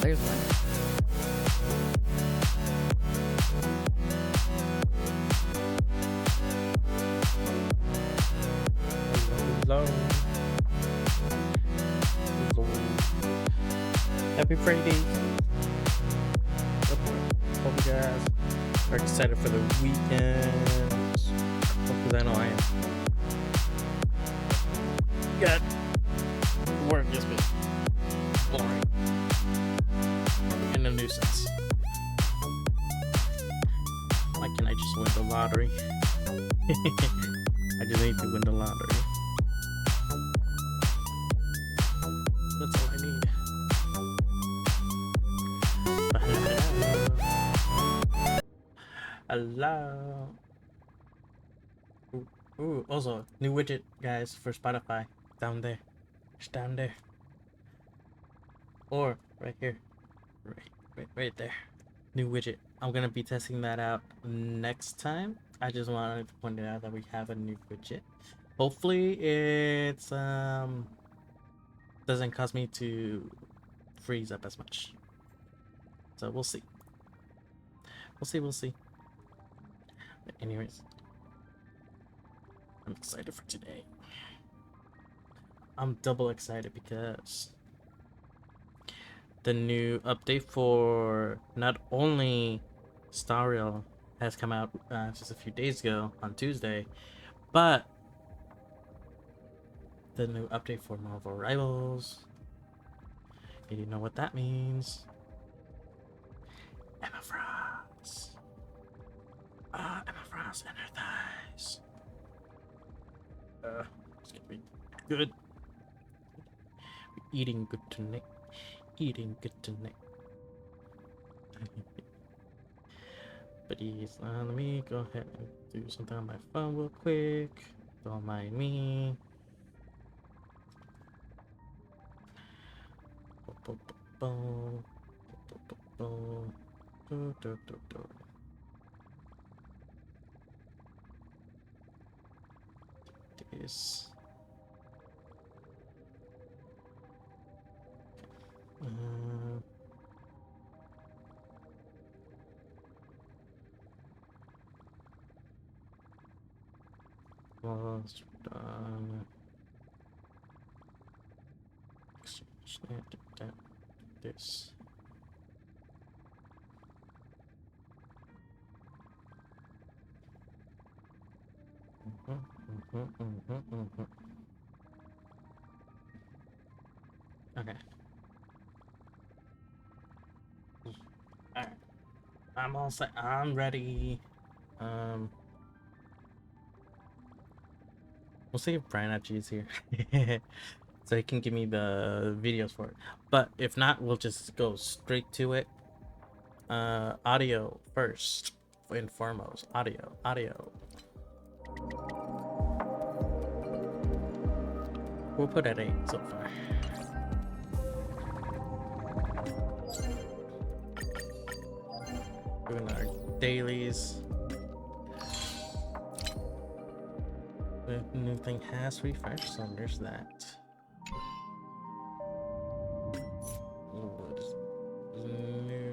there's one. Hello. Happy Friday. Hope you guys are excited for the weekend. Because I know I am. God, work just been boring and a nuisance. Why can't I just win the lottery? I just need to win the lottery. That's all I need. Hello. Ooh, also, new widget, guys, for Spotify. Down there. It's down there. Or, right here. Right there. New widget. I'm gonna be testing that out next time. I just wanted to point it out that we have a new widget. Hopefully it's doesn't cause me to freeze up as much. So we'll see. We'll see. But anyways, I'm excited for today. I'm double excited because the new update for not only Star Rail has come out just a few days ago on Tuesday, but the new update for Marvel Rivals. You know what that means? Emma Frost. Emma Frost and her thighs. It's gonna be good. Eating good tonight. Eating good tonight. But let me go ahead and do something on my phone real quick. Don't mind me. This. Was done. Exchange that, this. Okay. Alright. I'm all set. I'm ready. We'll see if Brian actually is here. So he can give me the videos for it. But if not, we'll just go straight to it. Audio first and foremost. Audio. We'll put at 8 so far. Doing our dailies. The new thing has refreshed, so there's that. What is new?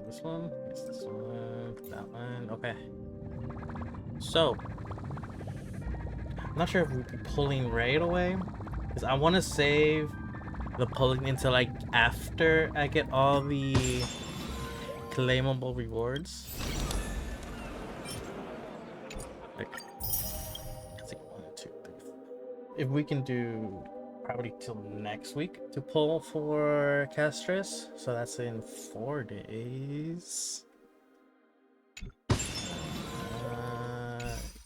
This one? Yes, this one. That one. Okay. So, I'm not sure if we'll be pulling right away, because I want to save the pulling until like after I get all the claimable rewards. If we can do probably till next week to pull for Castris, so that's in 4 days.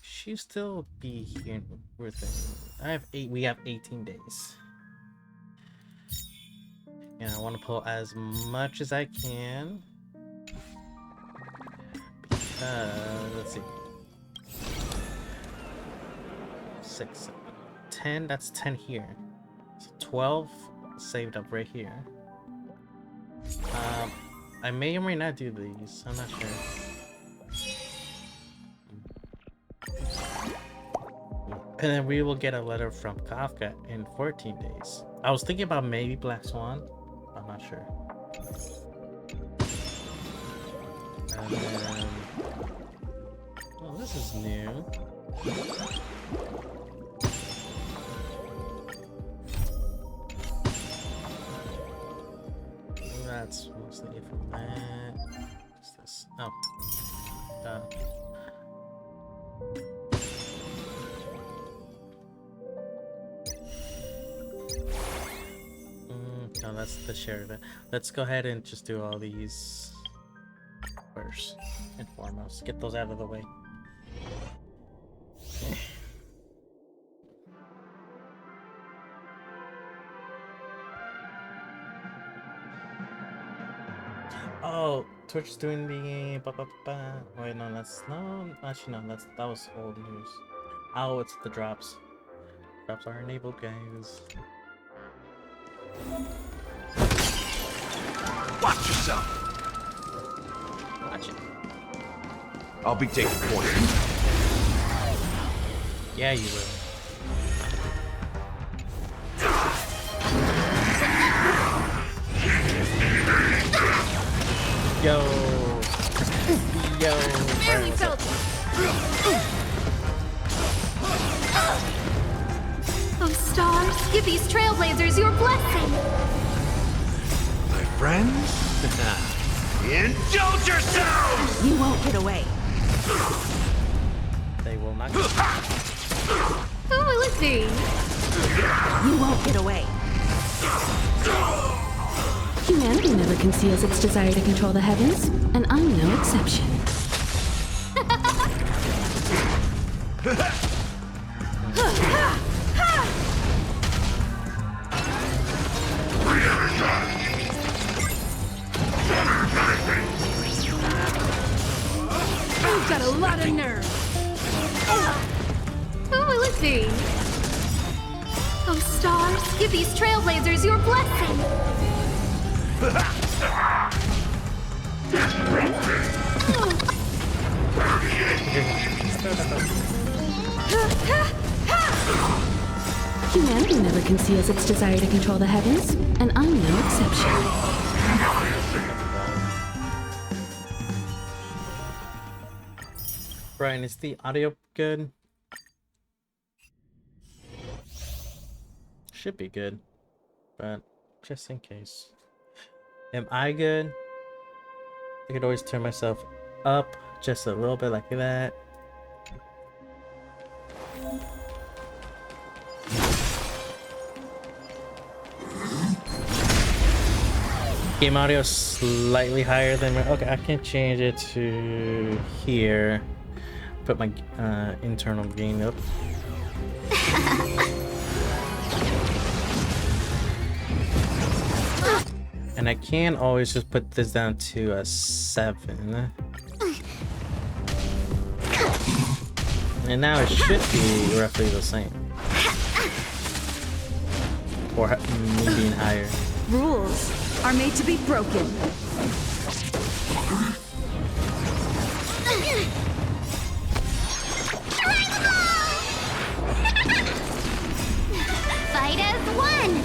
She'll still be here within. We have 18 days, and I want to pull as much as I can because let's see, 6, 7, 10. That's 10 here. So 12 saved up right here. I may or may not do these. I'm not sure. And then we will get a letter from Kafka in 14 days. I was thinking about maybe Black Swan, I'm not sure. And then, oh, this is new. That's mostly it from that. What's this? Oh. No, that's the share event. Let's go ahead and just do all these first and foremost. Get those out of the way. Oh, Twitch is doing the Wait, no, that's no. Actually, no, that was old news. Oh, it's the drops. Drops are enabled, guys. Watch yourself. Watch it. I'll be taking point. Yeah, you will. Yo. Barely felt it. Oh, stars, give these trailblazers your blessing. My friends, indulge yourselves! You won't get away. They will not. Who will it be? You won't get away. Humanity never conceals its desire to control the heavens, and I'm no exception. You've got a lot of nerve. Who will it be? Oh, stars, give these trailblazers your blessing. Humanity never conceals its desire to control the heavens, and I'm no exception. Brian, is the audio good? Should be good, but just in case. Am I good? I could always turn myself up just a little bit like that. Game audio slightly higher than okay, I can change it to here. Put my internal gain up. And I can always just put this down to a 7. And now it should be roughly the same. Or me being higher. Rules are made to be broken. Fight as one.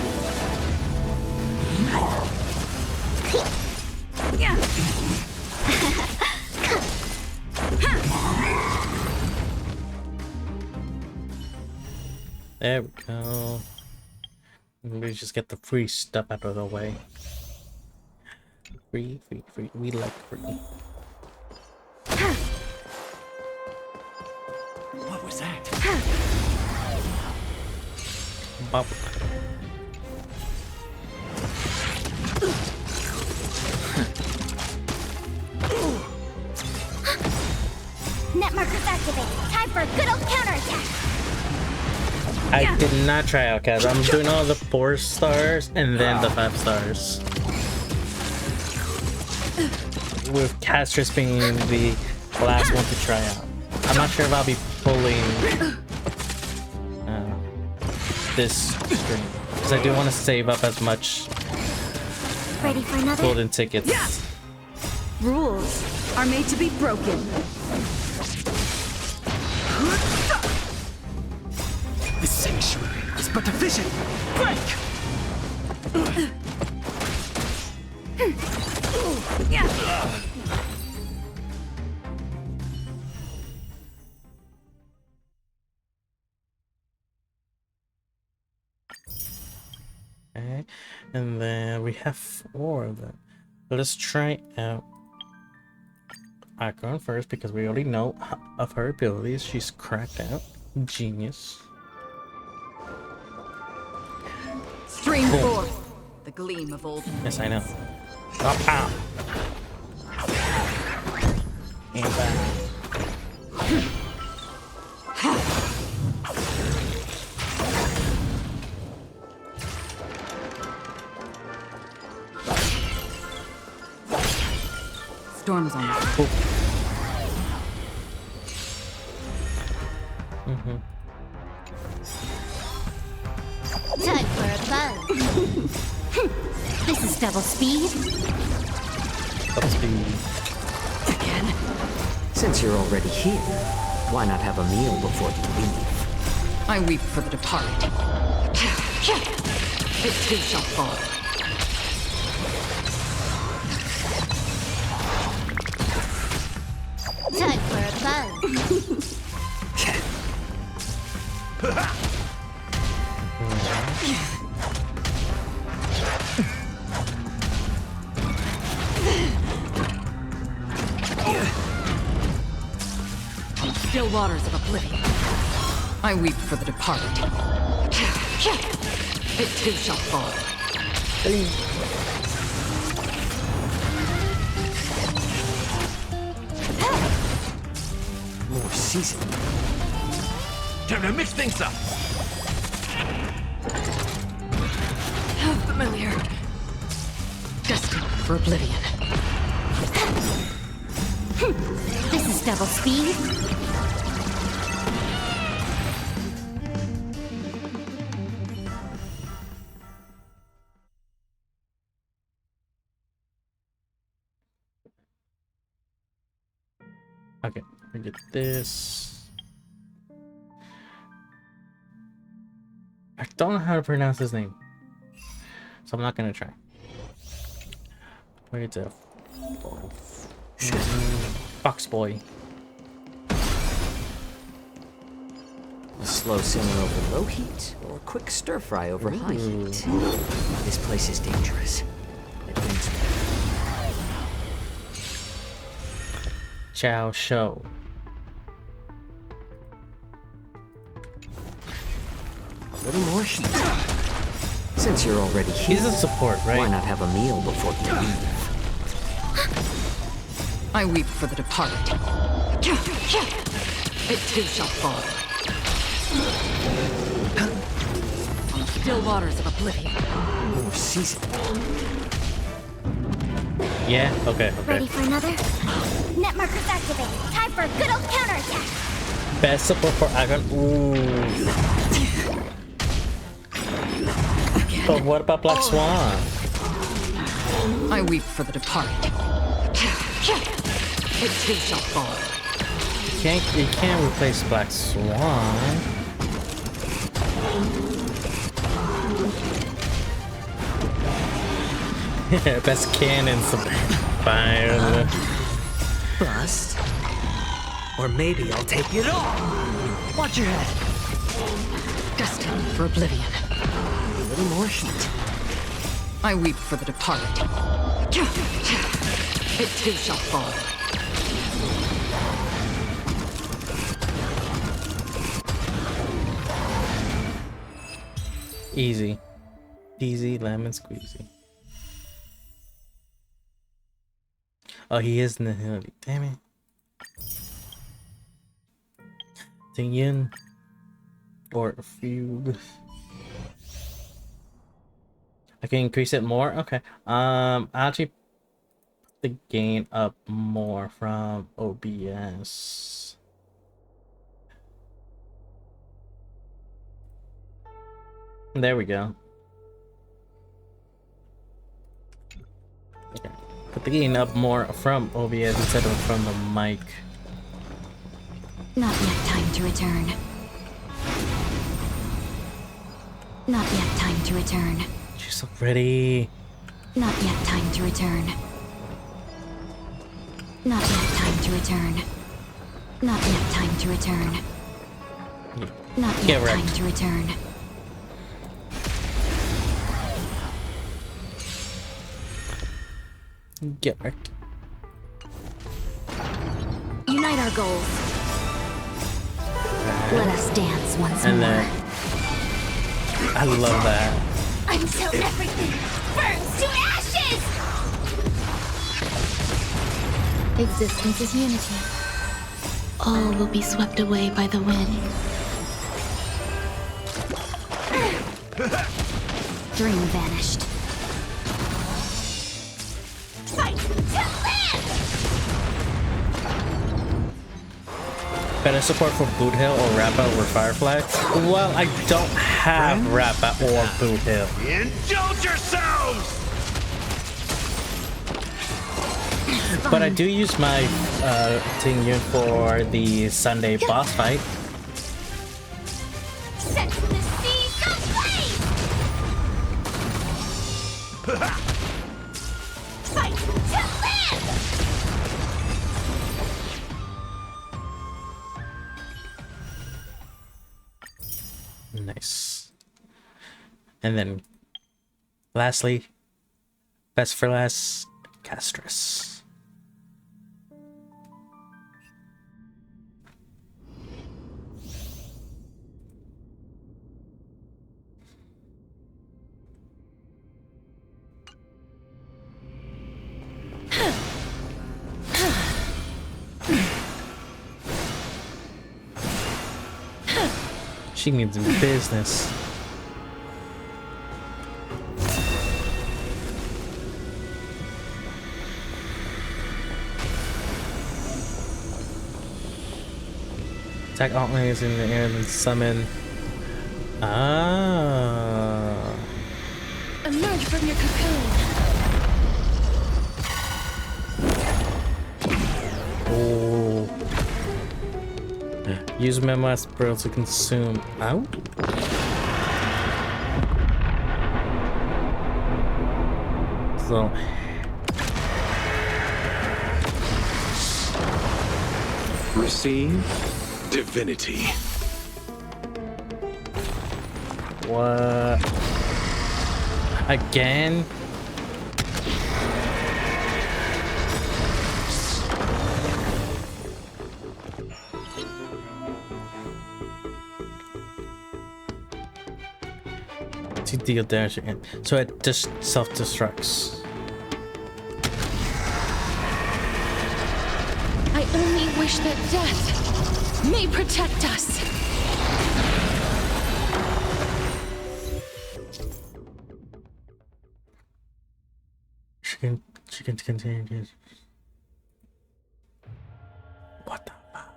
There we go. Let me just get the free stuff out of the way. Free. We like free. What was that? Bubble. Net markers activated. Time for a good old counterattack. I did not try out Outcast. I'm doing all the 4 stars and then the 5 stars. With Castress being the last one to try out. I'm not sure if I'll be pulling this stream because I do want to save up as much Ready for another? golden tickets. Rules are made to be broken. The sanctuary is but a vision. Break! Okay, and then we have 4 of them. Let's try out Icon first because we already know of her abilities. She's cracked out. Genius. Stream forth the gleam of old. Yes, I know. Oh, pow. And back. Storm's on. Time for a buzz. This is double speed. Double speed. Again. Since you're already here, why not have a meal before you leave? I weep for the departed. It too shall fall. Time for a buzz. Still waters of oblivion. I weep for the departed. It too shall fall. More seasoning. Time to mix things up. How familiar. Destined for oblivion. This is double speed. Okay, we get this. I don't know how to pronounce his name, so I'm not gonna try. Where's the Fox Boy? A slow simmer over low heat, or a quick stir fry over high heat. This place is dangerous. Adventure. Chow Show. A little more heat. Since you're already here, He's a support, why right? not have a meal before you leave? I weep for the departed. It too shall fall. On still waters of oblivion. More seasoning. Yeah. Okay. Ready Okay. for another? Net markers activated. Time for a good old counterattack. Best support for Icon. Ooh. But what about Black Swan? I weep for the departed. It too shall fall. You can't replace Black Swan. Best cannon fire. Bust. Or maybe I'll take it all. Watch your head. Destined for oblivion. A little more heat. I weep for the departed. It too shall fall. Easy. Easy lemon squeezy. Oh, he is Nihility. Damn it. Yin or Fugue. I can increase it more? Okay. I'll actually put the gain up more from OBS. There we go. Okay. Put the gain up more from OBS instead of from the mic. Not yet time to return. Not yet time to return. She's so pretty. Not yet time to return. Not yet time to return. Not yet time to return. Not yet Get time wrecked. to return. Get wrecked. Unite our goals. Let us dance once And more. then I love that. Until everything burns to ashes! Existence is unity. All will be swept away by the wind. Dream vanished. Fight to live! Better support for Boot Hill or Rappa over Firefly? Well, I don't have Rappa or Boot Hill. Indulge yourselves! But I do use my Ting Yun for the Sunday boss fight. Set the seas ablaze! Fight to live! Nice. And then, lastly, best for last, Castress. She needs business. Attack alt lanes in the air and then summon. Ah. Emerge from your cocoon. Oh. Use Memo Spiral to consume out. So Receive divinity. what? Again? To deal damage again. So it just self-destructs. I only wish that death may protect us. She can continue to use. What the fuck?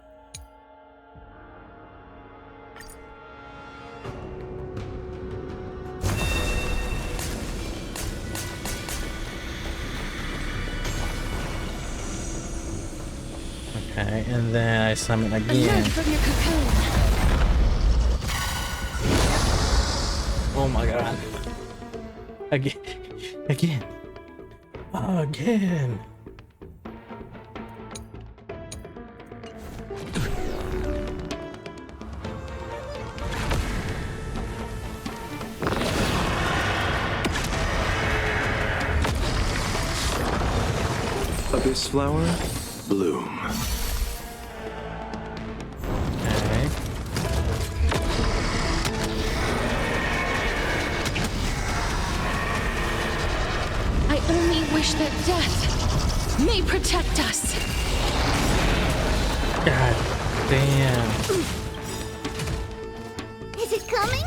Okay, and then I summon again. Emerge from your cocoon. Oh my god. Again. Again. Again. Abyss flower, bloom. Okay. I only wish that death may protect us. God damn. Is it coming?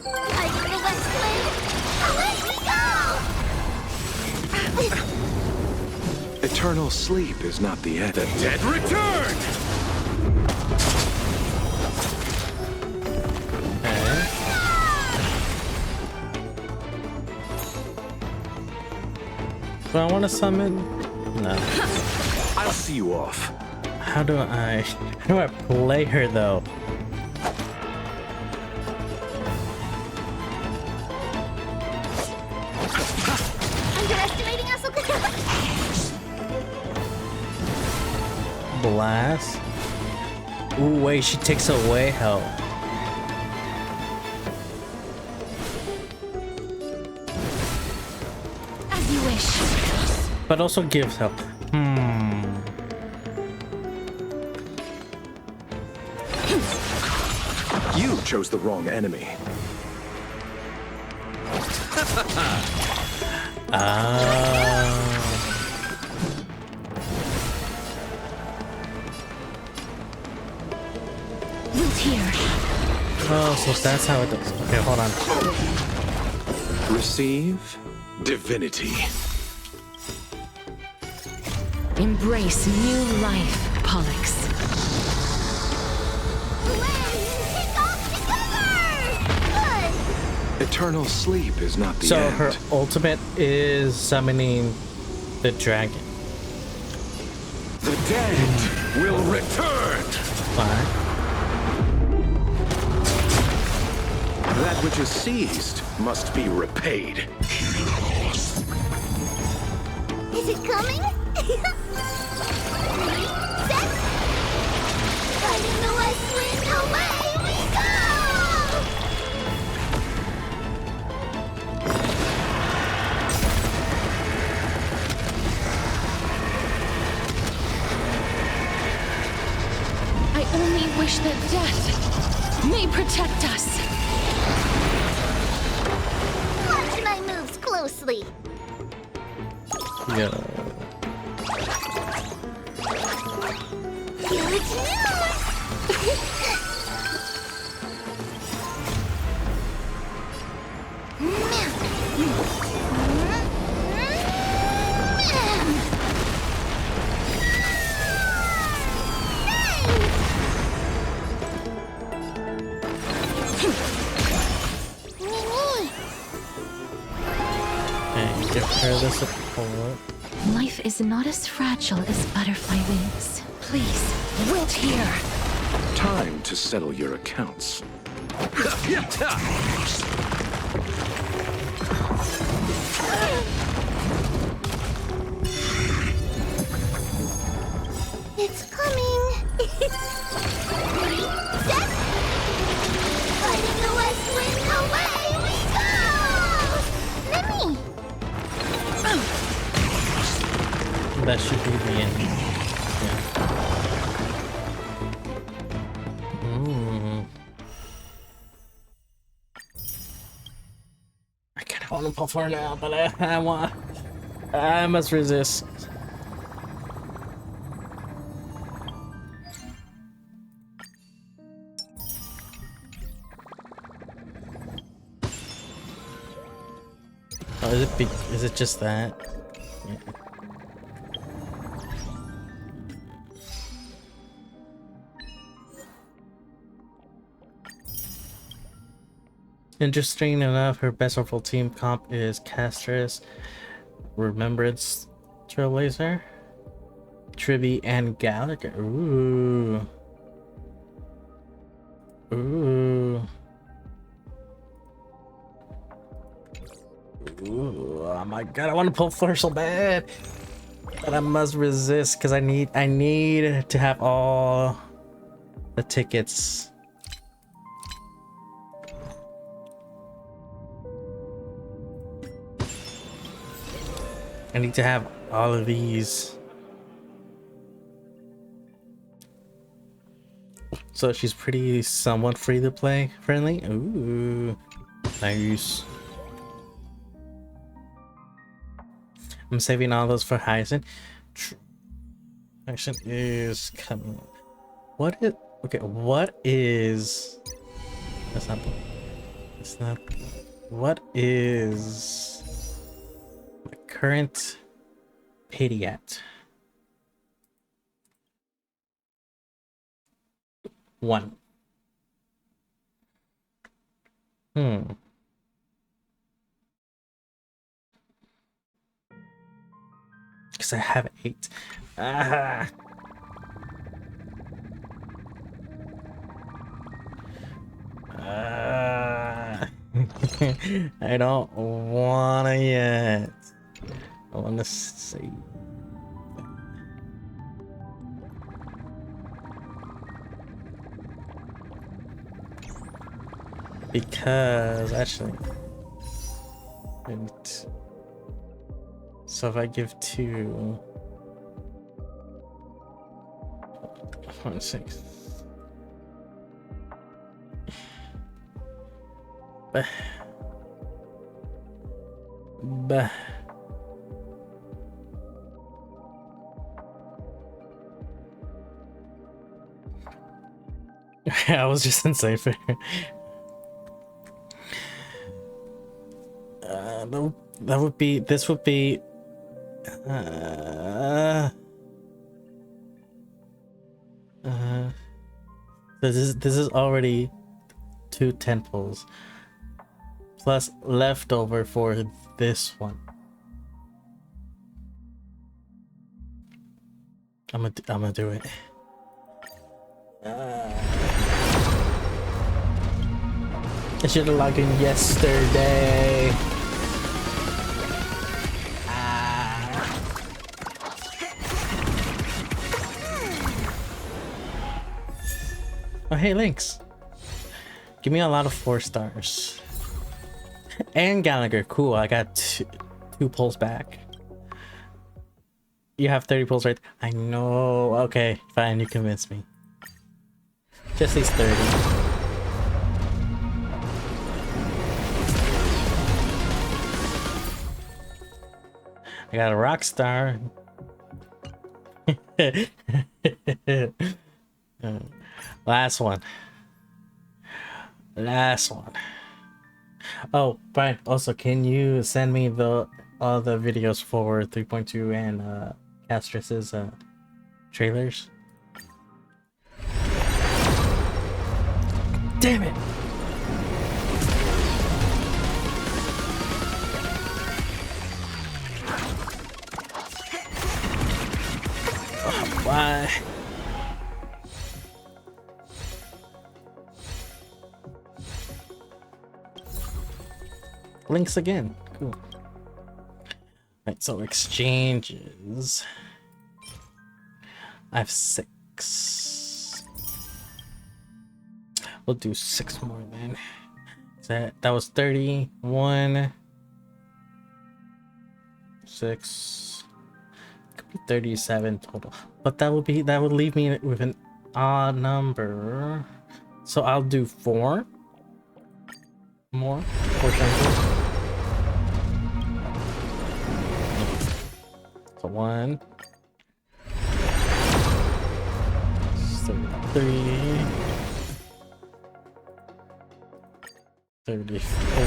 I feel that flame. Away we go! Eternal sleep is not the end. The dead return! Okay. Do I want to summon? No. I'll see you off. How do I play her though? Blast. Ooh, wait, she takes away health. As you wish. But also gives health. You chose the wrong enemy. Wilt here. Oh, so that's how it does. Okay, hold on. Receive divinity. Embrace new life, Pollux. Eternal sleep is not the So end. her ultimate is summoning the dragon. The dead will return. Fine. That which is seized must be repaid. Is it coming? Set. Fighting the west wind, away we go! I only wish that death may protect us. Watch my moves closely. Yeah. Huge news! And give her the support. Life is not as fragile as butterfly wings. Please, wilt here. Time to settle your accounts. It's coming. Set. Fighting the west wind, away we go! Let me. That should be the end. Yeah. I kind of want to pull for her now, but I must resist. Oh, is it just that? Yeah. Interesting enough, her best overall team comp is Castress, Remembrance, Trailblazer, Tribby, and Gallagher. Ooh. Ooh. Ooh. Oh my god, I want to pull for her so bad. But I must resist because I need to have all the tickets. I need to have all of these. So she's pretty somewhat free to play friendly. Ooh, nice. I'm saving all those for Hyacinth. Action is coming. What is okay? What is? That's not. It's not. What is? Current Pediat 1. Because I have 8. Ah. I don't wanna yet. I want to save. Because actually, so if I give 2, 1, 6. Bah. I was just in safer. That would be. This would be. This is already 2 temples plus leftover for this one. I'm gonna do it. I should have logged in yesterday. Oh, hey, Lynx. Give me a lot of 4 stars. And Gallagher, cool. I got 2 pulls back. You have 30 pulls, right? I know. Okay, fine. You convinced me. Just these 30. I got a rock star. Last one. Last one. Oh, Brian, also, can you send me all the videos for 3.2 and Castrus's trailers? Damn it! Oh, why? Links again. Cool. Right, so exchanges. I have 6. We'll do 6 more then. That was 31. 6. Could be 37 total. But that would leave me with an odd number. So I'll do 4 more. 4 samples. So 1. 33. 34.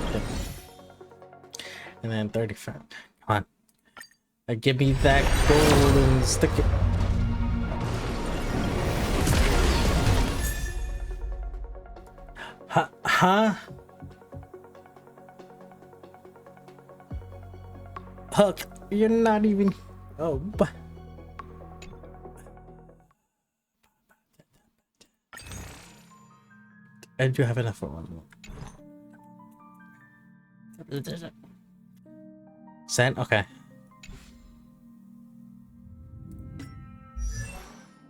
Okay. And then 35. Come on. Give me that gold and stick it. Huh? Huck, you're not even. Oh, but. I do have enough for one more. Send? Okay.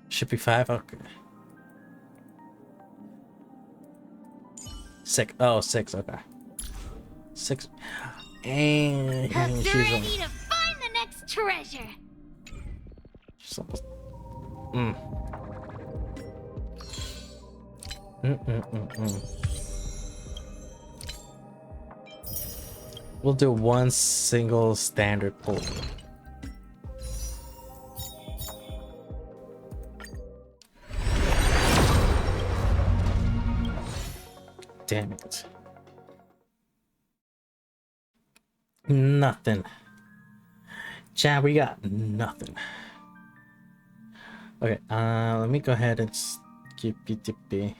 Should be 5. Okay. 6. Oh, 6. Okay. 6. And Hook's she's ready to find the next treasure. She's almost. We'll do 1 single standard pull. Damn it. Nothing. Chat, we got nothing. Okay, let me go ahead and skippy dippy.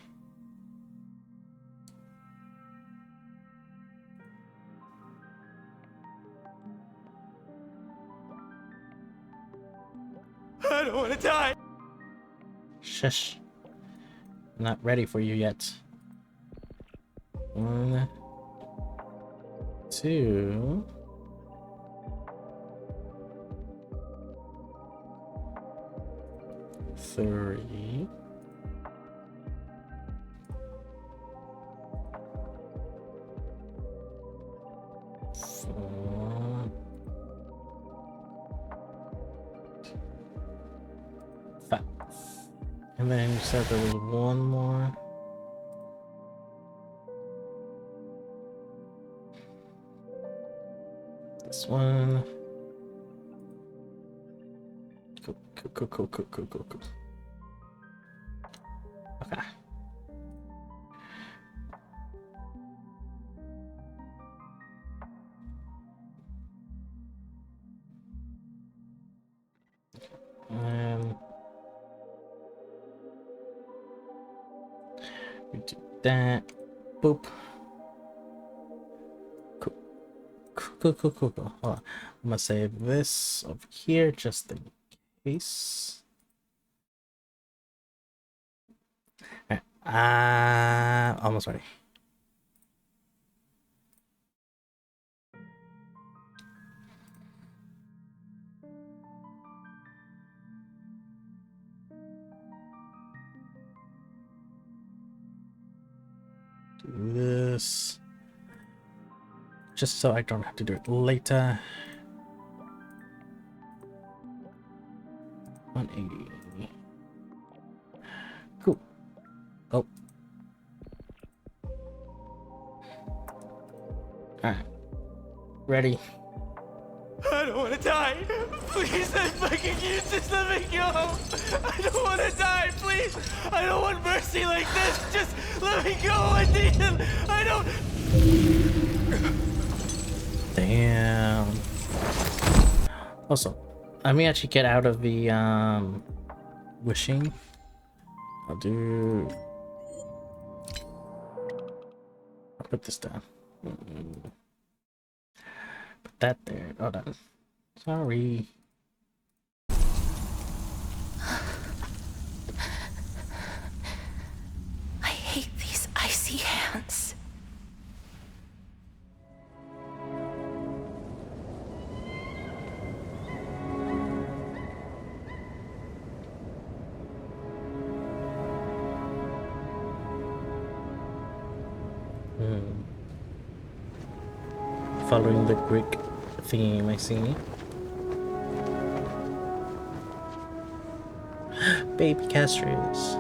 I don't want to die. Shush. I'm not ready for you yet. 1, 2. 3. And then you said there was one more. This one. Cool. Okay. We do that. Boop. Cool. Hold on. I'm gonna save this over here just in case. Alright. Almost ready. Do this. Just so I don't have to do it later. 180. Cool. Oh. Alright. Ready. I don't want to die. Please, I'm begging you, just let me go. I don't want to die, please. I don't want mercy like this. Just let me go, Ethan. I don't. Damn. Also, let me actually get out of the wishing. I'll put this down. Put that there. Hold on. Sorry. I hate these icy hands. Following the Greek theme, I see. Baby castries.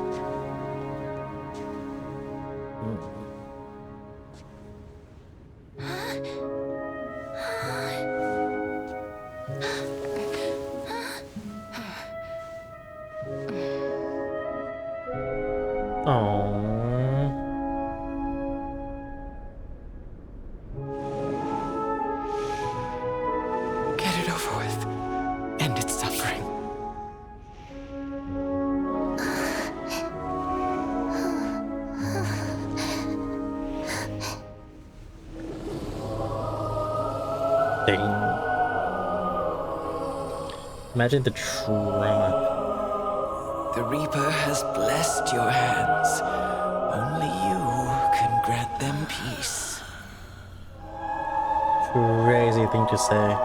Oh. Get it over with. End its suffering. Dang. Imagine the trauma. The Reaper has blessed your hands. Only you can grant them peace. Crazy thing to say.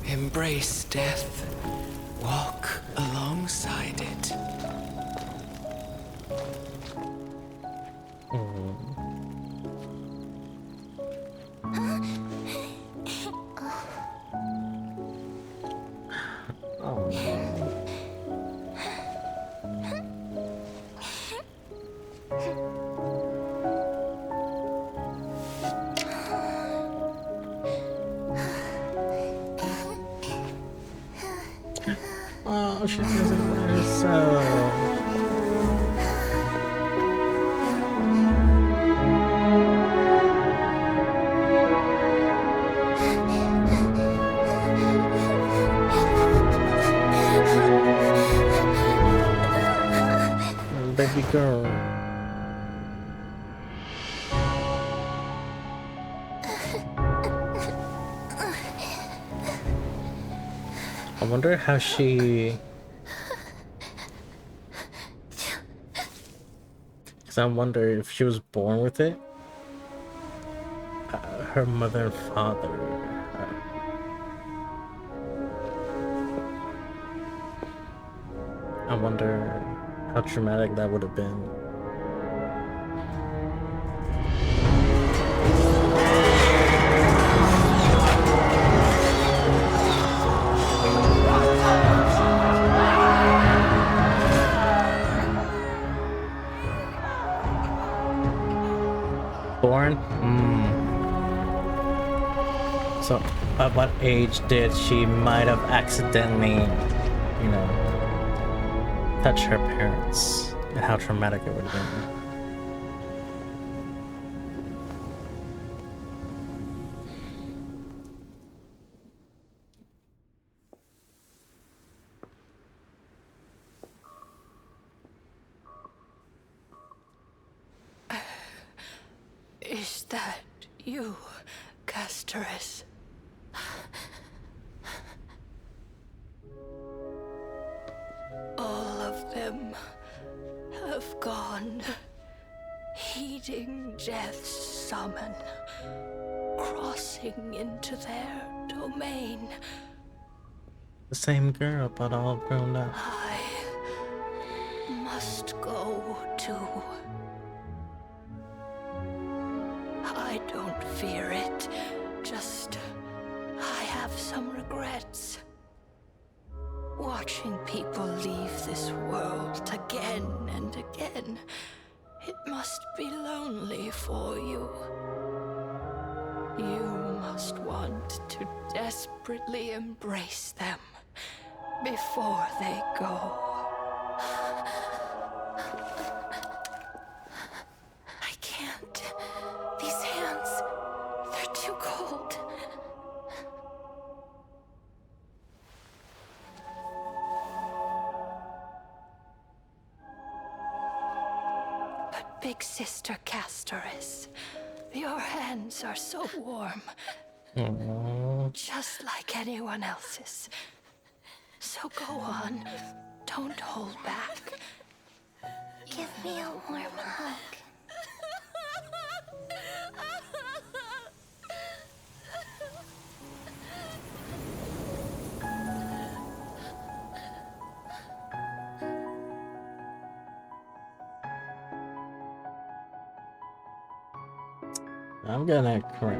Embrace death. Walk alongside it. Oh, she doesn't let herself. Baby girl. I wonder how she... Because I wonder if she was born with it. Her mother and father. I wonder how traumatic that would have been. Born? So, at what age did she might have accidentally, you know, touch her parents, and how traumatic it would have been? Is that you, Casterus? All of them have gone, heeding death's summon, crossing into their domain. The same girl, but all grown up. I must go too. I don't fear it, just I have some regrets. Watching people leave this world again and again, it must be lonely for you. You must want to desperately embrace them before they go. I can't. These hands, they're too cold. But Big Sister Casterus, your hands are so warm. Aww. Just like anyone else's. So go on. Don't hold back. Give me a warm hug. I'm gonna cry.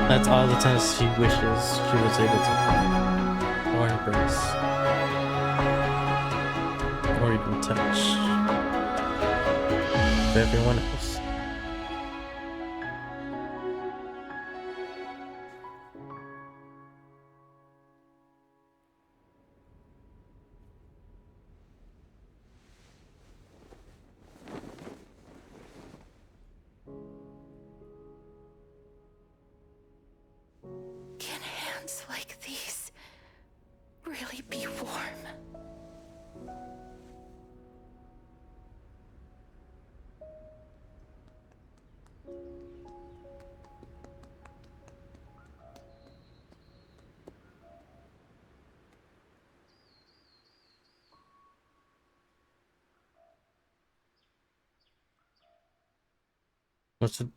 That's all the times she wishes she was able to hug or embrace or even touch everyone else. Can hands like these really be warm? What's it?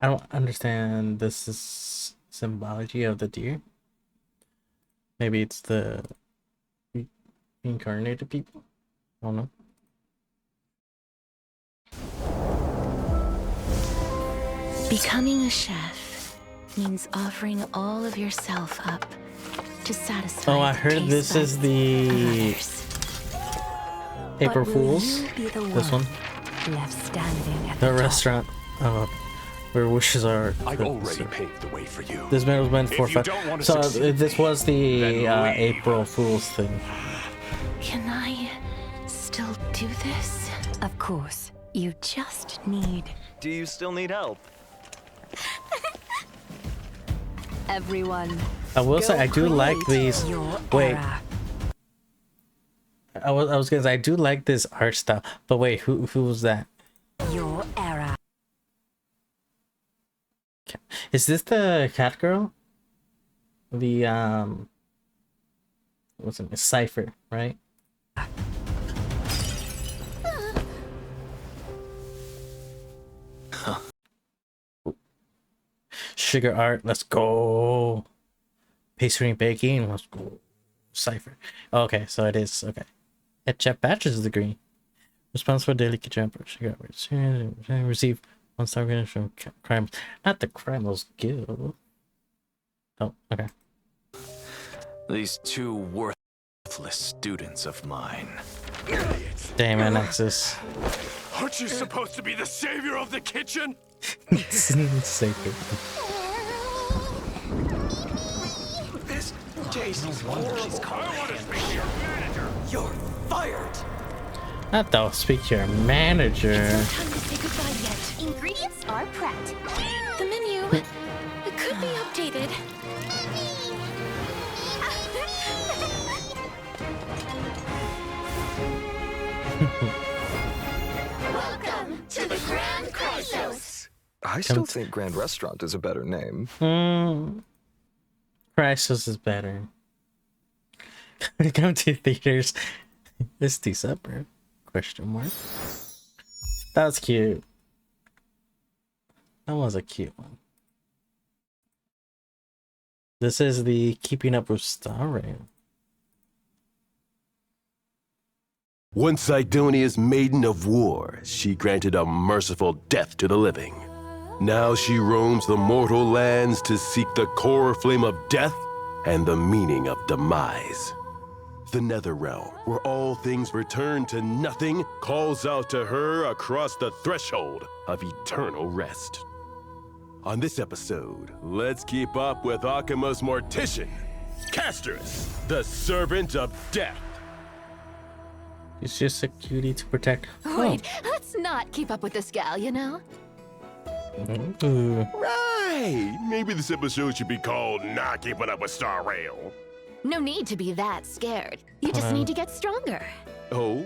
I don't understand this is symbology of the deer. Maybe it's the reincarnated people. I don't know. Becoming a chef means offering all of yourself up to satisfy. Oh, I the heard taste this is buds the of others. April But will Fools. you be the This one, left standing at the top? restaunt, where wishes are. I've cooked. already paved the way for you. This man was meant for If you fun. don't want to So succeed, this was the then leave. April Fools thing. Can I still do this? Of course. You just need. Do you still need help? everyone. I will say I do like these. Your Wait, era. I was gonna say I do like this art style. But wait, who was that? Your era. Is this the cat girl? The what's it? Cypher, right? Sugar art, let's go. Pastry and baking, let's go. Cypher. Okay, so it is okay. Jeff Batch's degree. Responsible for daily kitchen sugar art. Receive 1-star rating from crime. Not the Criminals Guild. Oh, okay. These two worthless students of mine. Damn it, Nexus. Aren't you supposed to be the savior of the kitchen? Safer. This Jason's wonder she's called. I want to speak to your manager. You're fired. Not though, speak to your manager. Time to say goodbye yet. Ingredients are prepped. The menu, it could be updated. Welcome to the Grand Chrysos. I still think Grand Restaurant is a better name. Crisis is better. Come to theaters this December? Question mark. That was cute. That was a cute one. This is the Keeping Up with Star Rail. Once Sidonia's maiden of war, she granted a merciful death to the living. Now she roams the mortal lands to seek the core flame of death and the meaning of demise. The Nether Realm, where all things return to nothing, calls out to her across the threshold of eternal rest. On this episode, let's keep up with Akima's mortician, Castrus, the servant of death. It's just a cutie to protect. Wait, let's not keep up with this gal, you know? Ooh. Right! Maybe this episode should be called Not Keeping Up with Star Rail. No need to be that scared. You just need to get stronger. Oh,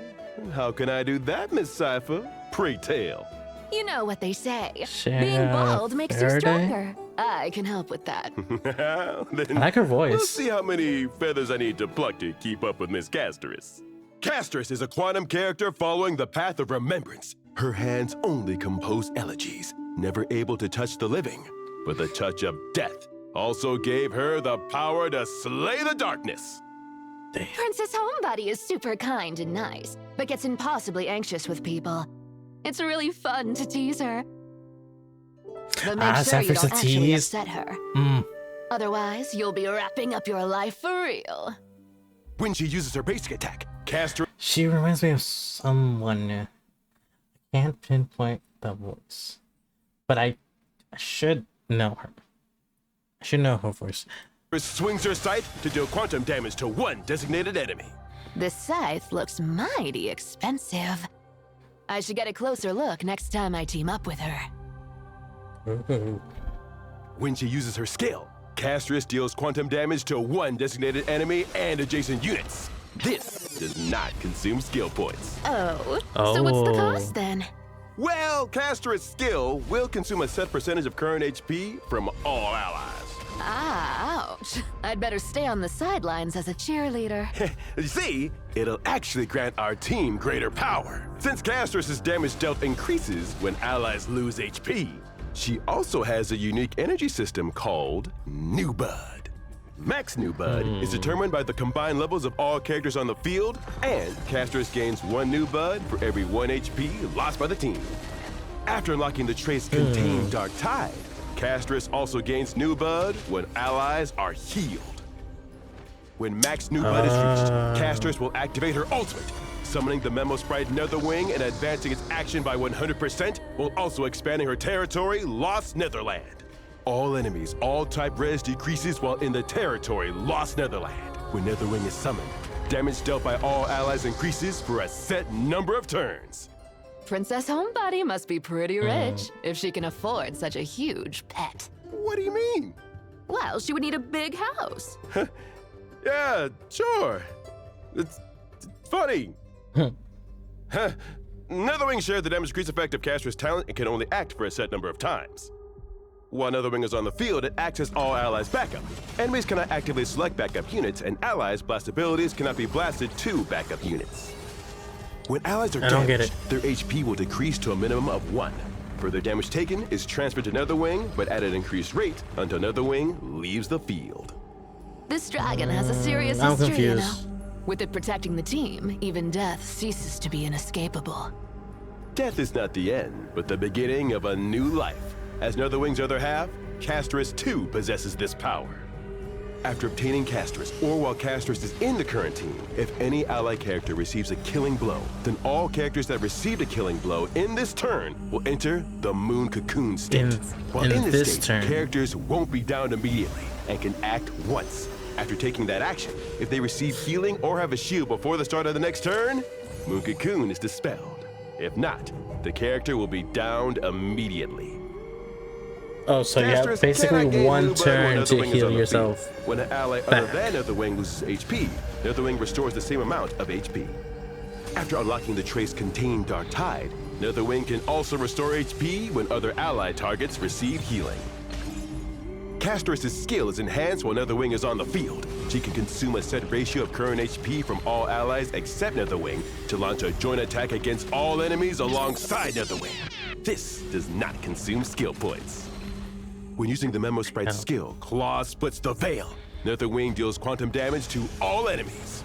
how can I do that, Miss Cypher? Pray tell. You know what they say. Sheriff Being bald makes you Faraday? stronger. I can help with that. Then I like her voice. We'll see how many feathers I need to pluck to keep up with Miss Castrus. Castrus is a quantum character following the path of remembrance. Her hands only compose elegies, never able to touch the living, but the touch of death also gave her the power to slay the darkness. Princess Homebody is super kind and nice, but gets impossibly anxious with people. It's really fun to tease her. But make sure you Cypher's a don't actually tease. upset her. Otherwise, you'll be wrapping up your life for real. When she uses her basic attack, Castrus She reminds me of someone. I can't pinpoint the voice, but I should know her. I should know her voice. swings her scythe to deal quantum damage to one designated enemy. This scythe looks mighty expensive. I should get a closer look next time I team up with her. Ooh. When she uses her skill, Castrus deals quantum damage to one designated enemy and adjacent units. This does not consume skill points. Oh, so what's the cost then? Well, Castrus' skill will consume a set percentage of current HP from all allies. Ouch. I'd better stay on the sidelines as a cheerleader. You see, it'll actually grant our team greater power. Since Castrus' damage dealt increases when allies lose HP, she also has a unique energy system called New Bud. Max New Bud is determined by the combined levels of all characters on the field, and Castrus gains 1 New Bud for every 1 HP lost by the team. After unlocking the trace Contain Dark Tide, Castrus also gains New Bud when allies are healed. When max New Bud is reached, Castrus will activate her ultimate, summoning the Memo Sprite Netherwing and advancing its action by 100%, while also expanding her territory, Lost Netherland. All enemies, all type res decreases while in the territory, Lost Netherland. When Netherwing is summoned, damage dealt by all allies increases for a set number of turns. Princess Homebody must be pretty rich if she can afford such a huge pet. What do you mean? Well, she would need a big house. Yeah, sure. It's funny. Netherwing shared the damage increase effect of Castra's talent and can only act for a set number of times. While Netherwing is on the field, it acts as all allies' backup. Enemies cannot actively select backup units, and allies' blast abilities cannot be blasted to backup units. When allies are damaged, their HP will decrease to a minimum of 1. Further damage taken is transferred to Netherwing, but at an increased rate until Netherwing leaves the field. This dragon has a serious history, you know. With it protecting the team, even death ceases to be inescapable. Death is not the end, but the beginning of a new life. As Netherwing's other half, Castris too possesses this power. After obtaining Castris, or while Castris is in the current team, if any ally character receives a killing blow, then all characters that received a killing blow in this turn will enter the Moon Cocoon state. While in this state, characters won't be downed immediately and can act once. After taking that action, if they receive healing or have a shield before the start of the next turn, Moon Cocoon is dispelled. If not, the character will be downed immediately. Oh, so you have basically one turn to heal yourself. When an ally other than Netherwing loses HP, Netherwing restores the same amount of HP. After unlocking the trace contained Dark Tide, Netherwing can also restore HP when other ally targets receive healing. Castris' skill is enhanced while Netherwing is on the field. She can consume a set ratio of current HP from all allies except Netherwing to launch a joint attack against all enemies alongside Netherwing. This does not consume skill points. When using the Memo Sprite skill, Claw splits the Veil. Netherwing deals quantum damage to all enemies.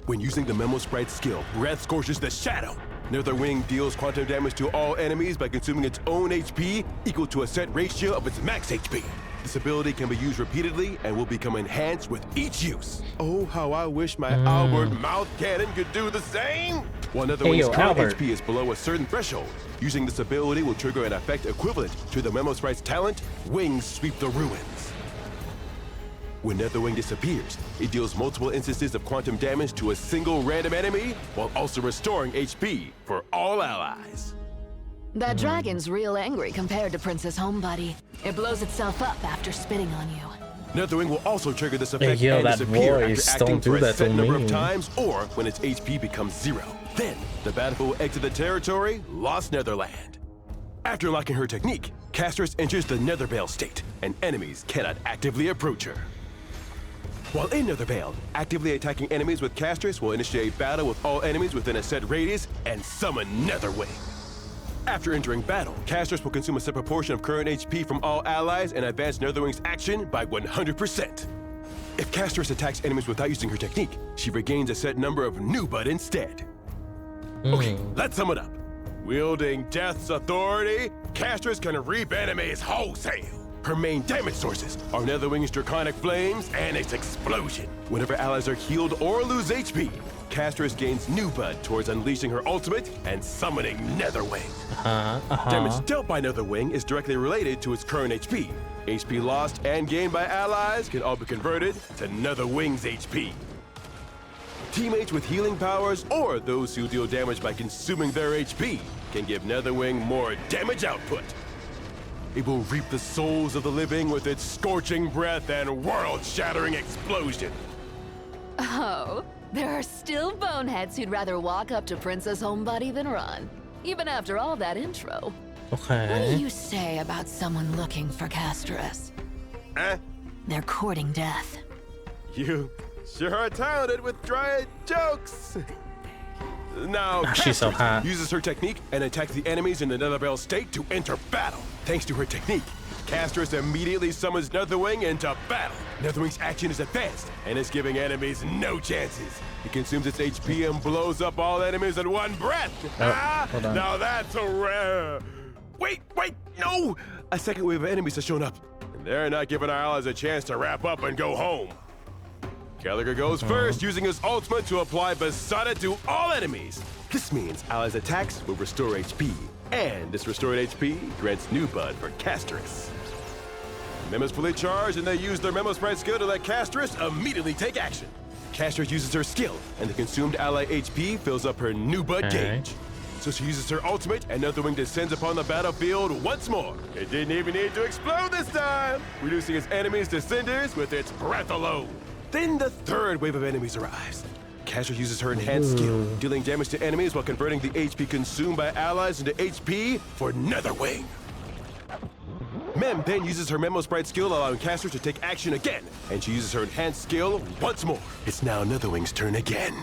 When using the Memo Sprite skill, Breath scorches the Shadow. Netherwing deals quantum damage to all enemies by consuming its own HP equal to a set ratio of its max HP. This ability can be used repeatedly and will become enhanced with each use. Oh, how I wish my Albert mouth cannon could do the same! While Netherwing's current HP is below a certain threshold, using this ability will trigger an effect equivalent to the Memo Sprite's talent, Wings Sweep the Ruins. When Netherwing disappears, it deals multiple instances of quantum damage to a single random enemy, while also restoring HP for all allies. That dragon's real angry compared to Princess Homebody. It blows itself up after spitting on you. Netherwing will also trigger this effect and disappear after acting for a set number of times or when its HP becomes 0. Then, the battlefield will exit the territory, Lost Netherland. After locking her technique, Castris enters the Netherveil state, and enemies cannot actively approach her. While in Netherveil, actively attacking enemies with Castris will initiate battle with all enemies within a set radius and summon Netherwing. After entering battle, Castris will consume a set proportion of current HP from all allies and advance Netherwing's action by 100%. If Castris attacks enemies without using her technique, she regains a set number of new bud instead. Okay, let's sum it up. Wielding Death's authority, Castris can reap enemies wholesale. Her main damage sources are Netherwing's Draconic Flames and its explosion. Whenever allies are healed or lose HP, Castris gains new bud towards unleashing her ultimate and summoning Netherwing. Damage dealt by Netherwing is directly related to its current HP. HP lost and gained by allies can all be converted to Netherwing's HP. Teammates with healing powers or those who deal damage by consuming their HP can give Netherwing more damage output. It will reap the souls of the living with its scorching breath and world-shattering explosion. Oh, there are still boneheads who'd rather walk up to Princess Homebody than run, even after all that intro. Okay. What do you say about someone looking for Castris? They're courting death. You sure are talented with dry jokes. Now, she's so hot. Uses her technique and attacks the enemies in the Netherveil state to enter battle. Thanks to her technique, Castris immediately summons Netherwing into battle. Netherwing's action is advanced and is giving enemies no chances. It consumes its HP and blows up all enemies in one breath. Hold on. Now that's a rare. Wait, no! A second wave of enemies has shown up, and they're not giving our allies a chance to wrap up and go home. Gallagher goes first, using his ultimate to apply Besotted to all enemies. This means allies' attacks will restore HP, and this restored HP grants new bud for Castris. Memo's fully charged, and they use their Memo Sprite skill to let Castris immediately take action. Castris uses her skill, and the consumed ally HP fills up her new bud gauge. So she uses her ultimate, and Netherwing descends upon the battlefield once more. It didn't even need to explode this time, reducing its enemies to cinders with its breath alone. Then the third wave of enemies arrives. Caster uses her enhanced skill, dealing damage to enemies while converting the HP consumed by allies into HP for Netherwing. Mem then uses her Memo Sprite skill, allowing Caster to take action again, and she uses her enhanced skill once more. It's now Netherwing's turn again.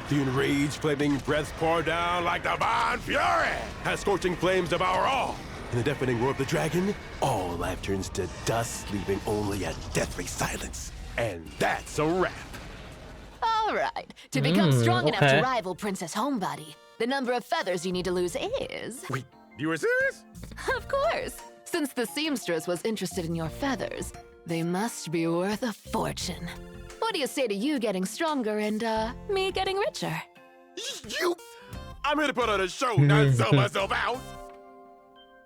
The enraged flaming breaths pour down like divine fury, as scorching flames devour all. In the deafening roar of the dragon, all life turns to dust, leaving only a deathly silence. And that's a wrap. All right. To become strong enough to rival Princess Homebody, the number of feathers you need to lose is... Wait, you were serious? Of course. Since the seamstress was interested in your feathers, they must be worth a fortune. What do you say to you getting stronger and, me getting richer? You... I'm here to put on a show, not sell myself out.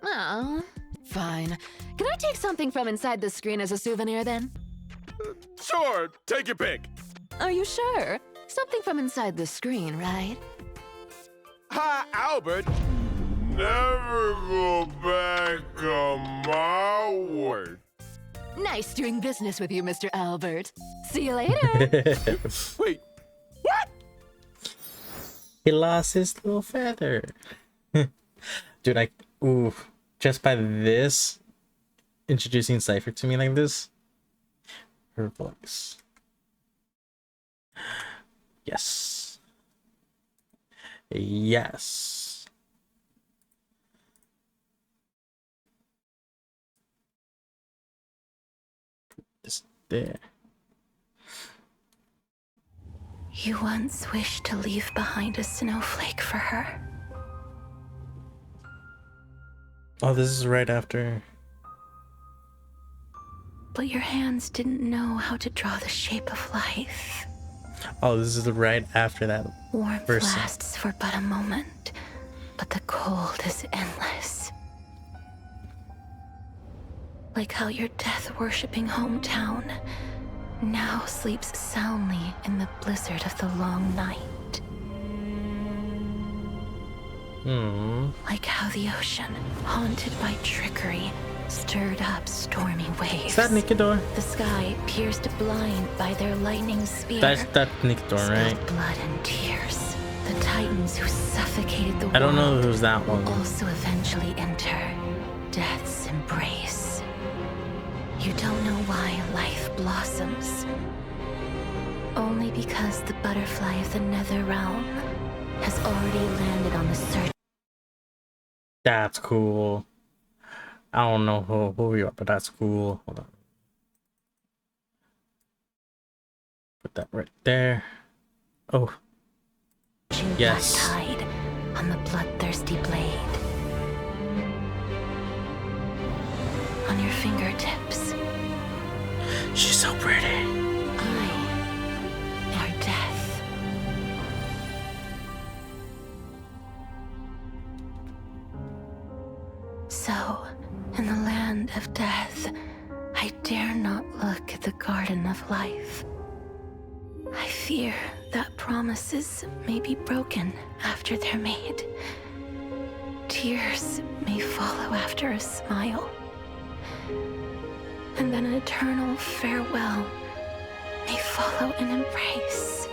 Oh, fine. Can I take something from inside the screen as a souvenir, then? Sure, take your pick. Are you sure? Something from inside the screen, right? Hi, Albert. Never go back on my word. Nice doing business with you, Mr. Albert. See you later. Wait, what? He lost his little feather. Dude, just by this, introducing Cypher to me like this, her voice. Yes. Yes. Just there. You once wished to leave behind a snowflake for her. Oh, this is right after. But your hands didn't know how to draw the shape of life. Oh, this is right after that. Warmth lasts for but a moment, but the cold is endless. Like how your death-worshipping hometown now sleeps soundly in the blizzard of the long night. Like how the ocean, haunted by trickery, stirred up stormy waves. Is that Nikador? The sky pierced blind by their lightning spear. That's Nikador, right? Blood and tears. The titans who suffocated the world. I don't know who's that one. Will also eventually enter death's embrace. You don't know why life blossoms. Only because the butterfly of the nether realm has already landed on the surface. That's cool. I don't know who you are, but that's cool. Hold on. Put that right there. Oh. Yes. Tide on the bloodthirsty blade. On your fingertips. She's so pretty. Our death. So, in the land of death, I dare not look at the garden of life. I fear that promises may be broken after they're made. Tears may follow after a smile. And then an eternal farewell may follow an embrace.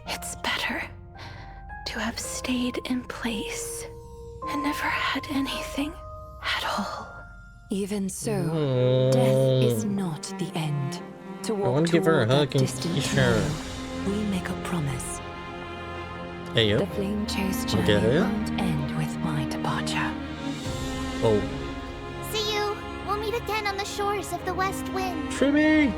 It's better to have stayed in place and never had anything at all. Even so, death is not the end. To walk I want to give her a hug and kiss her. We make a promise. Hey, yo. The flame chase Get journey it? won't end with my departure. Oh. See you. We'll meet again on the shores of the West Wind. Trimmy!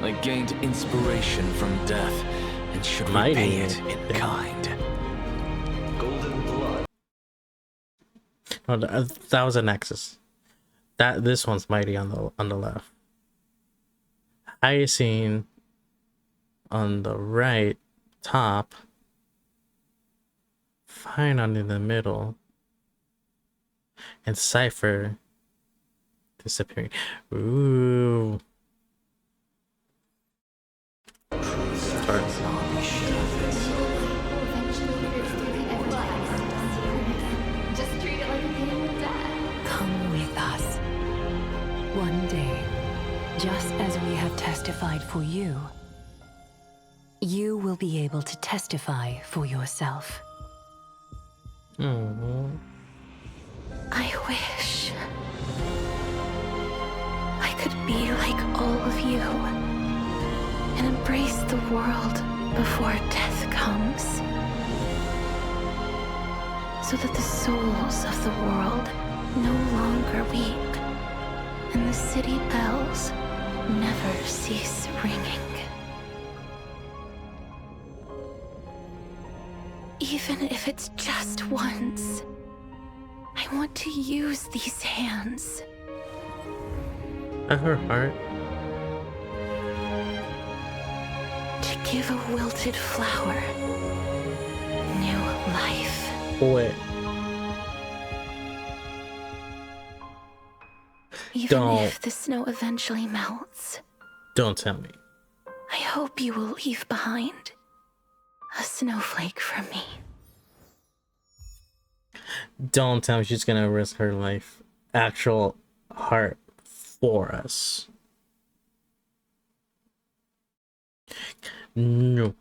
I gained inspiration from death and should repay it in kind. Golden blood. Oh, that was a Nexus. This one's mighty on the left. Hyacine on the right top. Finon in the middle. And Cypher disappearing. Ooh. Truth will not be shared. us. One day, just as we have testified for you, you will be able to testify for yourself. I wish I could be like all of you and embrace the world before death comes, so that the souls of the world no longer weep and the city bells never cease ringing. Even if it's just once, I want to use these hands. Her heart. To give a wilted flower new life. Wait. Even if the snow eventually melts, Don't tell me. I hope you will leave behind a snowflake for me. Don't tell me she's gonna risk her life. Actual heart for us. No.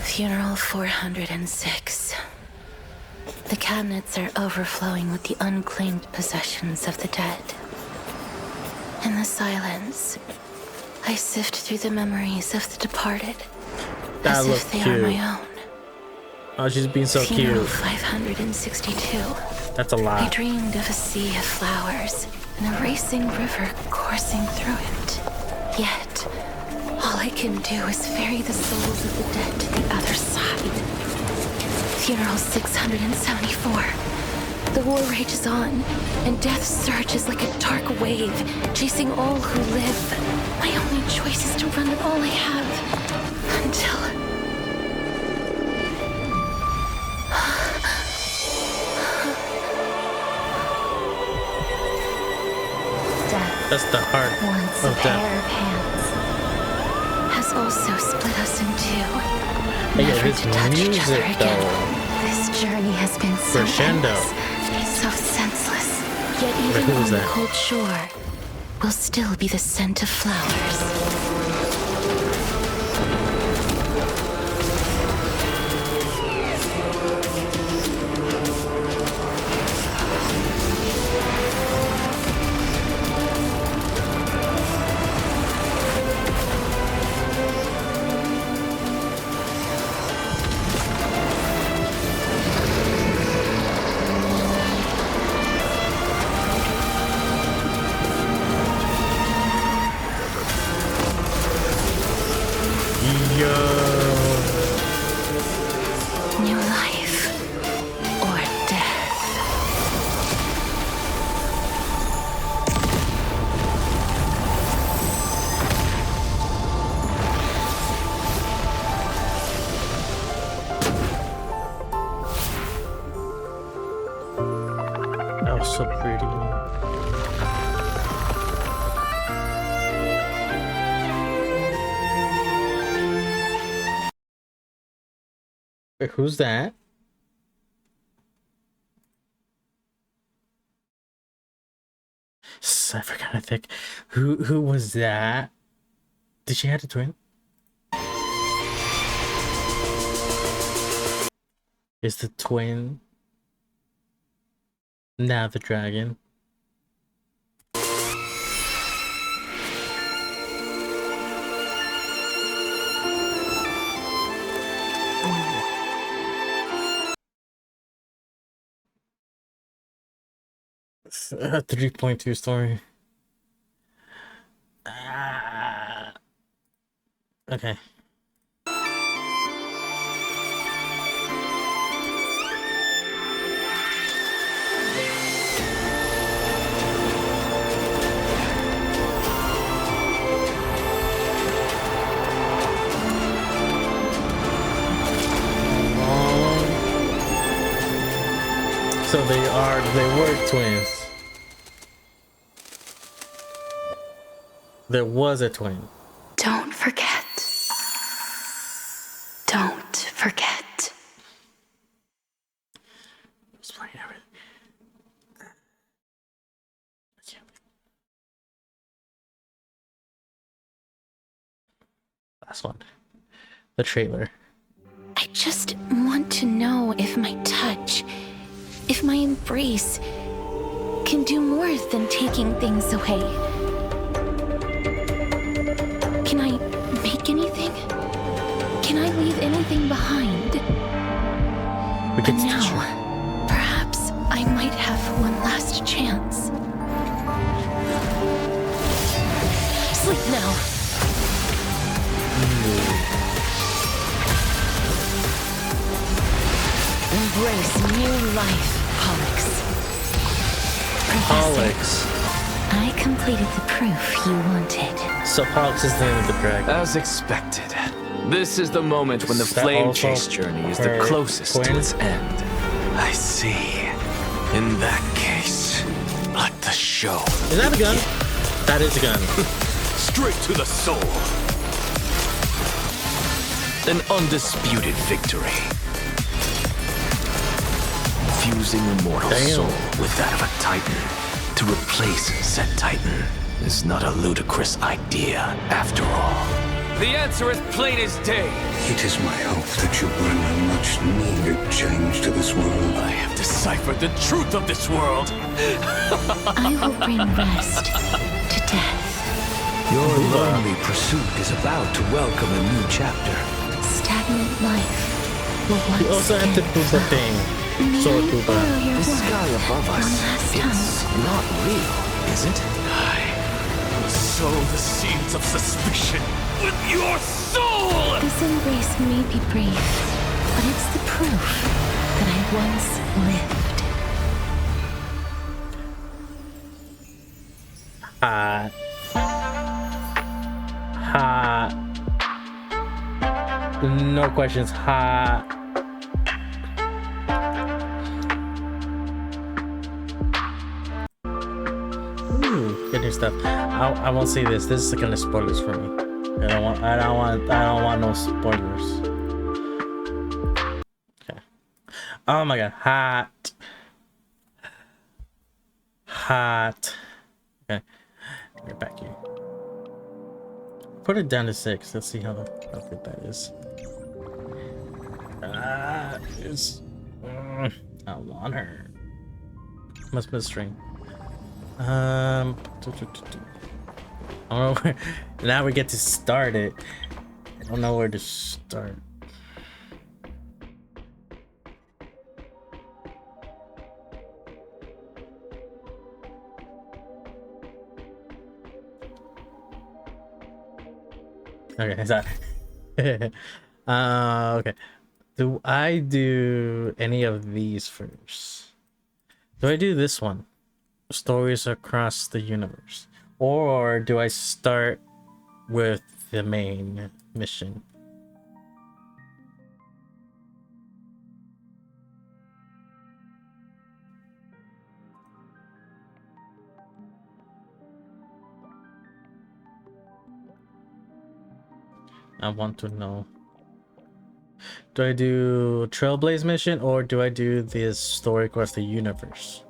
Funeral 406. The cabinets are overflowing with the unclaimed possessions of the dead. In the silence, I sift through the memories of the departed, as if they are my own. Oh, she's being so Funeral cute. 562. That's a lot. I dreamed of a sea of flowers and a racing river coursing through it. Yet, all I can do is ferry the souls of the dead to the other side. Funeral 674. The war rages on, and death surges like a dark wave, chasing all who live. My only choice is to run with all I have, until... That's the heart Once of a death. pair of hands has also split us in two. Hey, yo, Never this to touch each other music, again. though. This journey has been so Crescendo. endless, so senseless. Yet even who on was the that? cold shore will still be the scent of flowers. New life or death. That was so pretty. Wait, who's that? I forgot. I think who was that? Did she have a twin? Is the twin now the dragon? It's a 3.2 story. Okay. So they were twins. There was a twin. Don't forget. Don't forget. Just playing everything. Last one. The trailer. I just want to know if my touch, if my embrace can do more than taking things away. Can I make anything? Can I leave anything behind? We But now, perhaps I might have one last chance. Sleep now. Embrace new life, Pollux. Pollux. I completed the proof you wanted. So Pollux is the name of the dragon. As expected. This is the moment when the Is that flame also chase journey is the her closest twin? to its end. I see. In that case, let the show. Is that a gun? That is a gun. Straight to the soul. An undisputed victory. Fusing a mortal soul with that of a titan to replace said titan is not a ludicrous idea after all. The answer is plain as day. It is my hope that you bring a much-needed change to this world. I have deciphered the truth of this world. I will bring rest to death. Your lonely pursuit is about to welcome a new chapter. Stagnant life will once You also have the Poopa thing. Sword Poopa. The sky above us, it's not real, is it? I will sow the seeds of suspicion with your soul! This embrace may be brief, but it's the proof that I once lived. Hot. Hot. No questions. Hot. Ooh, good new stuff. I won't see this. This is gonna spoilers for me. I don't want no spoilers. Okay. Oh my god, hot. Hot. Okay. Get back here. Put it down to 6. Let's see how good that is. I want her. Must be a string. I don't know where, now we get to start it. I don't know where to start. Okay, sorry. Okay. Do I do any of these first? Do I do this one? Stories across the universe? Or do I start with the main mission? I want to know. Do I do Trailblaze mission or do I do this story across the universe?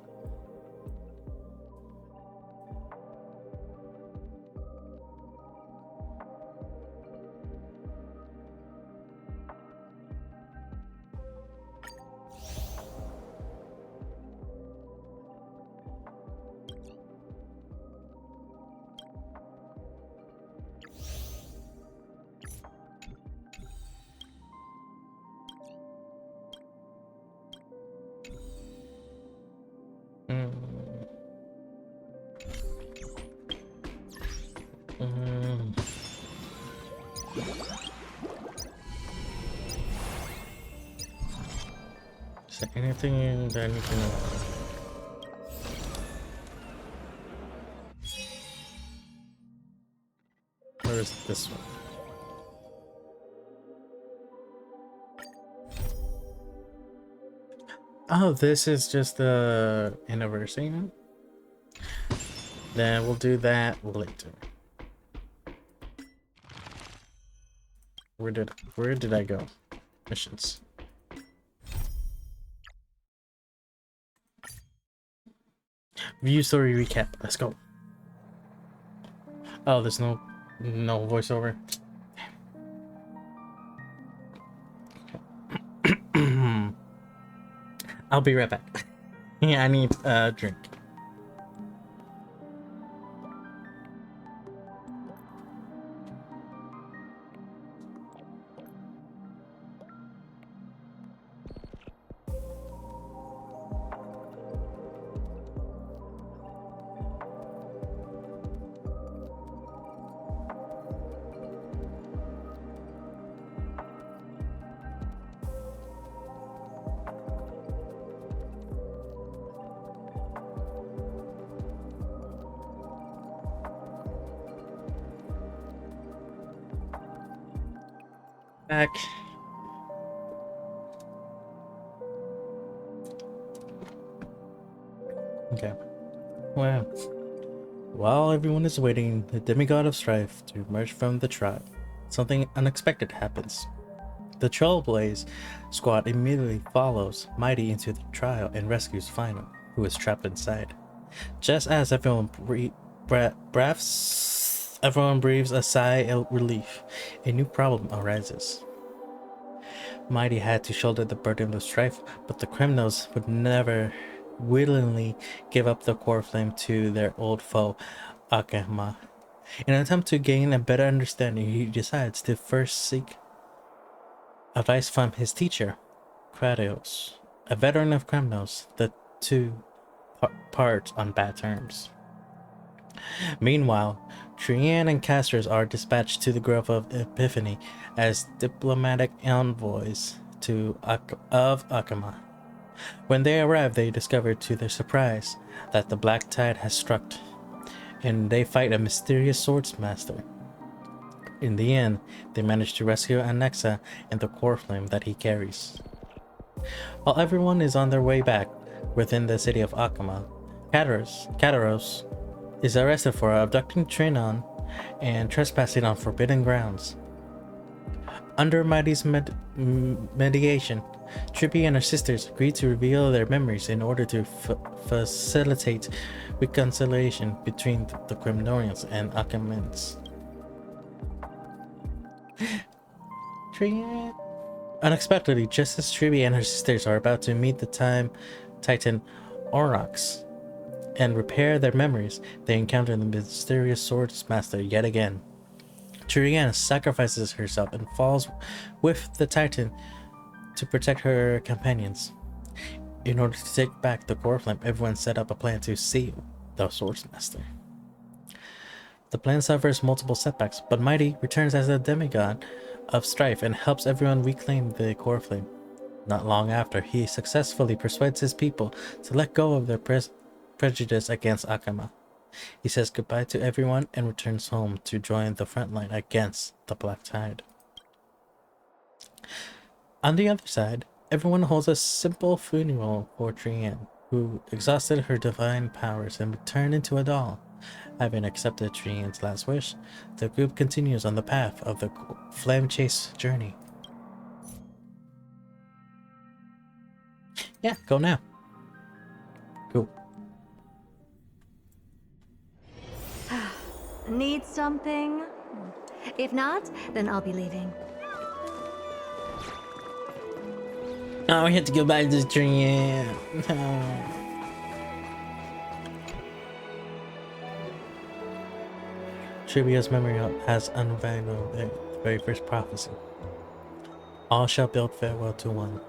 Is there anything that I need to know? Where is this one? Oh, this is just the anniversary now? Then we'll do that later. Where did I go? Missions. View story recap. Let's go. Oh, there's no voiceover. I'll be right back. Yeah, I need a drink. Back. Okay. Well, while everyone is waiting the demigod of strife to emerge from the tribe, something unexpected happens. The Trailblaze squad immediately follows Mighty into the trial and rescues Final, who is trapped inside. Just as everyone breathes a sigh of relief, a new problem arises. Mighty had to shoulder the burden of strife, but the criminals would never willingly give up the core flame to their old foe, Akema. In an attempt to gain a better understanding, he decides to first seek advice from his teacher, Kratos, a veteran of criminals. The two part on bad terms. Meanwhile, Trian and Castors are dispatched to the Grove of Epiphany as diplomatic envoys of Akema. When they arrive, they discover to their surprise that the Black Tide has struck, and they fight a mysterious swordsmaster. In the end, they manage to rescue Anexa and the core flame that he carries. While everyone is on their way back within the city of Akema, Kataros is arrested for abducting Trinon and trespassing on forbidden grounds. Under Mighty's mediation, Trippy and her sisters agree to reveal their memories in order to facilitate reconciliation between the Cremnorians and Akemans. Unexpectedly, just as Trippy and her sisters are about to meet the Time Titan Aurochs and repair their memories, they encounter the mysterious swordsmaster yet again. Triana sacrifices herself and falls with the Titan to protect her companions. In order to take back the core flame, everyone set up a plan to save the swordsmaster. The plan suffers multiple setbacks, but Mighty returns as a demigod of strife and helps everyone reclaim the core flame. Not long after, he successfully persuades his people to let go of their prejudice against Akema. He says goodbye to everyone and returns home to join the front line against the Black Tide. On the other side, everyone holds a simple funeral for Trian, who exhausted her divine powers and turned into a doll. Having accepted Trian's last wish, the group continues on the path of the flame chase journey. Yeah, go now. Cool. Need something? If not, then I'll be leaving. Oh, we have to go back to Trian. No. Trivia's memory has unveiled the very first prophecy. All shall bid farewell to one,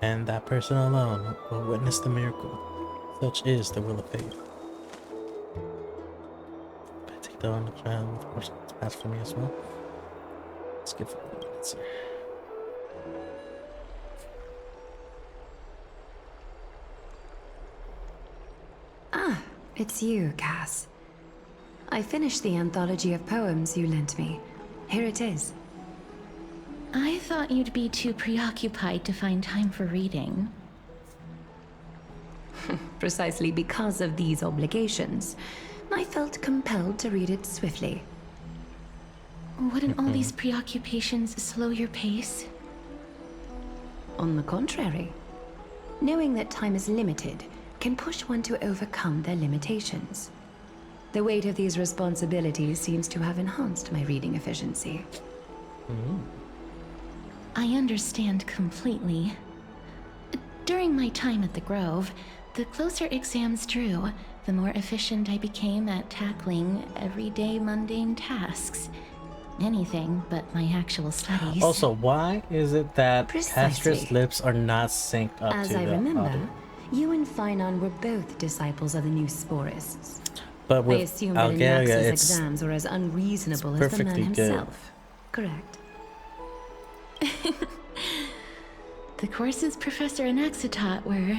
and that person alone will witness the miracle. Such is the will of fate. I take that on the ground, of course, it's passed for me as well. Let's give it a minute here. Ah, it's you, Cass. I finished the anthology of poems you lent me. Here it is. I thought you'd be too preoccupied to find time for reading. Precisely because of these obligations, I felt compelled to read it swiftly. Wouldn't all these preoccupations slow your pace? On the contrary, knowing that time is limited can push one to overcome their limitations. The weight of these responsibilities seems to have enhanced my reading efficiency. I understand completely. During my time at the Grove, the closer exams drew, the more efficient I became at tackling everyday mundane tasks. Anything but my actual studies. Also, why is it that Precisely. Castra's lips are not synced up As to I the remember, audio? you and Finon were both disciples of the new Sporists. But I with assume that Algaria, Anax's it's exams were as unreasonable as the man perfectly good. himself. Correct. The courses Professor Anaxa taught were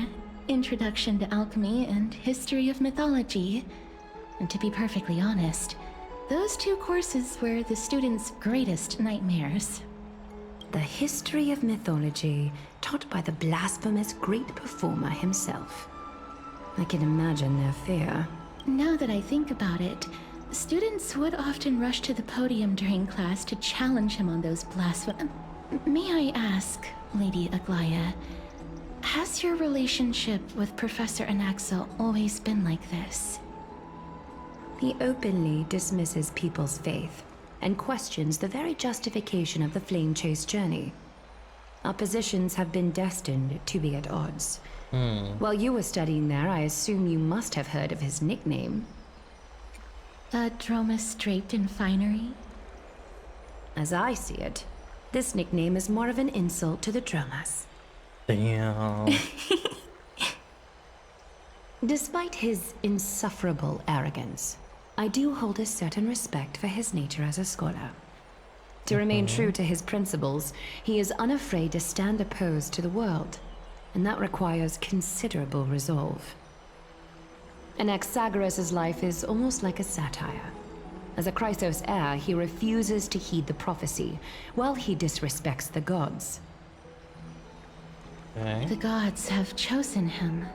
Introduction to Alchemy and History of Mythology. And to be perfectly honest, those two courses were the students' greatest nightmares. The history of mythology, taught by the blasphemous great performer himself. I can imagine their fear. Now that I think about it, students would often rush to the podium during class to challenge him on those blasphemy. May I ask, Lady Aglaya, has your relationship with Professor Anaxa always been like this? He openly dismisses people's faith and questions the very justification of the Flame Chase journey. Our positions have been destined to be at odds. While you were studying there, I assume you must have heard of his nickname. A Dromus draped in finery? As I see it, this nickname is more of an insult to the Dromas. Damn. Despite his insufferable arrogance, I do hold a certain respect for his nature as a scholar. To remain true to his principles, he is unafraid to stand opposed to the world, and that requires considerable resolve. Anaxagoras' life is almost like a satire. As a Chrysos heir, he refuses to heed the prophecy, while he disrespects the gods. Okay. The gods have chosen him.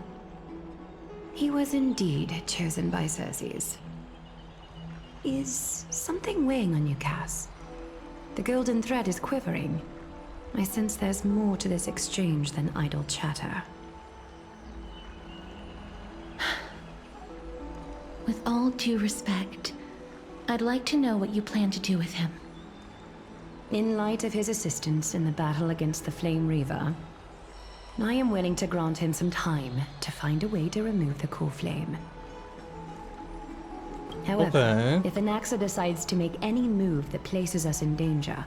He was indeed chosen by Circes. Is something weighing on you, Cass? The golden thread is quivering. I sense there's more to this exchange than idle chatter. With all due respect, I'd like to know what you plan to do with him. In light of his assistance in the battle against the Flame Reaver, I am willing to grant him some time to find a way to remove the core flame. However, if Anaxa decides to make any move that places us in danger,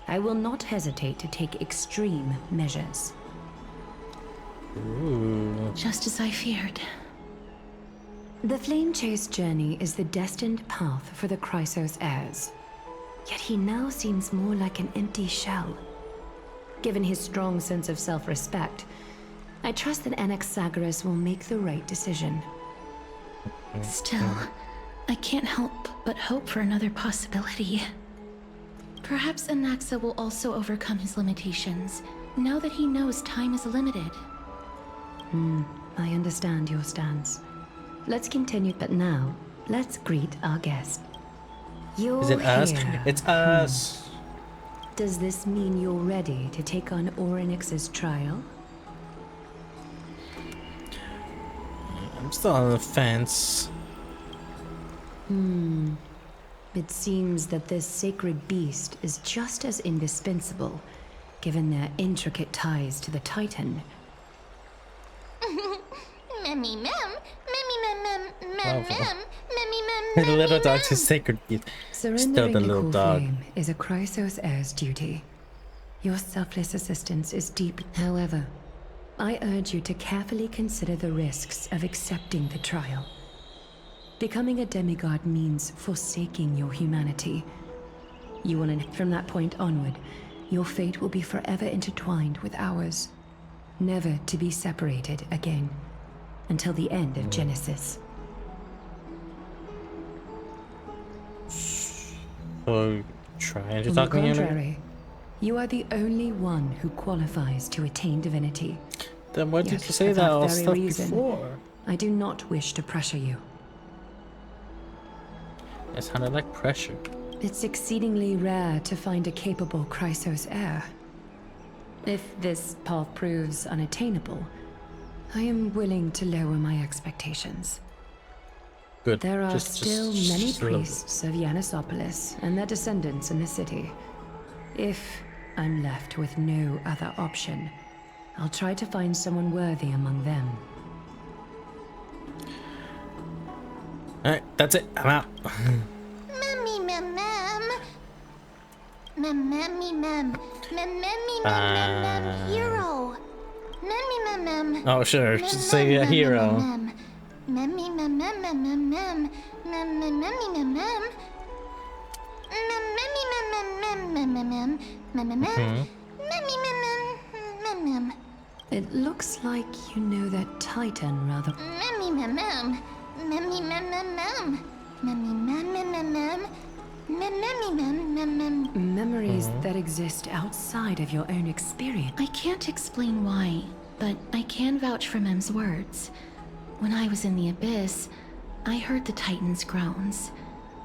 I will not hesitate to take extreme measures. Just as I feared. The Flame Chase journey is the destined path for the Chrysos heirs. Yet he now seems more like an empty shell. Given his strong sense of self-respect, I trust that Anaxagoras will make the right decision. Still, I can't help but hope for another possibility. Perhaps Anaxa will also overcome his limitations, now that he knows time is limited. I understand your stance. Let's continue, but now, let's greet our guest. You're Is it us? here. It's us. Does this mean you're ready to take on Orynyx's trial? I'm still on the fence. It seems that this sacred beast is just as indispensable, given their intricate ties to the Titan. Memmy mem, memmy mem mem mem mem, memmy The mem. little dog's a sacred beast. Still Surrendering the the little core dog. flame is a Chrysos heir's duty. Your selfless assistance is deep. However, I urge you to carefully consider the risks of accepting the trial. Becoming a demigod means forsaking your humanity. You will, from that point onward, your fate will be forever intertwined with ours, never to be separated again, until the end of Genesis. So, trying to On the talk me into it? contrary, you are the only one who qualifies to attain divinity. Then what did Yet, you say for that all very stuff reason, before? I do not wish to pressure you. It sounded like pressure. It's exceedingly rare to find a capable Chrysos heir. If this path proves unattainable, I am willing to lower my expectations. Good. There are still many priests of Yanissopolis and their descendants in the city. If I'm left with no other option, I'll try to find someone worthy among them. Alright, that's it. I'm out. Memmy mem mem. Mem memmy mem. Mem memmy mem mem mem. Hero. Memmy mem mem. Oh, sure. Just say a hero. Memmy mem mem mem mem mem. Mem mem memmy mem mem. Mem memmy mem mem mem mem mem. Mem mem mem. Memmy mem mem mem mem. It looks like you know that Titan rather. Memmy mem mem. Memmy mem mem mem. Memmy mem mem mem mem. Memmy mem mem mem. Memories that exist outside of your own experience. I can't explain why, but I can vouch for Mem's words. When I was in the abyss, I heard the Titan's groans,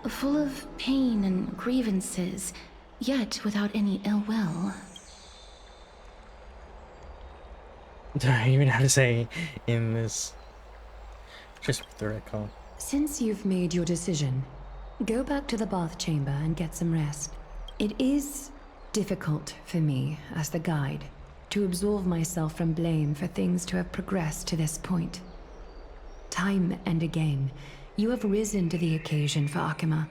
full of pain and grievances, yet without any ill will. I don't even know how to say in this. Just the right call. Since you've made your decision, go back to the bath chamber and get some rest. It is difficult for me, as the guide, to absolve myself from blame for things to have progressed to this point. Time and again, you have risen to the occasion for Akima.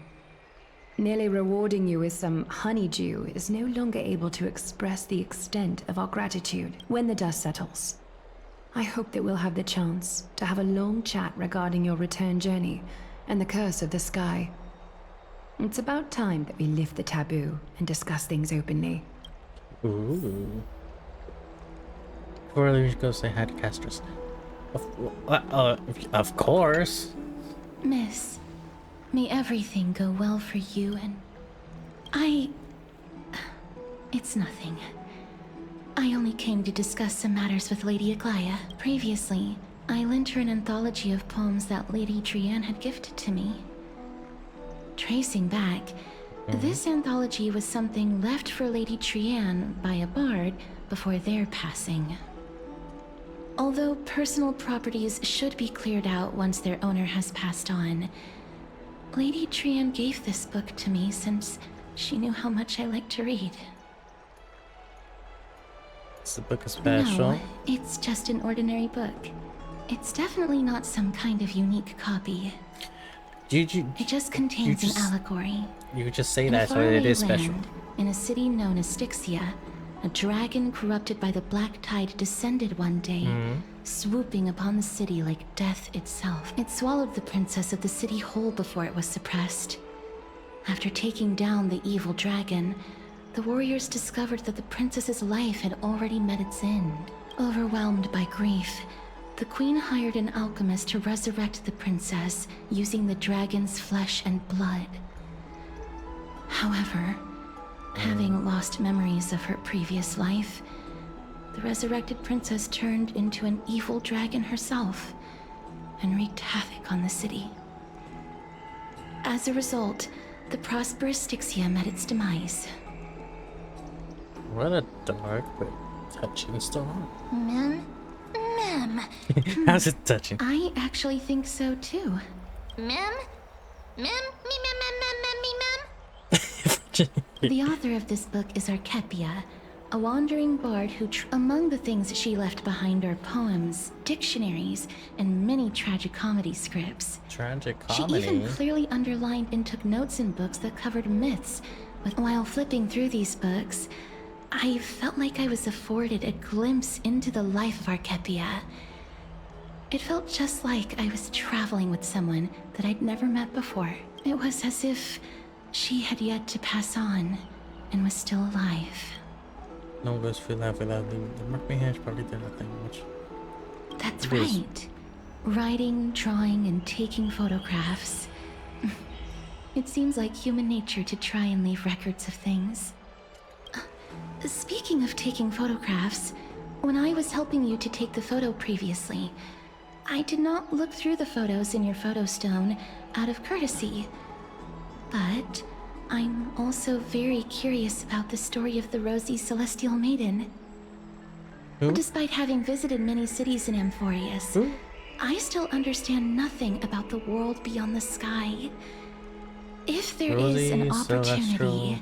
Nearly rewarding you with some honeydew is no longer able to express the extent of our gratitude. When the dust settles, I hope that we'll have the chance to have a long chat regarding your return journey and the curse of the sky. It's about time that we lift the taboo and discuss things openly. Ooh. Before we go say hi to Castris. Of course. Miss, may everything go well for you and... It's nothing. I only came to discuss some matters with Lady Aglaya. Previously, I lent her an anthology of poems that Lady Trianne had gifted to me. Tracing back, this anthology was something left for Lady Trianne by a bard before their passing. Although personal properties should be cleared out once their owner has passed on, Lady Trianne gave this book to me since she knew how much I like to read. Is the book special? No, it's just an ordinary book. It's definitely not some kind of unique copy. It just contains an allegory. You could just say that so it is special. In a city known as Styxia, a dragon corrupted by the black tide descended one day, swooping upon the city like death itself. It swallowed the princess of the city whole before it was suppressed. After taking down the evil dragon, the warriors discovered that the princess's life had already met its end. Overwhelmed by grief, the queen hired an alchemist to resurrect the princess using the dragon's flesh and blood. However, having lost memories of her previous life, the resurrected princess turned into an evil dragon herself and wreaked havoc on the city. As a result, the prosperous Styxia met its demise. What a dark but touching story. Mem. How's it touching? I actually think so too. Mem. The author of this book is Archepia, a wandering bard who among the things she left behind are poems, dictionaries, and many tragicomedy scripts. Tragicomedy? She even clearly underlined and took notes in books that covered myths. While flipping through these books, I felt like I was afforded a glimpse into the life of Archepia. It felt just like I was traveling with someone that I'd never met before. It was as if she had yet to pass on and was still alive. No one goes through life without leaving the mark behind. Probably did nothing much. That's right. Writing, drawing, and taking photographs. It seems like human nature to try and leave records of things. Speaking of taking photographs, when I was helping you to take the photo previously, I did not look through the photos in your photo stone out of courtesy. But I'm also very curious about the story of the Rosy Celestial Maiden. Who? Despite having visited many cities in Amphorius, Who? I still understand nothing about the world beyond the sky. If there is an opportunity...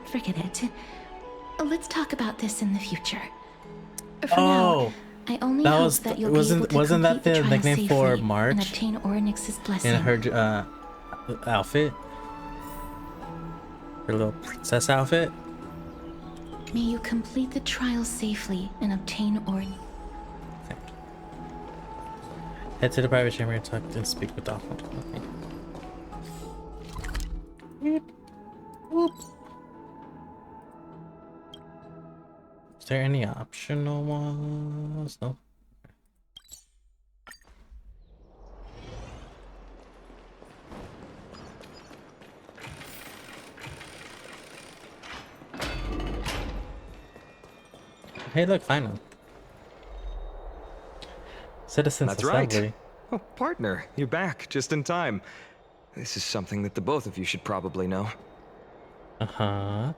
Forget it. Let's talk about this in the future. For now, I only hope that you'll be able to wasn't that complete the trial nickname for safely March and obtain Orynyx's blessing. in her outfit? Her little princess outfit? May you complete the trial safely and obtain Orynyx. Head to the private chamber and talk and speak with Dolphin. Okay. Is there any optional ones? No. Hey, look, final. Citizens That's Assembly. right. Oh, partner, you're back just in time. This is something that the both of you should probably know. Uh-huh.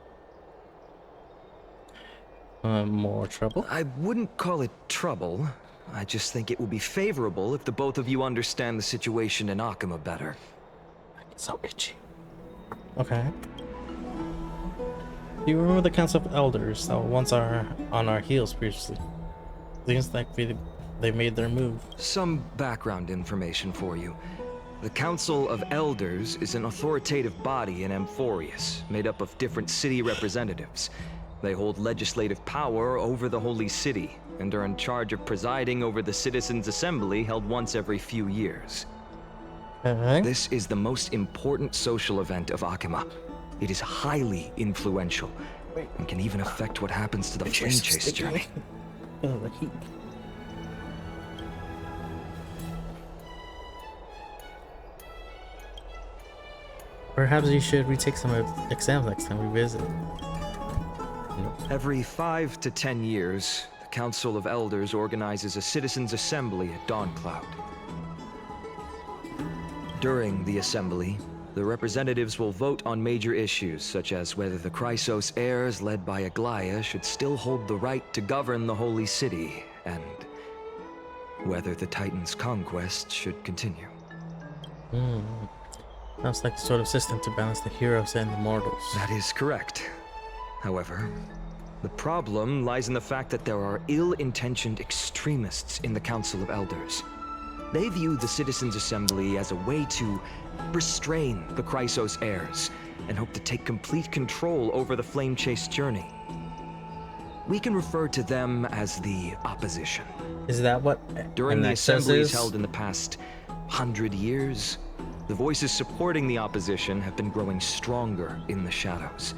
More trouble? I wouldn't call it trouble. I just think it will be favorable if the both of you understand the situation in Akima better. It's so itchy. Okay. Do you remember the Council of Elders that once are on our heels previously? Seems like they made their move. Some background information for you. The Council of Elders is an authoritative body in Amphorius, made up of different city representatives. They hold legislative power over the Holy City, and are in charge of presiding over the Citizens' Assembly held once every few years. This is the most important social event of Akima. It is highly influential, and can even affect what happens to the Flame Chase journey. Perhaps you should retake some exams next time we visit. Every 5 to 10 years, the Council of Elders organizes a Citizens' Assembly at Dawncloud. During the assembly, the representatives will vote on major issues, such as whether the Chrysos heirs led by Aglaya should still hold the right to govern the Holy City, and whether the Titan's conquest should continue. Sounds like a sort of system to balance the heroes and the mortals. That is correct. However, the problem lies in the fact that there are ill-intentioned extremists in the Council of Elders. They view the Citizens' Assembly as a way to restrain the Chrysos heirs, and hope to take complete control over the Flame Chase journey. We can refer to them as the opposition. Is that what During the Annexus assemblies is? held in the past 100 years, the voices supporting the opposition have been growing stronger in the shadows.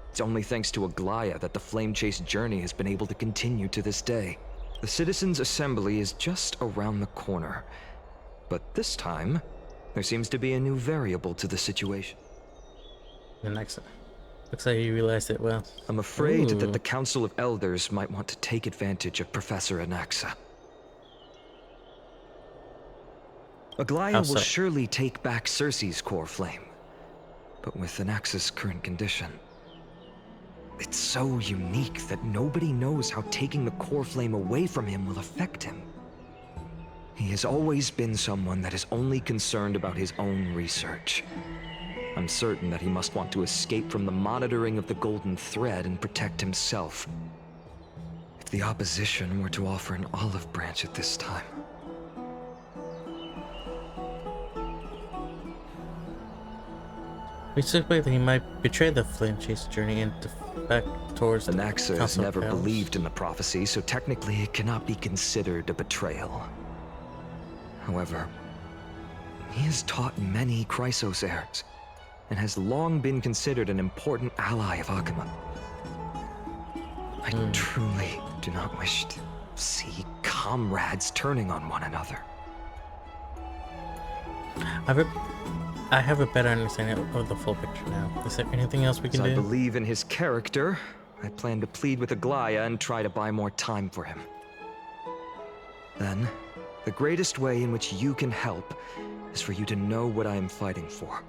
It's only thanks to Aglaya that the Flame Chase journey has been able to continue to this day. The Citizens' Assembly is just around the corner, but this time, there seems to be a new variable to the situation. Annexus. Looks like you realized it well. I'm afraid Ooh. that the Council of Elders might want to take advantage of Professor Anaxa. Aglaya How will so? surely take back Cersei's core flame, but with Anaxa's current condition, it's so unique that nobody knows how taking the core flame away from him will affect him. He has always been someone that is only concerned about his own research. I'm certain that he must want to escape from the monitoring of the Golden Thread and protect himself. If the opposition were to offer an olive branch at this time... We suspect that he might betray the Flame Chase journey and back towards Anaxa the has Council of never Elders. believed in the prophecy, so technically it cannot be considered a betrayal. However, he has taught many Chrysos heirs, and has long been considered an important ally of Akima. I truly do not wish to see comrades turning on one another. I have a better understanding of the full picture now. Is there anything else we can As I do? believe in his character, I plan to plead with Aglaya and try to buy more time for him. Then, the greatest way in which you can help is for you to know what I am fighting for.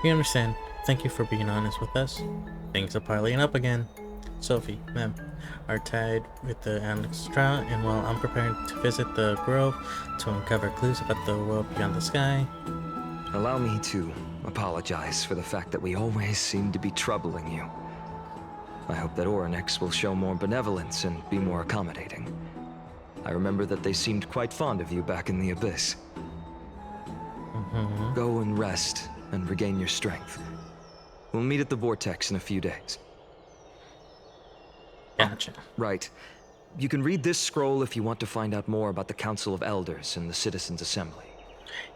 We understand. Thank you for being honest with us. Things are piling up again. Sophie, Mem, are tied with the Alex trial, and while I'm preparing to visit the grove to uncover clues about the world beyond the sky. Allow me to apologize for the fact that we always seem to be troubling you. I hope that Oryx will show more benevolence and be more accommodating. I remember that they seemed quite fond of you back in the Abyss. Go and rest and regain your strength. We'll meet at the Vortex in a few days. Gotcha. Right. You can read this scroll if you want to find out more about the Council of Elders and the Citizens' Assembly.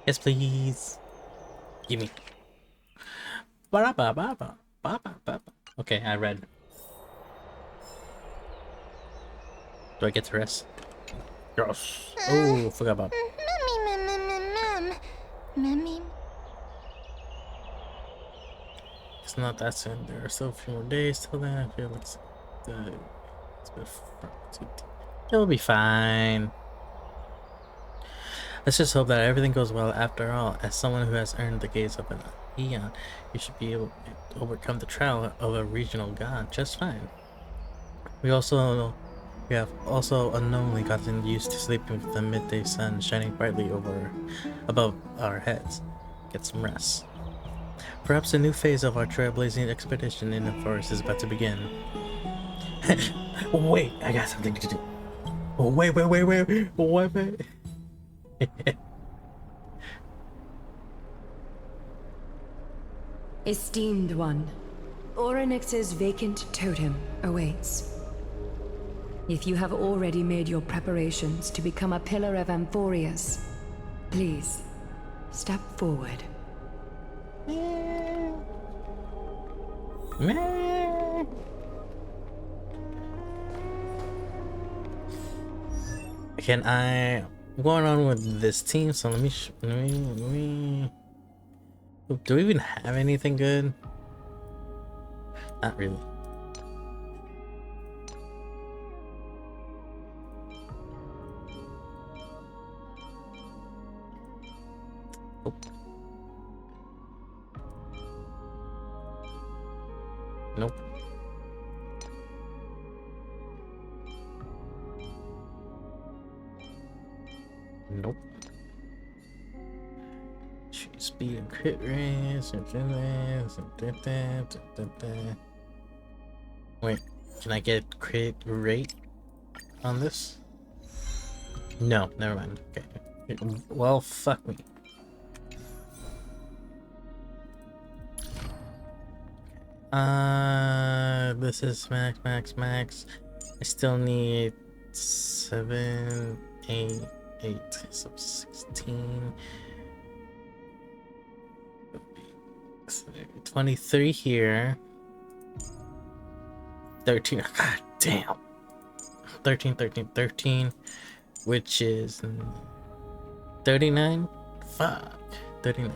Yes, please. Give me. Okay, I read. Do I get to rest? Yes. Oh, forgot about. It's not that soon. There are still a few more days till then. I feel like it'll be fine. Let's just hope that everything goes well after all. As someone who has earned the gaze of an eon, you should be able to overcome the trial of a regional god just fine. We have also unknowingly gotten used to sleeping with the midday sun shining brightly above our heads. Get some rest. Perhaps a new phase of our trailblazing expedition in the forest is about to begin. Wait, I got something to do. Wait. Esteemed one, Oryx's vacant totem awaits. If you have already made your preparations to become a pillar of Amphorius, please, step forward. Can I'm going on with this team, so let me do we even have anything good? Not really. Oh. Nope. Nope. Speed and crit race. Wait, can I get crit rate on this? No, never mind. Okay. Well, fuck me. This is max. I still need 7, 8, so 16. 23 here. 13. God damn. 13. Which is 39? Fuck. 39.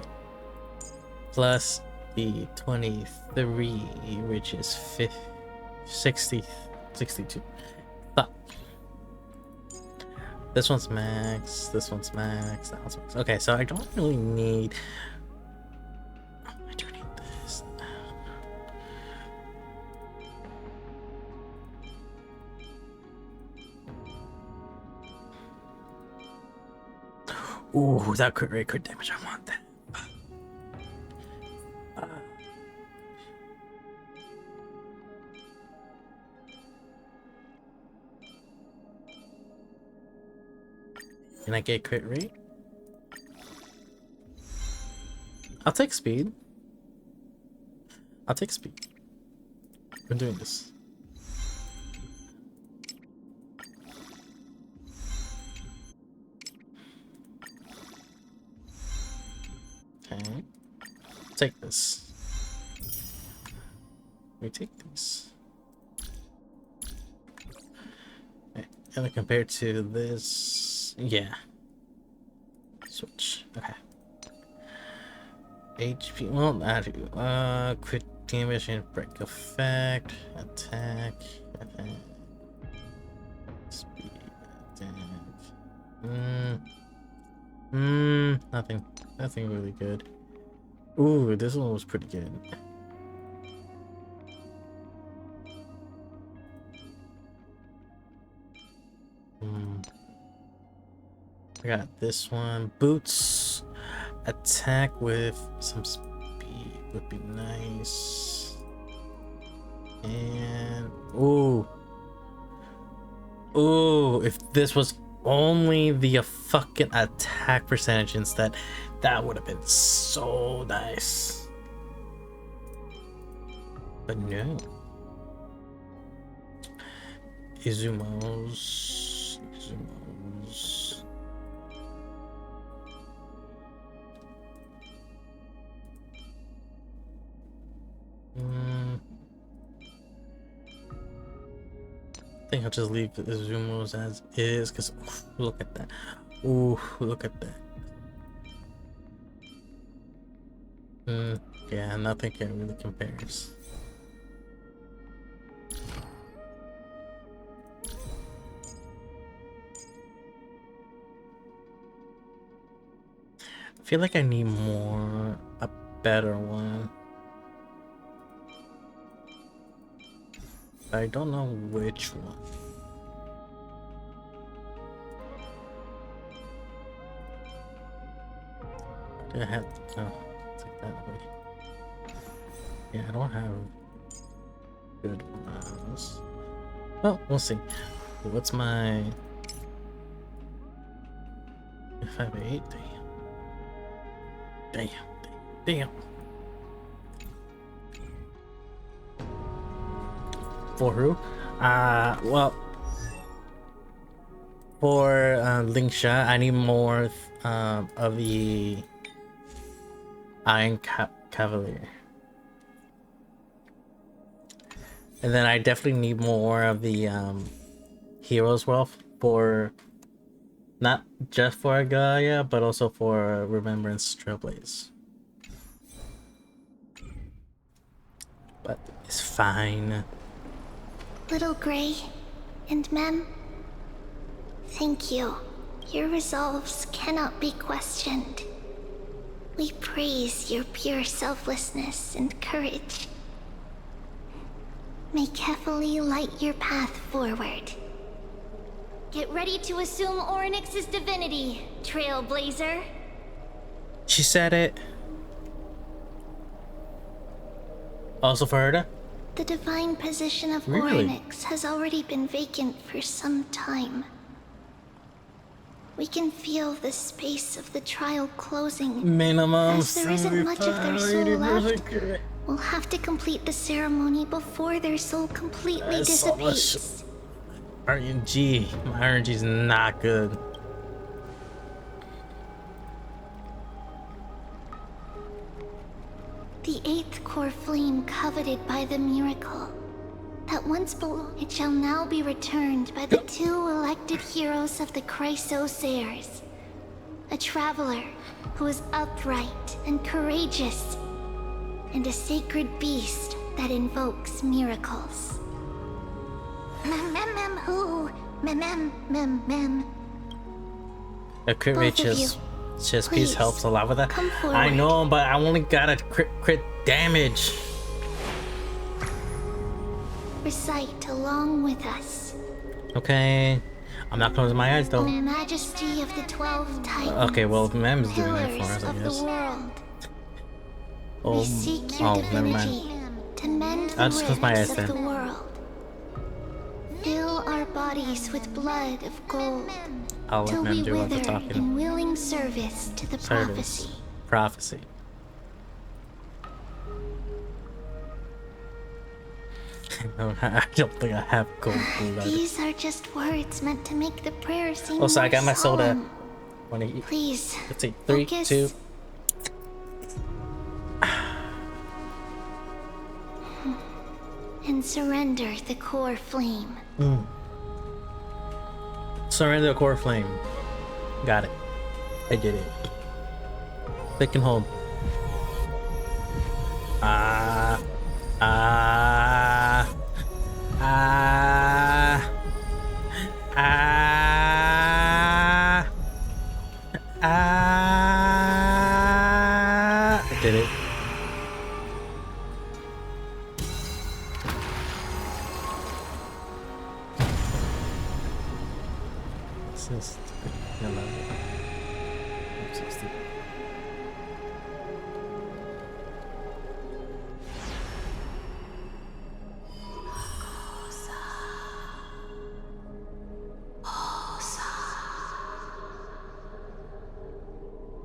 Plus the 23, which is 62. Fuck. This one's max. That one's max. Okay, so I don't really need. I do need this. Ooh, that crit rate, crit damage. I want that. Can I get crit rate? I'll take speed. I'm doing this. Okay. Take this. We take these. Okay. And compared to this, yeah. Switch. Okay. HP. Well, that crit damage and break effect. Attack. Speed. Attack. Nothing really good. Ooh, this one was pretty good. I got this one. Boots. Attack with some speed would be nice. And ooh. Ooh, if this was only the fucking attack percentage instead, that would have been so nice. But no. Izumos. I think I'll just leave the Izumos as is, because look at that. Ooh, look at that. Yeah, nothing can really compares. I feel like I need a better one. I don't know which one. I have take that away. Yeah, I don't have good ones. Well, we'll see. What's my 5-8? Damn. For who? Well, for Lingsha, I need more of the Iron Cavalier. And then I definitely need more of the Heroes Wealth for not just for Gaia, but also for Remembrance Trailblaze. But it's fine. Little Gray and Mem, thank you. Your resolves cannot be questioned. We praise your pure selflessness and courage. May Kefali light your path forward. Get ready to assume Orynyx's divinity, Trailblazer. She said it. Also for Herda? The divine position of Really? Orynyx has already been vacant for some time. We can feel the space of the trial closing. Minimum as there isn't much of their soul 75. left. We'll have to complete the ceremony before their soul completely That's so much dissipates. RNG. My RNG is not good. The 8th core flame coveted by the miracle that once belonged, it shall now be returned by the 2 elected heroes of the Chrysosairs. A traveler who is upright and courageous, and a sacred beast that invokes miracles. Who? A crit rate just piece please, helps a lot with that. come I forward. know, but I only got a crit damage. Recite along with us. Okay. I'm not closing my eyes O though. majesty of the 12 titans. Okay, well, Mem's doing it pillars for us, I of guess. the world. Oh, We seek your never divinity mind. to mend the I'll just close my eyes rifts of then. the world. Fill our bodies with blood of gold, I'll let till Mem we do all the wither talking. in willing service to the prophecy. Prophecy. No, I don't think I have gold blood. These are just words meant to make the prayer seem Also, I more got my soda. solemn. Wanna eat? Please, Let's see. 3, focus. 2. And surrender the core flame. Surrender the core flame. Got it. I did it. Click and hold. I did it.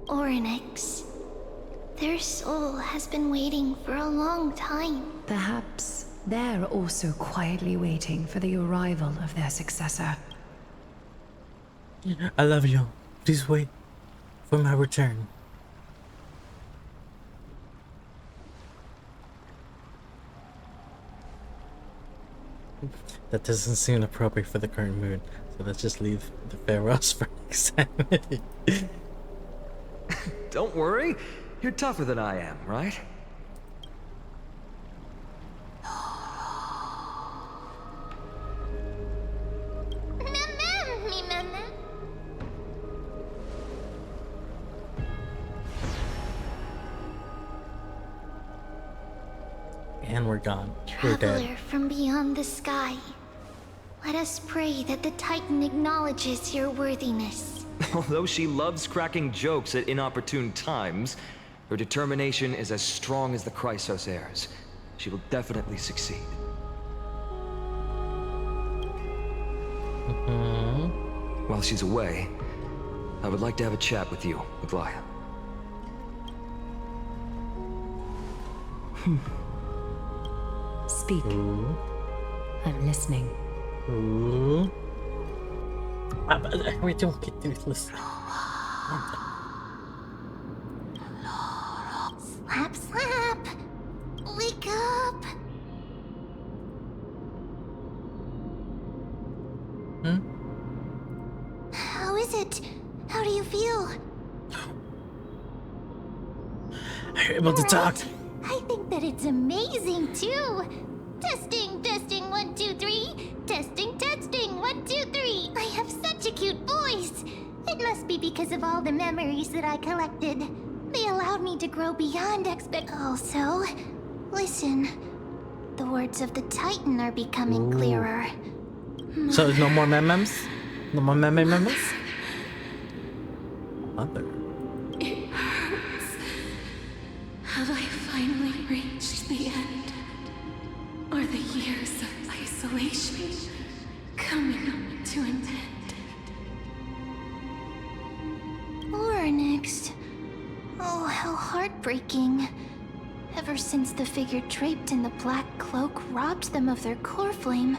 Oryx. Their soul has been waiting for a long time. Perhaps they're also quietly waiting for the arrival of their successor. I love you. Please wait for my return. That doesn't seem appropriate for the current mood, so let's just leave the farewells for next time. Don't worry, you're tougher than I am, right? And we're gone. We're dead. Traveler from beyond the sky. Let us pray that the Titan acknowledges your worthiness. Although she loves cracking jokes at inopportune times, her determination is as strong as the Chrysos heirs. She will definitely succeed. While she's away, I would like to have a chat with you, Aglaya. Speak. Ooh. I'm listening. Ooh. We don't get to listen. Slap, slap! Wake up! How is it? How do you feel? Are you able to talk? I think that it's amazing too. Testing, testing, 1, 2, 3. Testing, testing, 1, 2, 3. I have such a cute voice. It must be because of all the memories that I collected. They allowed me to grow beyond Also, listen. The words of the Titan are becoming clearer. So no more memes? No more memes? Mother. It hurts. Have I finally reached the end? Are the years of isolation coming to an end? Onyx. Oh, how heartbreaking. Ever since the figure draped in the black cloak robbed them of their core flame,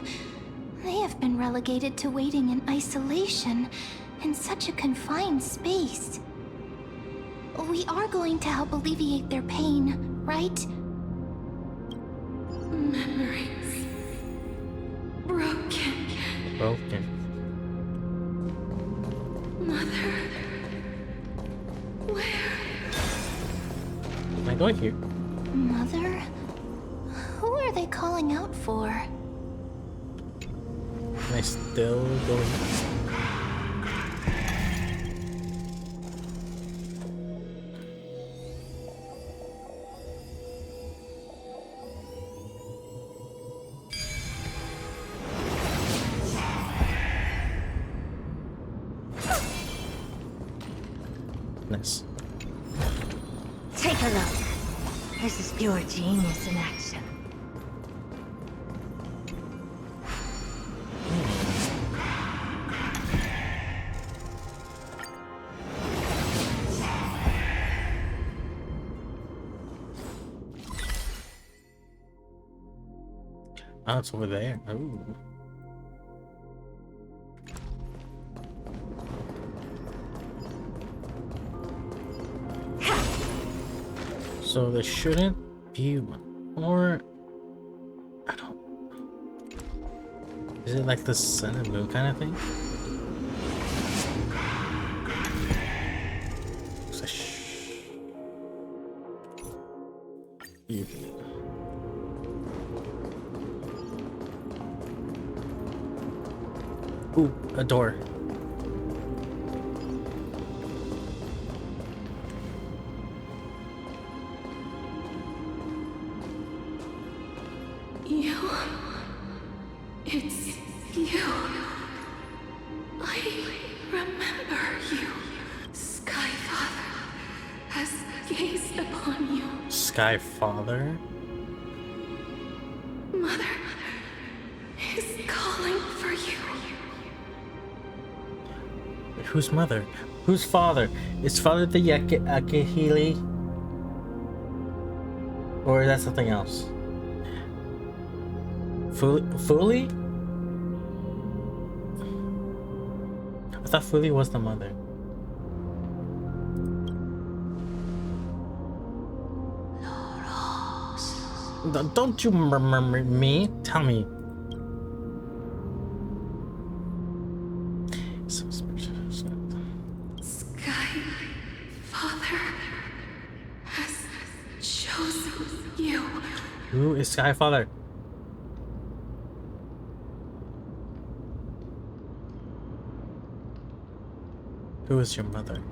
they have been relegated to waiting in isolation in such a confined space. We are going to help alleviate their pain, right? Memories. Broken. Mother. Where? Am I going here? Mother? Who are they calling out for? Am I still going? Nice. Take a look. This is pure genius in action. Oh, it's over there. Ooh. So there shouldn't be one. Or I don't. Is it like the sun and moon kind of thing? Ooh, a door. You. It's you. I remember. gaze upon you. Sky Father? Mother is calling for you. Whose mother? Whose father? Is father the Akihili? Or is that something else? Fuli? I thought Fuli was the mother. Don't you murmur me. Tell me. Sky Father has chosen you. Who is Sky Father? Who is your mother?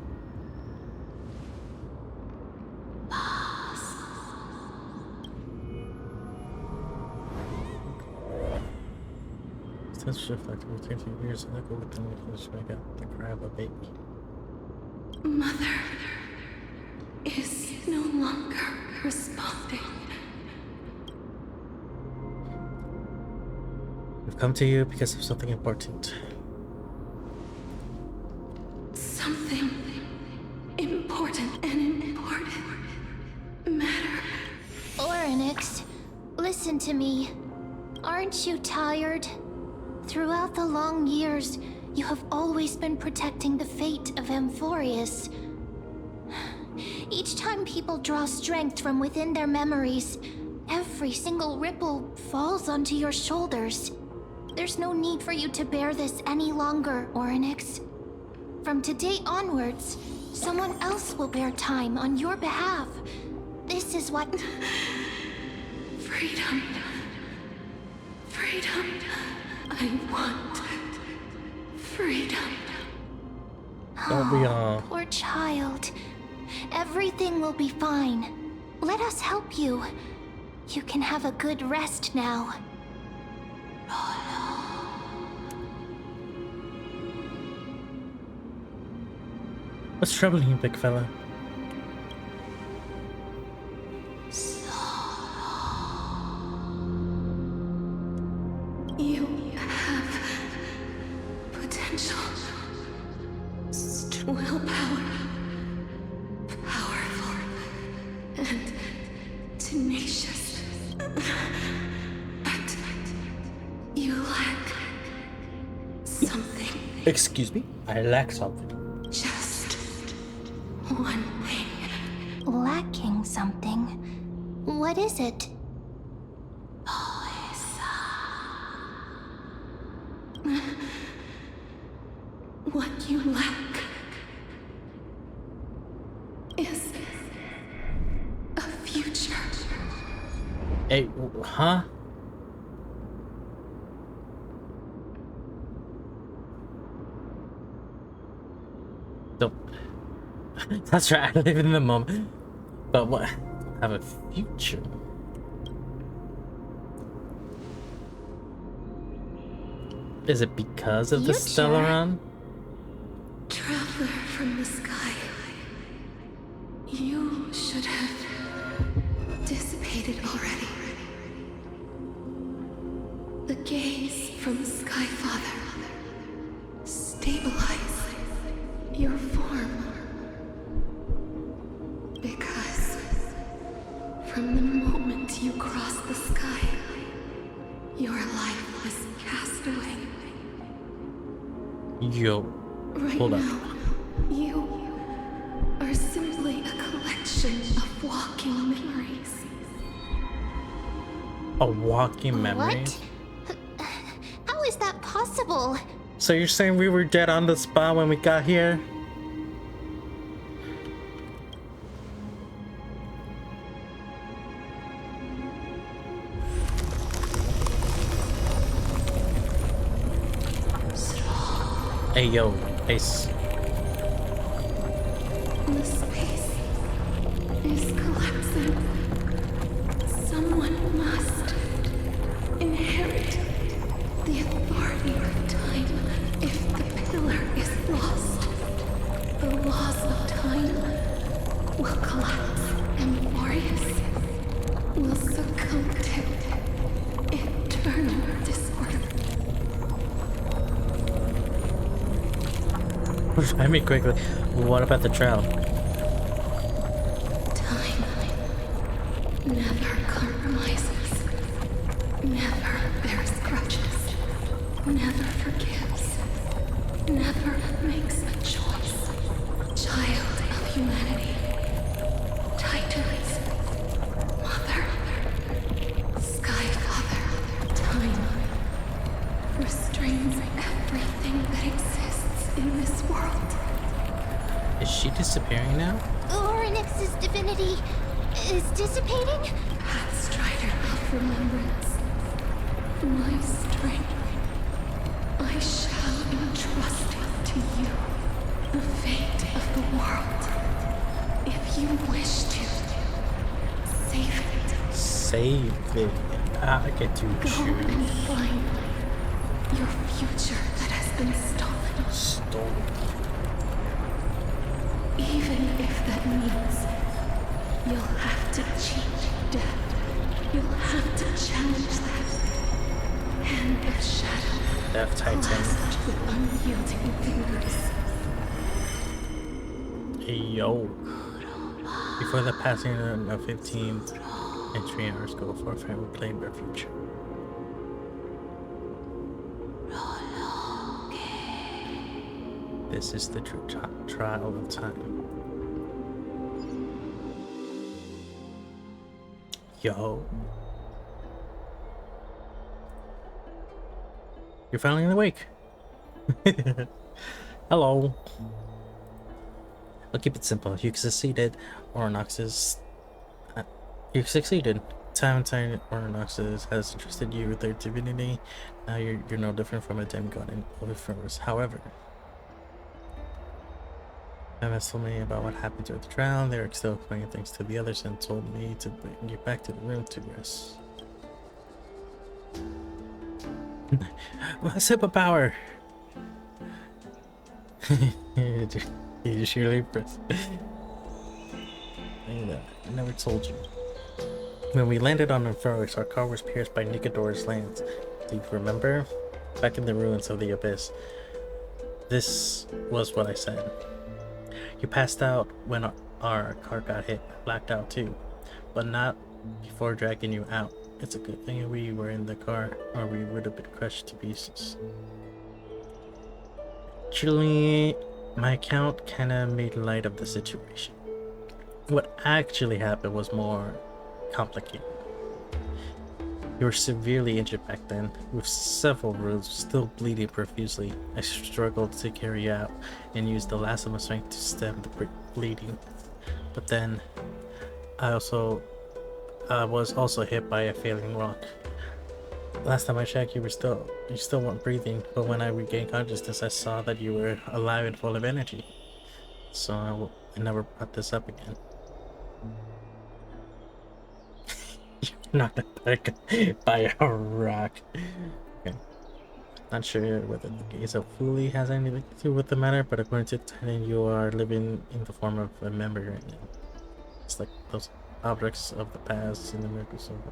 Since shift like 13 years, I go with them to make out the crab a baby. Mother is no longer responding. We've come to you because of something important. Something important and important matter. Oryx, listen to me. Aren't you tired? Throughout the long years, you have always been protecting the fate of Amphorius. Each time people draw strength from within their memories, every single ripple falls onto your shoulders. There's no need for you to bear this any longer, Oryx. From today onwards, someone else will bear time on your behalf. This is what... Freedom. Freedom. I want freedom. Don't we all? Poor child. Everything will be fine. Let us help you. You can have a good rest now. What's troubling you, big fella? You have potential. Willpower. Powerful. And tenacious. But you lack something. Excuse me? I lack something. Just one thing. Lacking something. What is it? What you lack is a future. Hey, huh? Don't. That's right, I live in the moment. But what? Have a future? Is it because of the Stellaron? Traveler from the sky. You should have dissipated already. The gaze from Sky Father. Stabilize your form. Because from the moment you crossed the sky, your life was cast away. Yo, Right hold up. now, you are simply a collection of walking memories. A walking memory? What? How is that possible? So you're saying we were dead on the spot when we got here? Hey yo, Ace. The space is collapsing. Someone must inherit the authority of time. If the pillar is lost, the laws of time will collapse. Remind me quickly. What about the trial? Time never compromises, never bears grudges, never forgives, never makes a choice. Child of humanity, Titans, Mother, Sky Father, time restrains everything that exists in this world. Is she disappearing now? Orynyx's divinity is dissipating? Pathstrider of remembrance, my strength, I shall entrust it to you. The fate of the world. If you wish to save it. Save it. I get to Go choose. and find your future that has been stolen. Stolen. Even if that means you'll have to cheat death. You'll have to challenge that. Hand of shadow. Death Titan. Clasped with unyielding fingers. Yo. Before the passing of 15th and 3 hours go for a family claim their future. This is the true trial of time. Yo. You're finally awake. Hello. I'll keep it simple. You succeeded. Oronox's. You succeeded. Time Oronox's has entrusted you with their divinity. Now you're no different from a demigod in Overflowers. However, Mem has told me about what happened during the trial. They were still explaining things to the others and told me to bring you back to the room to rest. Superpower! You surely press. I never told you. When we landed on Infernus, our car was pierced by Nicodor's lance. Do you remember? Back in the ruins of the Abyss. This was what I said. You passed out when our car got hit. I blacked out too. But not before dragging you out. It's a good thing we were in the car, or we would have been crushed to pieces. Actually, my account kinda made light of the situation. What actually happened was more complicated. You were severely injured back then, with several wounds still bleeding profusely. I struggled to carry you out and used the last of my strength to stem the bleeding. But then, I was also hit by a failing rock. Last time I checked, you still weren't breathing, but when I regained consciousness, I saw that you were alive and full of energy. So I never brought this up again. You're knocked back by a rock. Okay. Not sure whether the gaze of Fuli has anything to do with the matter, but according to Titan, you are living in the form of a memory right now. It's like those objects of the past in the miracles of the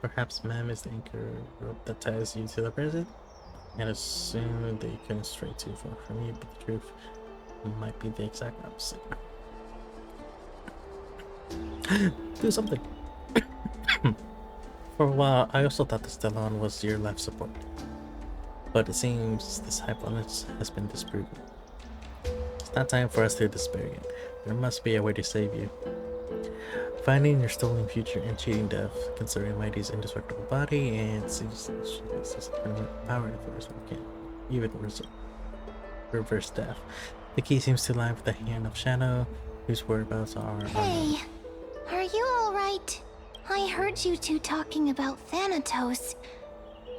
Perhaps Mem is the anchor rope that ties you to the present, and assume that you couldn't stray too far from you, but the truth might be the exact opposite. Do something. For a while, I also thought the Stellon was your life support, but it seems this hypothesis has been disproven. It's not time for us to despair yet. There must be a way to save you. Finding your stolen future and cheating death, considering Mighty's indestructible body, and sees power to force we can even reverse death. The key seems to lie with the hand of Shadow, whose whereabouts are. Hey, are you alright? I heard you two talking about Thanatos.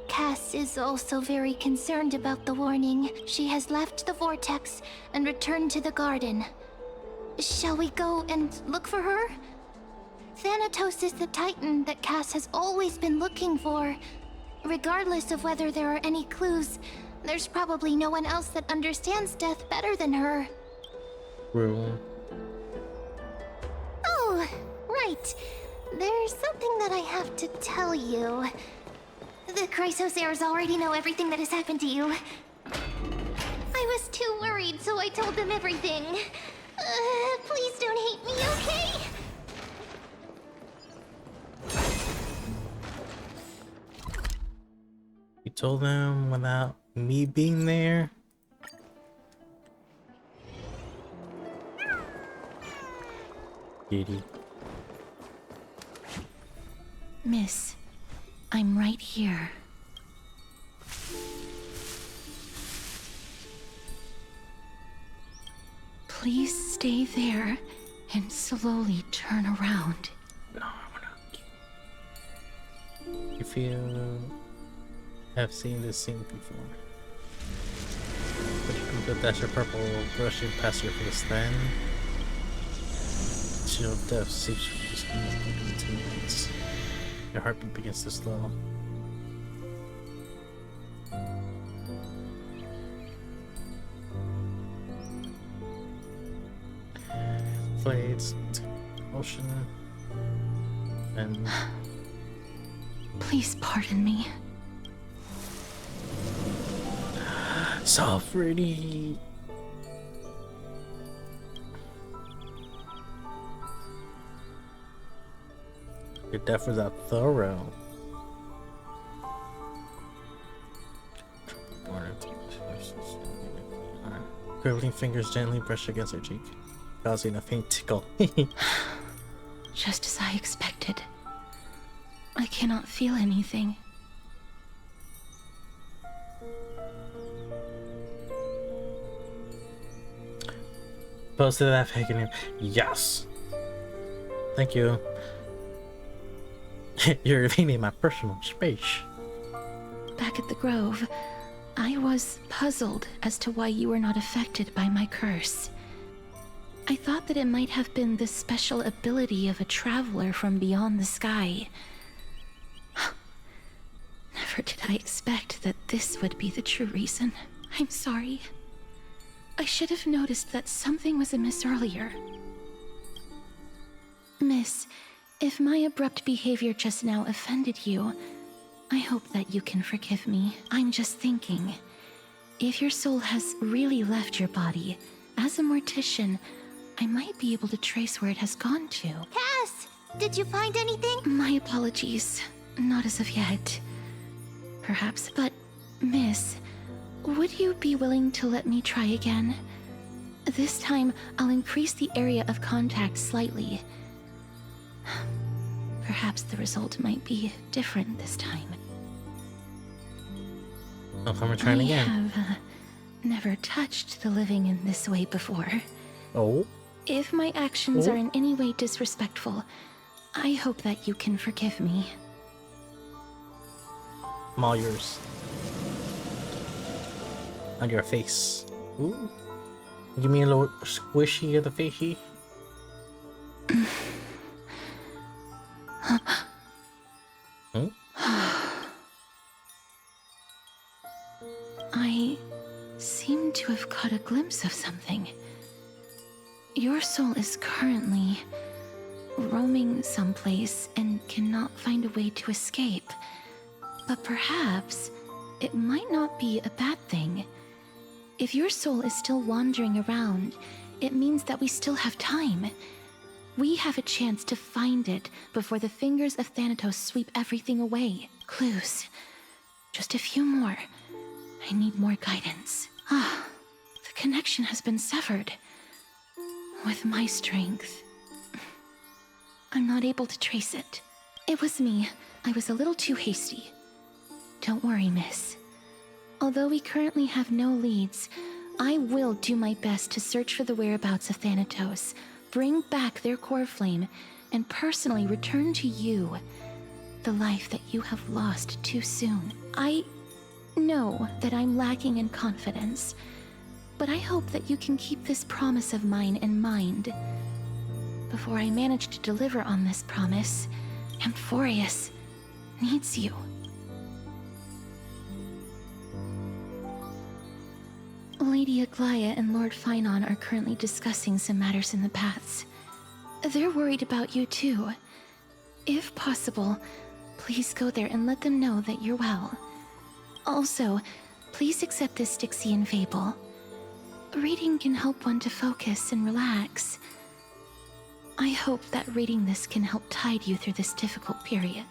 Cass is also very concerned about the warning. She has left the vortex and returned to the garden. Shall we go and look for her? Thanatos is the Titan that Cass has always been looking for. Regardless of whether there are any clues, there's probably no one else that understands death better than her. True. Oh, right. There's something that I have to tell you. The Chrysosaurs already know everything that has happened to you. told them everything. Please don't hate me, okay? You told them without me being there? Kitty. Miss, I'm right here. Please stay there and slowly turn around. No, I wanna. You feel have seen this scene before. But you can put that your purple brushing past your face then. Chill of death seeps from just moving 2 minutes. Your heartbeat begins to slow. Blades, motion, and Please pardon me. so pretty. Your death was that thorough. Quivering fingers gently brush against her cheek, causing a faint tickle. Just as I expected. I cannot feel anything. Posted that fake name. Yes. Thank you. You're invading my personal space. Back at the Grove, I was puzzled as to why you were not affected by my curse. I thought that it might have been the special ability of a traveler from beyond the sky. Never did I expect that this would be the true reason. I'm sorry. I should have noticed that something was amiss earlier. Miss, if my abrupt behavior just now offended you, I hope that you can forgive me. I'm just thinking, if your soul has really left your body, as a mortician, I might be able to trace where it has gone to. Cass, did you find anything? My apologies. Not as of yet. Perhaps, but, Miss, would you be willing to let me try again? This time, I'll increase the area of contact slightly. Perhaps the result might be different this time. Oh, I'm trying again. I have never touched the living in this way before. Oh? If my actions are in any way disrespectful, I hope that you can forgive me. I'm all yours. On your face. Ooh. Give me a little squishy of the facey. I seem to have caught a glimpse of something. Your soul is currently roaming someplace and cannot find a way to escape. But perhaps it might not be a bad thing. If your soul is still wandering around, it means that we still have time. We have a chance to find it before the fingers of Thanatos sweep everything away. Clues. Just a few more. I need more guidance. The connection has been severed. With my strength, I'm not able to trace it. It was me. I was a little too hasty. Don't worry, miss. Although we currently have no leads, I will do my best to search for the whereabouts of Thanatos, bring back their core flame, and personally return to you the life that you have lost too soon. I know that I'm lacking in confidence, but I hope that you can keep this promise of mine in mind. Before I manage to deliver on this promise, Amphorius needs you. Lady Aglaia and Lord Finon are currently discussing some matters in the paths. They're worried about you too. If possible, please go there and let them know that you're well. Also, please accept this Styxian fable. Reading can help one to focus and relax. I hope that reading this can help tide you through this difficult period.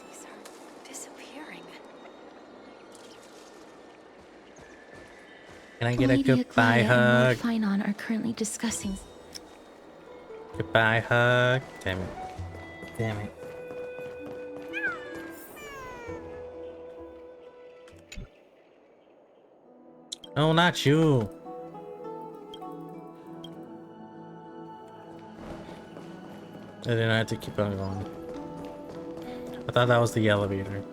These are disappearing. Can I get a Lady goodbye Aglaia and hug? Lord Finon are currently discussing. Goodbye hug. Damn it. Damn it. No, not you. I didn't have to keep on going. I thought that was the elevator.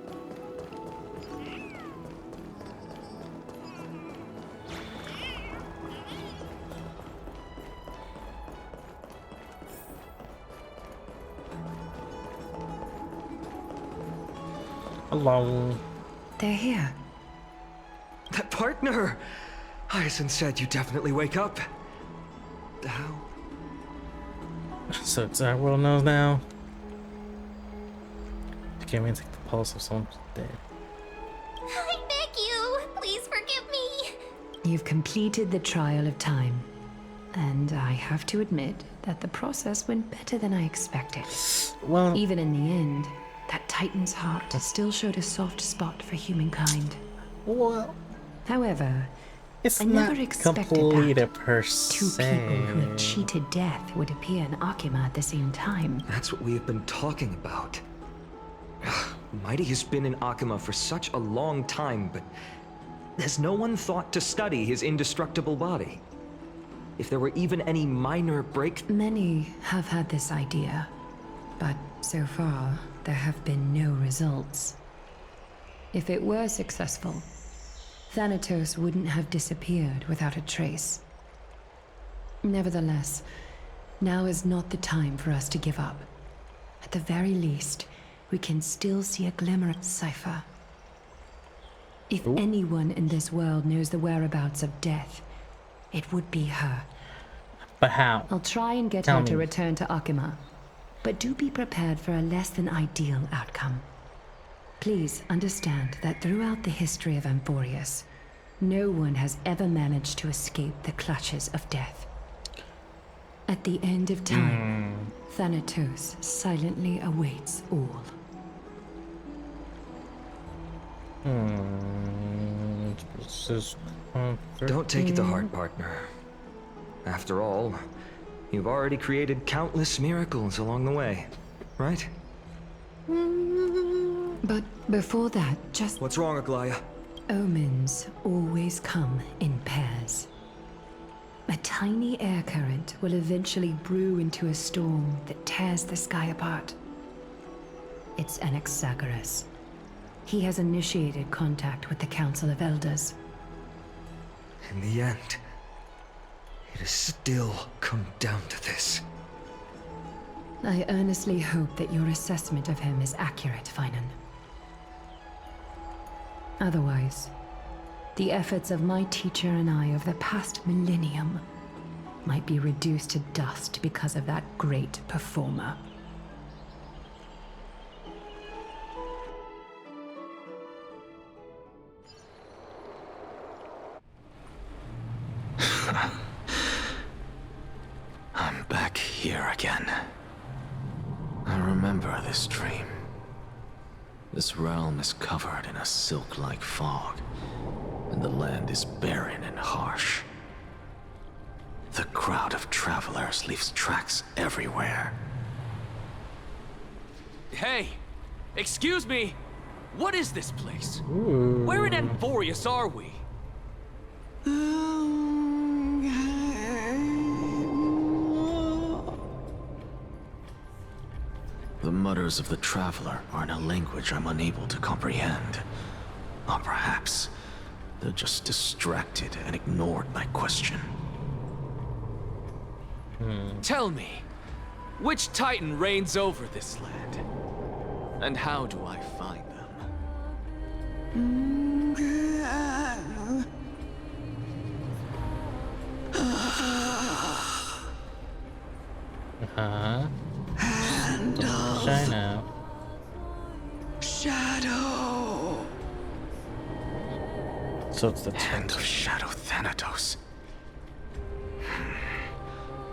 Hello. They're here. That partner! Hyacinth said you definitely wake up. How? So our world knows now. You can't even take the pulse of someone who's dead. I beg you, please forgive me. You've completed the trial of time. And I have to admit that the process went better than I expected. Well, even in the end, that Titan's heart still showed a soft spot for humankind. Well, however, it's I not never expected completed that per two se. people who had cheated death would appear in Akima at the same time. That's what we have been talking about. Mighty has been in Akima for such a long time, but has no one thought to study his indestructible body? If there were even any minor break... Many have had this idea, but so far, there have been no results. If it were successful, Thanatos wouldn't have disappeared without a trace. Nevertheless, now is not the time for us to give up. At the very least, we can still see a glimmer of Cypher. If anyone in this world knows the whereabouts of death, it would be her. But how? I'll try and get Tell her me. to return to Akima, but do be prepared for a less than ideal outcome. Please understand that throughout the history of Amphorius, no one has ever managed to escape the clutches of death. At the end of time, Thanatos silently awaits all. Don't take it to heart, partner. After all, you've already created countless miracles along the way, right? But before that, just... What's wrong, Aglaia? Omens always come in pairs. A tiny air current will eventually brew into a storm that tears the sky apart. It's Anaxagoras. He has initiated contact with the Council of Elders. In the end, it has still come down to this. I earnestly hope that your assessment of him is accurate, Finan. Otherwise, the efforts of my teacher and I of the past millennium might be reduced to dust because of that great performer. I'm back here again. I remember this dream. This realm is covered in a silk-like fog, and the land is barren and harsh. The crowd of travelers leaves tracks everywhere. Hey! Excuse me! What is this place? Where in Amphorius are we? The mutters of the traveler are in a language I'm unable to comprehend. Or perhaps they're just distracted and ignored my question. Tell me, which Titan reigns over this land? And how do I find them? Shine out. Shadow. So it's the Hand of Shadow Thanatos.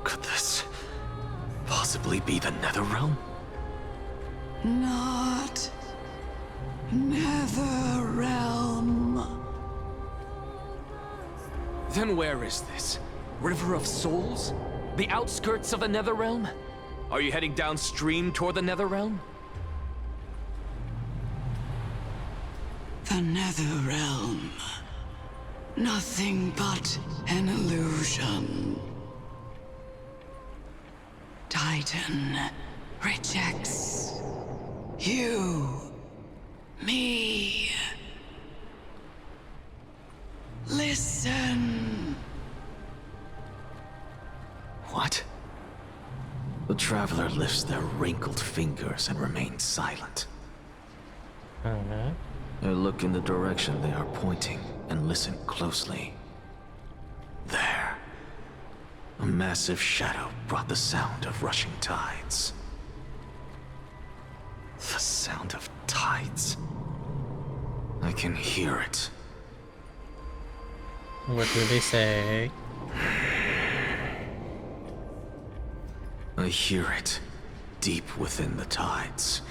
Could this possibly be the Netherrealm? Not Netherrealm. Then where is this? River of Souls? The outskirts of the Netherrealm? Are you heading downstream toward the Netherrealm? The Netherrealm. Nothing but an illusion. Titan rejects you, me. Listen. What? The Traveler lifts their wrinkled fingers and remains silent. I look in the direction they are pointing and listen closely. There. A massive shadow brought the sound of rushing tides. The sound of tides. I can hear it. What do they say? I hear it, deep within the tides,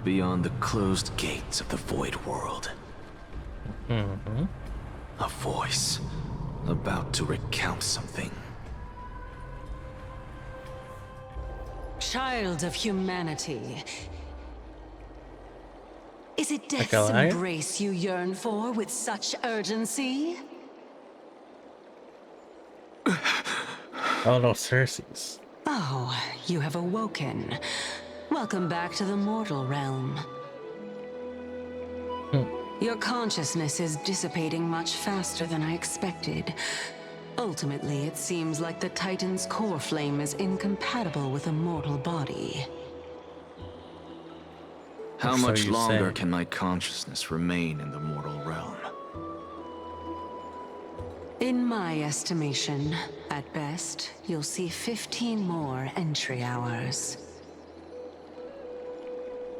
beyond the closed gates of the Void World. A voice, about to recount something. Child of humanity. Is it Like death's a liar? embrace you yearn for with such urgency? Oh no, Cersei's. Oh, you have awoken. Welcome back to the mortal realm. Your consciousness is dissipating much faster than I expected. Ultimately, it seems like the Titan's core flame is incompatible with a mortal body. How So much you longer say. can my consciousness remain in the mortal realm? In my estimation, at best, you'll see 15 more entry hours.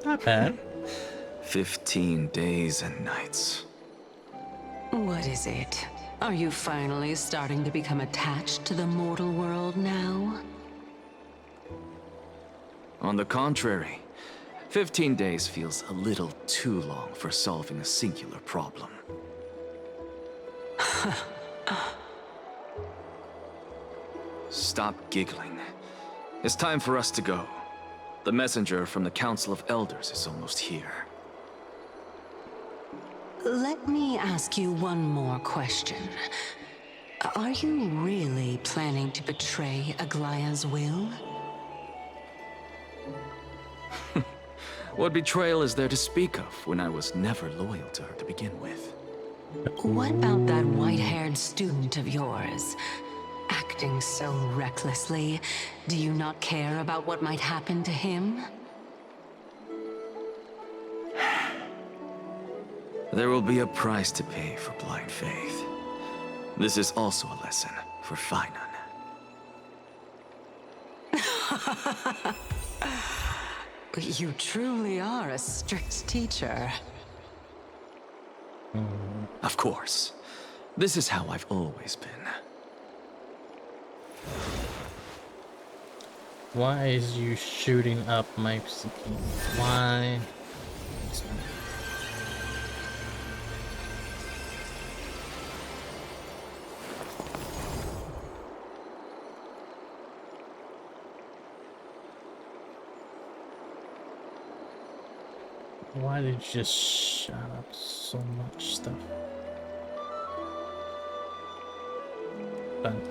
Not bad. 15 days and nights. What is it? Are you finally starting to become attached to the mortal world now? On the contrary, 15 days feels a little too long for solving a singular problem. Stop giggling. It's time for us to go. The messenger from the Council of Elders is almost here. Let me ask you one more question. Are you really planning to betray Aglaya's will? What betrayal is there to speak of when I was never loyal to her to begin with? What about that white-haired student of yours? Acting so recklessly, do you not care about what might happen to him? There will be a price to pay for blind faith. This is also a lesson for Finan. You truly are a strict teacher. Of course. This is how I've always been. Why is you shooting up my CP? Why? Why did you just shut up so much stuff? Done.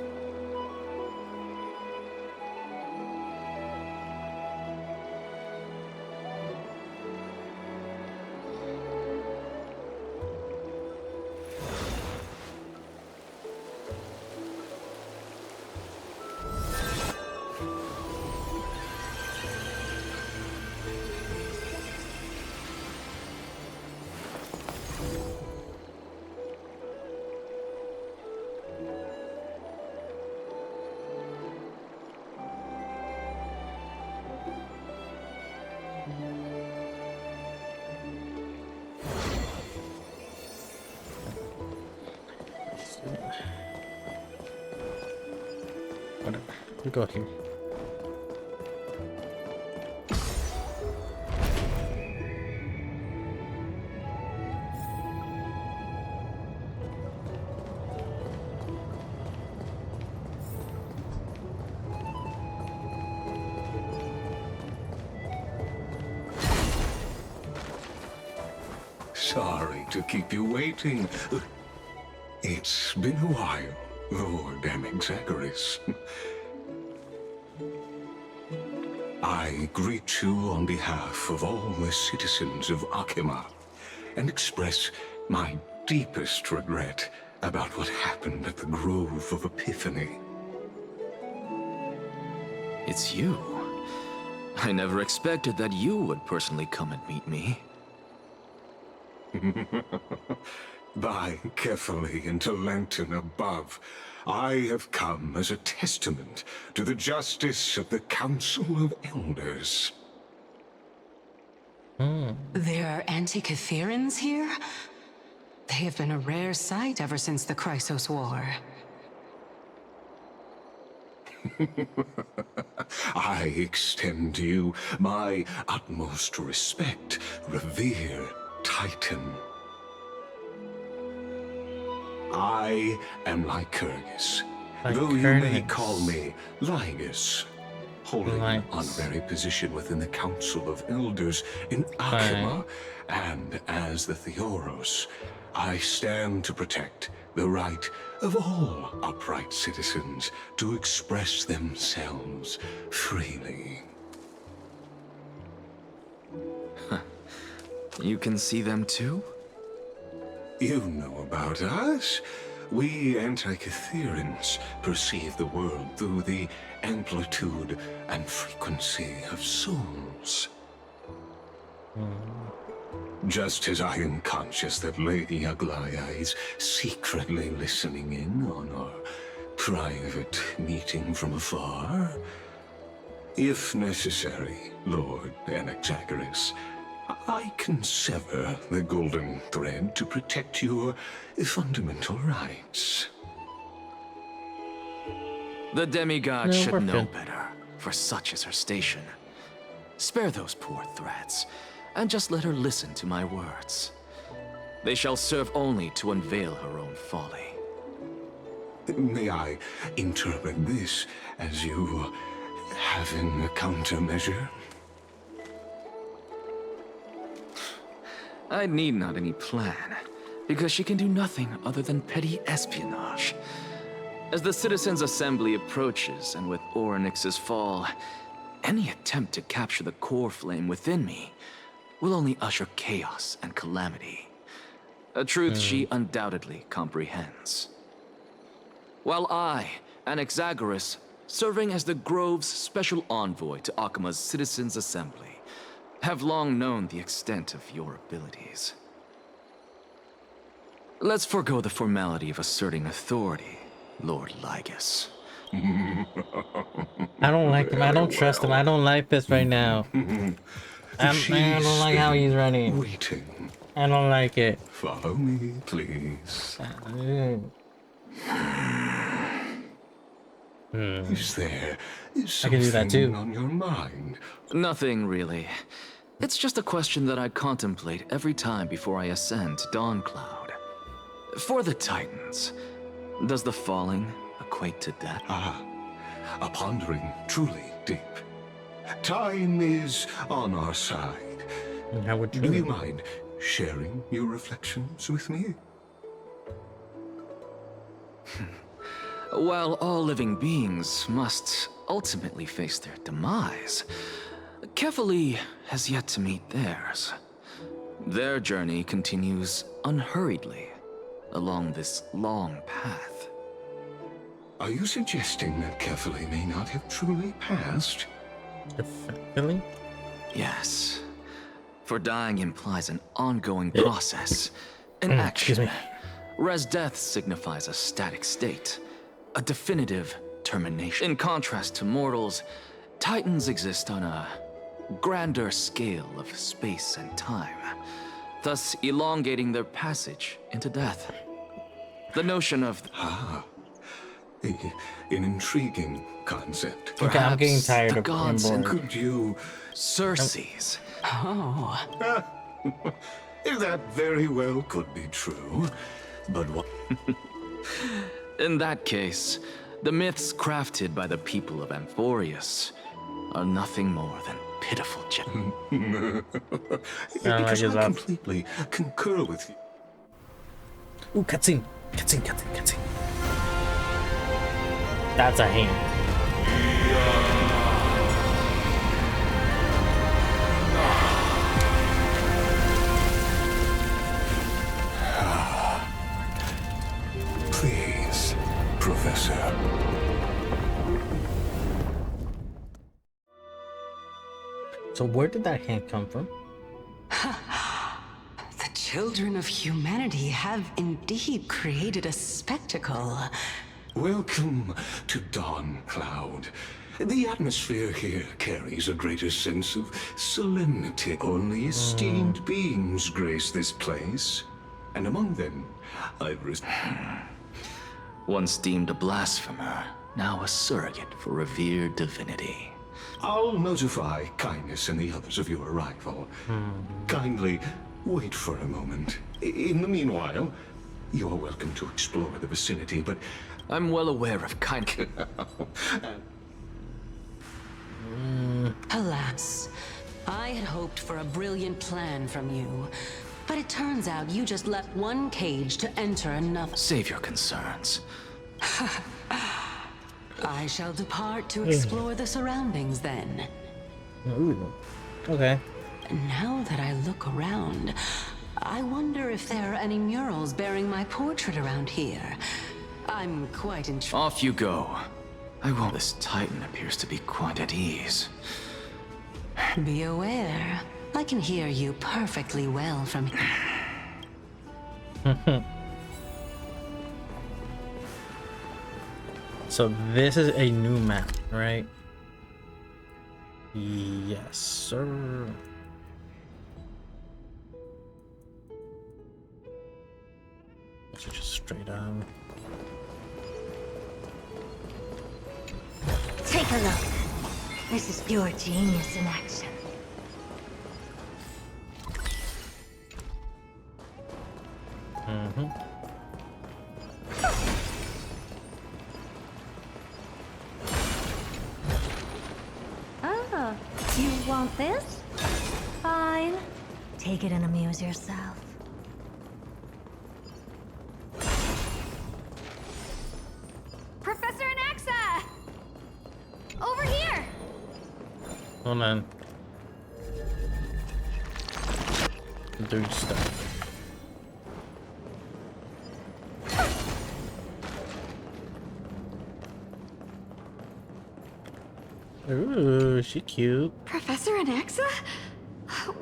Whatever. We go here. Sorry to keep you waiting. It's been a while, Lord Anaxagoras. I greet you on behalf of all the citizens of Akima and express my deepest regret about what happened at the Grove of Epiphany. It's you. I never expected that you would personally come and meet me. By carefully into Lantern above, I have come as a testament to the justice of the Council of Elders. There are Antikytherans here? They have been a rare sight ever since the Chrysos War. I extend to you my utmost respect, revered Titan. I am Lycurgus, though you may call me Lygus, holding an honorary position within the Council of Elders in Akima, and as the Theoros, I stand to protect the right of all upright citizens to express themselves freely. You can see them too? You know about us. We Antikytherans perceive the world through the amplitude and frequency of souls. Just as I am conscious that Lady Aglaya is secretly listening in on our private meeting from afar, if necessary, Lord Anaxagoras, I can sever the golden thread to protect your fundamental rights. The demigod No, should we're know good. better, for such is her station. Spare those poor threats, and just let her listen to my words. They shall serve only to unveil her own folly. May I interpret this as you having a countermeasure? I need not any plan, because she can do nothing other than petty espionage. As the Citizens' Assembly approaches, and with Orynyx's fall, any attempt to capture the core flame within me will only usher chaos and calamity. A truth she undoubtedly comprehends. While I, Anaxagoras, serving as the Grove's special envoy to Akima's Citizens' Assembly, have long known the extent of your abilities. Let's forego the formality of asserting authority, Lord Lygus. I don't like him. I don't trust him. I don't like this right now. I don't like how he's running. Waiting. I don't like it. Follow me, please. Is there I can do that too. on your mind? Nothing really. It's just a question that I contemplate every time before I ascend to Dawncloud. For the Titans, does the falling equate to death? A pondering truly deep. Time is on our side. How would Do you mind sharing your reflections with me? While all living beings must ultimately face their demise, Kefali has yet to meet theirs. Their journey continues unhurriedly along this long path. Are you suggesting that Kefali may not have truly passed? Really? Yes. For dying implies an ongoing process, an action. Whereas death signifies a static state, a definitive termination. In contrast to mortals, Titans exist on a grander scale of space and time, thus elongating their passage into death. The notion of... An intriguing concept. Okay, I'm getting tired the of gods being and bored. Could you... Circes. Oh. That very well could be true, but what... In that case, the myths crafted by the people of Amphorius are nothing more than pitiful Because I completely concur with you. Ooh, cutscene. Cutscene. That's a hand. Please, Professor. So where did that hand come from? The children of humanity have indeed created a spectacle. Welcome to Dawn Cloud. The atmosphere here carries a greater sense of solemnity. Only esteemed beings grace this place. And among them, I've Once deemed a blasphemer, now a surrogate for revered divinity. I'll notify Kindness and the others of your arrival. Kindly wait for a moment. In the meanwhile, you're welcome to explore the vicinity, but I'm well aware of Alas, I had hoped for a brilliant plan from you. But it turns out you just left one cage to enter another. Save your concerns. I shall depart to explore the surroundings then. Ooh. Okay. Now that I look around, I wonder if there are any murals bearing my portrait around here. I'm quite intrigued. Off you go. I won't. This Titan appears to be quite at ease. Be aware, I can hear you perfectly well from here. So this is a new map, right? Yes, sir. So just straight on. Take a look. This is pure genius in action. Oh, you want this? Fine. Take it and amuse yourself. Professor Anaxa! Over here! Hold on. Do stuff. Ooh, she cute. Professor Anaxa?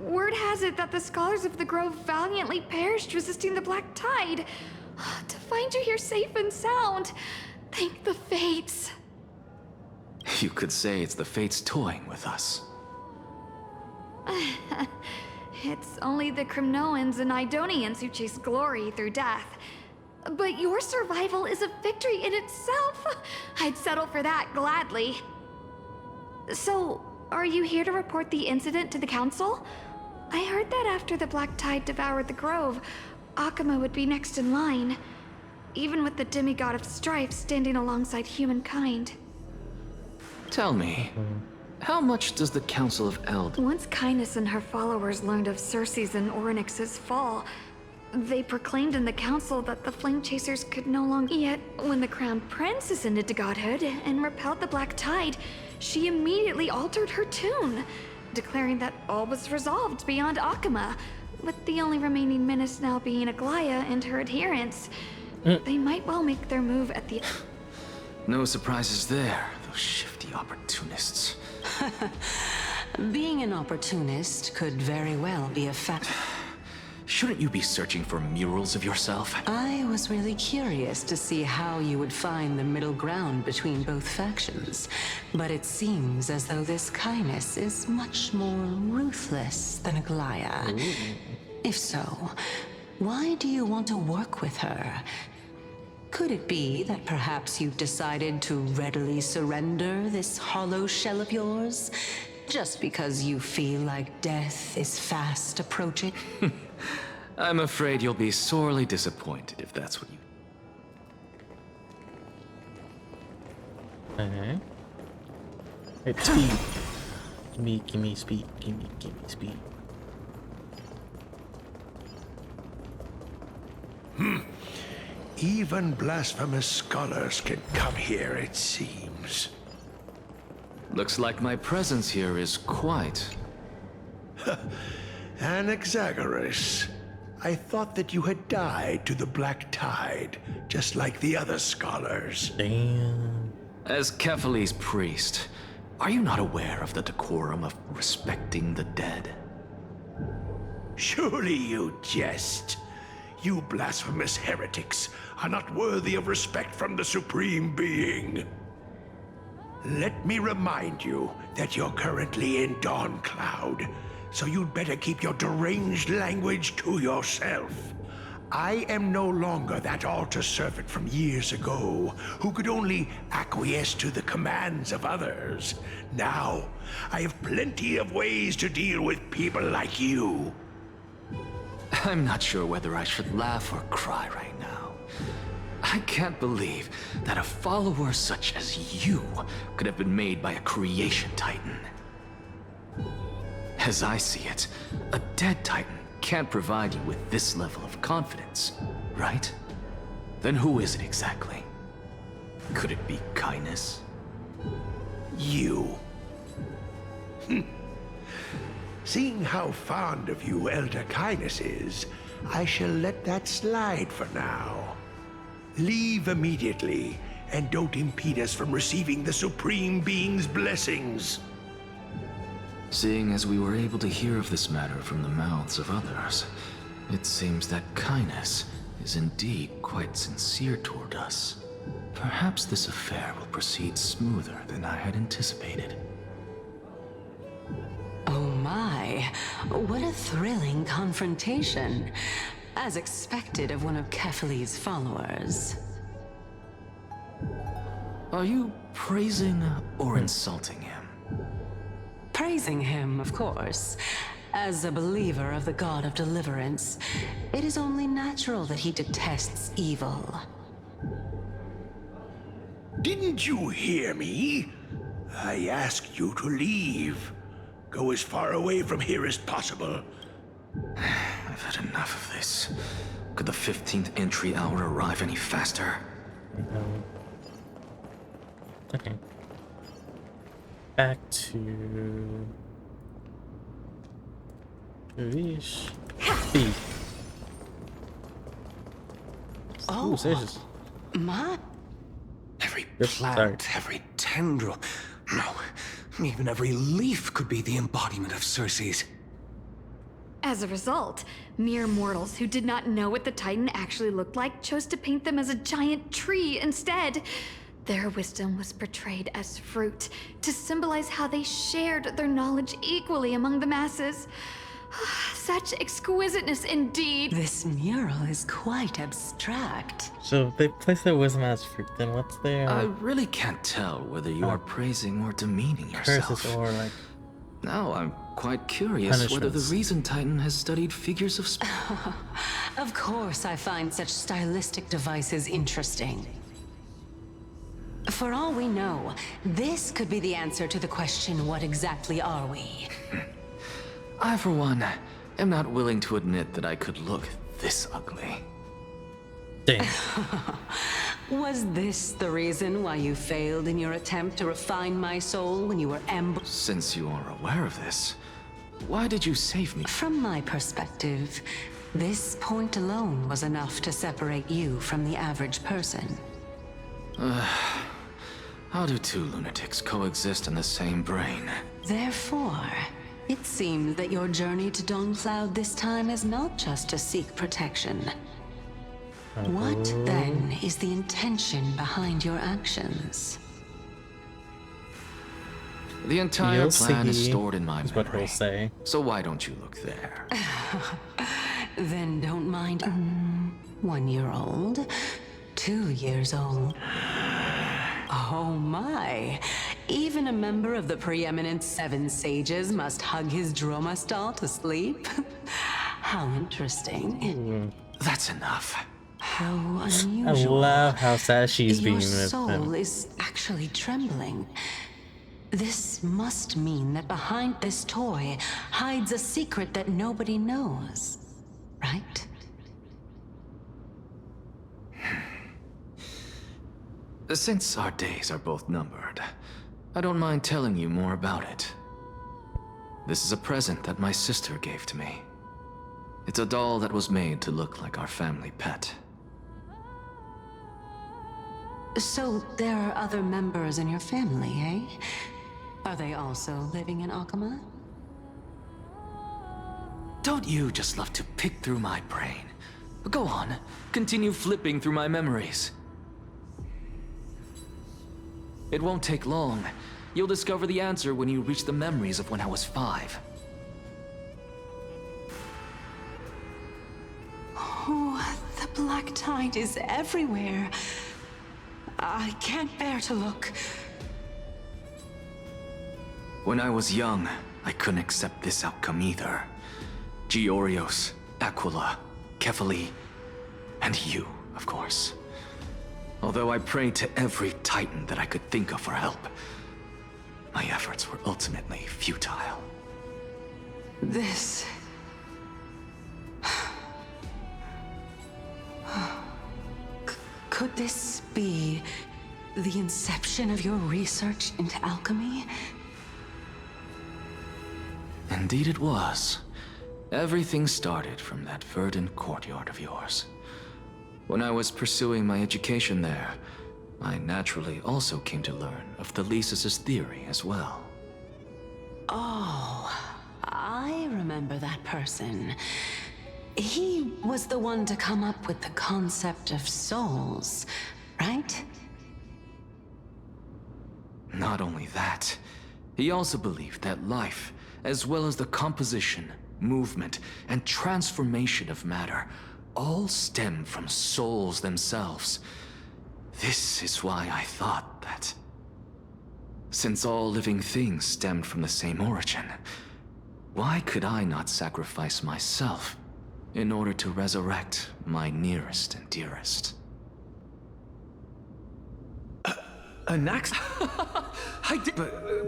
Word has it that the scholars of the Grove valiantly perished resisting the Black Tide. To find you here safe and sound, thank the fates. You could say it's the fates toying with us. It's only the Crimnoans and Idonians who chase glory through death. But your survival is a victory in itself. I'd settle for that gladly. So, are you here to report the incident to the Council? I heard that after the Black Tide devoured the Grove, Akuma would be next in line, even with the demigod of strife standing alongside humankind. Tell me, how much does the Council of Elders... Once Kindness and her followers learned of Circe's and Orynyx's fall, they proclaimed in the council that the Flame Chasers could no longer... Yet, when the Crown Prince ascended to godhood and repelled the Black Tide, she immediately altered her tune, declaring that all was resolved beyond Akuma, with the only remaining menace now being Aglaya and her adherents. They might well make their move at the... No surprises there, those shifty opportunists. Being an opportunist could very well be a fact. Shouldn't you be searching for murals of yourself? I was really curious to see how you would find the middle ground between both factions. But it seems as though this Kindness is much more ruthless than Aglaya. If so, why do you want to work with her? Could it be that perhaps you've decided to readily surrender this hollow shell of yours, just because you feel like death is fast approaching? I'm afraid you'll be sorely disappointed if that's what you... Okay. Hey, speed. Give me speed. Give me speed. Even blasphemous scholars can come here, it seems. Looks like my presence here is quite... Anaxagoras. I thought that you had died to the Black Tide, just like the other scholars. Damn. As Kephales's priest, are you not aware of the decorum of respecting the dead? Surely you jest. You blasphemous heretics are not worthy of respect from the Supreme Being. Let me remind you that you're currently in Dawn Cloud, so you'd better keep your deranged language to yourself. I am no longer that altar servant from years ago who could only acquiesce to the commands of others. Now, I have plenty of ways to deal with people like you. I'm not sure whether I should laugh or cry right now. I can't believe that a follower such as you could have been made by a creation titan. As I see it, a dead titan can't provide you with this level of confidence, right? Then who is it exactly? Could it be kindness? You. Seeing how fond of you Elder Kindness is, I shall let that slide for now. Leave immediately, and don't impede us from receiving the Supreme Being's blessings. Seeing as we were able to hear of this matter from the mouths of others, it seems that Kindness is indeed quite sincere toward us. Perhaps this affair will proceed smoother than I had anticipated. Oh my, what a thrilling confrontation. As expected of one of Kephales's followers. Are you praising or insulting him? Praising him, of course. As a believer of the God of Deliverance, it is only natural that he detests evil. Didn't you hear me? I asked you to leave. Go as far away from here as possible. I've had enough of this. Could the 15th entry hour arrive any faster? Okay. Back to... Speed. Oh, scissors. My... Every plant, every tendril, no, even every leaf could be the embodiment of Circe's. As a result, mere mortals who did not know what the Titan actually looked like chose to paint them as a giant tree instead. Their wisdom was portrayed as fruit, to symbolize how they shared their knowledge equally among the masses. Such exquisiteness indeed. This mural is quite abstract. So if they place their wisdom as fruit, then what's their... I really can't tell whether you are praising or demeaning yourself. Curses or like... Now I'm quite curious whether the Reason Titan has studied figures of speech. Of course I find such stylistic devices interesting. For all we know, this could be the answer to the question, what exactly are we? I, for one, am not willing to admit that I could look this ugly. Damn. Was this the reason why you failed in your attempt to refine my soul when you were ambushed? Since you are aware of this, why did you save me? From my perspective, this point alone was enough to separate you from the average person. How do two lunatics coexist in the same brain? Therefore, it seems that your journey to Dawn-Cloud this time is not just to seek protection. What, then, is the intention behind your actions? The entire You'll plan is see, stored in my is memory. what he'll say. So why don't you look there? Then don't mind 1-year-old. 2 years old. Oh my. Even a member of the preeminent 7 sages must hug his droma stall to sleep? How interesting. That's enough. How I unusual. love how sad she's being Your with soul him. is actually trembling. This must mean that behind this toy hides a secret that nobody knows, right? Since our days are both numbered, I don't mind telling you more about it. This is a present that my sister gave to me. It's a doll that was made to look like our family pet. So there are other members in your family, eh? Are they also living in Akama? Don't you just love to pick through my brain? Go on, continue flipping through my memories. It won't take long. You'll discover the answer when you reach the memories of when I was 5. Oh, the black tide is everywhere. I can't bear to look. When I was young, I couldn't accept this outcome either. Georios, Aquila, Kefali, and you, of course. Although I prayed to every titan that I could think of for help, my efforts were ultimately futile. This... Could this be the inception of your research into alchemy? Indeed it was. Everything started from that verdant courtyard of yours. When I was pursuing my education there, I naturally also came to learn of the Thesis' theory as well. Oh, I remember that person. He was the one to come up with the concept of souls, right? Not only that, he also believed that life, as well as the composition, movement, and transformation of matter, all stem from souls themselves. This is why I thought that, since all living things stemmed from the same origin, why could I not sacrifice myself in order to resurrect my nearest and dearest? Anax?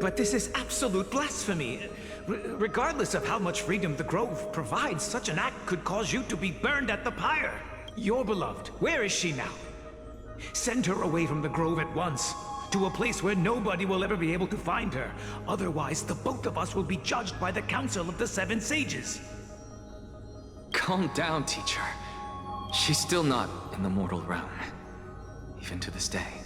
But this is absolute blasphemy. Regardless of how much freedom the Grove provides, such an act could cause you to be burned at the pyre. Your beloved, where is she now? Send her away from the Grove at once, to a place where nobody will ever be able to find her. Otherwise, the both of us will be judged by the Council of the 7 Sages. Calm down, teacher. She's still not in the mortal realm, even to this day.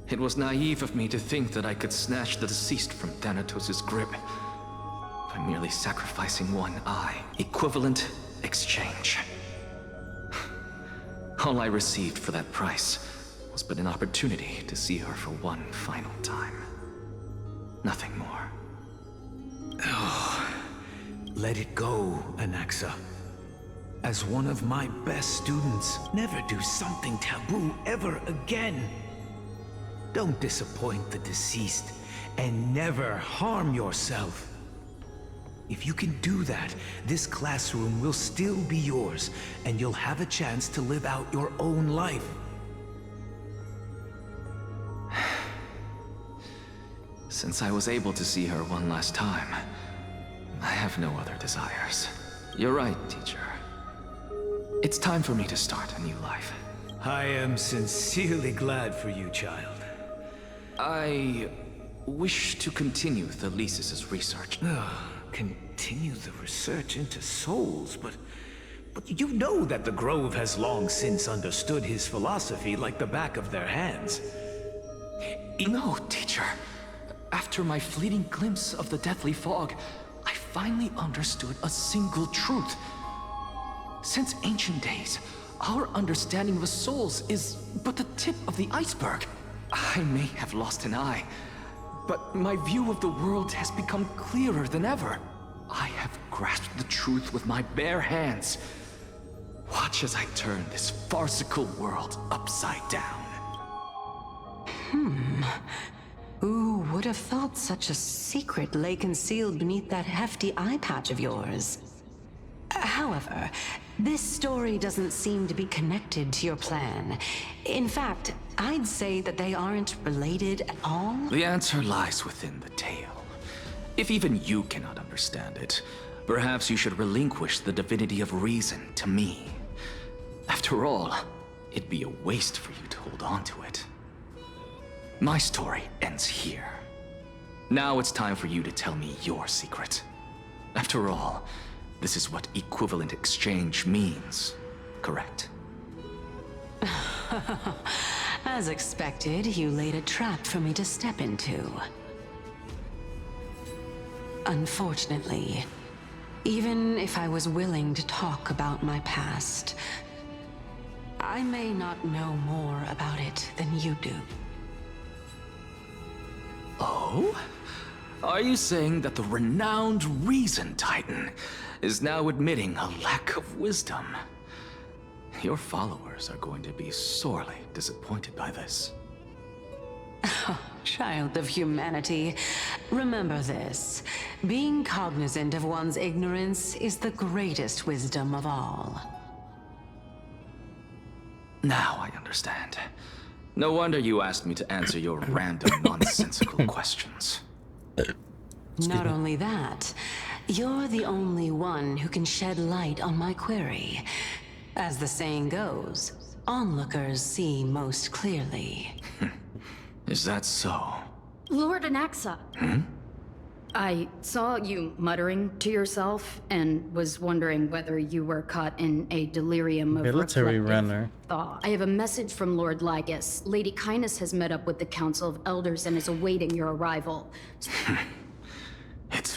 It was naive of me to think that I could snatch the deceased from Thanatos' grip by merely sacrificing one eye. Equivalent exchange. All I received for that price was but an opportunity to see her for one final time. Nothing more. Oh, let it go, Anaxa. As one of my best students, never do something taboo ever again. Don't disappoint the deceased, and never harm yourself. If you can do that, this classroom will still be yours, and you'll have a chance to live out your own life. Since I was able to see her one last time, I have no other desires. You're right, teacher. It's time for me to start a new life. I am sincerely glad for you, child. I wish to continue the Thesis' research. Continue the research into souls, but you know that the Grove has long since understood his philosophy like the back of their hands. No, teacher. After my fleeting glimpse of the deathly fog, I finally understood a single truth. Since ancient days, our understanding of the souls is but the tip of the iceberg. I may have lost an eye, but my view of the world has become clearer than ever. I have grasped the truth with my bare hands. Watch as I turn this farcical world upside down. Who would have thought such a secret lay concealed beneath that hefty eye patch of yours? However, this story doesn't seem to be connected to your plan. In fact, I'd say that they aren't related at all. The answer lies within the tale. If even you cannot understand it, perhaps you should relinquish the divinity of reason to me. After all, it'd be a waste for you to hold on to it. My story ends here. Now it's time for you to tell me your secret. After all, this is what equivalent exchange means, correct? As expected, you laid a trap for me to step into. Unfortunately, even if I was willing to talk about my past, I may not know more about it than you do. Oh? Are you saying that the renowned Reason Titan is now admitting a lack of wisdom? Your followers are going to be sorely disappointed by this. Child of humanity, remember this. Being cognizant of one's ignorance is the greatest wisdom of all. Now I understand. No wonder you asked me to answer your random nonsensical questions. Not only that, you're the only one who can shed light on my query. As the saying goes, onlookers see most clearly. Is that so? Lord Anaxa. I saw you muttering to yourself and was wondering whether you were caught in a delirium of Military reflective runner. thought. I have a message from Lord Lygus. Lady Kindness has met up with the Council of Elders and is awaiting your arrival. It's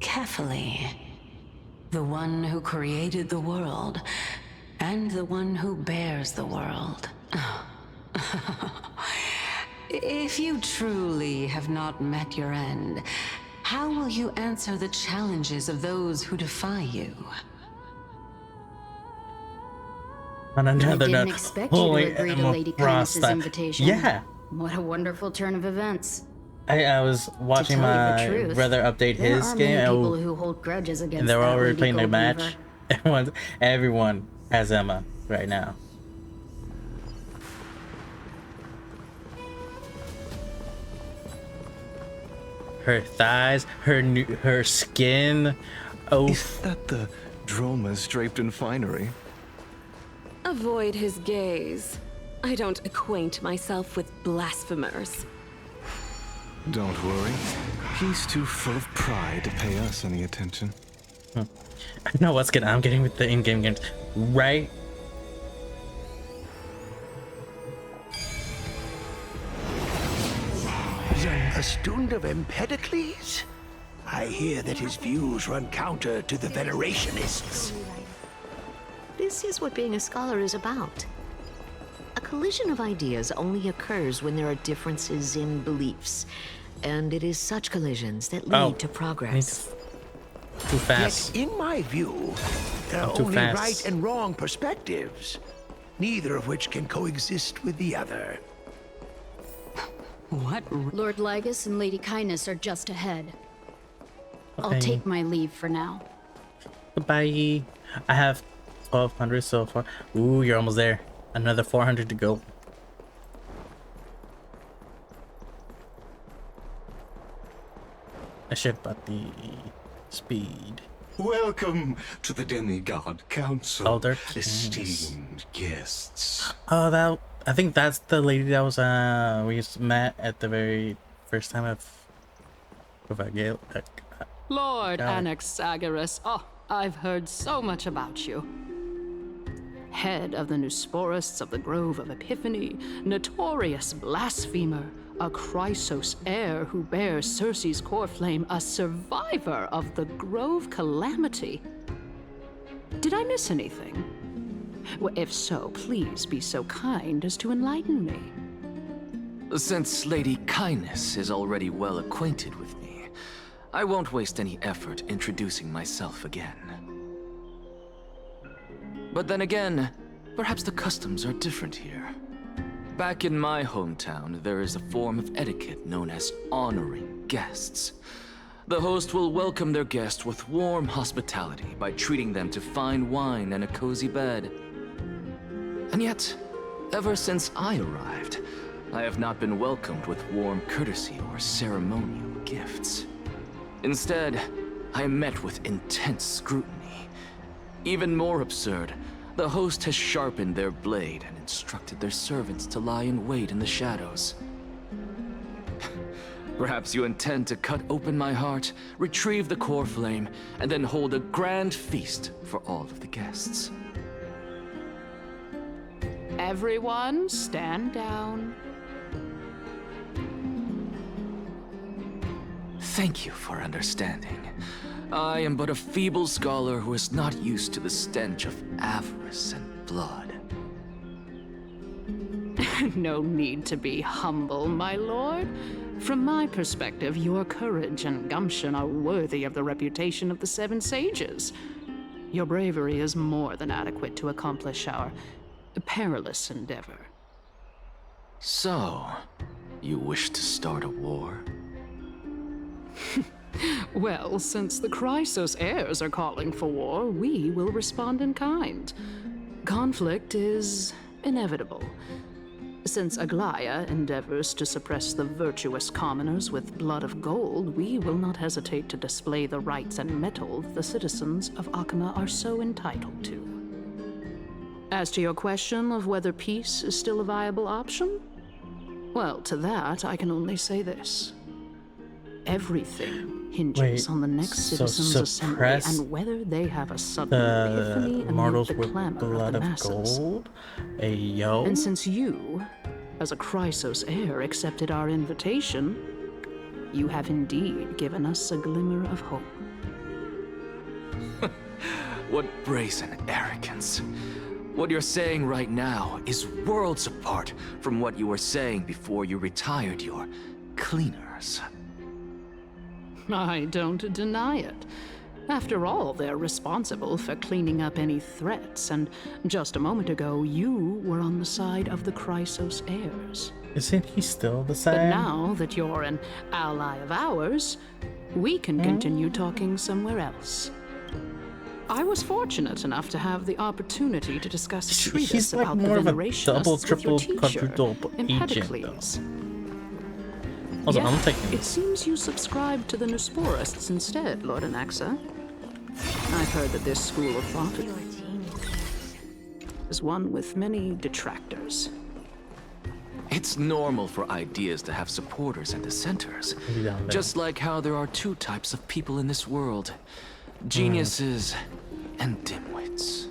Carefully. The one who created the world, and the one who bears the world. If you truly have not met your end, how will you answer the challenges of those who defy you? On I another didn't note, expect you holy to agree to Emma Lady Frost, Kindness's that- invitation. Yeah. What a wonderful turn of events. I was watching To tell you the my truth, brother update there his are game, many people and who hold grudges against they were that already Lady playing the Goldweaver. match. Everyone has Emma right now. Her thighs, her skin. Oh, Is that the Dromas draped in finery? Avoid his gaze. I don't acquaint myself with blasphemers. Don't worry. He's too full of pride to pay us any attention. I know what skin I'm getting with the in-game games, right? A student of Empedocles? I hear that his views run counter to the Venerationists. This is what being a scholar is about. A collision of ideas only occurs when there are differences in beliefs, and it is such collisions that lead to progress. Too fast. Yet, in my view, there are too only fast. right and wrong perspectives, neither of which can coexist with the other. What? Lord Lygus and Lady Kindness are just ahead. I'll Okay. take my leave for now. Goodbye. I have 1,200 so far. Ooh, you're almost there. Another 400 to go. I should but the speed. Welcome to the Demigod Council, Elder esteemed guests. Oh, that I think that's the lady that was we just met at the very first time of Gale. Lord Got it. Anaxagoras, oh, I've heard so much about you. Head of the Neusporists of the Grove of Epiphany, notorious blasphemer, a Chrysos heir who bears Circe's core flame, a survivor of the Grove calamity. Did I miss anything? Well, if so, please be so kind as to enlighten me. Since Lady Kindness is already well acquainted with me, I won't waste any effort introducing myself again. But then again, perhaps the customs are different here. Back in my hometown, there is a form of etiquette known as honoring guests. The host will welcome their guest with warm hospitality by treating them to fine wine and a cozy bed. And yet, ever since I arrived, I have not been welcomed with warm courtesy or ceremonial gifts. Instead, I am met with intense scrutiny. Even more absurd, the host has sharpened their blade and instructed their servants to lie in wait in the shadows. Perhaps you intend to cut open my heart, retrieve the core flame, and then hold a grand feast for all of the guests. Everyone, stand down. Thank you for understanding. I am but a feeble scholar who is not used to the stench of avarice and blood. No need to be humble, my lord. From my perspective, your courage and gumption are worthy of the reputation of the Seven Sages. Your bravery is more than adequate to accomplish our perilous endeavor. So, you wish to start a war? Well, since the Chrysos heirs are calling for war, we will respond in kind. Conflict is inevitable. Since Aglaya endeavors to suppress the virtuous commoners with blood of gold, we will not hesitate to display the rights and mettle the citizens of Akama are so entitled to. As to your question of whether peace is still a viable option, well, to that I can only say this. Everything hinges on the next citizens' assembly and whether they have a sudden epiphany amid the clamor of the masses. Ayo. And since you, as a Chrysos heir, accepted our invitation, you have indeed given us a glimmer of hope. What brazen arrogance. What you're saying right now is worlds apart from what you were saying before you retired your cleaners. I don't deny it. After all, they're responsible for cleaning up any threats, and just a moment ago, you were on the side of the Chrysos heirs. Isn't he still the same? But now that you're an ally of ours, we can continue talking somewhere else. I was fortunate enough to have the opportunity to discuss a treatise like about the more of a venerationists double, with your triple, teacher, quadruple agent, Empedocles. Also, Yet, I'm taking it seems you subscribe to the Nusporists instead, Lord Anaxa. I've heard that this school of thought is one with many detractors. It's normal for ideas to have supporters and dissenters. Just like how there are two types of people in this world. Geniuses and dimwits.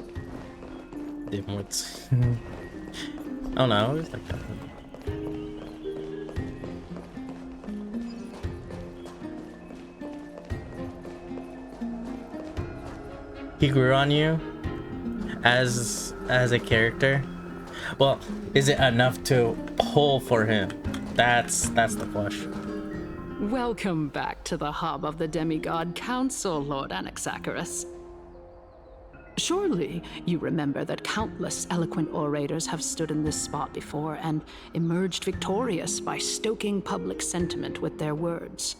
Dimwits. Oh no, it's like that. He grew on you as a character. Well, is it enough to pull for him? That's the question. Welcome back to the hub of the Demigod Council, Lord Anaxagoras. Surely you remember that countless eloquent orators have stood in this spot before and emerged victorious by stoking public sentiment with their words.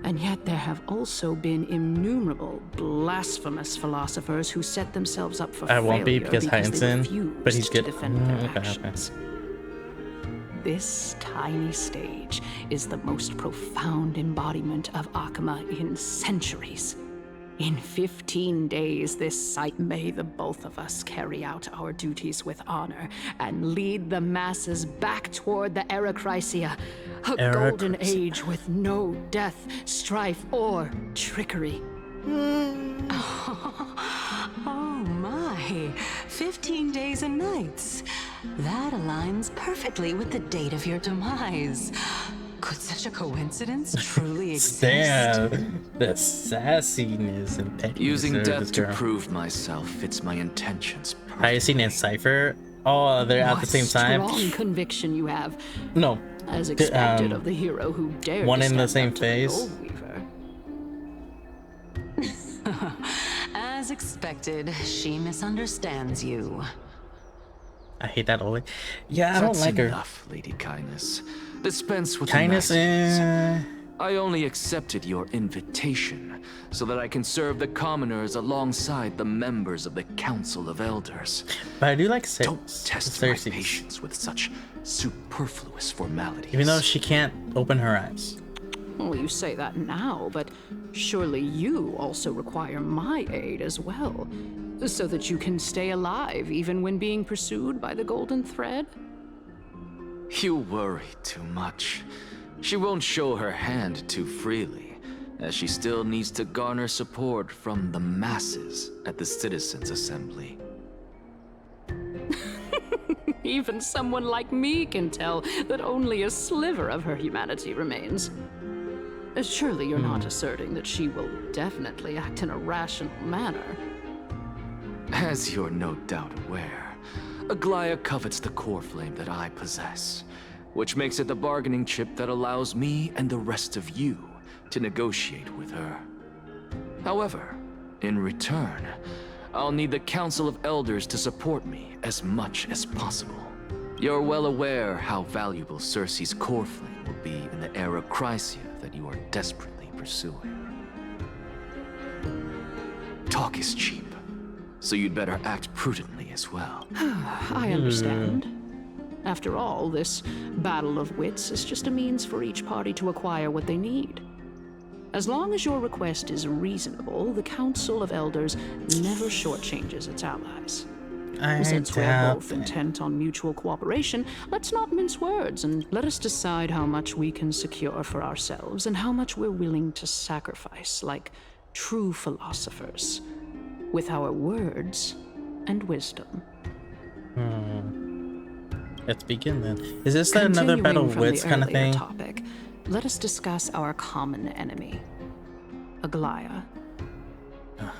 And yet there have also been innumerable blasphemous philosophers who set themselves up for failure won't be because they Heinzen, but he's refused to good. defend their Okay. actions. This tiny stage is the most profound embodiment of Akama in centuries. In 15 days, this site may the both of us carry out our duties with honor and lead the masses back toward the Erechrysia, a golden age with no death, strife, or trickery. Oh my, 15 days and nights. That aligns perfectly with the date of your demise. Could such a coincidence truly exist? Damn, the sassiness and pettiness. Using of death this to girl. prove myself fits my intentions. Hyacinth and Cypher. Oh, they're at the same time. Strong conviction you have. No. As expected of the hero who dared one to in the stand same up to the phase. Goldweaver. As As expected, she misunderstands you. I hate that Oli. Yeah, I don't That's like her. enough, Lady Kindness. Dispense with Kindness, the niceties. I only accepted your invitation so that I can serve the commoners alongside the members of the Council of Elders. But I do like Don't test my patience with such superfluous formalities. Even though she can't open her eyes. Well, you say that now, but surely you also require my aid as well, so that you can stay alive even when being pursued by the Golden Thread? You worry too much. She won't show her hand too freely, as she still needs to garner support from the masses at the Citizens' Assembly. Even someone like me can tell that only a sliver of her humanity remains. Surely you're not asserting that she will definitely act in a rational manner. As you're no doubt aware, Aglaya covets the core flame that I possess, which makes it the bargaining chip that allows me and the rest of you to negotiate with her. However, in return, I'll need the Council of Elders to support me as much as possible. You're well aware how valuable Cersei's core flame will be in the era Chrysia that you are desperately pursuing. Talk is cheap, so you'd better act prudently as well. I understand. After all, this battle of wits is just a means for each party to acquire what they need. As long as your request is reasonable, the Council of Elders never shortchanges its allies. Since we're both intent on mutual cooperation, let's not mince words and let us decide how much we can secure for ourselves and how much we're willing to sacrifice, like true philosophers, with our words and wisdom. Let's begin then. Is this another battle of wits kind of thing? Topic, let us discuss our common enemy, Aglaya.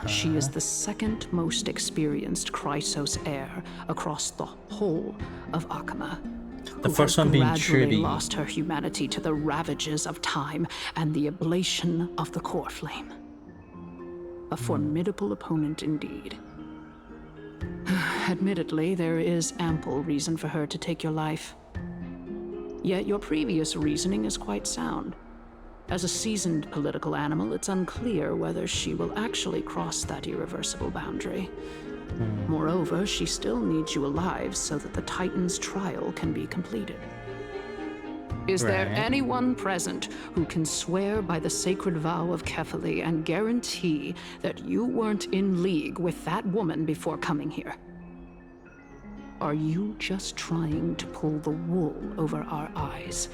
She is the second most experienced Chrysos heir across the whole of Akama. The first one being gradually Tribby. lost her humanity to the ravages of time and the ablation of the core flame. A formidable opponent indeed. Admittedly, there is ample reason for her to take your life. Yet your previous reasoning is quite sound. As a seasoned political animal, it's unclear whether she will actually cross that irreversible boundary. Moreover, she still needs you alive so that the Titan's trial can be completed. Is there anyone present who can swear by the sacred vow of Kefali and guarantee that you weren't in league with that woman before coming here? Are you just trying to pull the wool over our eyes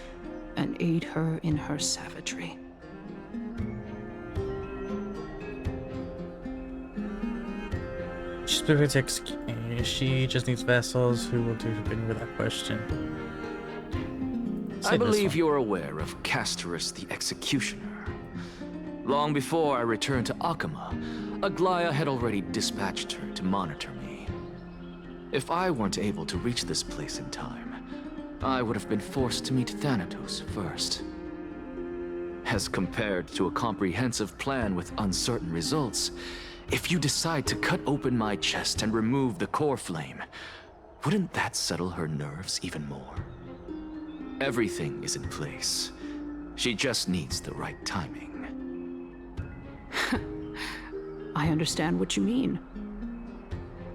and aid her in her savagery? She just needs vassals who will do the bidding with that question. I believe you're aware of Castorus the Executioner. Long before I returned to Akama, Aglaya had already dispatched her to monitor me. If I weren't able to reach this place in time, I would have been forced to meet Thanatos first. As compared to a comprehensive plan with uncertain results, if you decide to cut open my chest and remove the core flame, wouldn't that settle her nerves even more? Everything is in place. She just needs the right timing. I understand what you mean.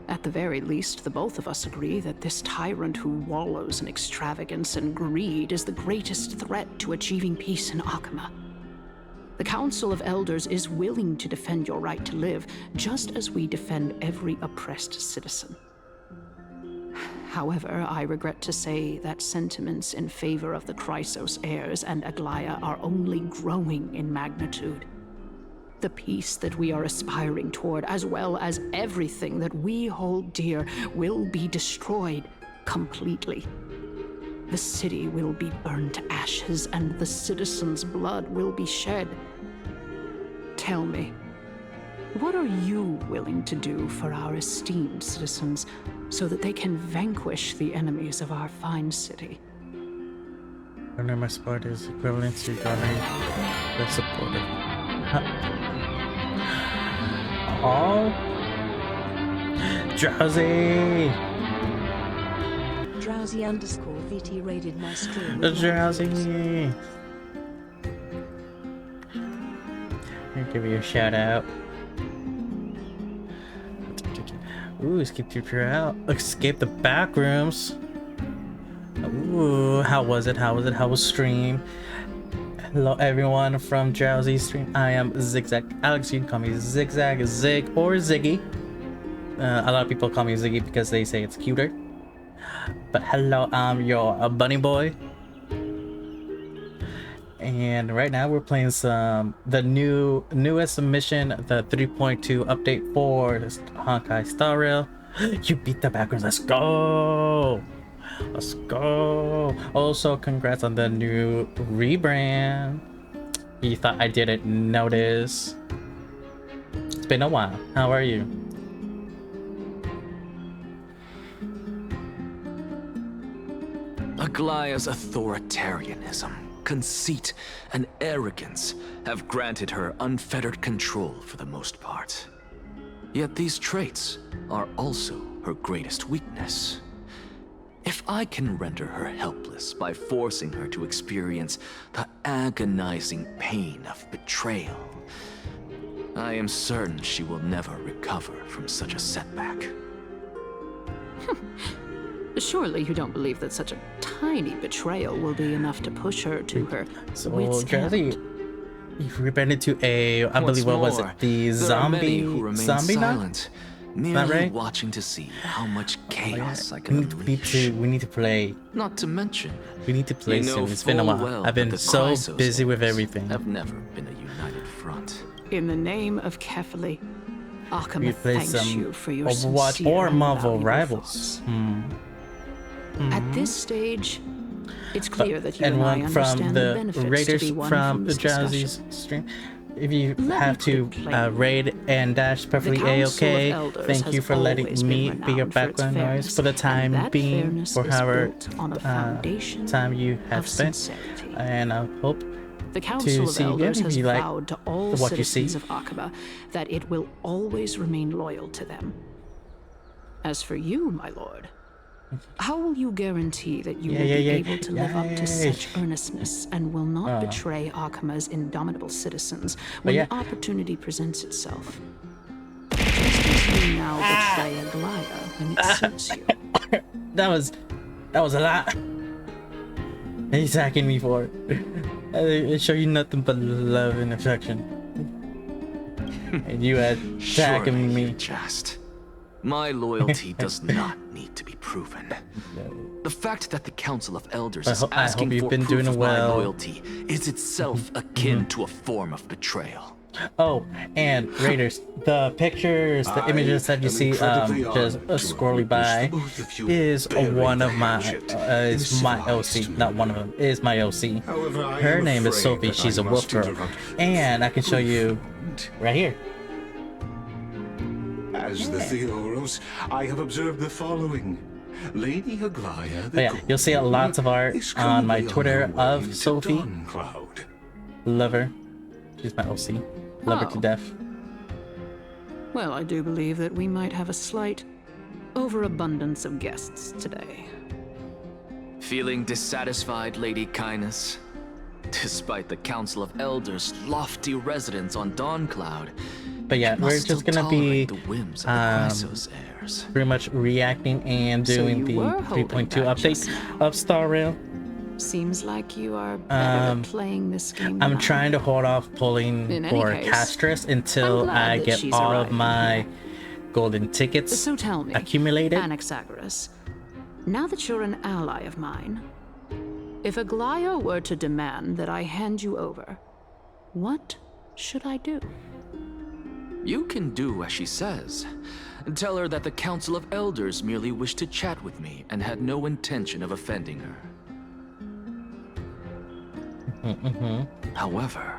At the very least, the both of us agree that this tyrant who wallows in extravagance and greed is the greatest threat to achieving peace in Akama. The Council of Elders is willing to defend your right to live, just as we defend every oppressed citizen. However, I regret to say that sentiments in favor of the Chrysos heirs and Aglaya are only growing in magnitude. The peace that we are aspiring toward, as well as everything that we hold dear, will be destroyed completely. The city will be burned to ashes, and the citizens' blood will be shed. Tell me, what are you willing to do for our esteemed citizens so that they can vanquish the enemies of our fine city? Garner my support is equivalent to garnering the support of all Drowsy! Drowsy_VT raided my stream. Drowsy! I'll give you a shout out. Ooh, escape tutor out. Escape the back rooms. Ooh, how was it? How was it? How was stream? Hello everyone from Drowsy Stream. I am Zigzag Alex. You can call me Zigzag, Zig, or Ziggy. A lot of people call me Ziggy because they say it's cuter. But hello, I'm your bunny boy. And right now we're playing the newest mission, the 3.2 update for Honkai Star Rail. You beat the backgrounds. Let's go. Let's go. Also, congrats on the new rebrand. You thought I didn't notice. It's been a while. How are you? Aglaya's authoritarianism, conceit, and arrogance have granted her unfettered control for the most part. Yet these traits are also her greatest weakness. If I can render her helpless by forcing her to experience the agonizing pain of betrayal, I am certain she will never recover from such a setback. Surely you don't believe that such a tiny betrayal will be enough to push her to her wits' Drowsy, you've rebranded to a, I believe, what was it? The zombie silent, merely right? watching to see how much chaos I can unleash. We need to play. Not to mention, we need to play soon. It's been a while. I've been so busy with everything. Have never been a united front. In the name of Kefali, Arkema thanks you for your Overwatch sincere or and Marvel valuable Rivals. At this stage, it's clear that you and anyone I understand the benefits from Raiders to be won from this Drowsy's discussion. stream, if you have to raid and dash perfectly a-okay, thank you for letting me be your background noise for the time being, for however time you have spent, and I hope the Council of Elders has vowed to all what you see. citizens of Arkema that it will always remain loyal to them. As for you, my lord, how will you guarantee that you will be able to live up to such earnestness and will not betray Arkema's indomitable citizens when the opportunity presents itself? Just as you now betray Aglaya when it suits you. That was a lot. He's attacking me for it. I show you nothing but love and affection. And you attacking me. Just. My loyalty does not need to be proven. The fact that the Council of Elders is asking for proof of my loyalty is itself akin to a form of betrayal. Oh, and Raiders, the pictures, the images that you see just scrolling by is one of my, is my LC, not one of them, is my LC. Her name is Sophie, she's a wolf girl. And I can show you right here. As the Theoros, I have observed the following. Lady Aglaya, yeah, you'll see lots of art on my Twitter of Sophie. Love her. She's my OC. Love her to death. Well, I do believe that we might have a slight overabundance of guests today. Feeling dissatisfied, Lady Kindness? Despite the Council of Elders' lofty residence on Dawncloud, but yeah, we're just gonna be pretty much reacting and doing the 3.2 update of Star Rail. Seems like you are better at playing this game. I'm trying to hold off pulling for Castress until I get all of my golden tickets accumulated. Anaxagoras, now that you're an ally of mine, if Aglaya were to demand that I hand you over, what should I do? You can do as she says. Tell her that the Council of Elders merely wished to chat with me and had no intention of offending her. However,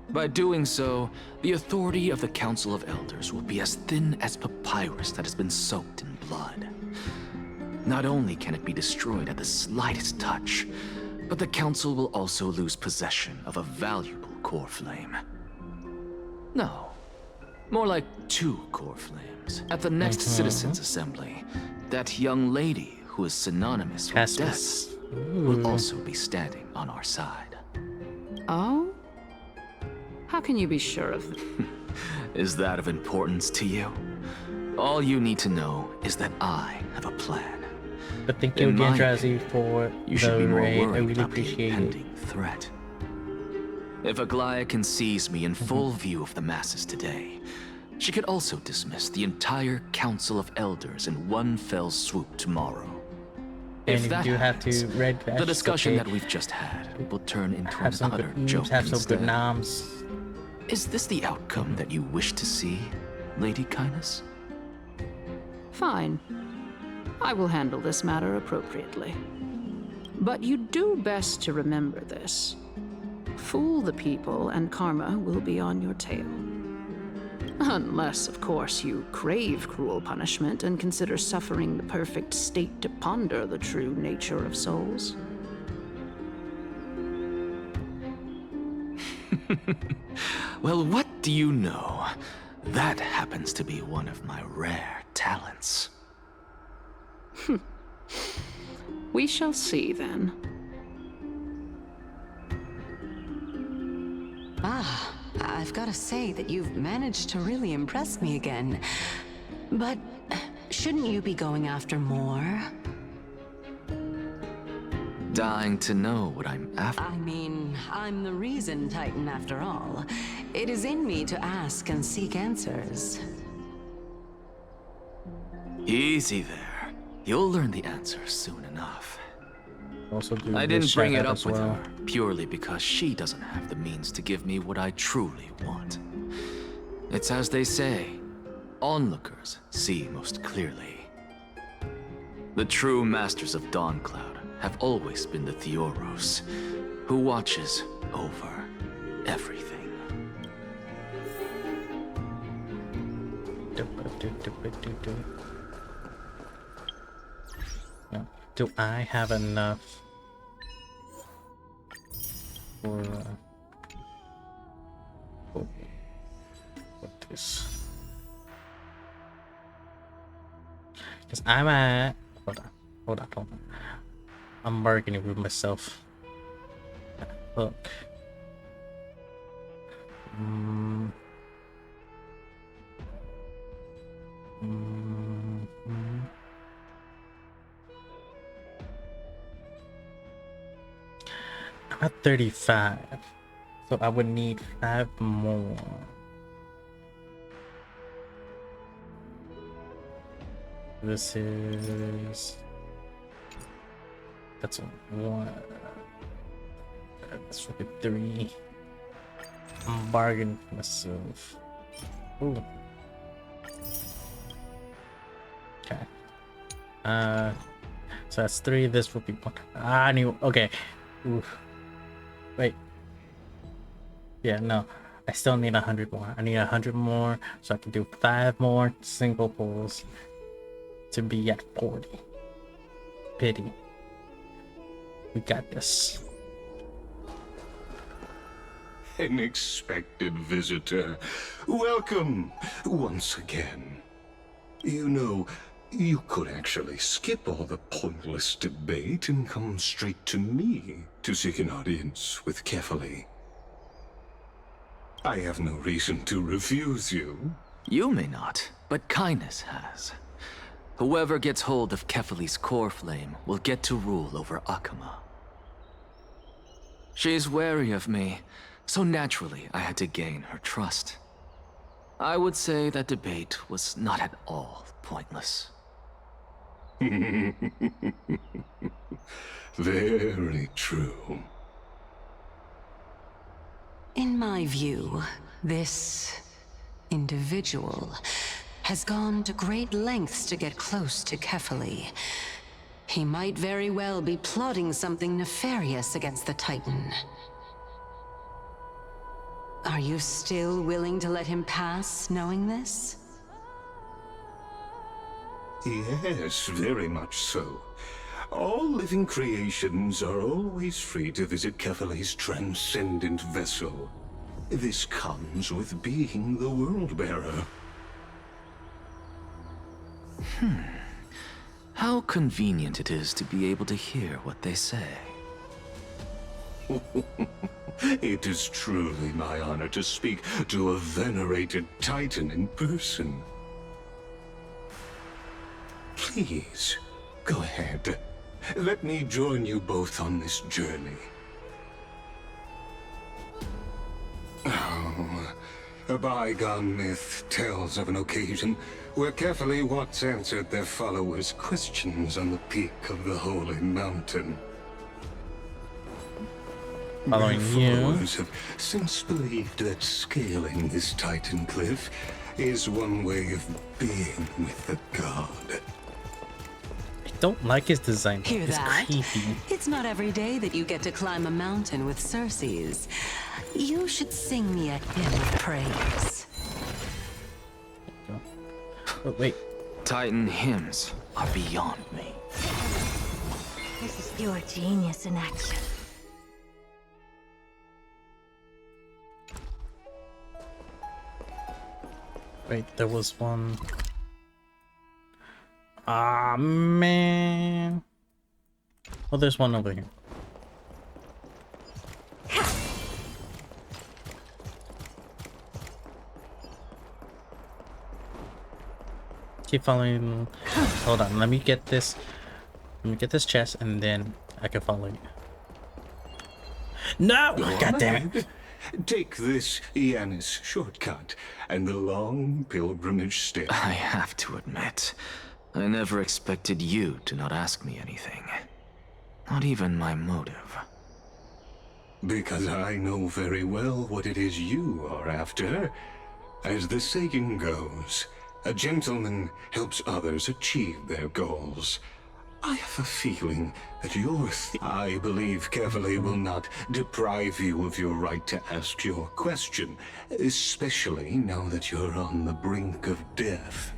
by doing so, the authority of the Council of Elders will be as thin as papyrus that has been soaked in blood. Not only can it be destroyed at the slightest touch, but the Council will also lose possession of a valuable core flame. No. More like 2 core flames. At the next Citizens Assembly, that young lady who is synonymous with death will also be standing on our side. Oh? How can you be sure of that? Is that of importance to you? All you need to know is that I have a plan. But thank you again, Jazzy, for you should be more raid. I worried really about the appreciate it. impending threat. If Aglaia sees me in full view of the masses today, she could also dismiss the entire Council of Elders in one fell swoop tomorrow. And If that you have happens, to red bash, the discussion okay. that we've just had will turn into Have some another good joke have some good instead. noms. Is this the outcome that you wish to see, Lady Kindness? Fine. I will handle this matter appropriately. But you do best to remember this. Fool the people and karma will be on your tail. Unless, of course, you crave cruel punishment and consider suffering the perfect state to ponder the true nature of souls. Well, what do you know? That happens to be one of my rare talents. We shall see then. Ah, I've got to say that you've managed to really impress me again. But shouldn't you be going after more? Dying to know what I'm after. I mean, I'm the reason Titan after all. It is in me to ask and seek answers. Easy there. You'll learn the answer soon enough. Also do I this didn't bring it shout-out up as with well. her purely because she doesn't have the means to give me what I truly want. It's as they say, onlookers see most clearly. The true masters of Dawncloud have always been the Theoros, who watches over everything. No. Do I have enough for what this? Because I'm at hold on. I'm bargaining with myself. Look. I'm at 35, so I would need 5 more. This is... That's a 1. That's like a 3. I'm bargaining for myself. Ooh. Okay. So that's 3. This would be 1. I knew. Okay. Oof. Wait. Yeah, no. I still need 100 more. I need 100 more so I can do 5 more single pulls to be at 40. Pity. We got this. An expected visitor. Welcome once again. You know, you could actually skip all the pointless debate and come straight to me to seek an audience with Kefali. I have no reason to refuse you. You may not, but Kindness has. Whoever gets hold of Kefali's core flame will get to rule over Akama. She's wary of me, so naturally I had to gain her trust. I would say that debate was not at all pointless. Very true. In my view, this individual has gone to great lengths to get close to Kefali. He might very well be plotting something nefarious against the Titan. Are you still willing to let him pass, knowing this? Yes, very much so. All living creations are always free to visit Kefali's transcendent vessel. This comes with being the World-Bearer. How convenient it is to be able to hear what they say. It is truly my honor to speak to a venerated Titan in person. Please, go ahead. Let me join you both on this journey. Oh, a bygone myth tells of an occasion where carefully Watts answered their followers' questions on the peak of the Holy Mountain. Following Their you. followers have since believed that scaling this Titan cliff is one way of being with the god. I don't like his design. Hear It's that? creepy. It's not every day that you get to climb a mountain with Circes. You should sing me a hymn of praise. Oh, wait. Titan hymns are beyond me. This is pure genius in action. Wait, there was one. Ah, man. Oh, there's one over here. Keep following. Hold on, let me get this. Let me get this chest, and then I can follow you. No! God damn it! Take this Yanis shortcut and the long pilgrimage stair. I have to admit, I never expected you to not ask me anything. Not even my motive. Because I know very well what it is you are after. As the saying goes, a gentleman helps others achieve their goals. I have a feeling that I believe carefully will not deprive you of your right to ask your question, especially now that you're on the brink of death.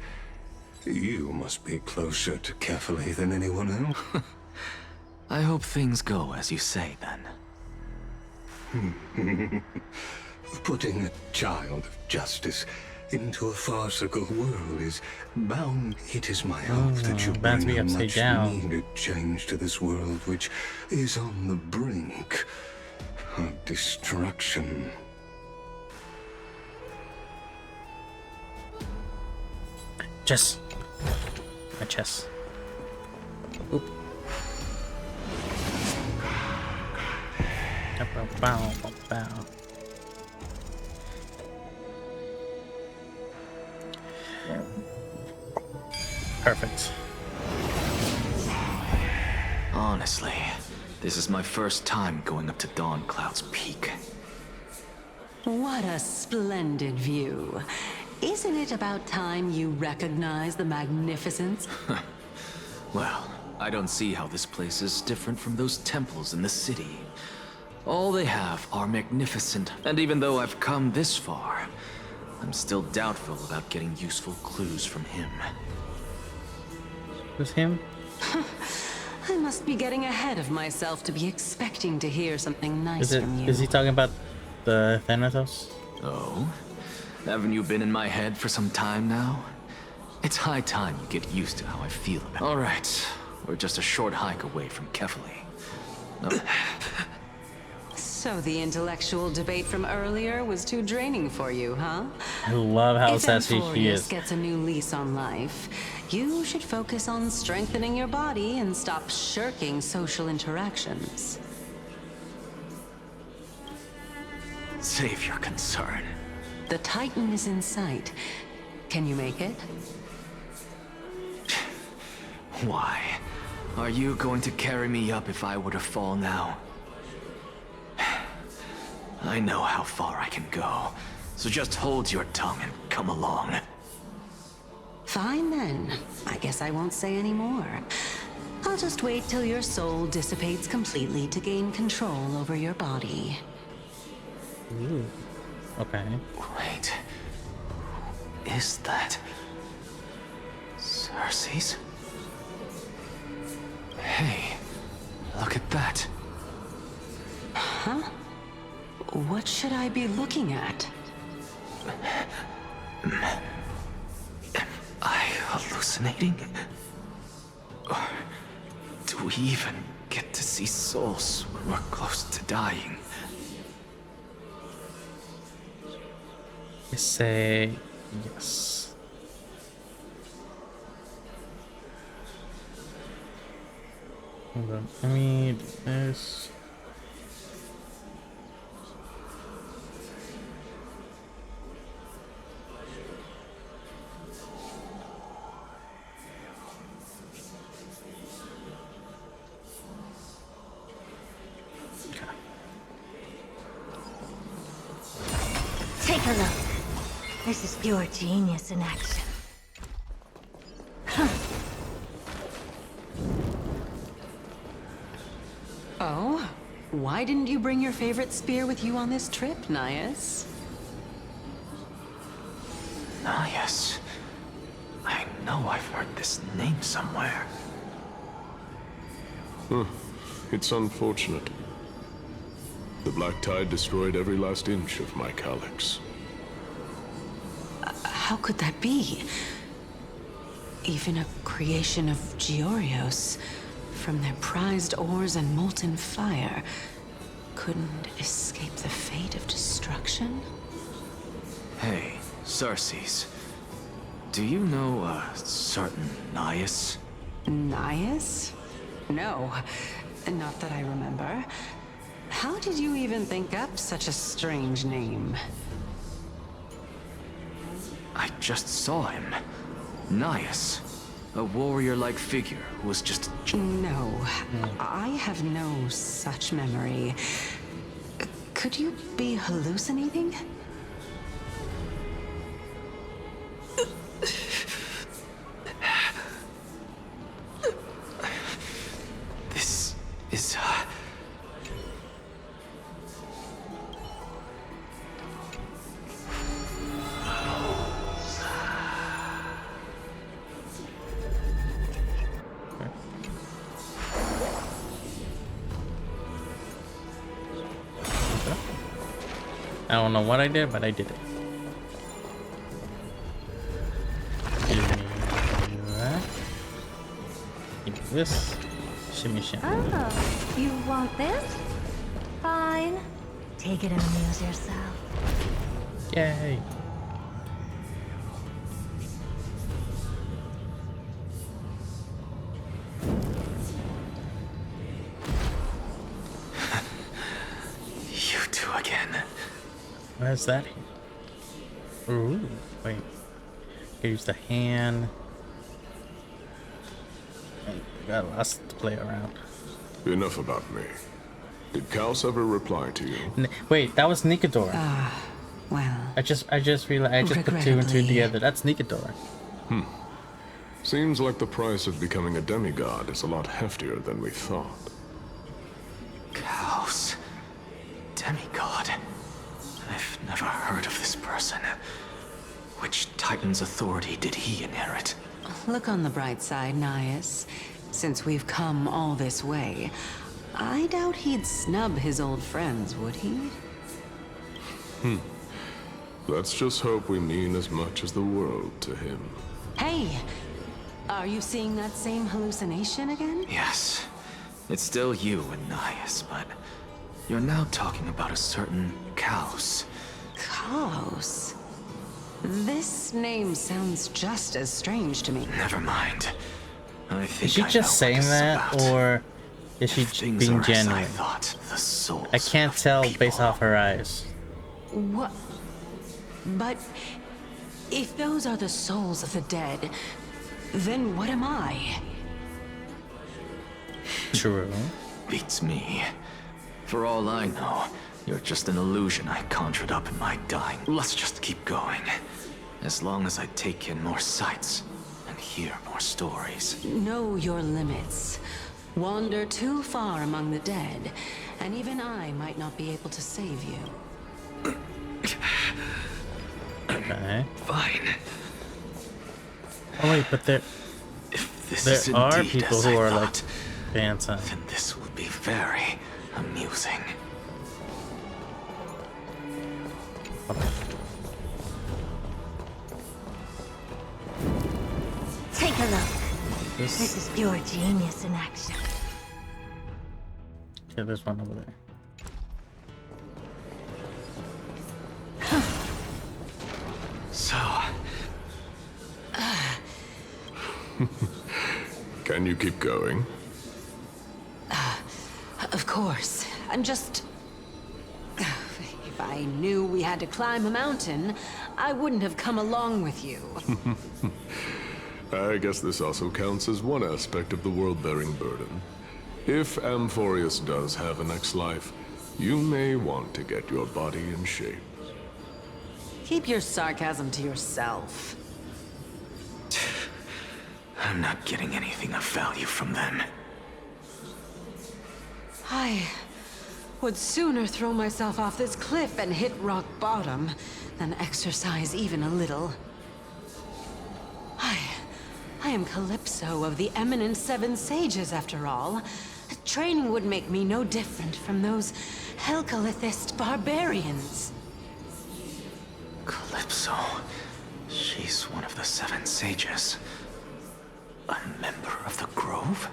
You must be closer to carefully than anyone else. I hope things go as you say, then. Putting a child of justice into a farcical world is bound. It is my hope that you bound to bring be a upside much down. needed change to this world, which is on the brink of destruction. Chest. My chest. Oop. Bow, bow, bow. Perfect. Honestly, this is my first time going up to Dawn Cloud's peak. What a splendid view. Isn't it about time you recognize the magnificence? Well, I don't see how this place is different from those temples in the city. All they have are magnificent, and even though I've come this far, I'm still doubtful about getting useful clues from him. Who's him? I must be getting ahead of myself to be expecting to hear something nice from you. Is he talking about the Thanatos? Oh? Haven't you been in my head for some time now? It's high time you get used to how I feel about it. Alright, we're just a short hike away from Kefali. Oh. So the intellectual debate from earlier was too draining for you, huh? I love how If sassy she Amphorius is. gets a new lease on life, you should focus on strengthening your body and stop shirking social interactions. Save your concern. The Titan is in sight. Can you make it? Why? Are you going to carry me up if I were to fall now? I know how far I can go, so just hold your tongue and come along. Fine then. I guess I won't say any more. I'll just wait till your soul dissipates completely to gain control over your body. Ooh. Okay. Wait. Who is that? Circes? Hey, look at that. Huh? What should I be looking at? Am I hallucinating? Or do we even get to see souls when we're close to dying? I say yes. Hold on, let me do this. Take a look. This is pure genius in action. Oh? Why didn't you bring your favorite spear with you on this trip, Nias? Nias. I know I've heard this name somewhere. It's unfortunate. The Black Tide destroyed every last inch of my calyx. How could that be? Even a creation of Georios, from their prized ores and molten fire, couldn't escape the fate of destruction? Hey, Cersei's. Do you know a certain Nias? Nias? No, not that I remember. How did you even think up such a strange name? I just saw him. Nias. A warrior-like figure who was just... No, I have no such memory. Could you be hallucinating? This is... I don't know what I did, but I did it. Give me that. Give me this. Shimmy shimmy. Oh, you want this? Fine. Take it and amuse yourself. Yay. You two again. Where's that? Ooh, wait. Here's the hand. Got lots to play around. Enough about me. Did Kaos ever reply to you? Wait, that was Nikador. Well. I just realized. I just put two and two together. That's Nikador. Seems like the price of becoming a demigod is a lot heftier than we thought. Kaos. Demigod. I've never heard of this person. Which Titan's authority did he inherit? Look on the bright side, Nias. Since we've come all this way, I doubt he'd snub his old friends, would he? Let's just hope we mean as much as the world to him. Hey! Are you seeing that same hallucination again? Yes. It's still you and Nias, but you're now talking about a certain Kaos. Kaos? This name sounds just as strange to me. Never mind. I think Is she just saying that, or is she being genuine? I can't tell based off her eyes. What? But if those are the souls of the dead, then what am I? True. Beats me. For all I know, you're just an illusion I conjured up in my dying. Let's just keep going. As long as I take in more sights and hear more stories. Know your limits. Wander too far among the dead, and even I might not be able to save you. Okay. Fine. Oh wait, but there are people who are like dancing. Then this will be very amusing. Take a look. This is pure genius in action. Okay, there's one over there. So... Can you keep going? Of course. I'm just... If I knew we had to climb a mountain, I wouldn't have come along with you. I guess this also counts as one aspect of the world-bearing burden. If Amphorius does have a next life, you may want to get your body in shape. Keep your sarcasm to yourself. I'm not getting anything of value from them. I would sooner throw myself off this cliff and hit rock bottom than exercise even a little. I am Calypso of the eminent Seven Sages, after all. Training would make me no different from those Helcalithist barbarians. Calypso. She's one of the Seven Sages. A member of the Grove?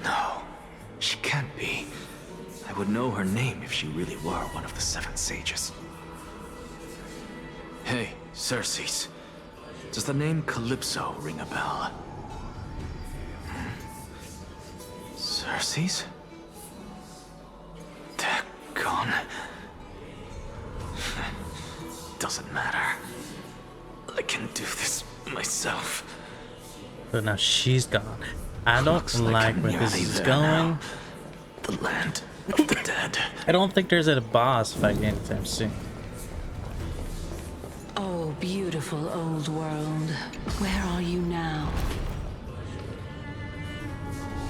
No, she can't be. I would know her name if she really were one of the Seven Sages. Hey, Circes. Does the name Calypso ring a bell? Circes? They're gone. Doesn't matter. I can do this myself. But now she's gone. I don't like where this is going. Now. The land of the dead. I don't think there's a boss fight anytime soon. Oh, beautiful old world. Where are you now?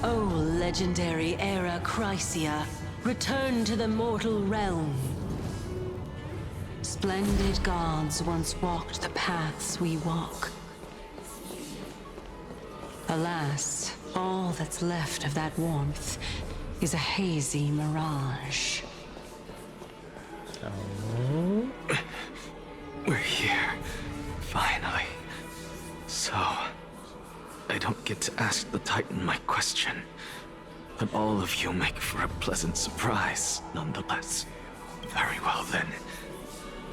Oh, legendary era Chrysia. Return to the mortal realm. Splendid gods once walked the paths we walk. Alas, all that's left of that warmth is a hazy mirage. Oh. We're here, finally. So, I don't get to ask the Titan my question, but all of you make for a pleasant surprise, nonetheless. Very well then.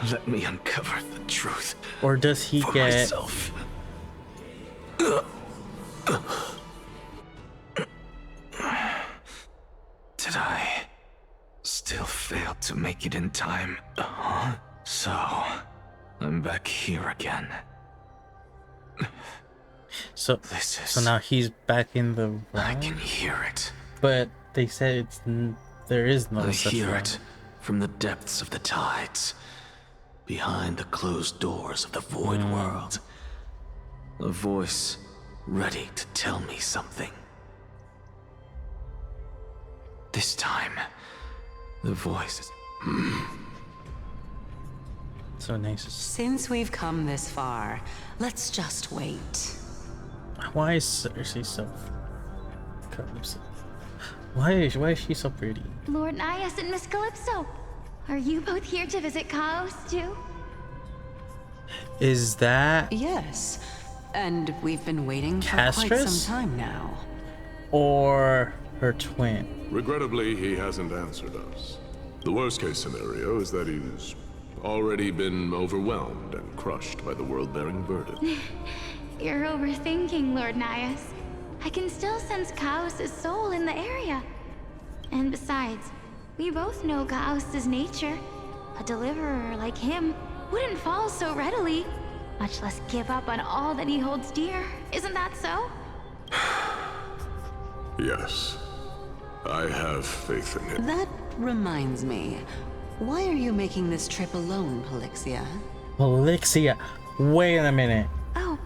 Let me uncover the truth. Or does he for get myself. Did I still fail to make it in time? So, I'm back here again. So now he's back in the realm? I can hear it. But they said there is no I such hear realm. it from the depths of the tides, behind the closed doors of the void world. A voice ready to tell me something. This time, the voice is... So nice. Since we've come this far, let's just wait. Why is Circe so... Calypso? Why is she so pretty? Lord Nias and Miss Calypso, are you both here to visit Chaos too? Is that... Yes, and we've been waiting for Castrus? quite some time now. Or her twin? Regrettably, he hasn't answered us. The worst case scenario is that he's already been overwhelmed and crushed by the world-bearing burden. You're overthinking, Lord Nias. I can still sense Chaos' soul in the area. And besides, we both know Chaos' nature. A deliverer like him wouldn't fall so readily, much less give up on all that he holds dear. Isn't that so? Yes. I have faith in him. That reminds me. Why are you making this trip alone, Polixia? Polixia, wait a minute. Oh,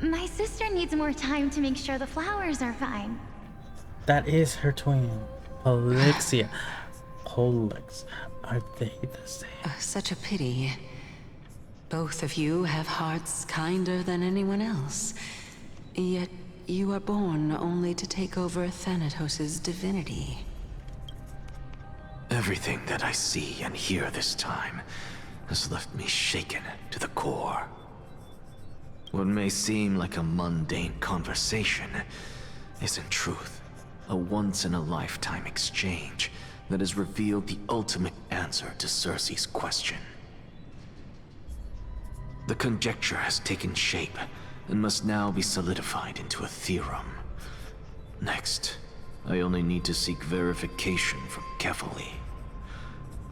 my sister needs more time to make sure the flowers are fine. That is her twin. Polixia. Polix. Are they the same? Such a pity. Both of you have hearts kinder than anyone else. Yet you are born only to take over Thanatos' divinity. Everything that I see and hear this time has left me shaken to the core. What may seem like a mundane conversation is in truth a once-in-a-lifetime exchange that has revealed the ultimate answer to Cersei's question. The conjecture has taken shape and must now be solidified into a theorem. Next, I only need to seek verification from Kefali.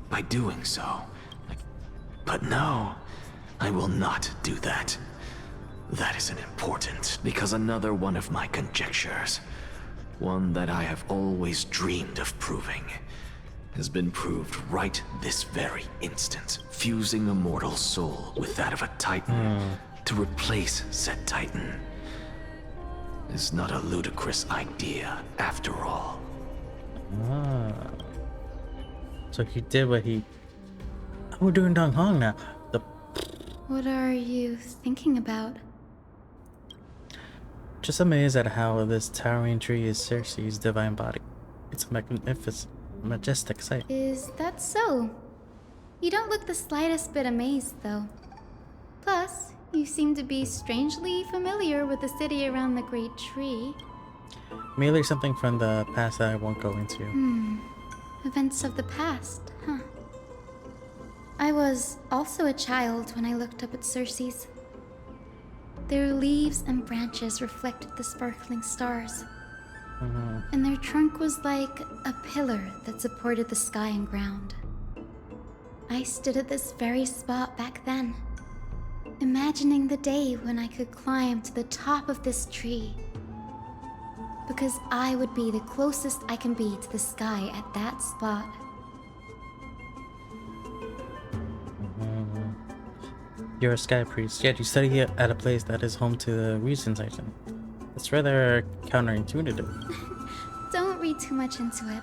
By doing so, but no, I will not do that. That isn't important, because another one of my conjectures, one that I have always dreamed of proving, has been proved right this very instant. Fusing a mortal soul with that of a Titan to replace said Titan is not a ludicrous idea after all. So he did what he... We're doing Dong Hong now. What are you thinking about? Just amazed at how this towering tree is Cersei's divine body. It's a magnificent, majestic sight. Is that so? You don't look the slightest bit amazed, though. Plus, you seem to be strangely familiar with the city around the great tree. Maybe something from the past that I won't go into. Events of the past, huh? I was also a child when I looked up at Cersei's. Their leaves and branches reflected the sparkling stars. And their trunk was like a pillar that supported the sky and ground. I stood at this very spot back then, imagining the day when I could climb to the top of this tree. Because I would be the closest I can be to the sky at that spot. You're a sky priest, yet you study here at a place that is home to the Reason Titan. It's rather counterintuitive. Don't read too much into it.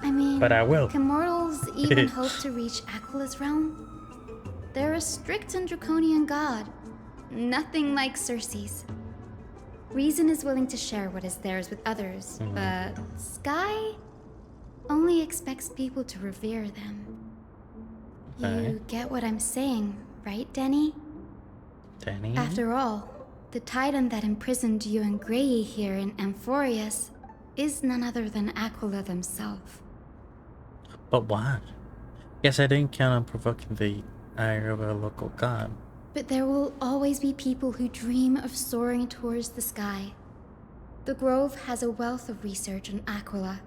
I mean, but I will. Can mortals even hope to reach Aquila's realm? They're a strict and draconian god. Nothing like Cersei's. Reason is willing to share what is theirs with others, but Sky only expects people to revere them. You get what I'm saying, right, Denny? Denny? After all, the Titan that imprisoned you and Grey here in Amphorius is none other than Aquila themselves. But what? Guess I didn't count on provoking the ire of a local god. But there will always be people who dream of soaring towards the sky. The Grove has a wealth of research on Aquila,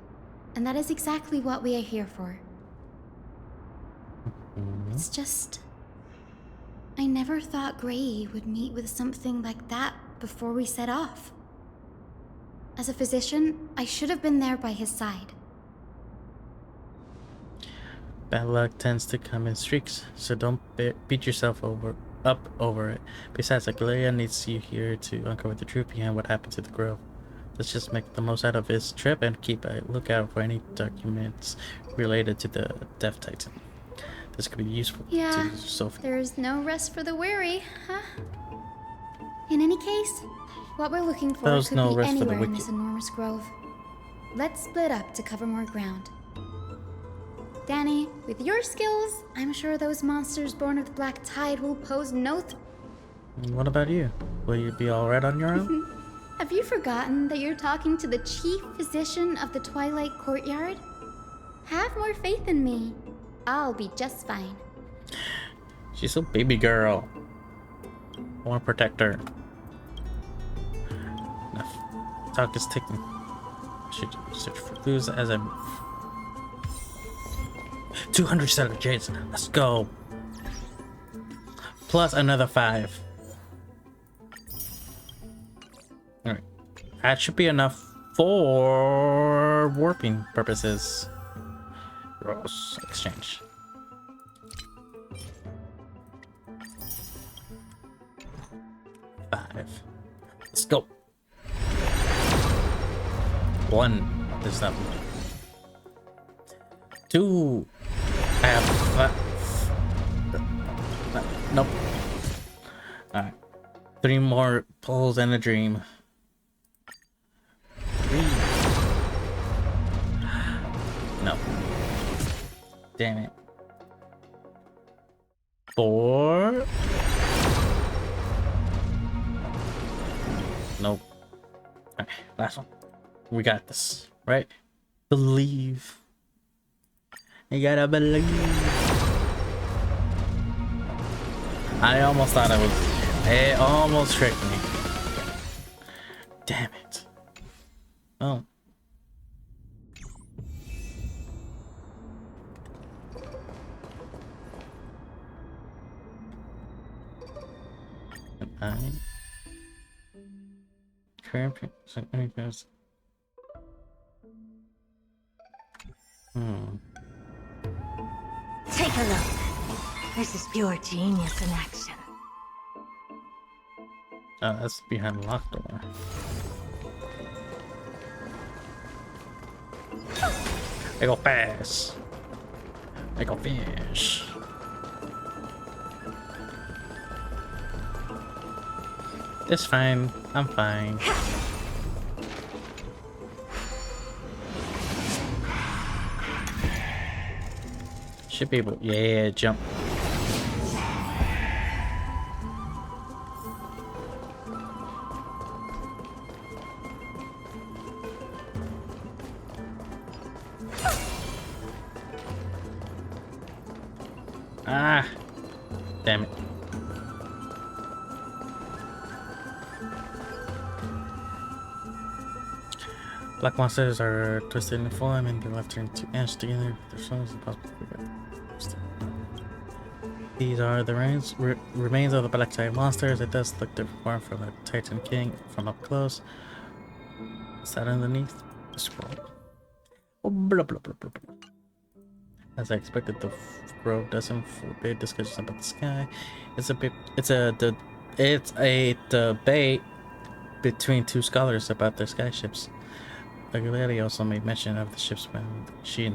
and that is exactly what we are here for. It's just... I never thought Grey would meet with something like that before we set off. As a physician, I should have been there by his side. Bad luck tends to come in streaks, so don't beat yourself up over it. Besides, Aquilia needs you here to uncover the truth behind what happened to the Grove. Let's just make the most out of this trip and keep a lookout for any documents related to the Death Titan. This could be useful to Sophie. There's no rest for the weary, huh? In any case, what we're looking for could be anywhere in this enormous grove. Let's split up to cover more ground. Danny, with your skills, I'm sure those monsters born of the Black Tide will pose no What about you? Will you be alright on your own? Have you forgotten that you're talking to the chief physician of the Twilight Courtyard? Have more faith in me. I'll be just fine. She's a baby girl. I want to protect her. Enough. Talk is ticking. Should search for clues as I move. 200 set of jades. Let's go. Plus another 5. Alright. That should be enough for warping purposes. Gross. Exchange. Let's go. 1. There's not 2. I have nope. Alright. 3 more pulls and a dream. 3. No. Damn it. 4. Nope. Okay, last one. We got this, right? Believe. You gotta believe. I almost thought it almost tricked me. Damn it. Oh. Current Take a look. This is pure genius in action. Oh, that's behind the locked door. I go fast. I go fish. It's fine. I'm fine. Should be able. Yeah, jump. Ah, damn it. Black monsters are twisted in form and they're left turning to ash together. Their souls and possible. These are the remains of the black giant monsters. It does look different from the Titan King from up close. Is that underneath the scroll? Oh, blah, blah, blah, blah, blah. As I expected, the grove doesn't forbid discussions about the sky. It's a debate between two scholars about their skyships. The lady also made mention of the ships when she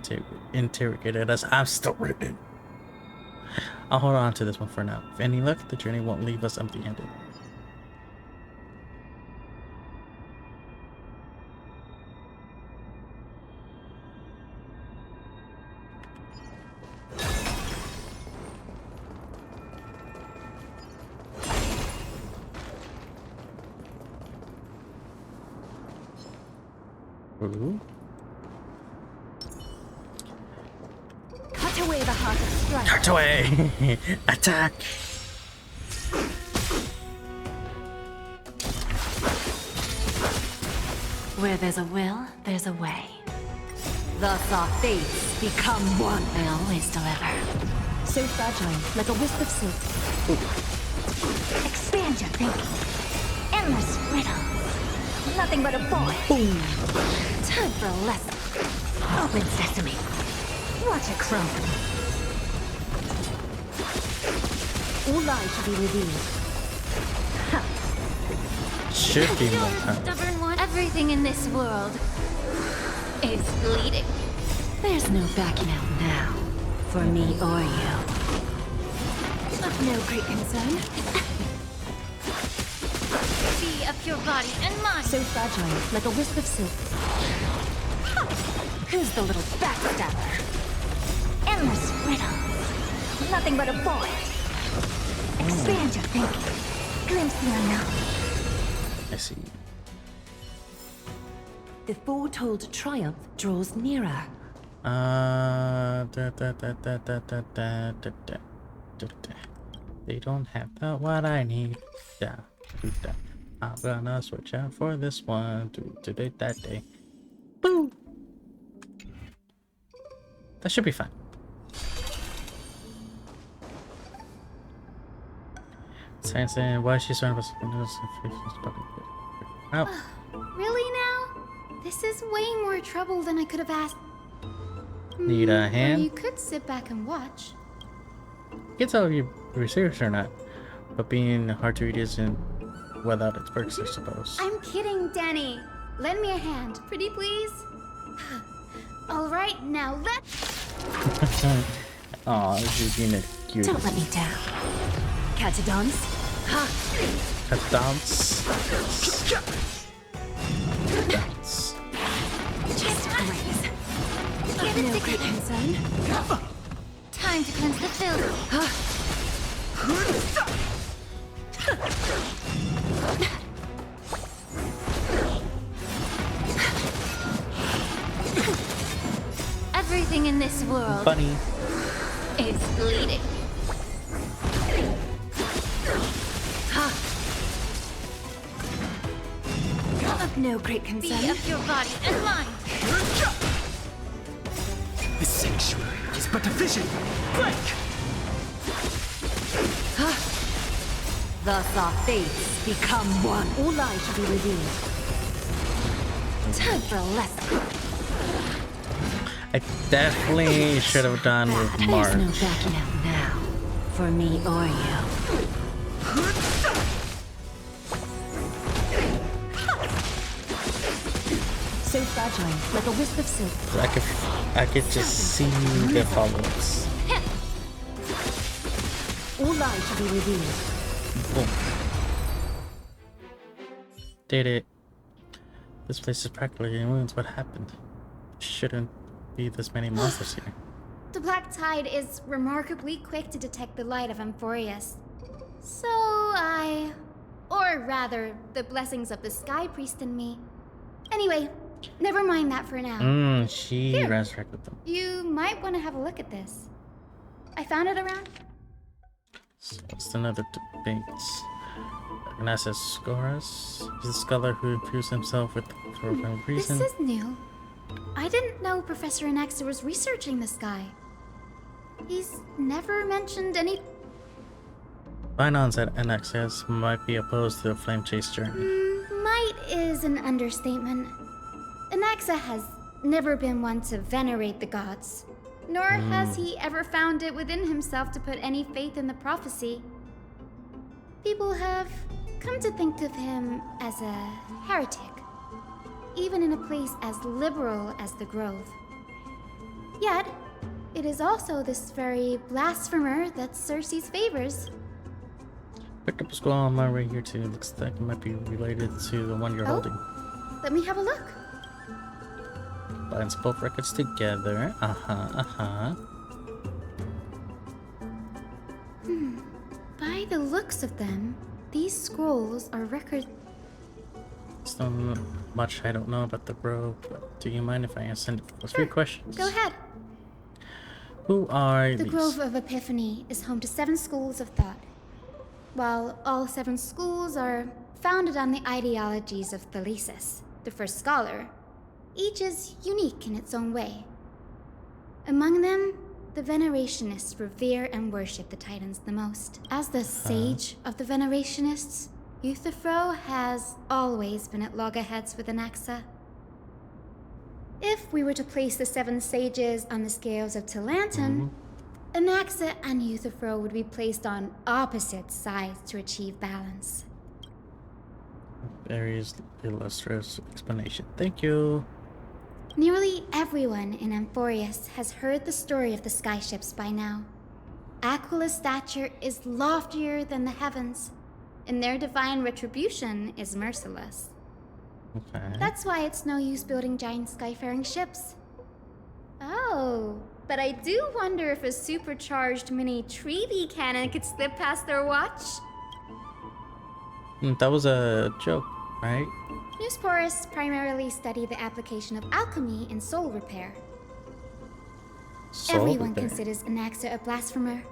interrogated us. I'm still reading. I'll hold on to this one for now. If any luck, the journey won't leave us empty-handed. Ooh. Cut away the heart of strife. Cut away! Attack! Where there's a will, there's a way. Thus our fates become one. I always deliver. So fragile, like a wisp of silk. Expand your thinking. Endless riddles. Nothing but a void. Time for a lesson. Open sesame. Watch it crumble. All lies should be revealed. Should be more time. Stubborn one. Everything in this world is bleeding. There's no backing out now, for me or you. Of no great concern. Be of your body and mind. So fragile, like a wisp of silk. Who's the little backstabber? Endless riddle. Nothing but a void. Expand your thinking. Glimpse the unknown. I see. The foretold triumph draws nearer. They don't have what I need. Yeah. I'm gonna switch out for this one. Today, that day. Boom. That should be fine. Science and why she's trying to out. Really now? This is way more trouble than I could have asked. Need a Or hand? you could sit back and watch. You can tell if you're serious or not, but being hard to read isn't without its perks, I suppose. I'm kidding, Danny. Lend me a hand, pretty please. All right, now let's. Aw, this is being a cute. Don't let me down. Catadons? Ha! Dance. Just graze. Of no great concern. Time to cleanse the filth. Everything in this world is bleeding. Of no great concern. Be of your body and mind. The sanctuary is but a vision. Break! Thus our fates become one. All lies shall be revealed. Time for a lesson. I definitely should have done with March. There's no backing out now, for me or you. So fragile, like a wisp of silk. I could just see the follow-ups. All lies shall be revealed. Boom. Did it. This place is practically in ruins. What happened? Shouldn't be this many monsters here. The Black Tide is remarkably quick to detect the light of Amphorius. So or rather, the blessings of the Sky Priest in me. Anyway, never mind that for now. She Here. resurrected them. You might want to have a look at this. I found it around. So what's another debate? Ignacius Scoras is a scholar who improves himself with for no reason. This is new. I didn't know Professor Anaxa was researching the sky. He's never mentioned any... Binance at Anaxius might be opposed to the flame chase journey. Might is an understatement. Anaxa has never been one to venerate the gods, nor has he ever found it within himself to put any faith in the prophecy. People have come to think of him as a heretic, even in a place as liberal as the Grove. Yet, it is also this very blasphemer that Circe's favors. Picked up a scroll on my right here too. Looks like it might be related to the one you're holding. Let me have a look. Binds both records together. By the looks of them, these scrolls are record... So much I don't know about the Grove, but do you mind if I answer a few questions? Go ahead. Who are The these? Grove of Epiphany is home to 7 schools of thought. While all 7 schools are founded on the ideologies of Thalesis, the first scholar, each is unique in its own way. Among them, the Venerationists revere and worship the Titans the most. As the sage of the Venerationists, Euthyphro has always been at loggerheads with Anaxa. If we were to place the 7 sages on the scales of Talanton, Anaxa and Euthyphro would be placed on opposite sides to achieve balance. Very illustrious explanation. Thank you. Nearly everyone in Amphorius has heard the story of the skyships by now. Aquila's stature is loftier than the heavens, and their divine retribution is merciless. Okay. That's why it's no use building giant skyfaring ships. Oh, but I do wonder if a supercharged mini treaty cannon could slip past their watch. That was a joke, right? Newsporists primarily study the application of alchemy in soul repair. Everyone considers Anaxa a blasphemer,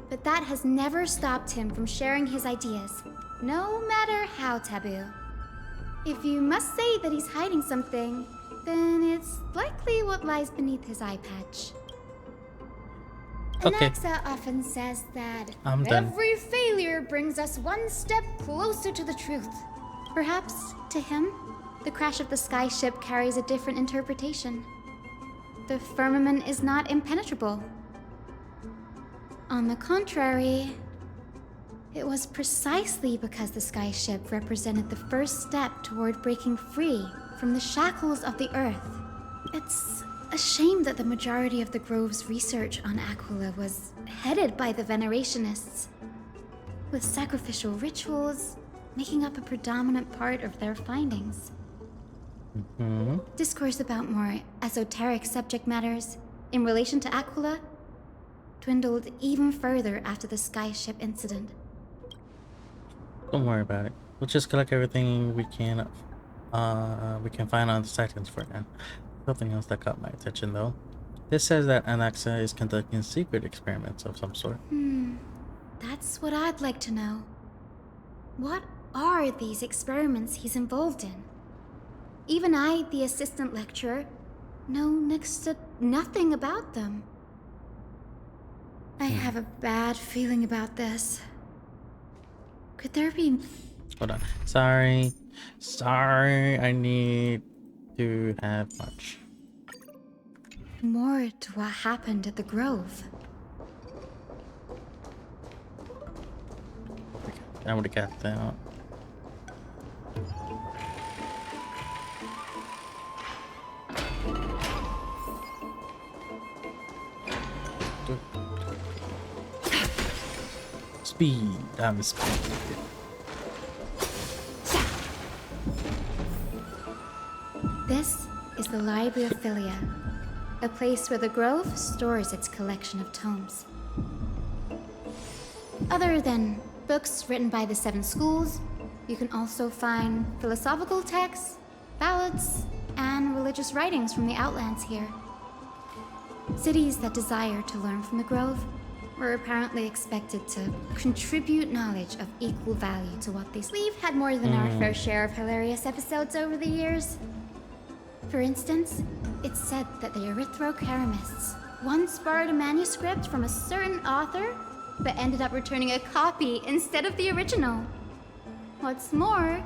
but that has never stopped him from sharing his ideas, no matter how taboo. If you must say that he's hiding something, then it's likely what lies beneath his eye patch. Okay. Anaxa often says that I'm done. every failure brings us one step closer to the truth. Perhaps, to him, the crash of the skyship carries a different interpretation. The firmament is not impenetrable. On the contrary, it was precisely because the skyship represented the first step toward breaking free from the shackles of the Earth. It's a shame that the majority of the Grove's research on Aquila was headed by the Venerationists, with sacrificial rituals making up a predominant part of their findings. Discourse about more esoteric subject matters in relation to Aquila dwindled even further after the skyship incident. Don't worry about it. We'll just collect everything we can find on the Titans for now. Something else that caught my attention though. This says that Anaxa is conducting secret experiments of some sort. That's what I'd like to know. What are these experiments he's involved in? Even I, the assistant lecturer, know next to nothing about them. I have a bad feeling about this. Could there be... Hold on. Sorry, I need to have much. more to what happened at the Grove? I would have got that. Speed. I'm speed. This is the Library of Philia, a place where the Grove stores its collection of tomes. Other than books written by the 7 schools, you can also find philosophical texts, ballads, and religious writings from the Outlands here. Cities that desire to learn from the Grove were apparently expected to contribute knowledge of equal value to what they... We've had more than our fair share of hilarious episodes over the years. For instance, it's said that the Erythrocheramists once borrowed a manuscript from a certain author, but ended up returning a copy instead of the original. What's more...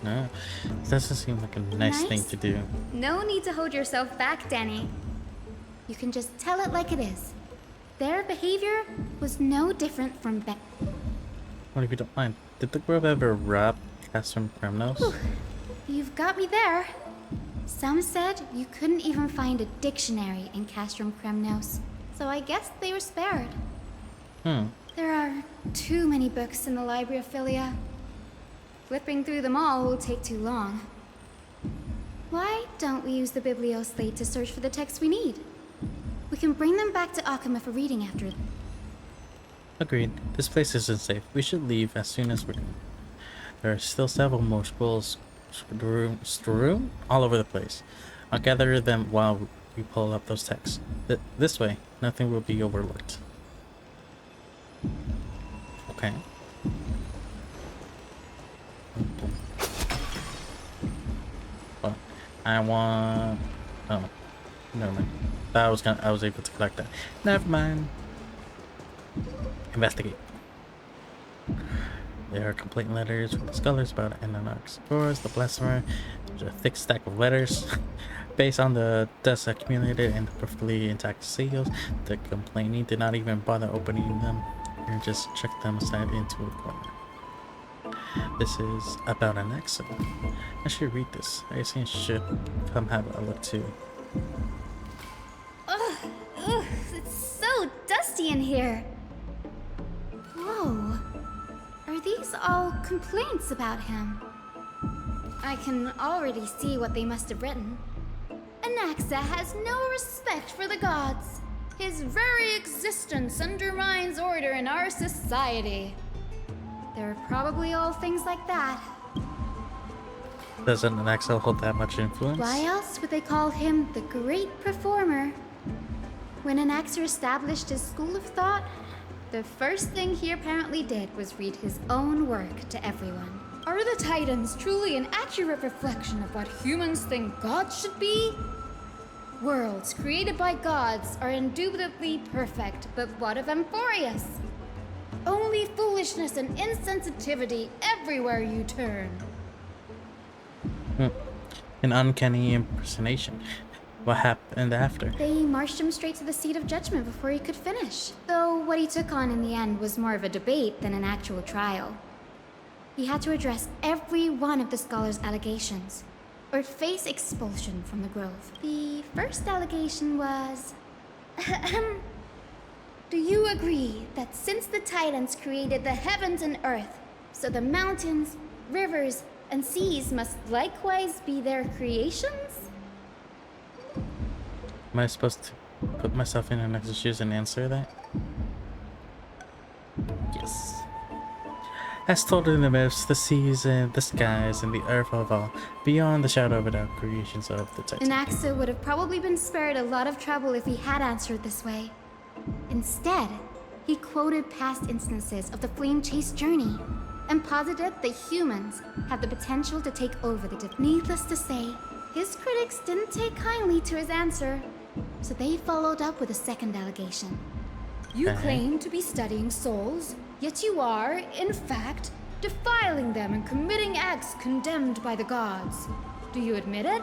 No, it doesn't seem like a nice thing to do. No need to hold yourself back, Danny. You can just tell it like it is. Their behavior was no different from What if you don't mind? Did the Grove ever rob Castrum Kremnos? You've got me there. Some said you couldn't even find a dictionary in Castrum Kremnos, so I guess they were spared. There are too many books in the Library of Philia. Flipping through them all will take too long. Why don't we use the Biblioslate to search for the texts we need? We can bring them back to Akama for reading after. Agreed. This place isn't safe. We should leave as soon as we're done. There are still several more scrolls strewn all over the place. I'll gather them while we pull up those texts. This way, nothing will be overlooked. Okay. Well, I want... Oh, never mind. I was able to collect that. Never mind. Investigate. There are complaint letters from the scholars about Anarch Explorers, the Blasphemer. There's a thick stack of letters. Based on the dust accumulated in the perfectly intact seals, the complainant did not even bother opening them and just chucked them aside into a corner. This is about an accident. I should read this. I think you should come have a look too. Ugh, it's so dusty in here. Whoa. Are these all complaints about him? I can already see what they must have written. Anaxa has no respect for the gods. His very existence undermines order in our society. They're probably all things like that. Doesn't Anaxa hold that much influence? Why else would they call him the Great Performer? When Anaxa established his school of thought, the first thing he apparently did was read his own work to everyone. Are the Titans truly an accurate reflection of what humans think gods should be? Worlds created by gods are indubitably perfect, but what of Emphorius? Only foolishness and insensitivity everywhere you turn. An uncanny impersonation. What happened after? They marched him straight to the seat of judgment before he could finish. Though what he took on in the end was more of a debate than an actual trial. He had to address every one of the scholars' allegations, or face expulsion from the Grove. The first allegation was... Do you agree that since the Titans created the heavens and earth, so the mountains, rivers, and seas must likewise be their creations? Am I supposed to put myself in Anaxa's shoes and answer that? Yes. As told in the myths, the seas and the skies and the earth of all, beyond the shadow of a doubt, creations of the Titan. Anaxa would have probably been spared a lot of trouble if he had answered this way. Instead, he quoted past instances of the flame chase journey and posited that humans have the potential to take over the Needless to say, his critics didn't take kindly to his answer, so they followed up with a second allegation. You claim to be studying souls, yet you are, in fact, defiling them and committing acts condemned by the gods. Do you admit it?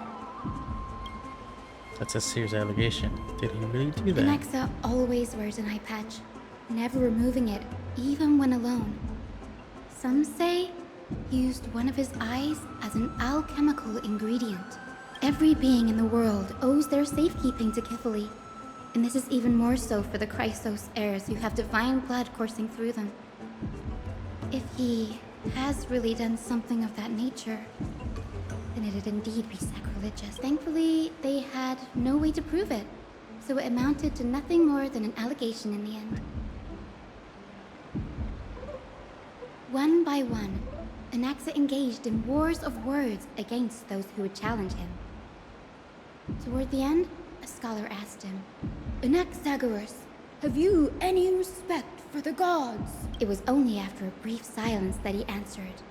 That's a serious allegation. Did he really do that? Anaxa always wears an eye patch, never removing it, even when alone. Some say he used one of his eyes as an alchemical ingredient. Every being in the world owes their safekeeping to Kifili, and this is even more so for the Chrysos heirs who have divine blood coursing through them. If he has really done something of that nature, then it'd indeed be sacrilegious. Thankfully, they had no way to prove it, so it amounted to nothing more than an allegation in the end. One by one, Anaxa engaged in wars of words against those who would challenge him. Toward the end, a scholar asked him, Anaxagoras, have you any respect for the gods? It was only after a brief silence that he answered,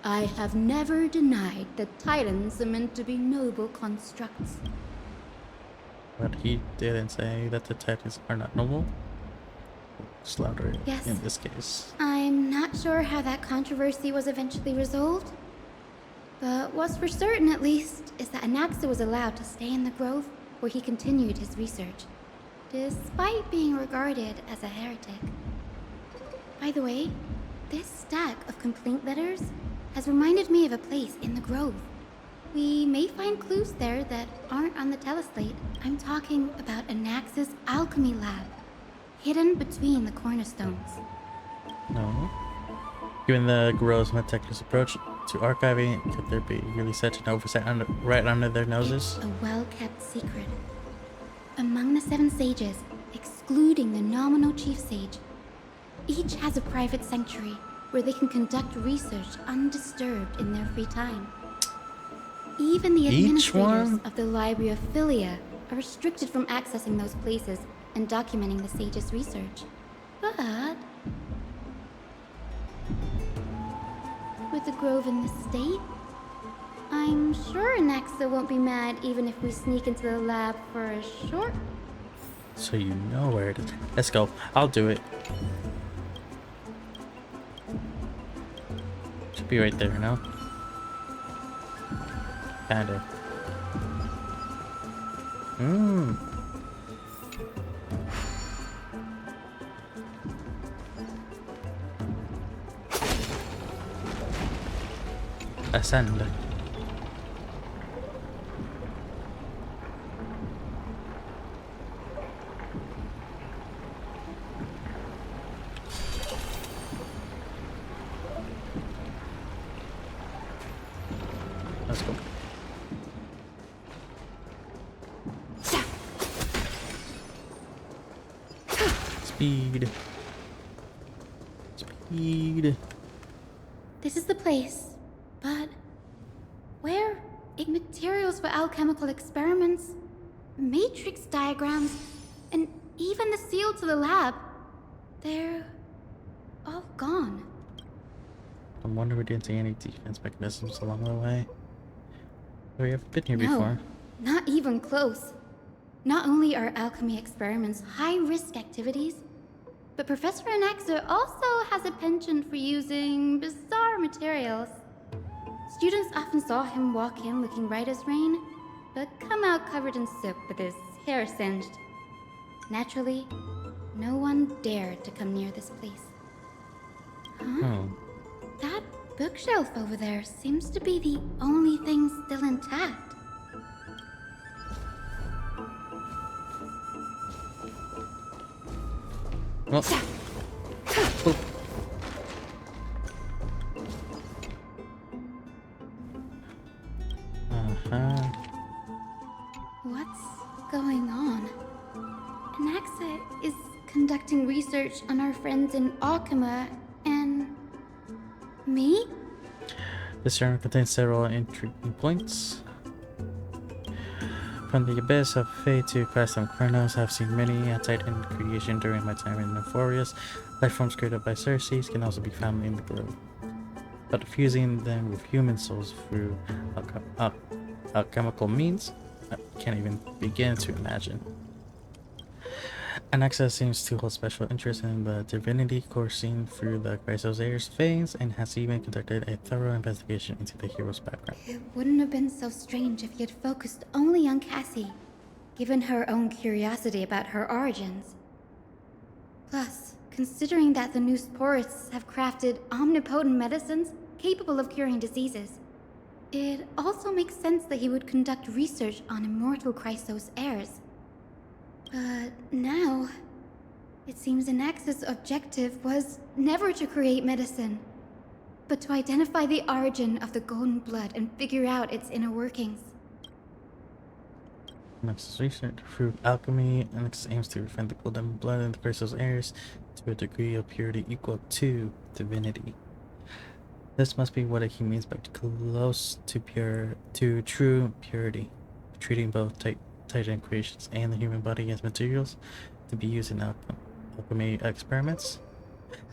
I have never denied that titans are meant to be noble constructs. But he didn't say that the Titans are not noble. Slaughter Yes. in this case. I'm not sure how that controversy was eventually resolved, but what's for certain at least is that Anaxa was allowed to stay in the grove where he continued his research, despite being regarded as a heretic. By the way, this stack of complaint letters has reminded me of a place in the grove. We may find clues there that aren't on the teleslate. I'm talking about Anaxa's alchemy lab, hidden between the cornerstones. No. Given the Grove's meticulous approach to archiving, could there be really such an oversight right under their noses? It's a well-kept secret. Among the 7 sages, excluding the nominal chief sage, each has a private sanctuary where they can conduct research undisturbed in their free time. Even the administrators of the Library of Philia are restricted from accessing those places and documenting the sage's research. But with the grove in this state, I'm sure Anaxa won't be mad even if we sneak into the lab for a short. So you know where it is. Let's go. I'll do it. Should be right there, no? Kinda. Ascend. Let's go. Speed. Speed. This is the place, but where? Materials for alchemical experiments, matrix diagrams, and even the seal to the lab. They're all gone. I wonder we didn't see any defense mechanisms along the way. We haven't been here No, before. not even close. Not only are alchemy experiments high-risk activities, but Professor Anaxa also has a penchant for using bizarre materials. Students often saw him walk in looking right as rain, but come out covered in soot with his hair singed. Naturally, no one dared to come near this place. Huh? That bookshelf over there seems to be the only thing still intact. Well. Oh. What's going on? Anaxa is conducting research on our friends in Alchema and... me? This journal contains several intriguing points. From the abyss of fate to Christ and Kronos, I've seen many a Titan creation during my time in Euphorius. Life forms created by Circes can also be found in the grove, but fusing them with human souls through alchemical means, I can't even begin to imagine. Anaxa seems to hold special interest in the divinity coursing through the Chrysosaur's veins and has even conducted a thorough investigation into the hero's background. It wouldn't have been so strange if he had focused only on Cassie, given her own curiosity about her origins. Plus, considering that the new sporists have crafted omnipotent medicines capable of curing diseases, it also makes sense that he would conduct research on immortal Chrysos heirs. But now, it seems Anaxa's objective was never to create medicine, but to identify the origin of the golden blood and figure out its inner workings. Anaxa's research through alchemy, Anaxa aims to refine the golden blood in the Chrysos heirs to a degree of purity equal to divinity. This must be what he means by close to true purity, treating both Titan creations and the human body as materials to be used in alchemy experiments.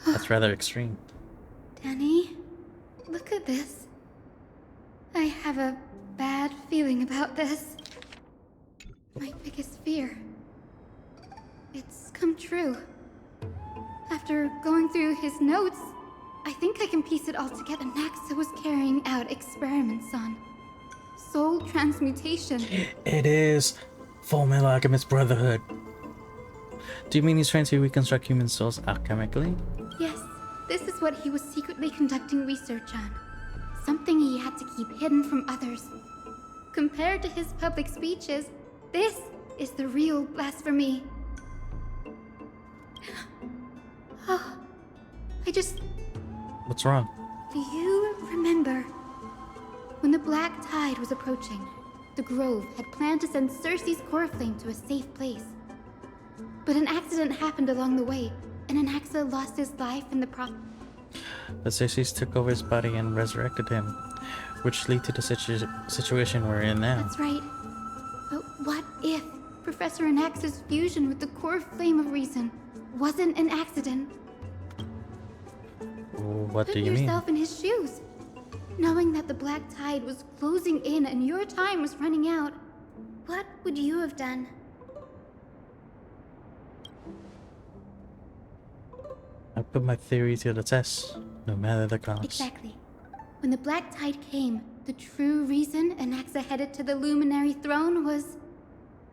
That's rather extreme. Danny, look at this. I have a bad feeling about this. My biggest fear. It's come true. After going through his notes, I think I can piece it all together. Anaxa was carrying out experiments on soul transmutation. It is Full Metal Alchemist Brotherhood. Do you mean he's trying to reconstruct human souls alchemically? Yes, this is what he was secretly conducting research on. Something he had to keep hidden from others. Compared to his public speeches, this is the real blasphemy. Oh, What's wrong? Do you remember when the black tide was approaching? The Grove had planned to send Circe's core flame to a safe place. But an accident happened along the way, and Anaxa lost his life in the process. But Circes took over his body and resurrected him, which led to the situation we're in now. That's right. But what if Professor Anaxa's fusion with the core flame of reason wasn't an accident? What do you mean? Put yourself in his shoes. Knowing that the black tide was closing in and your time was running out, what would you have done? I put my theory to the test, no matter the cost. Exactly. When the black tide came, the true reason Anaxa headed to the Luminary Throne was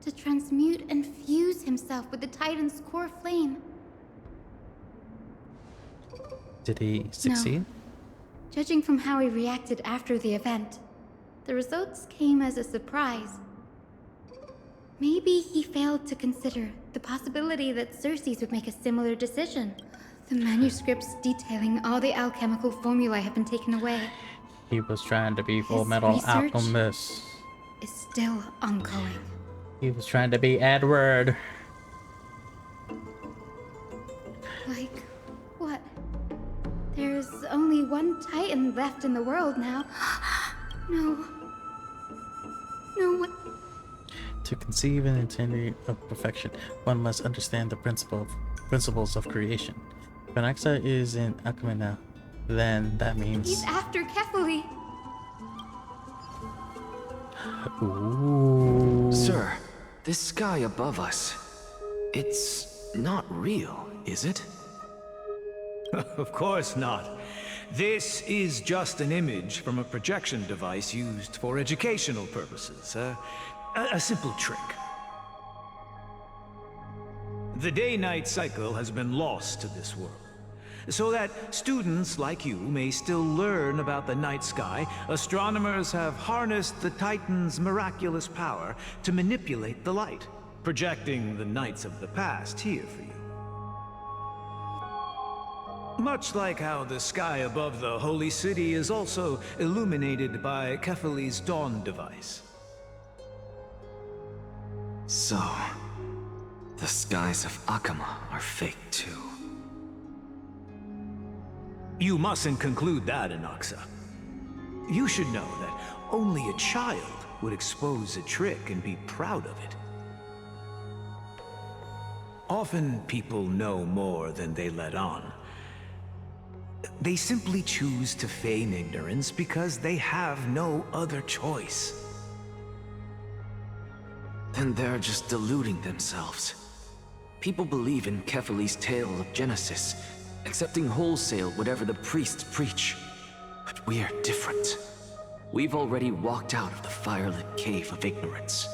to transmute and fuse himself with the Titan's core flame. Did he succeed? No. Judging from how he reacted after the event, the results came as a surprise. Maybe he failed to consider the possibility that Circes would make a similar decision. The manuscripts detailing all the alchemical formulae have been taken away. He was trying to be Full Metal Alchemist. Is still ongoing. He was trying to be Edward. Like what? There's only one Titan left in the world now. No. No one. To conceive an intended of perfection, one must understand the principles of creation. If Anaxa is in alchemy now, then that means... He's after Kefali. Ooh. Sir, this sky above us, it's not real, is it? Of course not. This is just an image from a projection device used for educational purposes. A simple trick. The day-night cycle has been lost to this world. So that students like you may still learn about the night sky, astronomers have harnessed the Titan's miraculous power to manipulate the light, projecting the nights of the past here for you. Much like how the sky above the Holy City is also illuminated by Kefali's dawn device. So, The skies of Akama are fake too. You mustn't conclude that, Anaxa. You should know that only a child would expose a trick and be proud of it. Often people know more than they let on. They simply choose to feign ignorance because they have no other choice. Then they're just deluding themselves. People believe in Kefali's tale of Genesis, accepting wholesale whatever the priests preach. But we're different. We've already walked out of the firelit cave of ignorance.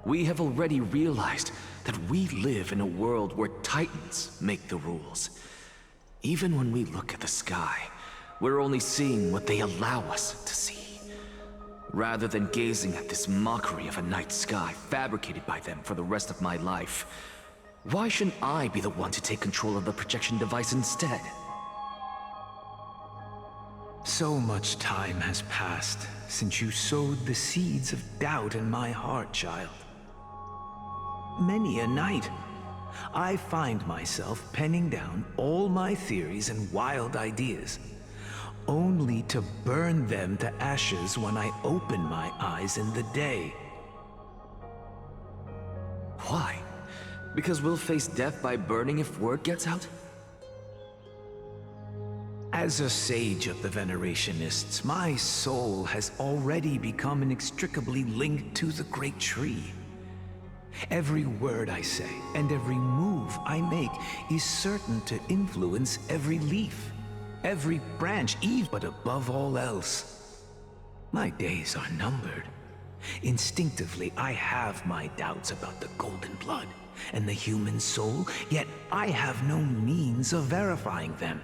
We have already realized that we live in a world where Titans make the rules. Even when we look at the sky, we're only seeing what they allow us to see. Rather than gazing at this mockery of a night sky fabricated by them for the rest of my life, why shouldn't I be the one to take control of the projection device instead? So much time has passed since you sowed the seeds of doubt in my heart, child. Many a night, I find myself penning down all my theories and wild ideas, only to burn them to ashes when I open my eyes in the day. Why? Because we'll face death by burning if word gets out? As a sage of the Venerationists, my soul has already become inextricably linked to the great tree. Every word I say and every move I make is certain to influence every leaf, every branch, even but above all else. My days are numbered. Instinctively, I have my doubts about the golden blood and the human soul, yet I have no means of verifying them.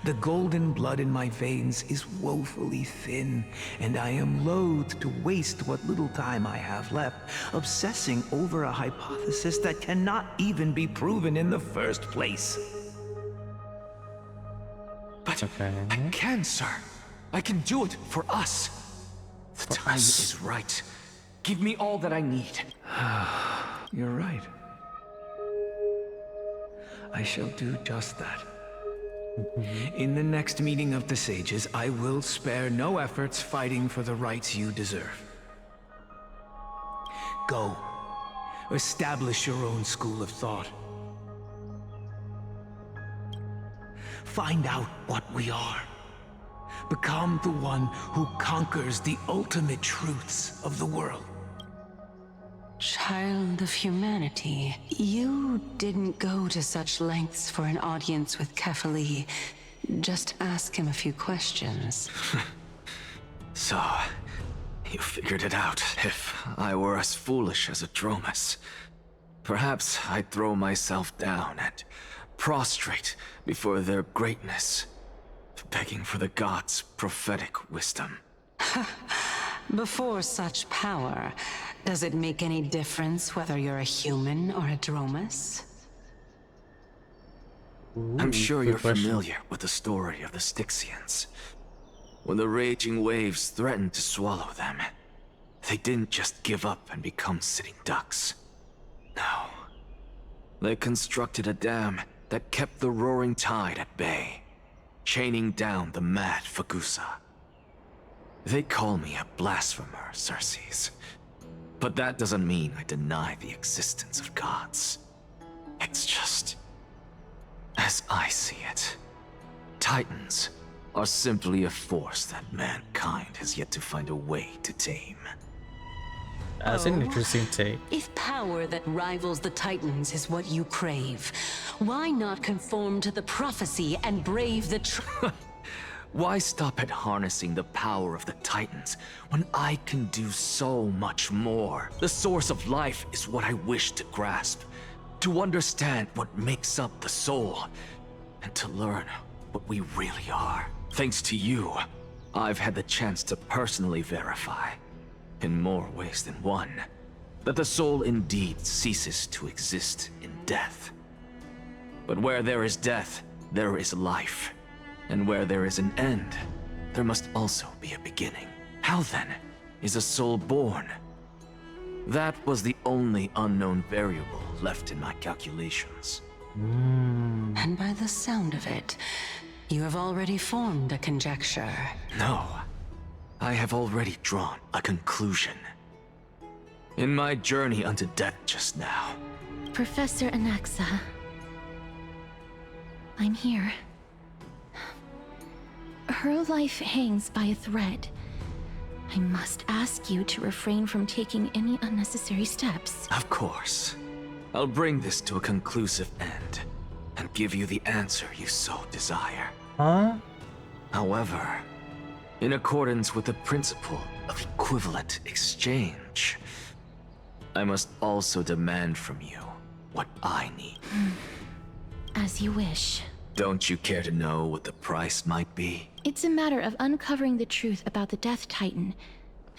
The golden blood in my veins is woefully thin, and I am loath to waste what little time I have left obsessing over a hypothesis that cannot even be proven in the first place. But I can, sir. I can do it for us. The time is right. Give me all that I need. You're right. I shall do just that. In the next meeting of the sages, I will spare no efforts fighting for the rights you deserve. Go. Establish your own school of thought. Find out what we are. Become the one who conquers the ultimate truths of the world. Child of humanity, you didn't go to such lengths for an audience with Kefali. Just ask him a few questions. So, you figured it out. If I were as foolish as Adromus, perhaps I'd throw myself down and prostrate before their greatness, begging for the gods' prophetic wisdom. Before such power, does it make any difference whether you're a human or a Dromus? I'm sure you're familiar with the story of the Styxians. When the raging waves threatened to swallow them, they didn't just give up and become sitting ducks. No. They constructed a dam that kept the roaring tide at bay, chaining down the mad Fagusa. They call me a blasphemer, Circes. But that doesn't mean I deny the existence of gods. It's just, as I see it, Titans are simply a force that mankind has yet to find a way to tame. That's an interesting take. If power that rivals the Titans is what you crave, why not conform to the prophecy and brave the Why stop at harnessing the power of the Titans when I can do so much more? The source of life is what I wish to grasp, to understand what makes up the soul, and to learn what we really are. Thanks to you, I've had the chance to personally verify, in more ways than one, that the soul indeed ceases to exist in death. But where there is death, there is life. And where there is an end, there must also be a beginning. How then is a soul born? That was the only unknown variable left in my calculations. And by the sound of it, you have already formed a conjecture. No, I have already drawn a conclusion. In my journey unto death just now. Professor Anaxa, I'm here. Her life hangs by a thread. I must ask you to refrain from taking any unnecessary steps. Of course. I'll bring this to a conclusive end and give you the answer you so desire. Huh? However, in accordance with the principle of equivalent exchange, I must also demand from you what I need. As you wish. Don't you care to know what the price might be? It's a matter of uncovering the truth about the Death Titan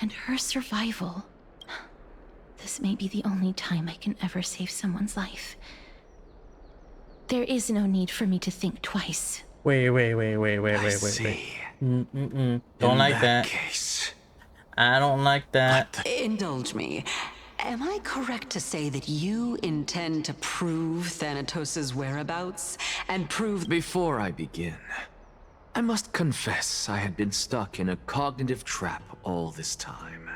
and her survival. This may be the only time I can ever save someone's life. There is no need for me to think twice. Wait. Don't like that. I don't like that. Indulge me. Am I correct to say that you intend to prove Thanatos' whereabouts and prove... Before I begin, I must confess I had been stuck in a cognitive trap all this time.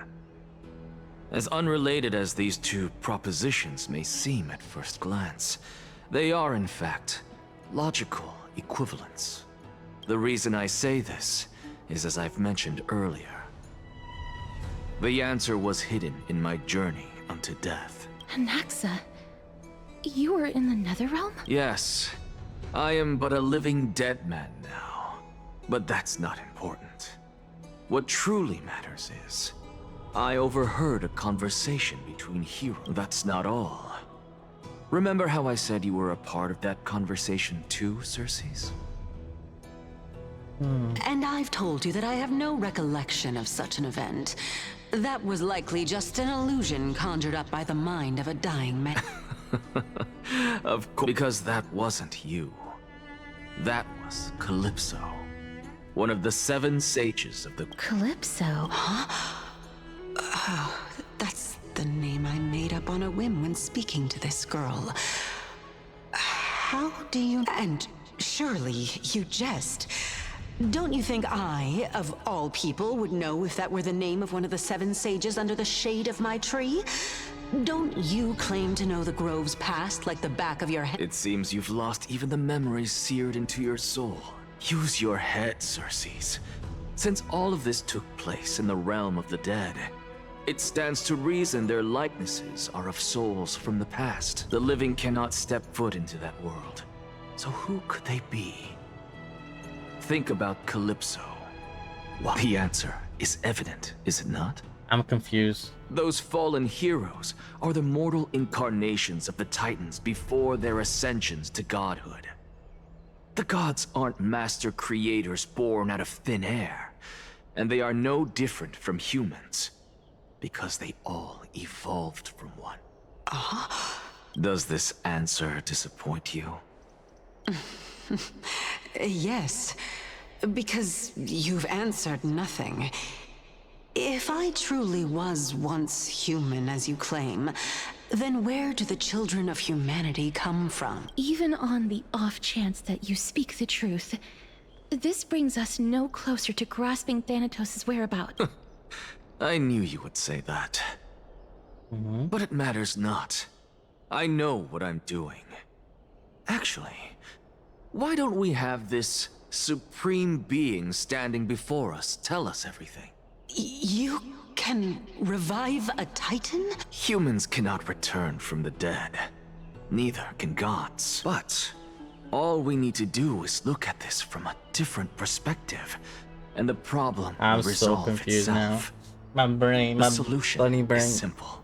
As unrelated as these two propositions may seem at first glance, they are in fact logical equivalents. The reason I say this is as I've mentioned earlier. The answer was hidden in my journey unto death. Anaxa, you were in the Netherrealm? Yes, I am but a living dead man now. But that's not important. What truly matters is, I overheard a conversation between heroes. That's not all. Remember how I said you were a part of that conversation too, Circes? And I've told you that I have no recollection of such an event. That was likely just an illusion conjured up by the mind of a dying man. Of course, because that wasn't you. That was Calypso. One of the 7 sages of the... Calypso? Huh? Oh, that's the name I made up on a whim when speaking to this girl. How do you... And surely you jest. Don't you think I, of all people, would know if that were the name of one of the 7 sages under the shade of my tree? Don't you claim to know the grove's past like the back of your head? It seems you've lost even the memories seared into your soul. Use your head, Circes. Since all of this took place in the realm of the dead, it stands to reason their likenesses are of souls from the past. The living cannot step foot into that world. So who could they be? Think about Calypso. Well, the answer is evident, is it not? I'm confused. Those fallen heroes are the mortal incarnations of the Titans before their ascensions to godhood. The gods aren't master creators born out of thin air, and they are no different from humans, because they all evolved from one. Does this answer disappoint you? Yes, because you've answered nothing. If I truly was once human, as you claim, then where do the children of humanity come from? Even on the off chance that you speak the truth, this brings us no closer to grasping Thanatos' whereabouts. I knew you would say that. But it matters not. I know what I'm doing. Actually, why don't we have this supreme being standing before us tell us everything? You can revive a Titan? Humans cannot return from the dead. Neither can gods. But all we need to do is look at this from a different perspective, and the problem will resolve so confused itself. now. The solution bloody brain. is simple.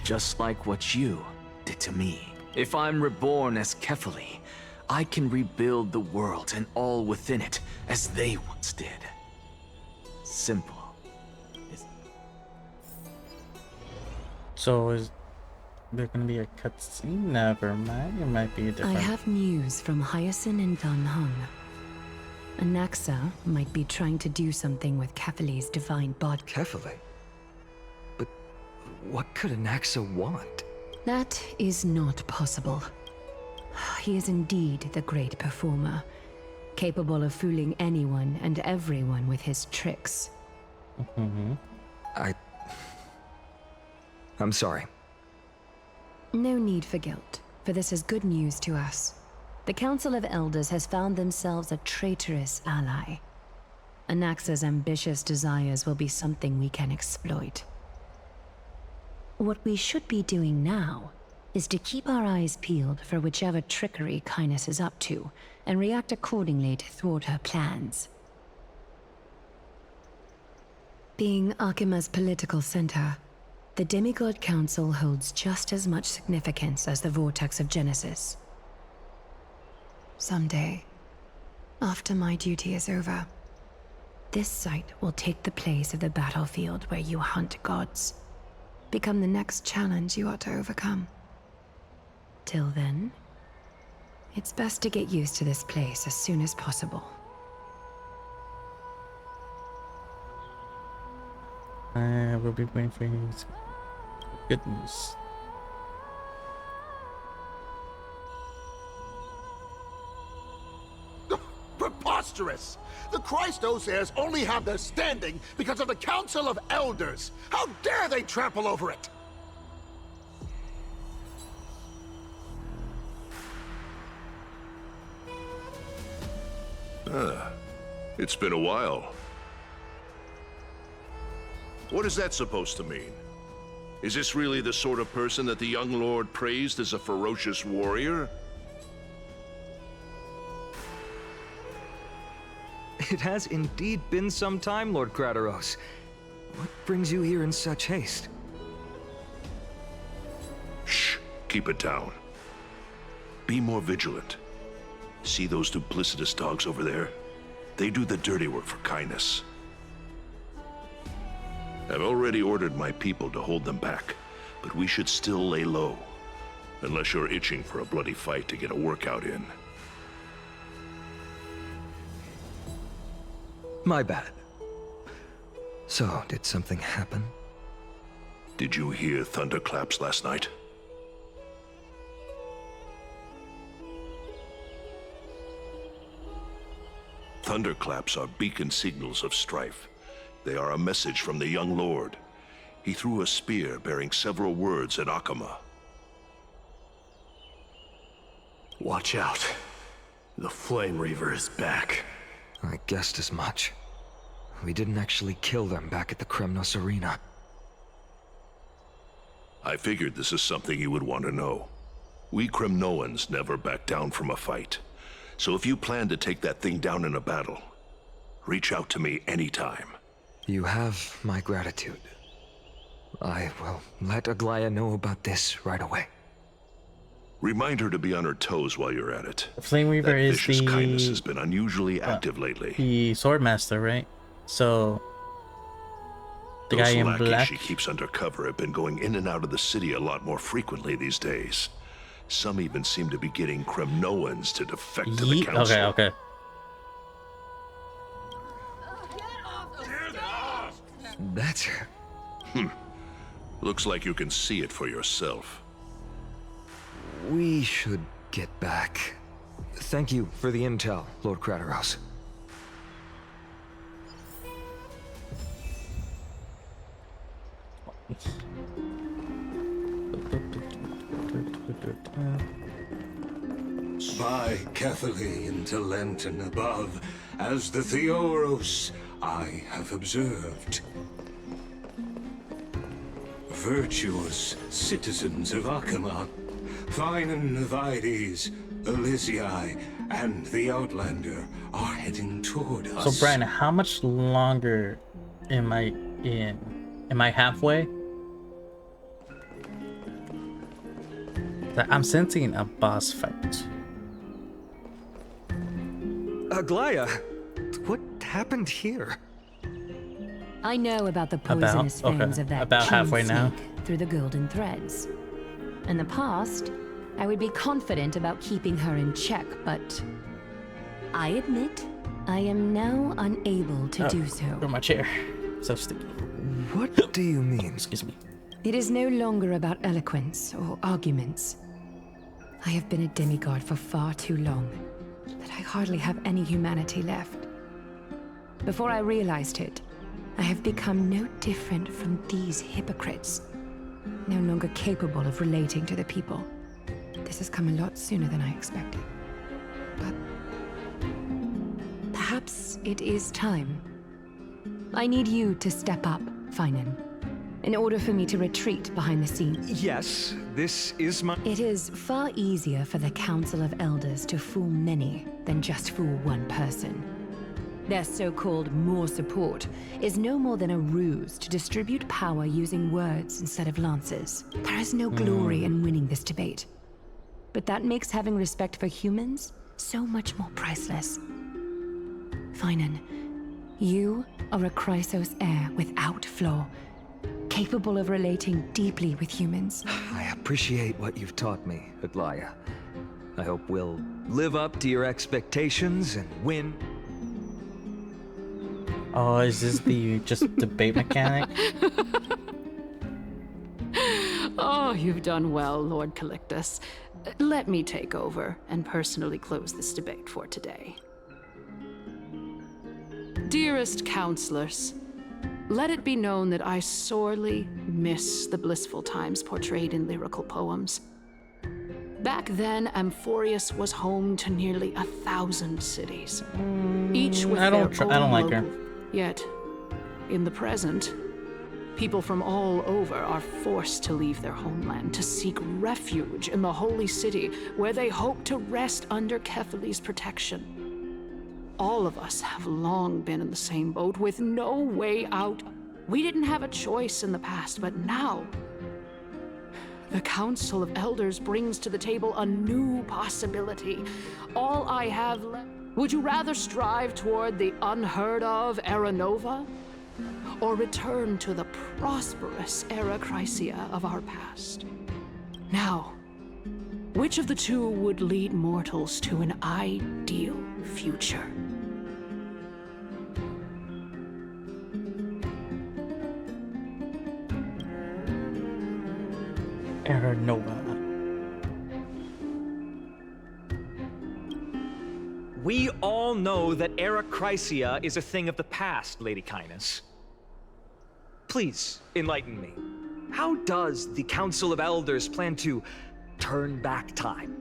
Just like what you did to me. If I'm reborn as Kefali, I can rebuild the world and all within it as they once did. Simple. So is there gonna be a cutscene? Never mind. It might be different. I have news from Hyacinth and Dan Heng. Anaxa might be trying to do something with Kefali's divine body. Kefali? But What could Anaxa want? That is not possible. He is indeed the great performer, capable of fooling anyone and everyone with his tricks. I'm sorry. No need for guilt, for this is good news to us. The Council of Elders has found themselves a traitorous ally. Anaxa's ambitious desires will be something we can exploit. What we should be doing now is to keep our eyes peeled for whichever trickery Kynus is up to, and react accordingly to thwart her plans. Being Akima's political center, the Demigod Council holds just as much significance as the Vortex of Genesis. Someday, after my duty is over, this site will take the place of the battlefield where you hunt gods, become the next challenge you ought to overcome. Till then, it's best to get used to this place as soon as possible. We'll be waiting for his good news. Preposterous! The Christos heirs only have their standing because of the Council of Elders! How dare they trample over it! It's been a while. What is that supposed to mean? Is this really the sort of person that the young lord praised as a ferocious warrior? It has indeed been some time, Lord Krateros. What brings you here in such haste? Shh, keep it down. Be more vigilant. See those duplicitous dogs over there? They do the dirty work for Kynus. I've already ordered my people to hold them back, but we should still lay low. Unless you're itching for a bloody fight to get a workout in. My bad. So, did something happen? Did you hear thunderclaps last night? Thunderclaps are beacon signals of strife. They are a message from the young lord. He threw a spear bearing several words at Akama. Watch out. The Flame Reaver is back. I guessed as much. We didn't actually kill them back at the Kremnos Arena. I figured this is something you would want to know. We Kremnoans never back down from a fight. So if you plan to take that thing down in a battle, reach out to me anytime. You have my gratitude. I will let Aglaya know about this right away. Remind her to be on her toes while you're at it. The Flame Reaver is vicious the Kynus has been unusually active lately. The Swordmaster, right? So the Those guy in lackeys black. she keeps undercover have been going in and out of the city a lot more frequently these days. Some even seem to be getting Kremnoans to defect to the council. Okay. That's her. Looks like you can see it for yourself. We should get back. Thank you for the intel, Lord Krateros. By Catherly into Lenten above, as the Theoros I have observed. Virtuous citizens of Akama, Finan Vides, Elysiae, and the Outlander are heading toward us. So Brian, how much longer am I in? Am I halfway? I'm sensing a boss fight. Aglaya, what happened here? I know about the poisonous fangs of that about halfway now. snake through the golden threads. In the past, I would be confident about keeping her in check, but I admit I am now unable to do so. From my chair. So sticky. What do you mean? Excuse me. It is no longer about eloquence or arguments. I have been a demigod for far too long, that I hardly have any humanity left. Before I realized it, I have become no different from these hypocrites, no longer capable of relating to the people. This has come a lot sooner than I expected. But perhaps it is time. I need you to step up, Finan, in order for me to retreat behind the scenes. Yes, this is my... It is far easier for the Council of Elders to fool many than just fool one person. Their so-called more support is no more than a ruse to distribute power using words instead of lances. There is no glory in winning this debate. But that makes having respect for humans so much more priceless. Finan, you are a Chrysos heir without flaw, capable of relating deeply with humans. I appreciate what you've taught me, Aglaya. I hope we'll live up to your expectations and win. Oh, is this the just debate mechanic? Oh, you've done well, Lord Calictus. Let me take over and personally close this debate for today. Dearest counselors, let it be known that I sorely miss the blissful times portrayed in lyrical poems. Back then, Amphorius was home to nearly 1,000 cities, each with I their don't own like her. local. Yet, in the present, people from all over are forced to leave their homeland to seek refuge in the holy city, where they hope to rest under Kephali's protection. All of us have long been in the same boat with no way out. We didn't have a choice in the past, but now the Council of Elders brings to the table a new possibility. All I have left. Would you rather strive toward the unheard of Era Nova, or return to the prosperous Era Chrysia of our past? Now, which of the two would lead mortals to an ideal future? Era Nova. We all know that Era Chrysia is a thing of the past, Lady Cainus. Please, enlighten me. How does the Council of Elders plan to turn back time?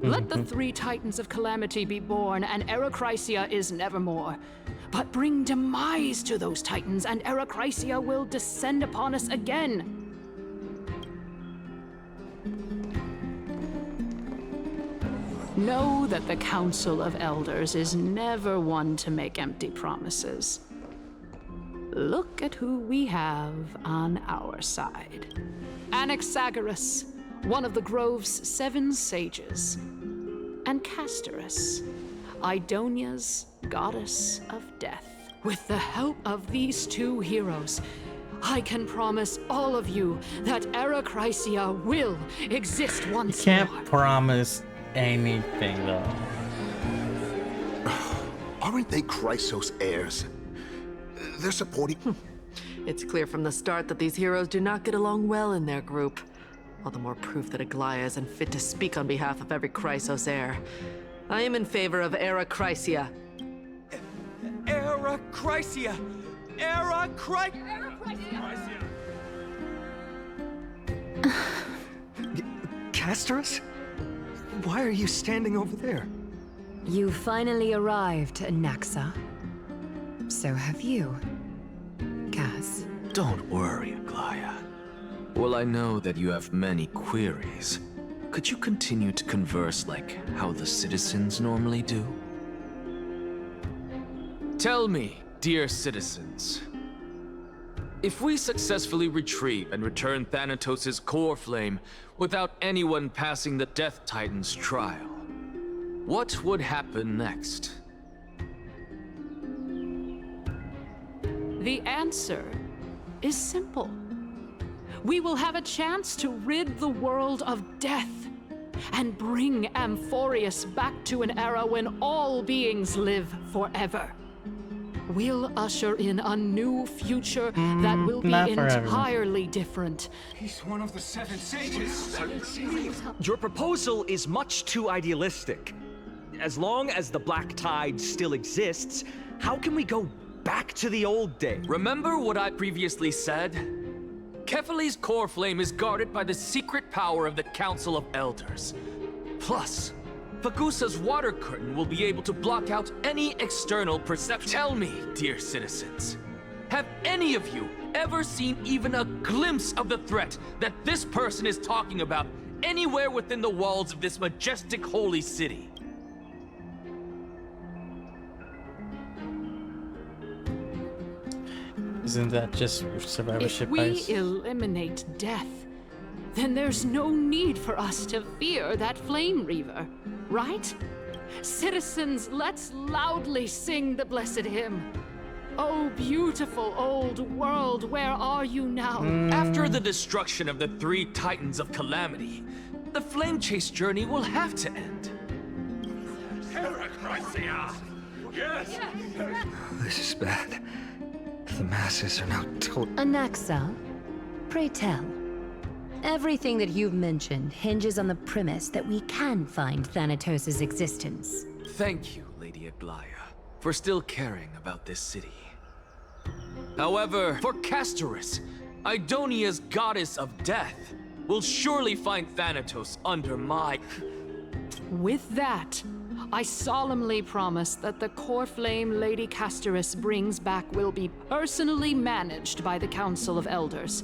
Let the three Titans of Calamity be born, and Era Chrysia is nevermore. But bring demise to those Titans, and Era Chrysia will descend upon us again. Know that the Council of Elders is never one to make empty promises. Look at who we have on our side. Anaxagoras, one of the Grove's 7 sages, and Castorus, Idonia's goddess of death. With the help of these two heroes, I can promise all of you that Era Chrysia will exist once more. Can't promise anything though. Aren't they Chrysos heirs? They're supporting... It's clear from the start that these heroes do not get along well in their group. All the more proof that Aglaya isn't fit to speak on behalf of every Chrysos heir. I am in favor of Era Chrysia. Era Chrysia! Era Chrysia! Castorus? Why are you standing over there? You finally arrived, Naxa. So have you, Cass. Don't worry, Aglaya. Well, I know that you have many queries. Could you continue to converse like how the citizens normally do? Tell me, dear citizens, if we successfully retrieve and return Thanatos' core flame without anyone passing the Death Titan's trial, what would happen next? The answer is simple. We will have a chance to rid the world of death and bring Amphorius back to an era when all beings live forever. we'll usher in a new future that will be not for everyone. entirely different. He's one of the 7 sages. Your proposal is much too idealistic. As long as the Black Tide still exists, how can we go back to the old days? Remember what I previously said? Kefali's core flame is guarded by the secret power of the Council of Elders. Plus, Fagusa's water curtain will be able to block out any external perception. Tell me, dear citizens, have any of you ever seen even a glimpse of the threat that this person is talking about anywhere within the walls of this majestic holy city? Isn't that just survivorship If we bias? eliminate death, then there's no need for us to fear that Flame Reaver, right? Citizens, let's loudly sing the blessed hymn. Oh, beautiful old world, where are you now? After the destruction of the 3 Titans of Calamity, the flame chase journey will have to end. Yes! This is bad. The masses are now Anaxa, pray tell. Everything that you've mentioned hinges on the premise that we can find Thanatos' existence. Thank you, Lady Aglaya, for still caring about this city. However, for Castorus, Idonia's goddess of death, will surely find Thanatos under my... With that, I solemnly promise that the core flame Lady Castorus brings back will be personally managed by the Council of Elders.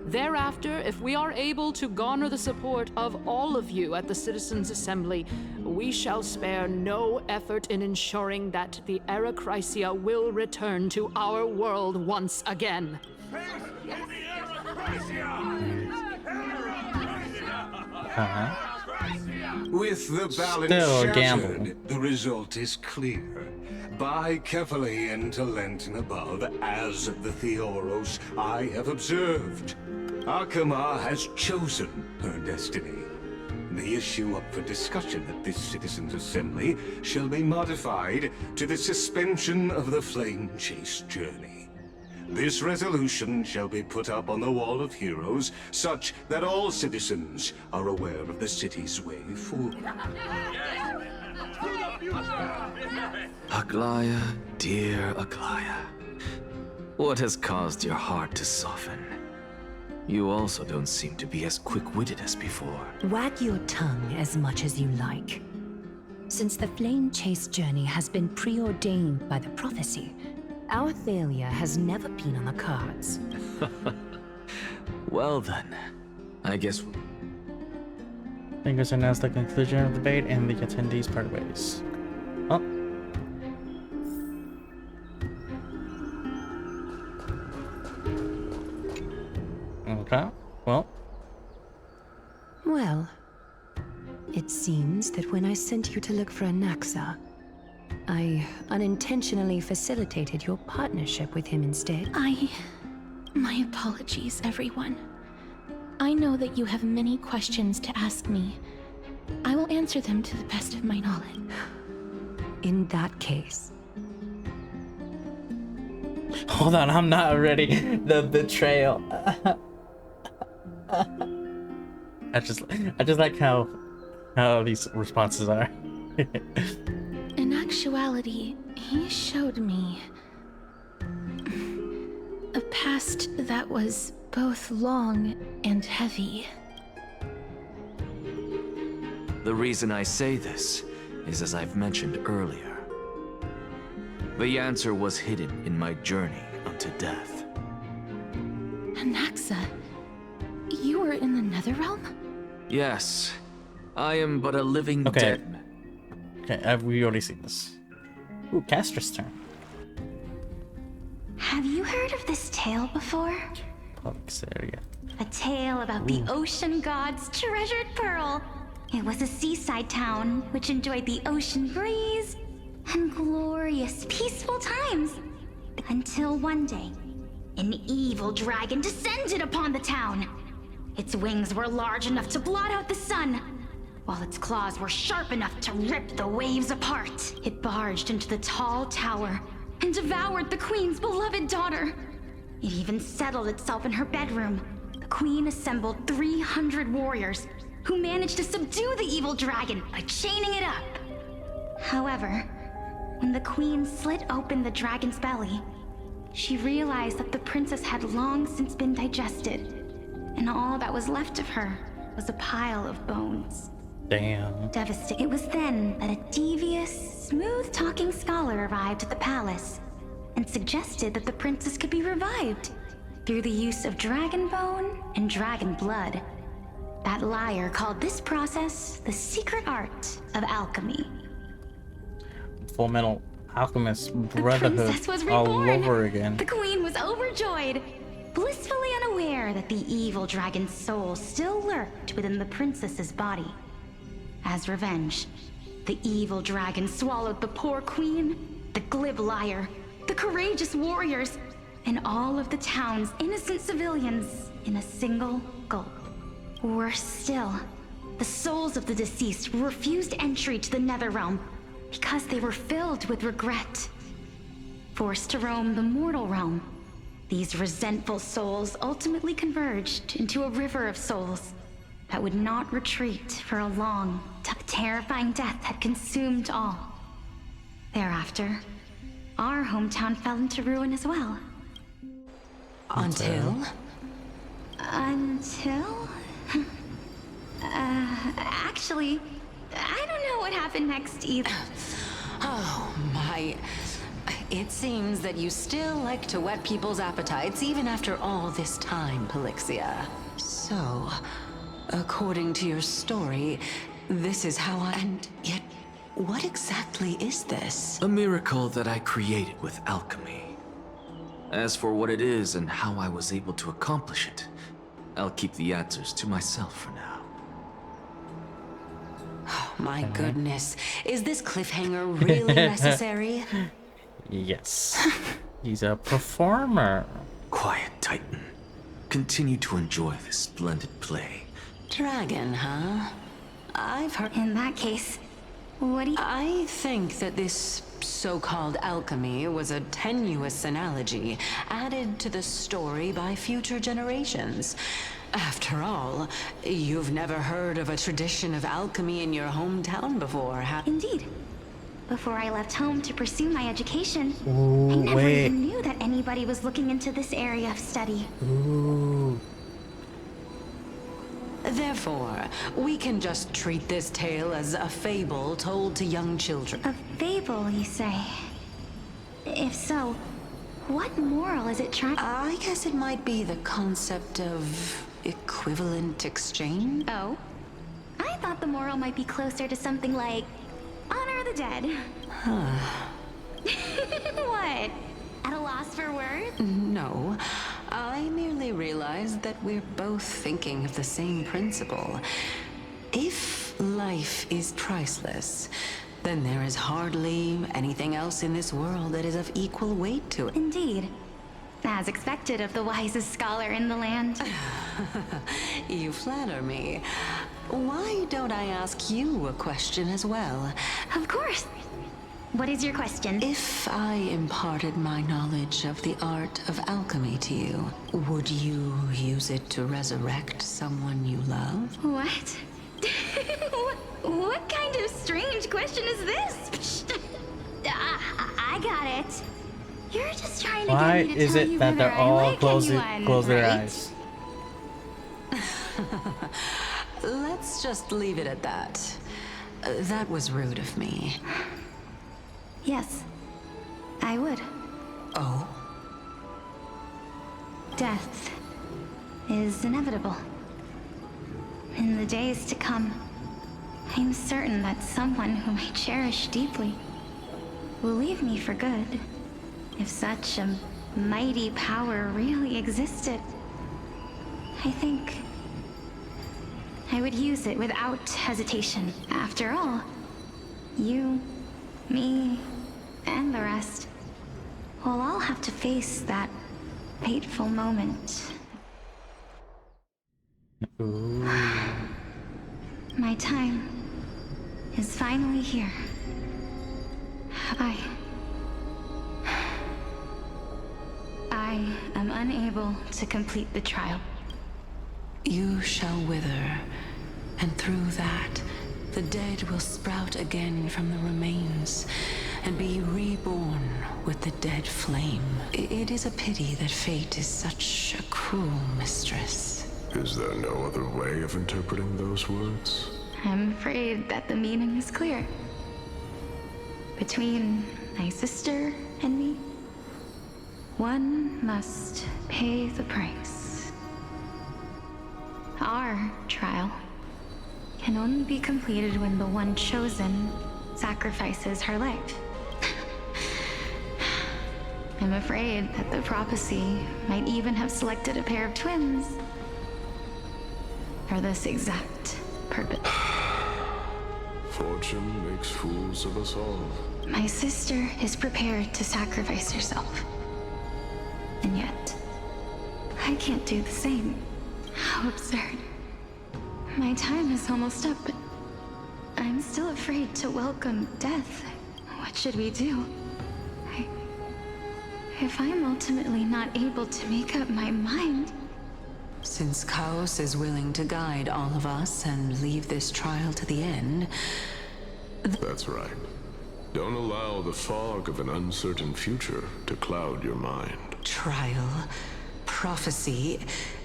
Thereafter, if we are able to garner the support of all of you at the Citizens' Assembly, we shall spare no effort in ensuring that the Erechrysia will return to our world once again. With the balance Still a gamble. shattered, the result is clear. By Kefali and Talent and above, as the Theoros I have observed, Akama has chosen her destiny. The issue up for discussion at this Citizens' Assembly shall be modified to the suspension of the Flame Chase journey. This resolution shall be put up on the Wall of Heroes, such that all citizens are aware of the city's way forward. Aglaya, dear Aglaya, what has caused your heart to soften? You also don't seem to be as quick-witted as before. Wag your tongue as much as you like. Since the Flame Chase journey has been preordained by the prophecy, our failure has never been on the cards. Well then, I guess... Fingers announced the conclusion of the debate and the attendees part ways. Oh. Okay, well. Well, it seems that when I sent you to look for Anaxa, I unintentionally facilitated your partnership with him instead. My apologies, everyone. I know that you have many questions to ask me. I will answer them to the best of my knowledge. In that case... Hold on, I'm not ready. The betrayal. I just like how these responses are. In actuality, he showed me a past that was both long and heavy. The reason I say this is as I've mentioned earlier. The answer was hidden in my journey unto death. Anaxa, you were in the Netherrealm? Yes, I am but a living dead man. Okay, we already seen this. Ooh, Castra's turn. Have you heard of this tale before? Public area. A tale about the ocean god's treasured pearl. It was a seaside town which enjoyed the ocean breeze and glorious, peaceful times. Until one day, an evil dragon descended upon the town. Its wings were large enough to blot out the sun, while its claws were sharp enough to rip the waves apart. It barged into the tall tower, and devoured the queen's beloved daughter. It even settled itself in her bedroom. The queen assembled 300 warriors who managed to subdue the evil dragon by chaining it up. However, when the queen slit open the dragon's belly, she realized that the princess had long since been digested, and all that was left of her was a pile of bones. Damn. Devastated. It was then that a devious, smooth-talking scholar arrived at the palace and suggested that the princess could be revived through the use of dragon bone and dragon blood. That liar called this process the secret art of alchemy. Full Metal Alchemist Brotherhood princess was all reborn. over again. The queen was overjoyed, blissfully unaware that the evil dragon's soul still lurked within the princess's body. As revenge, the evil dragon swallowed the poor queen, the glib liar, the courageous warriors, and all of the town's innocent civilians in a single gulp. Worse still, the souls of the deceased refused entry to the Netherrealm because they were filled with regret. Forced to roam the mortal realm, these resentful souls ultimately converged into a river of souls that would not retreat for a long, terrifying death had consumed all. Thereafter, our hometown fell into ruin as well. Until? Actually, I don't know what happened next either. Oh my. It seems that you still like to whet people's appetites even after all this time, Pelixia. So, according to your story, this is how I... And yet, what exactly is this? A miracle that I created with alchemy. As for what it is and how I was able to accomplish it, I'll keep the answers to myself for now. Oh, my goodness. Is this cliffhanger really necessary? Yes. He's a performer. Quiet, Titan. Continue to enjoy this splendid play. Dragon, huh? I've heard... In that case, what do you... I think that this so-called alchemy was a tenuous analogy added to the story by future generations. After all, you've never heard of a tradition of alchemy in your hometown before, have you? Indeed. Before I left home to pursue my education, Ooh, I never wait. even knew that anybody was looking into this area of study. Ooh. Therefore, we can just treat this tale as a fable told to young children. A fable, you say? If so, what moral is it trying? I guess it might be the concept of equivalent exchange. Oh? I thought the moral might be closer to something like honor the dead. What? At a loss for words? No. I merely realized that we're both thinking of the same principle. If life is priceless, then there is hardly anything else in this world that is of equal weight to it. Indeed. As expected of the wisest scholar in the land. You flatter me. Why don't I ask you a question as well? Of course. What is your question? If I imparted my knowledge of the art of alchemy to you, would you use it to resurrect someone you love? What? What kind of strange question is this? I got it. You're just trying to Why get me to is tell it you that whether they're I all like close anyone, their right? eyes? Let's just leave it at that. That was rude of me. Yes, I would. Oh? Death is inevitable. In the days to come, I'm certain that someone whom I cherish deeply will leave me for good. If such a mighty power really existed, I think I would use it without hesitation. After all, you, me, and the rest will all have to face that fateful moment. Ooh. My time is finally here. I am unable to complete the trial. You shall wither, and through that, the dead will sprout again from the remains and be reborn with the dead flame. It is a pity that fate is such a cruel mistress. Is there no other way of interpreting those words? I'm afraid that the meaning is clear. Between my sister and me, one must pay the price. Our trial can only be completed when the one chosen sacrifices her life. I'm afraid that the prophecy might even have selected a pair of twins for this exact purpose. Fortune makes fools of us all. My sister is prepared to sacrifice herself. And yet, I can't do the same. How absurd. My time is almost up, but I'm still afraid to welcome death. What should we do? If I'm ultimately not able to make up my mind... Since Chaos is willing to guide all of us and leave this trial to the end... That's right. Don't allow the fog of an uncertain future to cloud your mind. Trial, prophecy...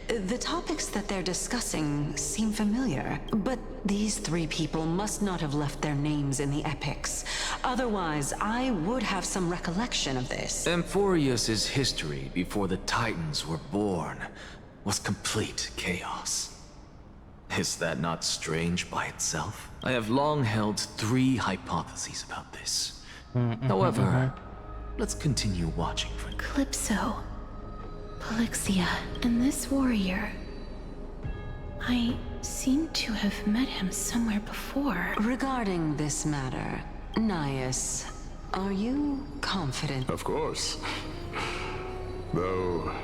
The topics that they're discussing seem familiar, but these three people must not have left their names in the epics. Otherwise, I would have some recollection of this. Amphorius's history before the Titans were born was complete chaos. Is that not strange by itself? I have long held 3 hypotheses about this. However, let's continue watching for... Calypso, Polixia, and this warrior. I seem to have met him somewhere before. Regarding this matter, Nias, are you confident? Of course. Though,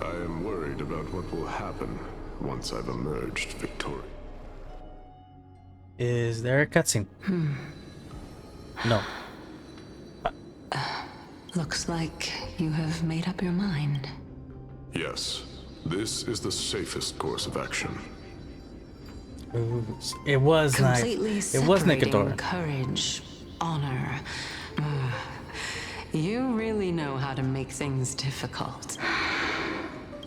I am worried about what will happen once I've emerged victorious. Is there a cutscene? No. Looks like you have made up your mind. Yes, this is the safest course of action. It was completely nice. It was separating courage, honor. You really know how to make things difficult.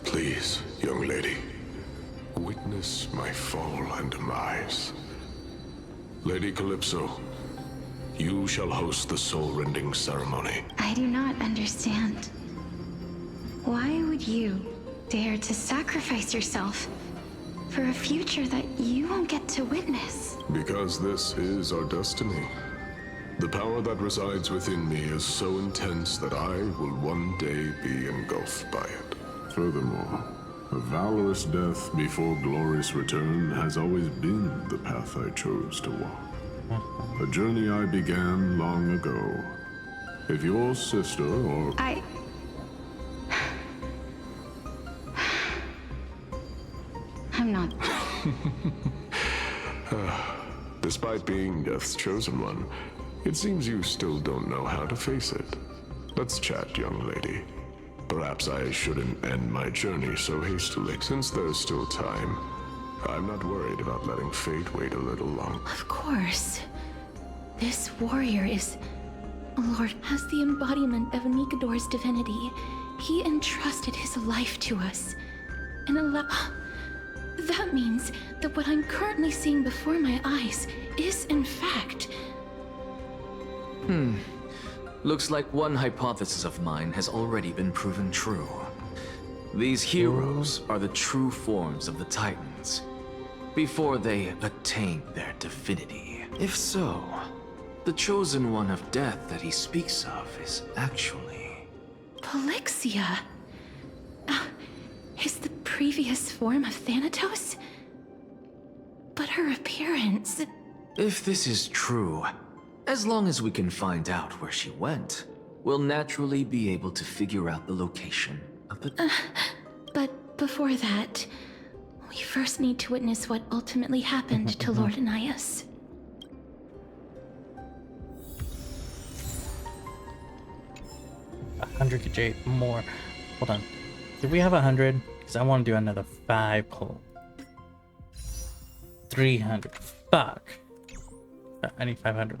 Please, young lady, witness my fall and demise. Lady Calypso, you shall host the soul-rending ceremony. I do not understand. Why would you dare to sacrifice yourself for a future that you won't get to witness? Because this is our destiny. The power that resides within me is so intense that I will one day be engulfed by it. Furthermore, a valorous death before glorious return has always been the path I chose to walk. A journey I began long ago. If your sister or... I'm not... Despite being Death's chosen one, it seems you still don't know how to face it. Let's chat, young lady. Perhaps I shouldn't end my journey so hastily. Since there's still time, I'm not worried about letting fate wait a little longer. Of course. This warrior is... Lord, as the embodiment of Nikador's divinity, he entrusted his life to us. And that means that what I'm currently seeing before my eyes is, in fact... Looks like one hypothesis of mine has already been proven true. These heroes are the true forms of the Titans, before they attain their divinity. If so, the chosen one of death that he speaks of is actually... Polixia? Is the previous form of Thanatos? But her appearance... If this is true, as long as we can find out where she went, we'll naturally be able to figure out the location of the... But before that, we first need to witness what ultimately happened to Lord Anias. $100 more. Hold on. Did we have 100? Because I want to do another 5 pull. 300. Fuck. I need 500.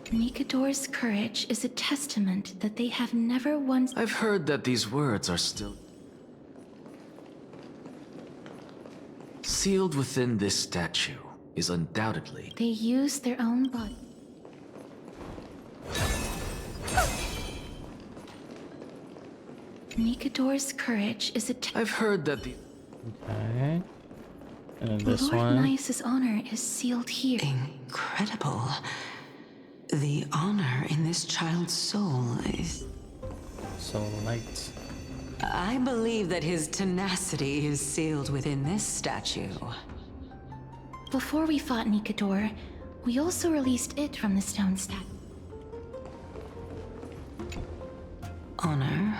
Nikador's courage is a testament that they have never once... I've heard that these words are still sealed within this statue is undoubtedly... They use their own body. Nikador's courage is a... I've heard that the... Okay. And then this Lord one. Nice's honor is sealed here. Incredible. The honor in this child's soul is... So light. I believe that his tenacity is sealed within this statue. Before we fought Nikador, we also released it from the stone statue. Honor,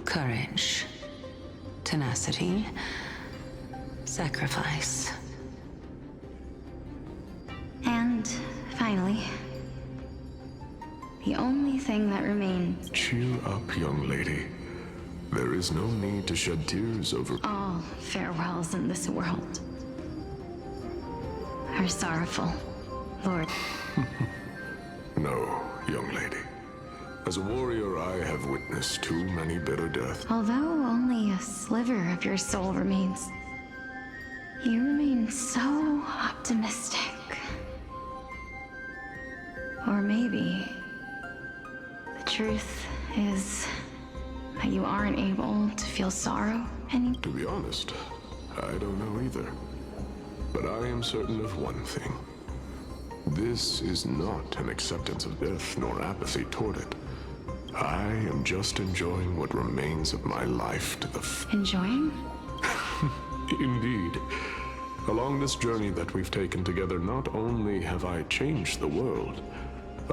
courage, tenacity, sacrifice. And finally, the only thing that remains. Cheer up, young lady. There is no need to shed tears over All farewells in this world are sorrowful, Lord. No, young lady. As a warrior, I have witnessed too many bitter deaths. Although only a sliver of your soul remains, you remain so optimistic. Or maybe the truth is that you aren't able to feel sorrow anymore. To be honest, I don't know either. But I am certain of one thing. This is not an acceptance of death nor apathy toward it. I am just enjoying what remains of my life to the Enjoying? Indeed. Along this journey that we've taken together, not only have I changed the world,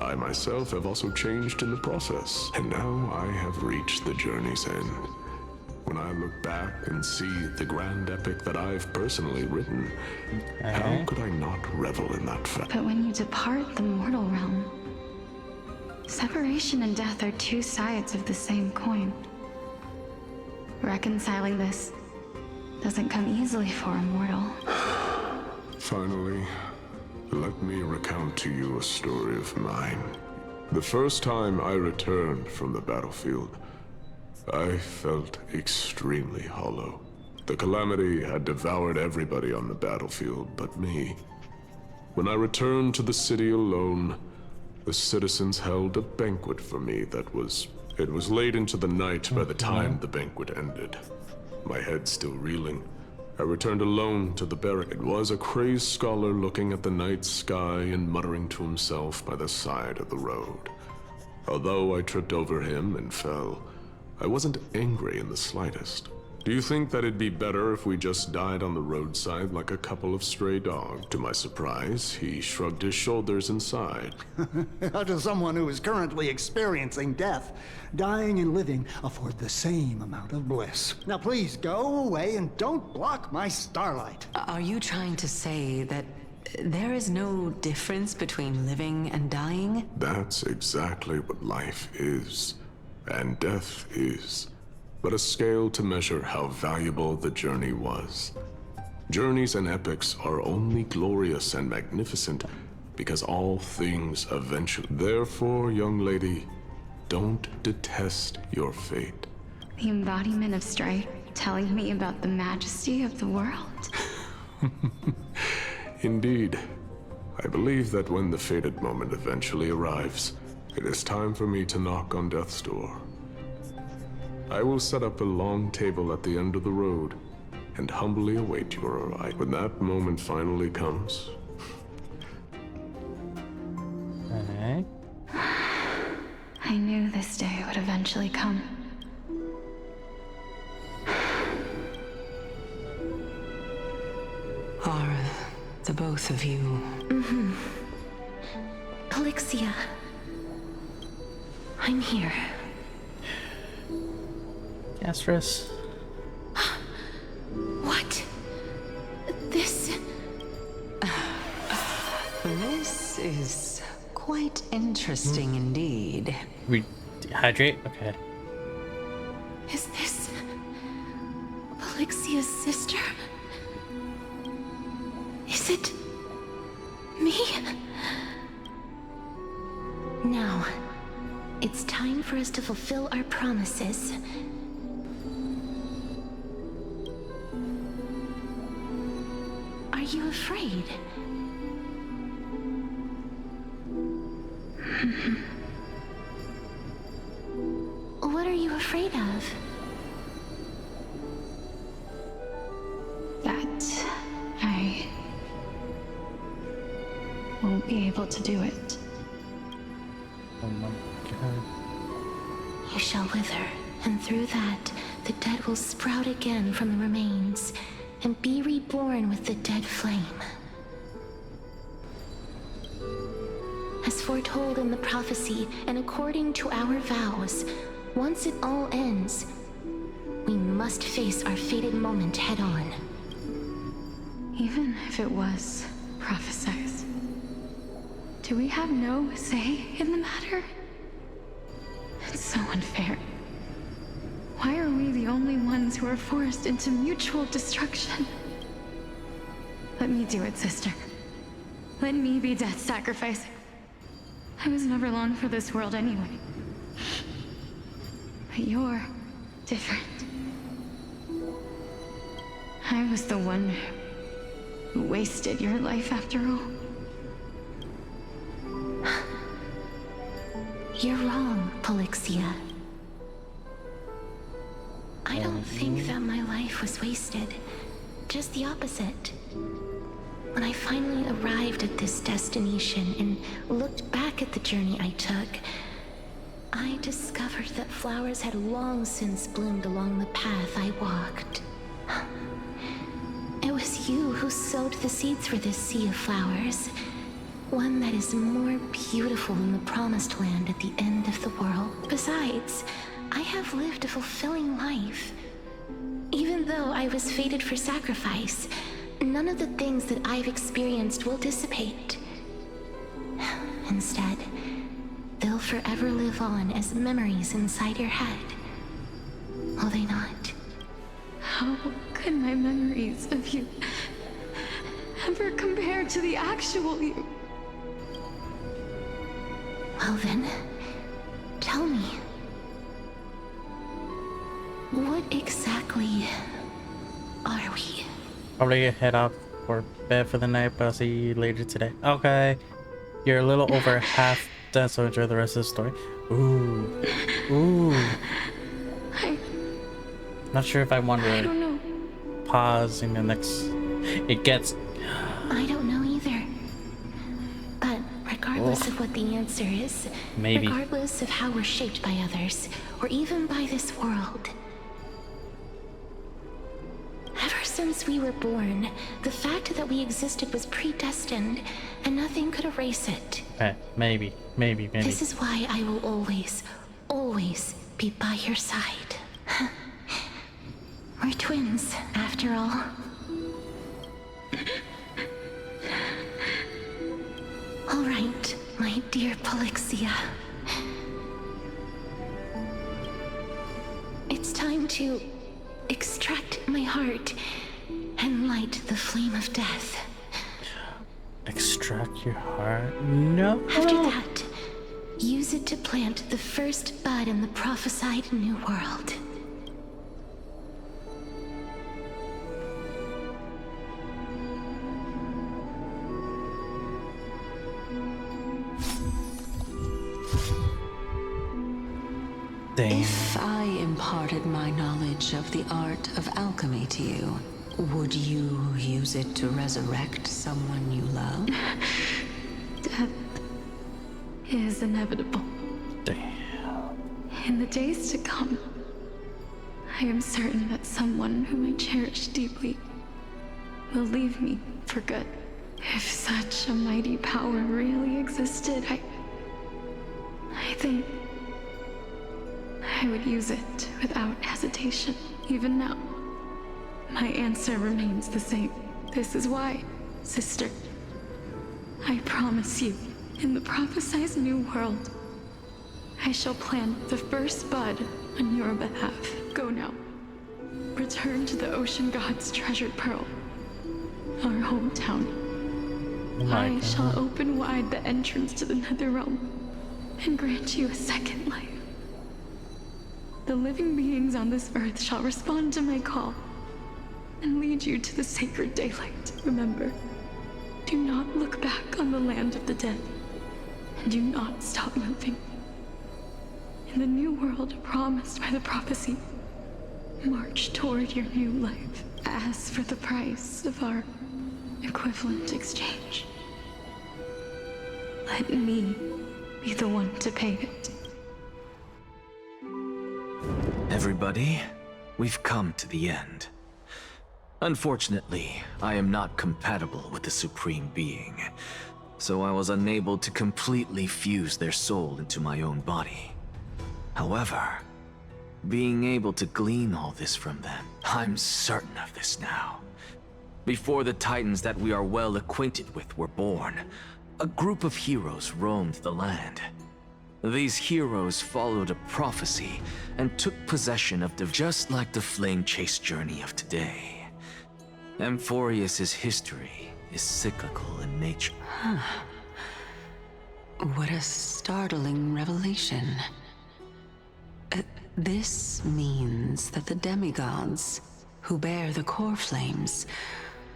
I myself have also changed in the process. And now I have reached the journey's end. When I look back and see the grand epic that I've personally written, how could I not revel in that fact? But when you depart the mortal realm, separation and death are two sides of the same coin. Reconciling this doesn't come easily for a mortal. Finally, let me recount to you a story of mine. The first time I returned from the battlefield, I felt extremely hollow. The calamity had devoured everybody on the battlefield but me. When I returned to the city alone, the citizens held a banquet for me it was late into the night by the time the banquet ended. My head still reeling, I returned alone to the barrack. It was a crazed scholar looking at the night sky and muttering to himself by the side of the road. Although I tripped over him and fell, I wasn't angry in the slightest. Do you think that it'd be better if we just died on the roadside like a couple of stray dogs? To my surprise, he shrugged his shoulders and sighed. How does someone who is currently experiencing death, dying and living, afford the same amount of bliss? Now please go away and don't block my starlight. Are you trying to say that there is no difference between living and dying? That's exactly what life is, and death is. But a scale to measure how valuable the journey was. Journeys and epics are only glorious and magnificent because all things eventually... Therefore, young lady, don't detest your fate. The embodiment of strife telling me about the majesty of the world. Indeed. I believe that when the fated moment eventually arrives, it is time for me to knock on death's door. I will set up a long table at the end of the road and humbly await your arrival. When that moment finally comes... Okay. I knew this day would eventually come. Are the both of you... Mm-hmm. Calixia. I'm here. Castris. What? This... This is quite interesting indeed. Rehydrate? Okay. Phyrexia's sister? Is it me? Now, it's time for us to fulfill our promises. Are you afraid? What are you afraid of? That I won't be able to do it. Oh my god. You shall wither, and through that, the dead will sprout again from the remains, and be reborn with the dead flame. As foretold in the prophecy, and according to our vows, once it all ends, we must face our fated moment head on. Even if it was prophesized, do we have no say in the matter? It's so unfair. Why are we the only ones who are forced into mutual destruction? Let me do it, sister. Let me be death's sacrifice. I was never long for this world anyway. But you're different. I was the one who wasted your life after all. You're wrong, Polixia. I don't think that my life was wasted. Just the opposite. When I finally arrived at this destination and looked back at the journey I took, I discovered that flowers had long since bloomed along the path I walked. It was you who sowed the seeds for this sea of flowers, one that is more beautiful than the promised land at the end of the world. Besides, I have lived a fulfilling life. Even though I was fated for sacrifice, none of the things that I've experienced will dissipate. Instead, they'll forever live on as memories inside your head. Will they not? How could my memories of you ever compare to the actual you? Well then, tell me. What exactly are we? Probably head out for bed for the night, but I'll see you later today. Okay. You're a little over half done, so enjoy the rest of the story. Ooh. Ooh. Not sure if I want to pause in the next... It gets... I don't know either. But regardless of what the answer is, maybe. Regardless of how we're shaped by others, or even by this world, ever since we were born, the fact that we existed was predestined, and nothing could erase it. Okay, maybe. This is why I will always, always be by your side. We're twins, after all. All right, my dear Polixia. It's time to extract my heart and light the flame of death. Extract your heart? No. After that, use it to plant the first bud in the prophesied new world. If I imparted my knowledge of the art of alchemy to you, would you use it to resurrect someone you love? Death is inevitable. Damn. In the days to come, I am certain that someone whom I cherish deeply will leave me for good. If such a mighty power really existed, I think I would use it without hesitation. Even now, my answer remains the same. This is why, sister, I promise you, in the prophesied new world, I shall plant the first bud on your behalf. Go now. return to the ocean god's treasured pearl, our hometown. I shall open wide the entrance to the Netherrealm and grant you a second life. The living beings on this earth shall respond to my call and lead you to the sacred daylight. Remember, do not look back on the land of the dead, and do not stop moving. In the new world promised by the prophecy, march toward your new life. Ask for the price of our equivalent exchange. Let me be the one to pay it. Everybody, we've come to the end. Unfortunately, I am not compatible with the Supreme Being, so I was unable to completely fuse their soul into my own body. However, being able to glean all this from them, I'm certain of this now. Before the Titans that we are well acquainted with were born, a group of heroes roamed the land. These heroes followed a prophecy and took possession of just like the flame chase journey of today. Amphorius's history is cyclical in nature. What a startling revelation. This means that the demigods, who bear the core flames,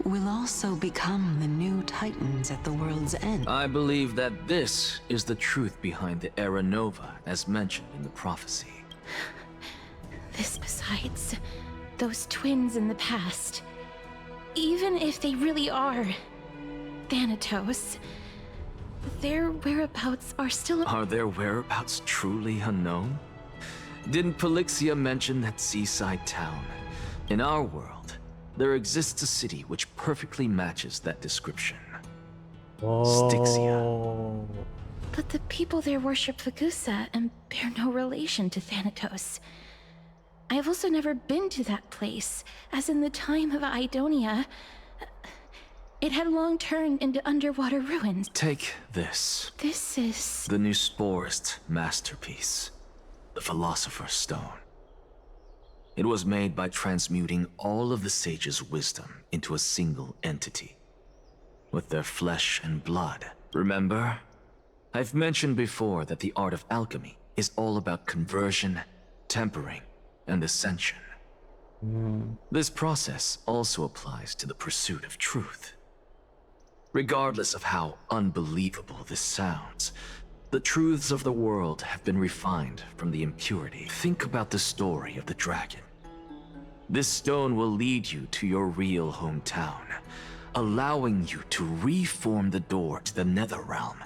will also become the new Titans at the world's end. I believe that this is the truth behind the Era Nova, as mentioned in the prophecy. This besides, those twins in the past, even if they really are Thanatos, their whereabouts are still— Are their whereabouts truly unknown? Didn't Polixia mention that seaside town? In our world, there exists a city which perfectly matches that description. Styxia. But the people there worship Fagusa and bear no relation to Thanatos. I have also never been to that place, as in the time of Idonia, it had long turned into underwater ruins. Take this. This is... the Nusporist masterpiece, the Philosopher's Stone. It was made by transmuting all of the sages' wisdom into a single entity, with their flesh and blood. Remember? I've mentioned before that the art of alchemy is all about conversion, tempering, and ascension. This process also applies to the pursuit of truth. Regardless of how unbelievable this sounds, the truths of the world have been refined from the impurity. Think about the story of the dragon. This stone will lead you to your real hometown, allowing you to reform the door to the Netherrealm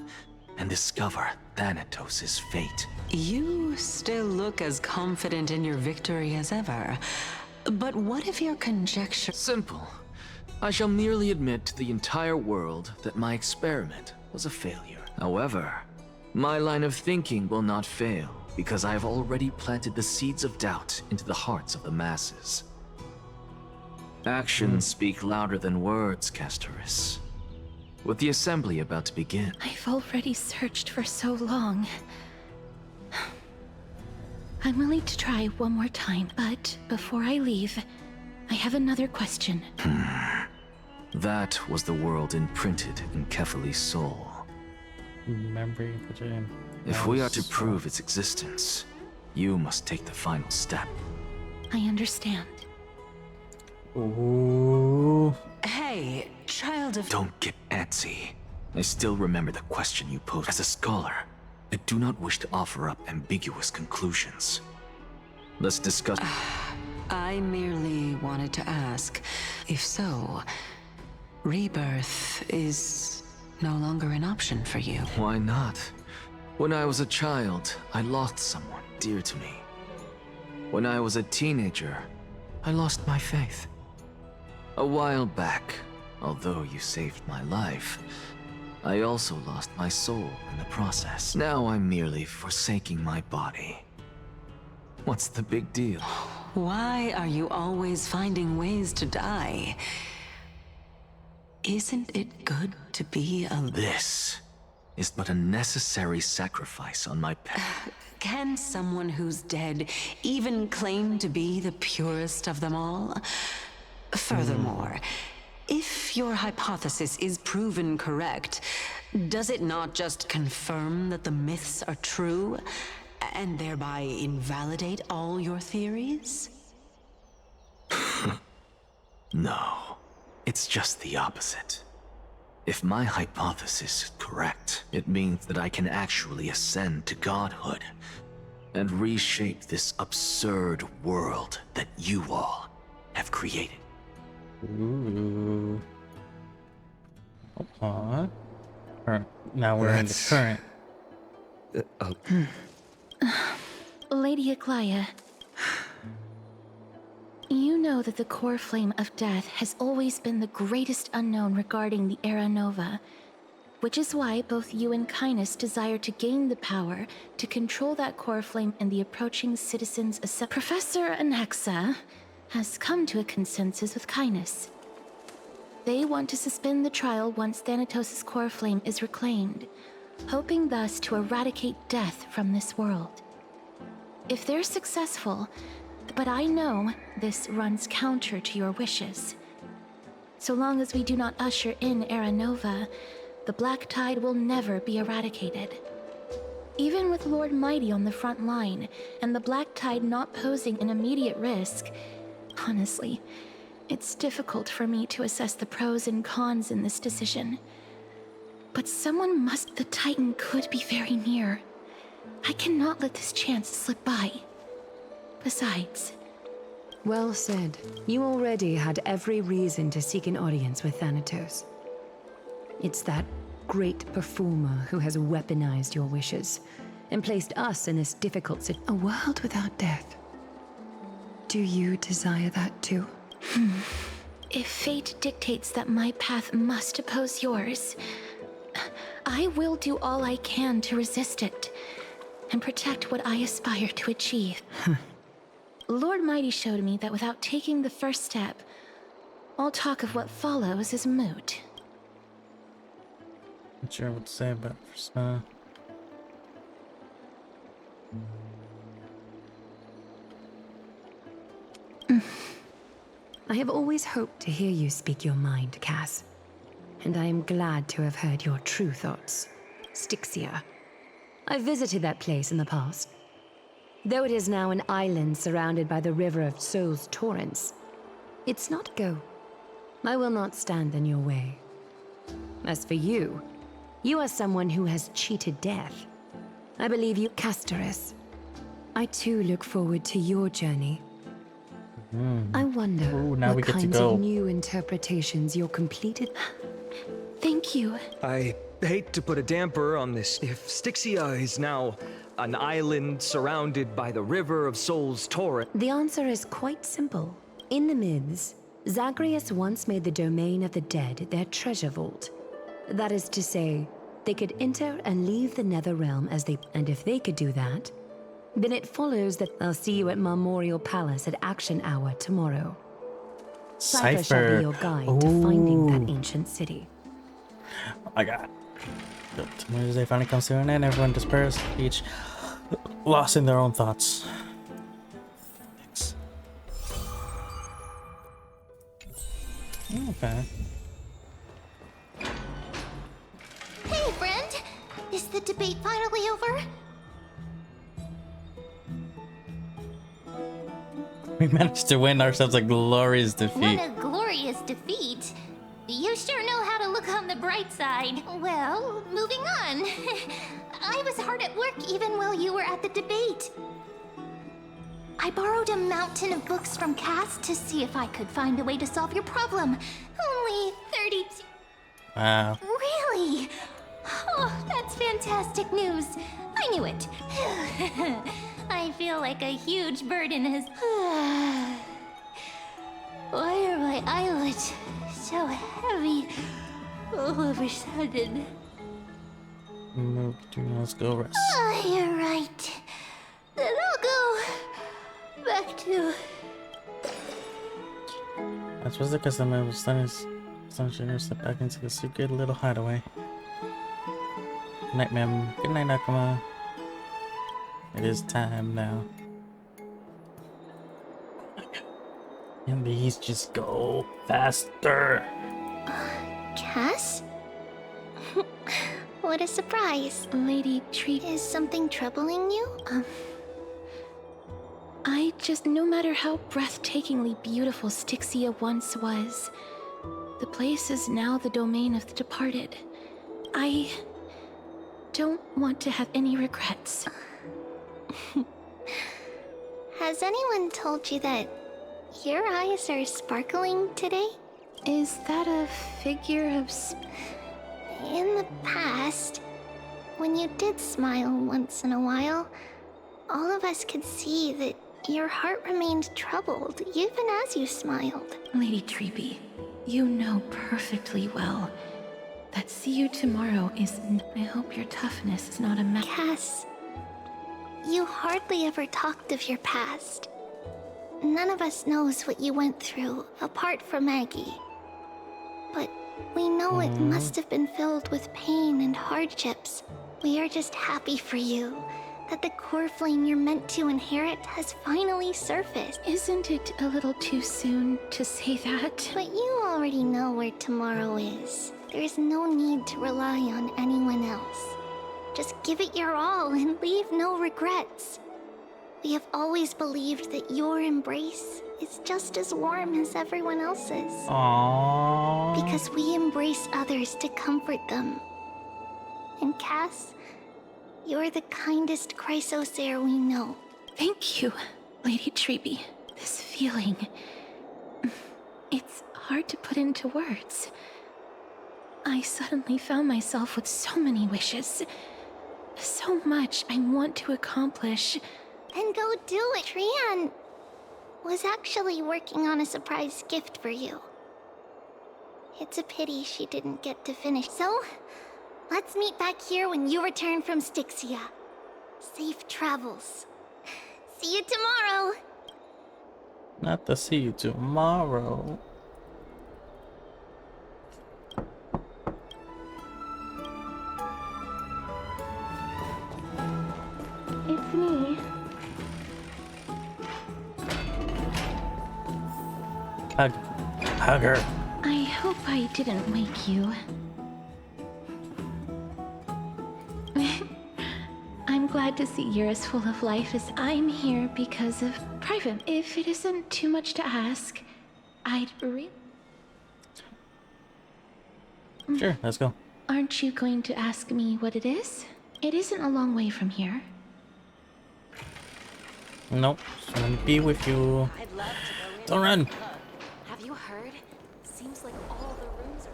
and discover Thanatos' fate. You still look as confident in your victory as ever. But what if your conjecture— Simple. I shall merely admit to the entire world that my experiment was a failure. However, my line of thinking will not fail because I have already planted the seeds of doubt into the hearts of the masses. Actions speak louder than words, Castorus. With the assembly about to begin, I've already searched for so long. I'm willing to try one more time, but before I leave, I have another question. That was the world imprinted in Kefali's soul. If we are to prove its existence, you must take the final step. I understand. Ooh. Hey, child of— Don't get antsy. I still remember the question you posed. As a scholar, I do not wish to offer up ambiguous conclusions. Let's discuss— I merely wanted to ask, if so, rebirth is no longer an option for you. Why not? When I was a child, I lost someone dear to me. When I was a teenager, I lost my faith. A while back, although you saved my life, I also lost my soul in the process. Now I'm merely forsaking my body. What's the big deal? Why are you always finding ways to die? Isn't it good to be a— This is but a necessary sacrifice on my Can someone who's dead even claim to be the purest of them all? Furthermore, if your hypothesis is proven correct, does it not just confirm that the myths are true, and thereby invalidate all your theories? No, it's just the opposite. If my hypothesis is correct, it means that I can actually ascend to godhood and reshape this absurd world that you all have created. Ooh. Now we're in the current. Lady Aglaya, you know that the core flame of death has always been the greatest unknown regarding the Era Nova, which is why both you and Kindness desire to gain the power to control that core flame in the approaching Citizens Assembly. Professor Anaxa has come to a consensus with Kindness. They want to suspend the trial once Thanatos' core flame is reclaimed, hoping thus to eradicate death from this world. If they're successful, but I know this runs counter to your wishes. So long as we do not usher in Era Nova, the Black Tide will never be eradicated. Even with Lord Mighty on the front line, and the Black Tide not posing an immediate risk, honestly, it's difficult for me to assess the pros and cons in this decision. But someone must... The Titan could be very near. I cannot let this chance slip by. Besides... Well said. You already had every reason to seek an audience with Thanatos. It's that great performer who has weaponized your wishes and placed us in this difficult situation. A world without death. Do you desire that too? If fate dictates that my path must oppose yours, I will do all I can to resist it and protect what I aspire to achieve. Lord Mighty showed me that without taking the first step, all talk of what follows is moot. Not sure what to say about first. I have always hoped to hear you speak your mind, Cass. And I am glad to have heard your true thoughts. Styxia. I visited that place in the past. Though it is now an island surrounded by the river of Souls torrents, it's not go. I will not stand in your way. As for you, you are someone who has cheated death. I believe you, Castoris. I too look forward to your journey. I wonder now what we get to kinds go. of new interpretations you're completed. Thank you. I hate to put a damper on this. If Styxia is now an island surrounded by the river of Souls torrent. The answer is quite simple. In the myths, Zagreus once made the domain of the dead their treasure vault. That is to say, they could enter and leave the nether realm as they... And if they could do that, then it follows that I'll see you at Memorial Palace at Action Hour tomorrow. Cypher shall be your guide to finding that ancient city. Oh my god. Tomorrow's day finally comes to an end. Everyone dispersed, each lost in their own thoughts. Thanks. Okay. Hey, friend! Is the debate finally over? We managed to win ourselves a glorious defeat. What a glorious defeat! You sure know how to look on the bright side. Well, moving on. I was hard at work even while you were at the debate. I borrowed a mountain of books from Cass to see if I could find a way to solve your problem. Only 30... Wow. Really? Oh, that's fantastic news. I knew it. I feel like a huge burden has... Why are my eyelids so heavy all of a sudden? Let's go rest. Oh, you're right. Then I'll go back to... That's what's the customer was sunshine step back into the secret little hideaway. Good night, ma'am. Good night, Akuma. It is time now. And these just go faster. Cass? What a surprise. Lady Tree. Is something troubling you? I just, no matter how breathtakingly beautiful Styxia once was, the place is now the domain of the departed. I don't want to have any regrets. Has anyone told you that your eyes are sparkling today? Is that a figure of In the past, when you did smile once in a while, all of us could see that your heart remained troubled even as you smiled. Lady Treeby, you know perfectly well that see you tomorrow is... I hope your toughness is not a Cass, you hardly ever talked of your past. None of us knows what you went through, apart from Maggie. But we know it must have been filled with pain and hardships. We are just happy for you that the core flame you're meant to inherit has finally surfaced. Isn't it a little too soon to say that? But you already know where tomorrow is. There's no need to rely on anyone else. Just give it your all and leave no regrets. We have always believed that your embrace is just as warm as everyone else's. Aww. Because we embrace others to comfort them. And Cass, you're the kindest Chrysosaur we know. Thank you, Lady Treeby. This feeling... it's hard to put into words. I suddenly found myself with so many wishes. So much I want to accomplish. Then go do it. Trian was actually working on a surprise gift for you. It's a pity she didn't get to finish. So, let's meet back here when you return from Styxia. Safe travels. See you tomorrow. Not to see you tomorrow. It's me. Hug her. I hope I didn't wake you. I'm glad to see you're as full of life as I'm here because of private. If it isn't too much to ask, I'd Sure, let's go. Aren't you going to ask me what it is? It isn't a long way from here. Nope. Just want to be with you. I'd love to go Don't run. Have you heard? Seems like all the rooms are...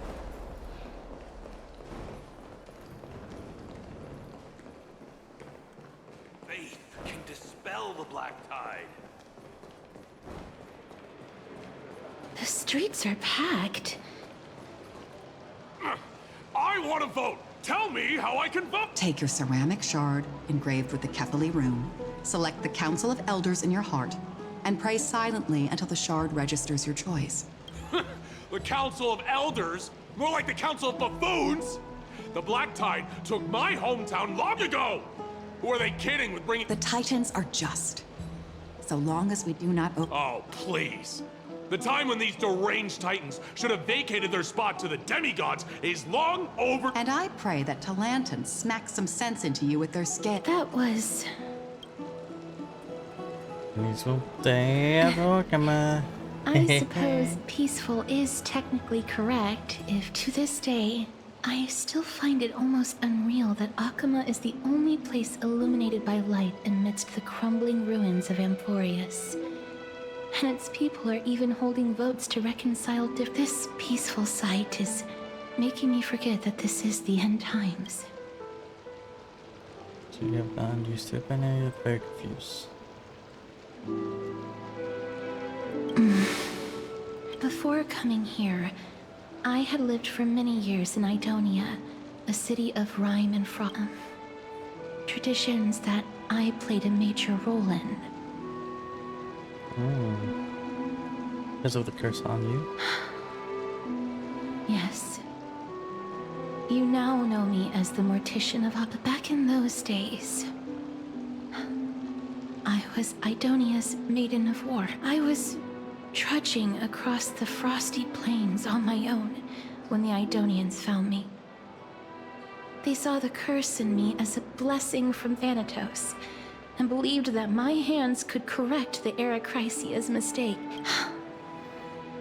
Faith can dispel the black tide. The streets are packed. I want to vote! Tell me how I can vote! Take your ceramic shard, engraved with the Kefali rune, select the Council of Elders in your heart, and pray silently until the shard registers your choice. The Council of Elders? More like the Council of Buffoons! The Black Tide took my hometown long ago! Who are they kidding with bringing— The Titans are just. So long as we do not Oh, please. The time when these deranged Titans should have vacated their spot to the demigods is long over— And I pray that Talanton smacks some sense into you with their skit. That was... I suppose peaceful is technically correct if to this day I still find it almost unreal that Akuma is the only place illuminated by light amidst the crumbling ruins of Amphorius. And its people are even holding votes to reconcile this peaceful sight is making me forget that this is the end times. So you have gone, you still kind of very confused. Before coming here, I had lived for many years in Idonia, a city of rhyme and frolic. Traditions that I played a major role in. Because of the curse on you? Yes. You now know me as the Mortician of But back in those days, I was Idonia's Maiden of War. I was trudging across the frosty plains on my own when the Idonians found me. They saw the curse in me as a blessing from Thanatos, and believed that my hands could correct the Aracrisia's mistake.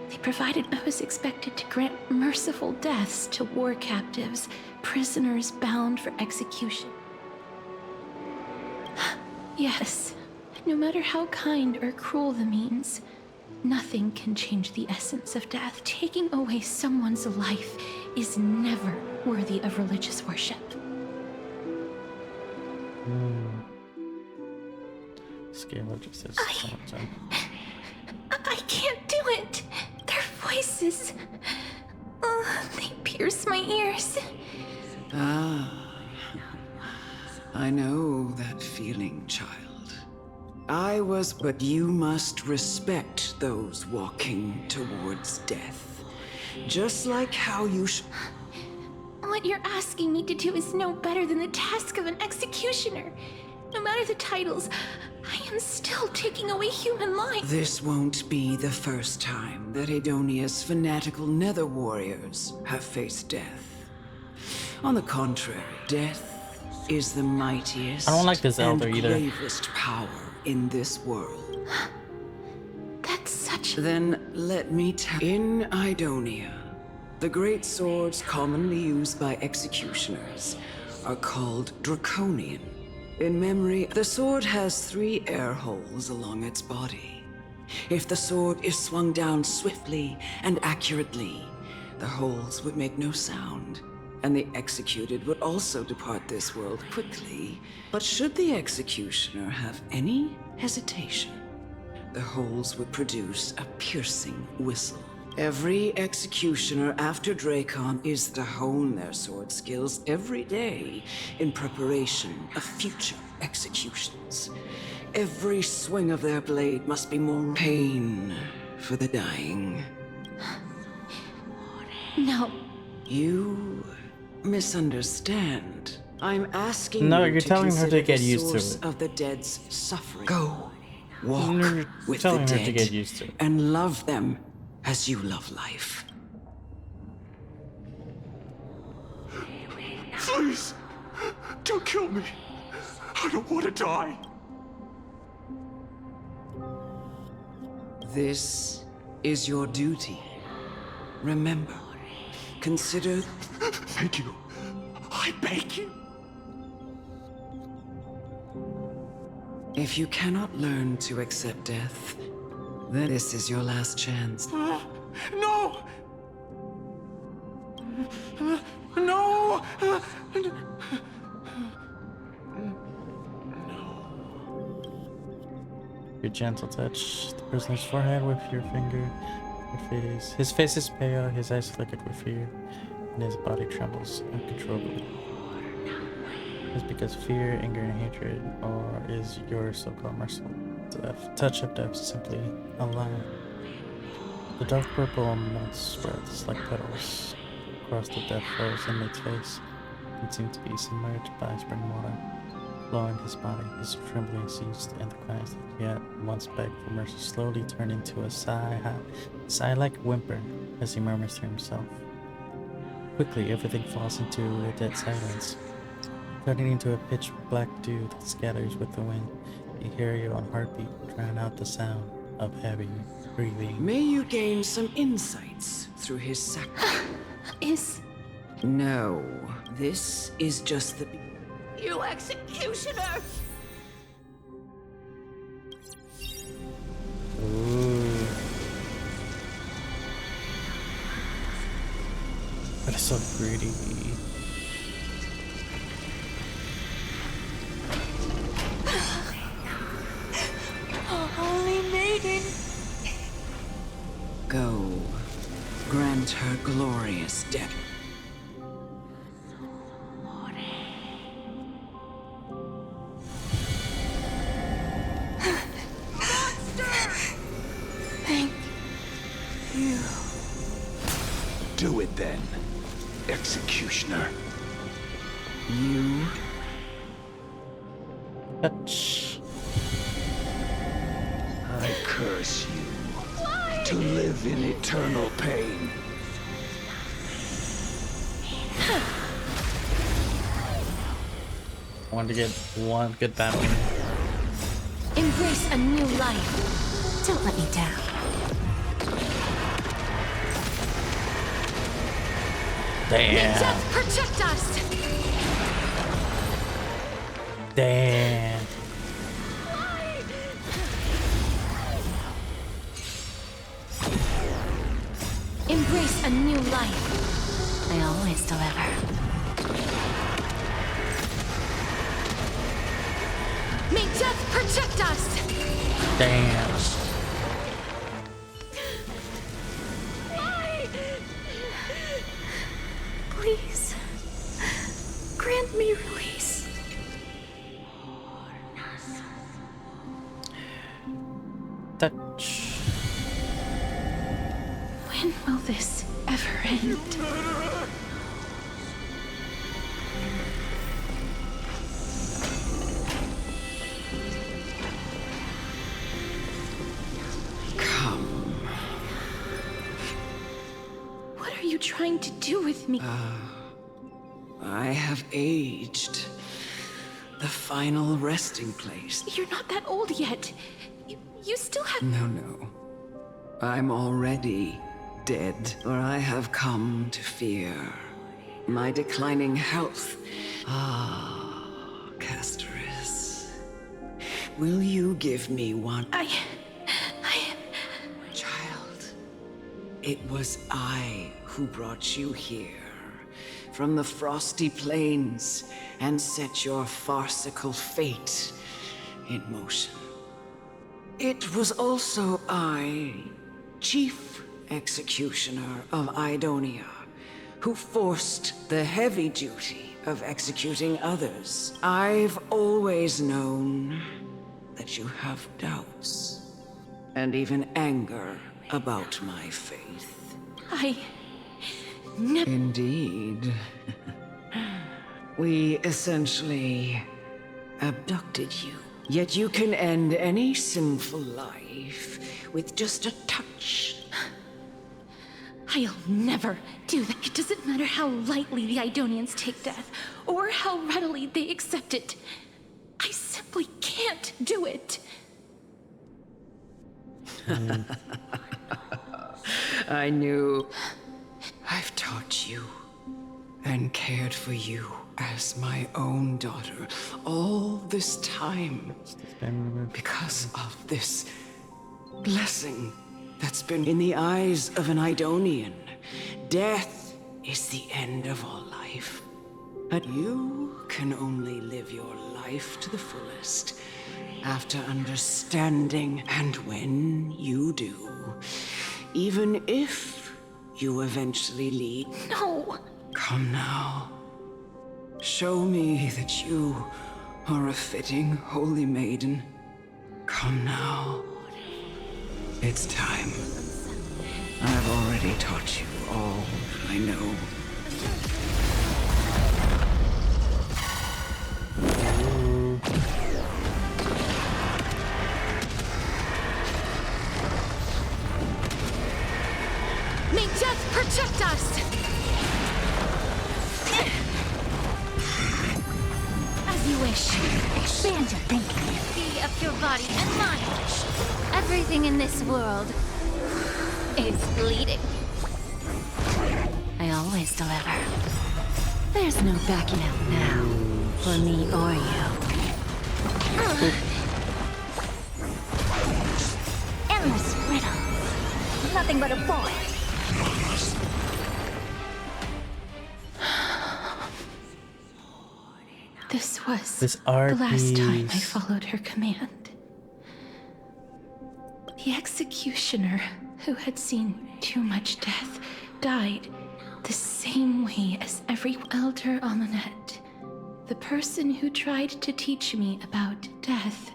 They provided I was expected to grant merciful deaths to war captives, prisoners bound for execution. Yes, no matter how kind or cruel the means, nothing can change the essence of death. Taking away someone's life is never worthy of religious worship. Scale just says I can't do it. Their voices, they pierce my ears. I know that feeling, child. But you must respect those walking towards death. Just like how you What you're asking me to do is no better than the task of an executioner. No matter the titles, I am still taking away human life. This won't be the first time that Edonia's fanatical nether warriors have faced death. On the contrary, death is the mightiest I don't like this elder and either. gravest power in this world. That's such... Then let me tell you. In Idonia, the great swords commonly used by executioners are called Draconian. In memory, the sword has 3 air holes along its body. If the sword is swung down swiftly and accurately, the holes would make no sound, and the executed would also depart this world quickly. But should the executioner have any hesitation, the holes would produce a piercing whistle. Every executioner after Dracon is to hone their sword skills every day in preparation of future executions. Every swing of their blade must be more pain for the dying. No. You misunderstand. I'm asking No, you you're to telling her to consider get the used to source it. of the dead's suffering. Go, walk You're with telling the her dead to get used to it. and love them as you love life. Please, don't kill me. I don't want to die. This is your duty. Remember, consider... Thank you. I beg you. If you cannot learn to accept death, then this is your last chance. No! No! Your gentle touch the prisoner's forehead with your finger, your face. His face is pale, his eyes flickered with fear, and his body trembles uncontrollably. Is it because fear, anger, and hatred, or is your so-called merciful touch of death simply a lie? The dark purple mud spreads like petals across the death rose inmate's face, and seemed to be submerged by spring water. Flowing his body, his trembling ceased, and the cries that he had once begged for mercy slowly turned into a sigh-like whimper as he murmurs to himself. Quickly, everything falls into a dead silence, turning into a pitch-black dew that scatters with the wind. You hear your own heartbeat drown out the sound of heavy breathing. May you gain some insights through his Is... No, this is just the... You executioner! Ooh. That is so pretty. Holy maiden! Go, grant her glorious death. Thank you. Do it then, executioner. You touch. I curse you to live in eternal pain. Want to get one good Batman. Embrace a new life. Don't let me down. Damn. May death protect us. Damn. Embrace a new life. I always deliver. May death protect us. Damn. Please, grant me release. Touch. When will this ever end? come. What are you trying to do with me? I have aged. The final resting place. You're not that old yet. You still have... No. I'm already dead, for I have come to fear my declining health. Ah, Castoris. Will you give me one? Child, it was I who brought you here from the frosty plains and set your farcical fate in motion. It was also I, Chief Executioner of Idonia, who forced the heavy duty of executing others. I've always known that you have doubts and even anger about my faith. I never... Indeed. We essentially abducted you. Yet you can end any sinful life with just a touch. I'll never do that. It doesn't matter how lightly the Idonians take death, or how readily they accept it. I simply can't do it. I knew. I've taught you and cared for you as my own daughter all this time because of this blessing that's been in the eyes of an Idonian. Death is the end of all life. But you can only live your life to the fullest after understanding, and when you do, even if you eventually leave. No! Come now. Show me that you are a fitting holy maiden. Come now. It's time. I've already taught you all I know. May death protect us! As you wish. Expand your thinking. Free up your body and mind. Everything in this world is bleeding. I always deliver. There's no backing out now, for me or you. Endless riddle. Nothing but a void. This was This the last time I piece. followed her command. The executioner, who had seen too much death, died the same way as every elder on the net. The person who tried to teach me about death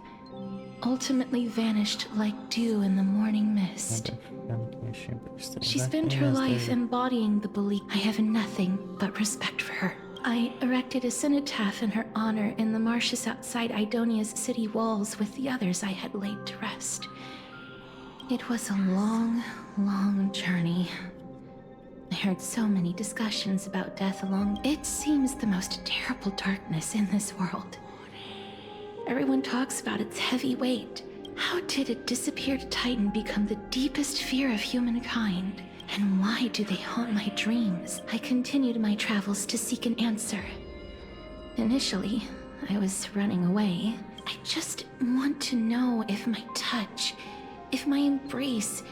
ultimately vanished like dew in the morning mist. She spent her life embodying the belief. I have nothing but respect for her. I erected a cenotaph in her honor in the marshes outside Idonia's city walls with the others I had laid to rest. It was a long, long journey. I heard so many discussions about death along. It seems the most terrible darkness in this world. Everyone talks about its heavy weight. How did a disappeared titan become the deepest fear of humankind? And why do they haunt my dreams? I continued my travels to seek an answer. Initially, I was running away. I just want to know if my touch, if my embrace,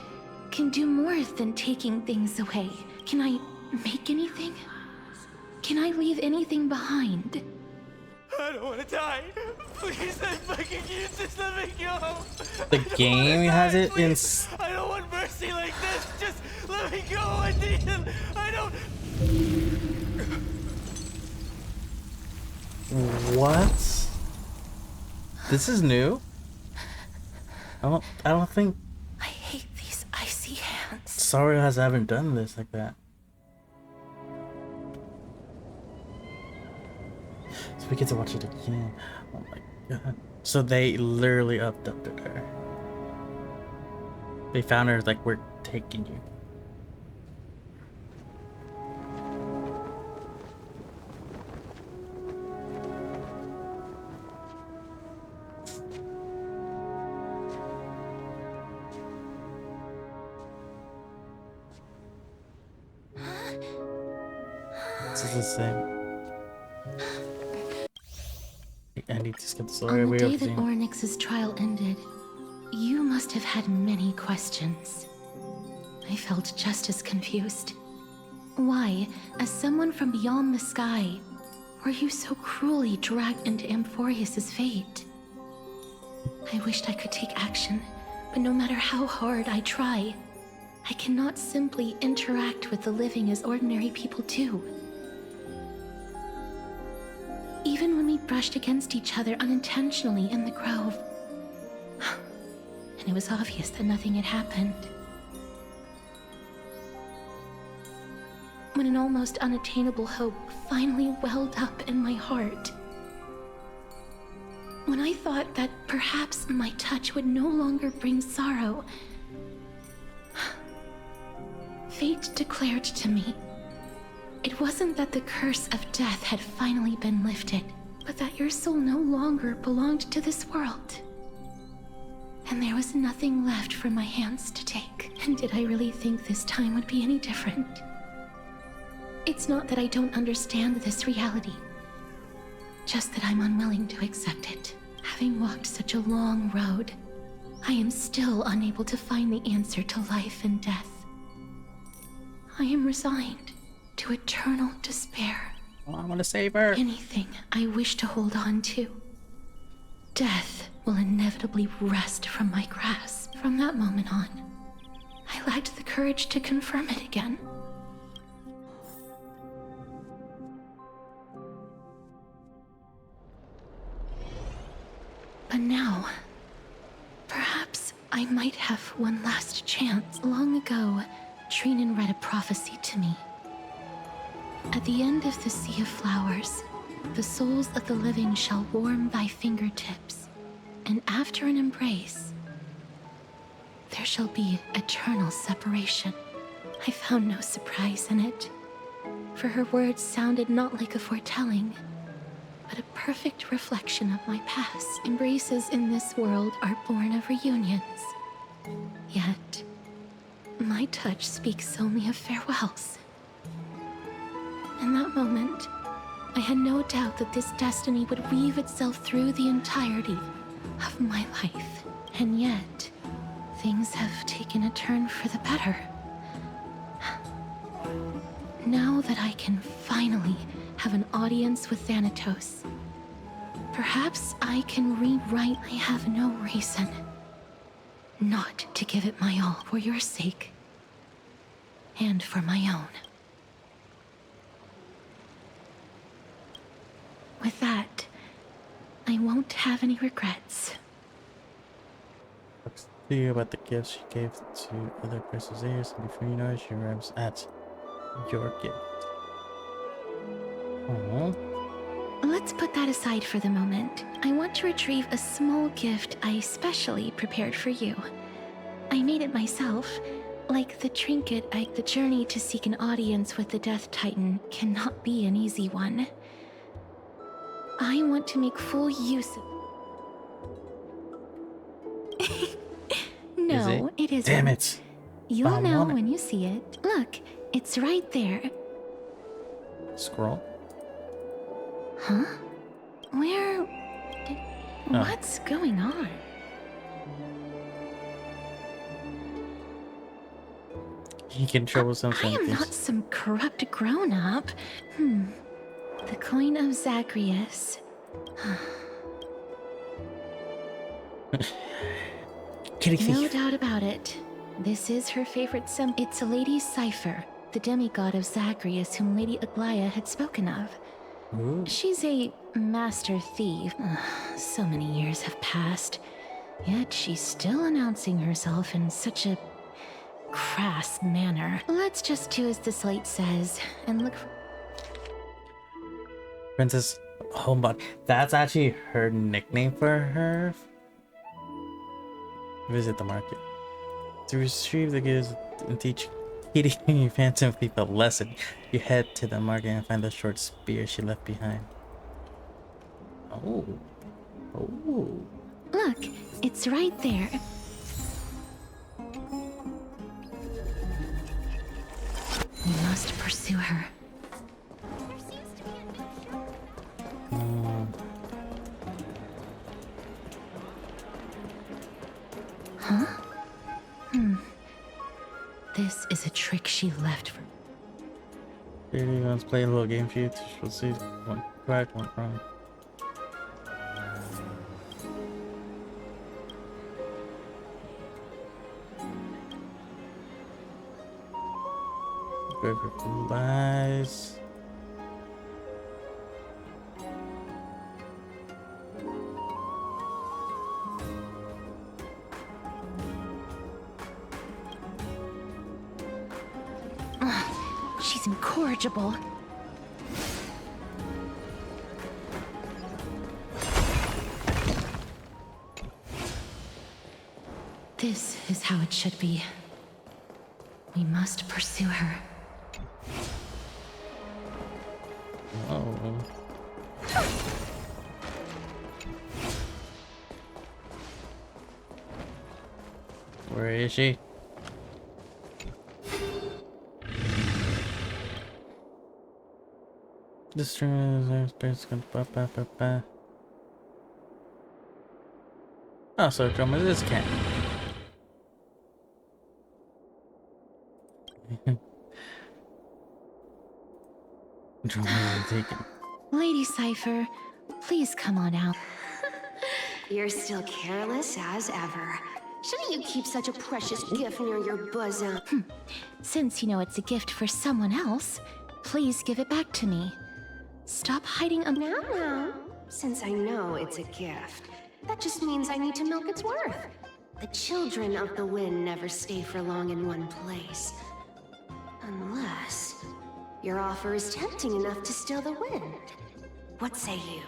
can do more than taking things away. Can I make anything? Can I leave anything behind? I don't want to die. Please, I fucking you, just let me go. The game has it in. I don't want mercy like this. Just let me go. I need him. I don't. What? This is new? I don't think I hate these icy hands. Star Rail has ever done this like that. So we get to watch it again. Oh my god. So they literally abducted her. They found her like, we're taking you. This is the same. I need to skip the story. On the day that Ornyx's trial ended, you must have had many questions. I felt just as confused. Why, as someone from beyond the sky, were you so cruelly dragged into Amphorius's fate? I wished I could take action, but no matter how hard I try, I cannot simply interact with the living as ordinary people do. Even when we brushed against each other unintentionally in the grove, and it was obvious that nothing had happened. When an almost unattainable hope finally welled up in my heart. When I thought that perhaps my touch would no longer bring sorrow, fate declared to me, it wasn't that the curse of death had finally been lifted, but that your soul no longer belonged to this world. And there was nothing left for my hands to take. And did I really think this time would be any different? It's not that I don't understand this reality, just that I'm unwilling to accept it. Having walked such a long road, I am still unable to find the answer to life and death. I am resigned to eternal despair. Oh, I want to save her. Anything I wish to hold on to, death will inevitably wrest from my grasp. From that moment on, I lacked the courage to confirm it again. But now, perhaps I might have one last chance. Long ago, Trinan read a prophecy to me. At the end of the Sea of Flowers, the souls of the living shall warm thy fingertips, and after an embrace, there shall be eternal separation. I found no surprise in it, for her words sounded not like a foretelling, but a perfect reflection of my past. Embraces in this world are born of reunions. Yet, my touch speaks only of farewells. In that moment, I had no doubt that this destiny would weave itself through the entirety of my life. And yet, things have taken a turn for the better. Now that I can finally have an audience with Thanatos, perhaps I can rewrite. I have no reason not to give it my all for your sake and for my own. With that, I won't have any regrets. Talks to you about the gifts she gave to other princess heirs, and before you know it, she arrives at your gift. Oh. Let's put that aside for the moment. I want to retrieve a small gift I specially prepared for you. I made it myself. Like the trinket, the journey to seek an audience with the Death Titan cannot be an easy one. I want to make full use of... No, it isn't. Damn it. You'll know when you see it. Look, it's right there. Scroll? Huh? Where... What's going on? He can trouble something. I am not some corrupt grown-up. The coin of Zagreus. No doubt about it. This is her favorite symbol. It's a Lady Cipher, the demigod of Zagreus whom Lady Aglaia had spoken of. Ooh. She's a master thief. So many years have passed, yet she's still announcing herself in such a crass manner. Let's just do as the slate says and look for... Princess Homebot. That's actually her nickname for her. Visit the market. To retrieve the goods and teach eating phantom thief a lesson, you head to the market and find the short spear she left behind. Oh. Oh. Look, it's right there. We must pursue her. Huh? This is a trick she left for... Let's play a little game for you. We'll see one correct, one wrong. Lies. She's incorrigible. This is how it should be. We must pursue her. Oh. Where is she? This stream is oh, so come with this cat. Lady Cipher, please come on out. You're still careless as ever. Shouldn't you keep such a precious gift near your bosom? Since you know it's a gift for someone else, please give it back to me. Stop hiding a... Now, since I know it's a gift, that just means I need to milk its worth. The children of the wind never stay for long in one place. Unless your offer is tempting enough to steal the wind. What say you?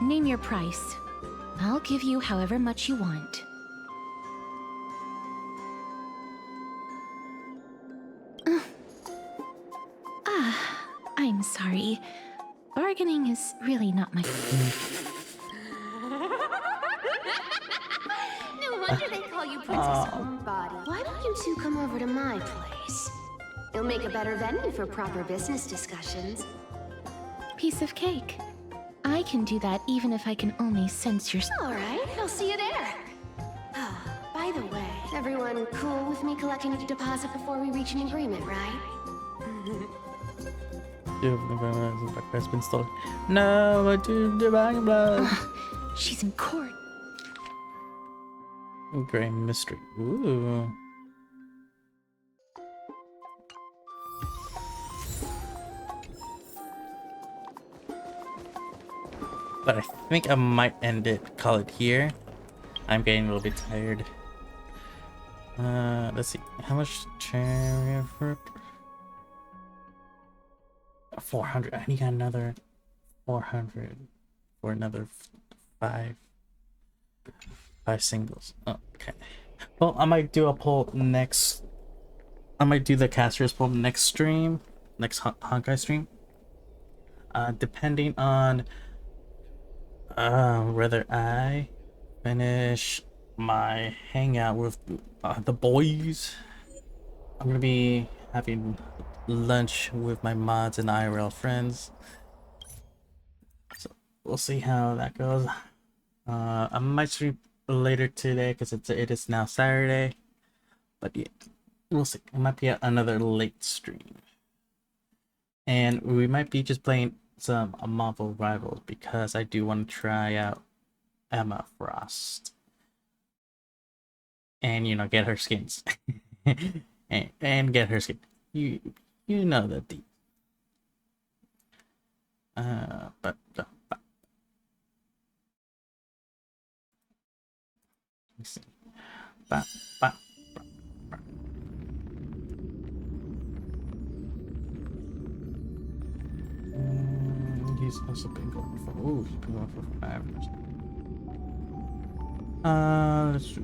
Name your price. I'll give you however much you want. I'm sorry. Bargaining is really not my... No wonder they call you Princess Homebody. Why don't you two come over to my place? It'll make a better venue for proper business discussions. Piece of cake. I can do that even if I can only sense your... All right, I'll see you there. Oh, by the way, everyone cool with me collecting a deposit before we reach an agreement, right? Has been stolen. No, I do the bag blood. She's in court. Gray mystery. Ooh. But I think I might end it, call it here. I'm getting a little bit tired. Let's see. How much cherry fruit? 400. I need another 400 for another five singles. Okay. Well, I might do a poll next. I might do the casters poll next stream, next Honkai stream. Depending on whether I finish my hangout with the boys. I'm gonna be having lunch with my mods and IRL friends, so we'll see how that goes. I might stream later today because it is now Saturday, but yeah, we'll see. It might be another late stream, and we might be just playing some Marvel Rivals because I do want to try out Emma Frost and, you know, get her skins. and get her skin. You know the deep. But let me see. He's also been going for. Ooh, he's been going for 5 years. Let's do.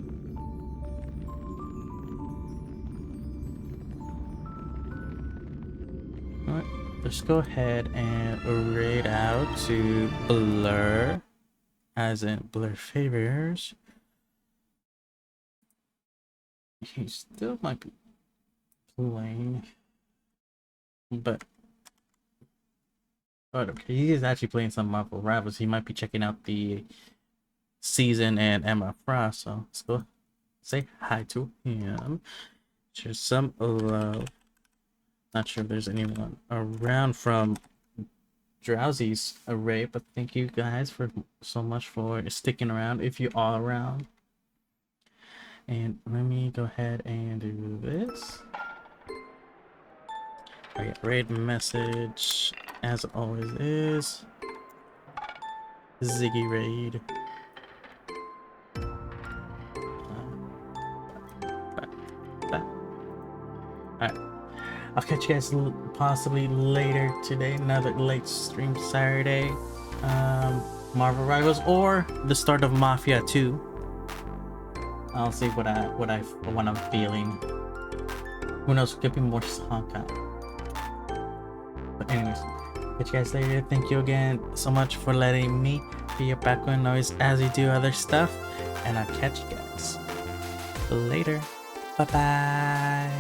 Alright, let's go ahead and raid out to Blur, as in Blur Favors. He still might be playing, but okay, he is actually playing some Marvel Rivals. He might be checking out the season and Emma Frost, so let's go say hi to him. Share some love. Not sure if there's anyone around from Drowsy's array, but thank you guys for so much for sticking around if you are around. And let me go ahead and do this. I get raid message as it always is. Ziggy raid. Alright. I'll catch you guys possibly later today. Another late stream Saturday. Marvel Rivals or the start of Mafia 2. I'll see what I'm feeling. Who knows? Could be more Honkai. But anyways, catch you guys later. Thank you again so much for letting me be your background noise as we do other stuff. And I'll catch you guys later. Bye bye.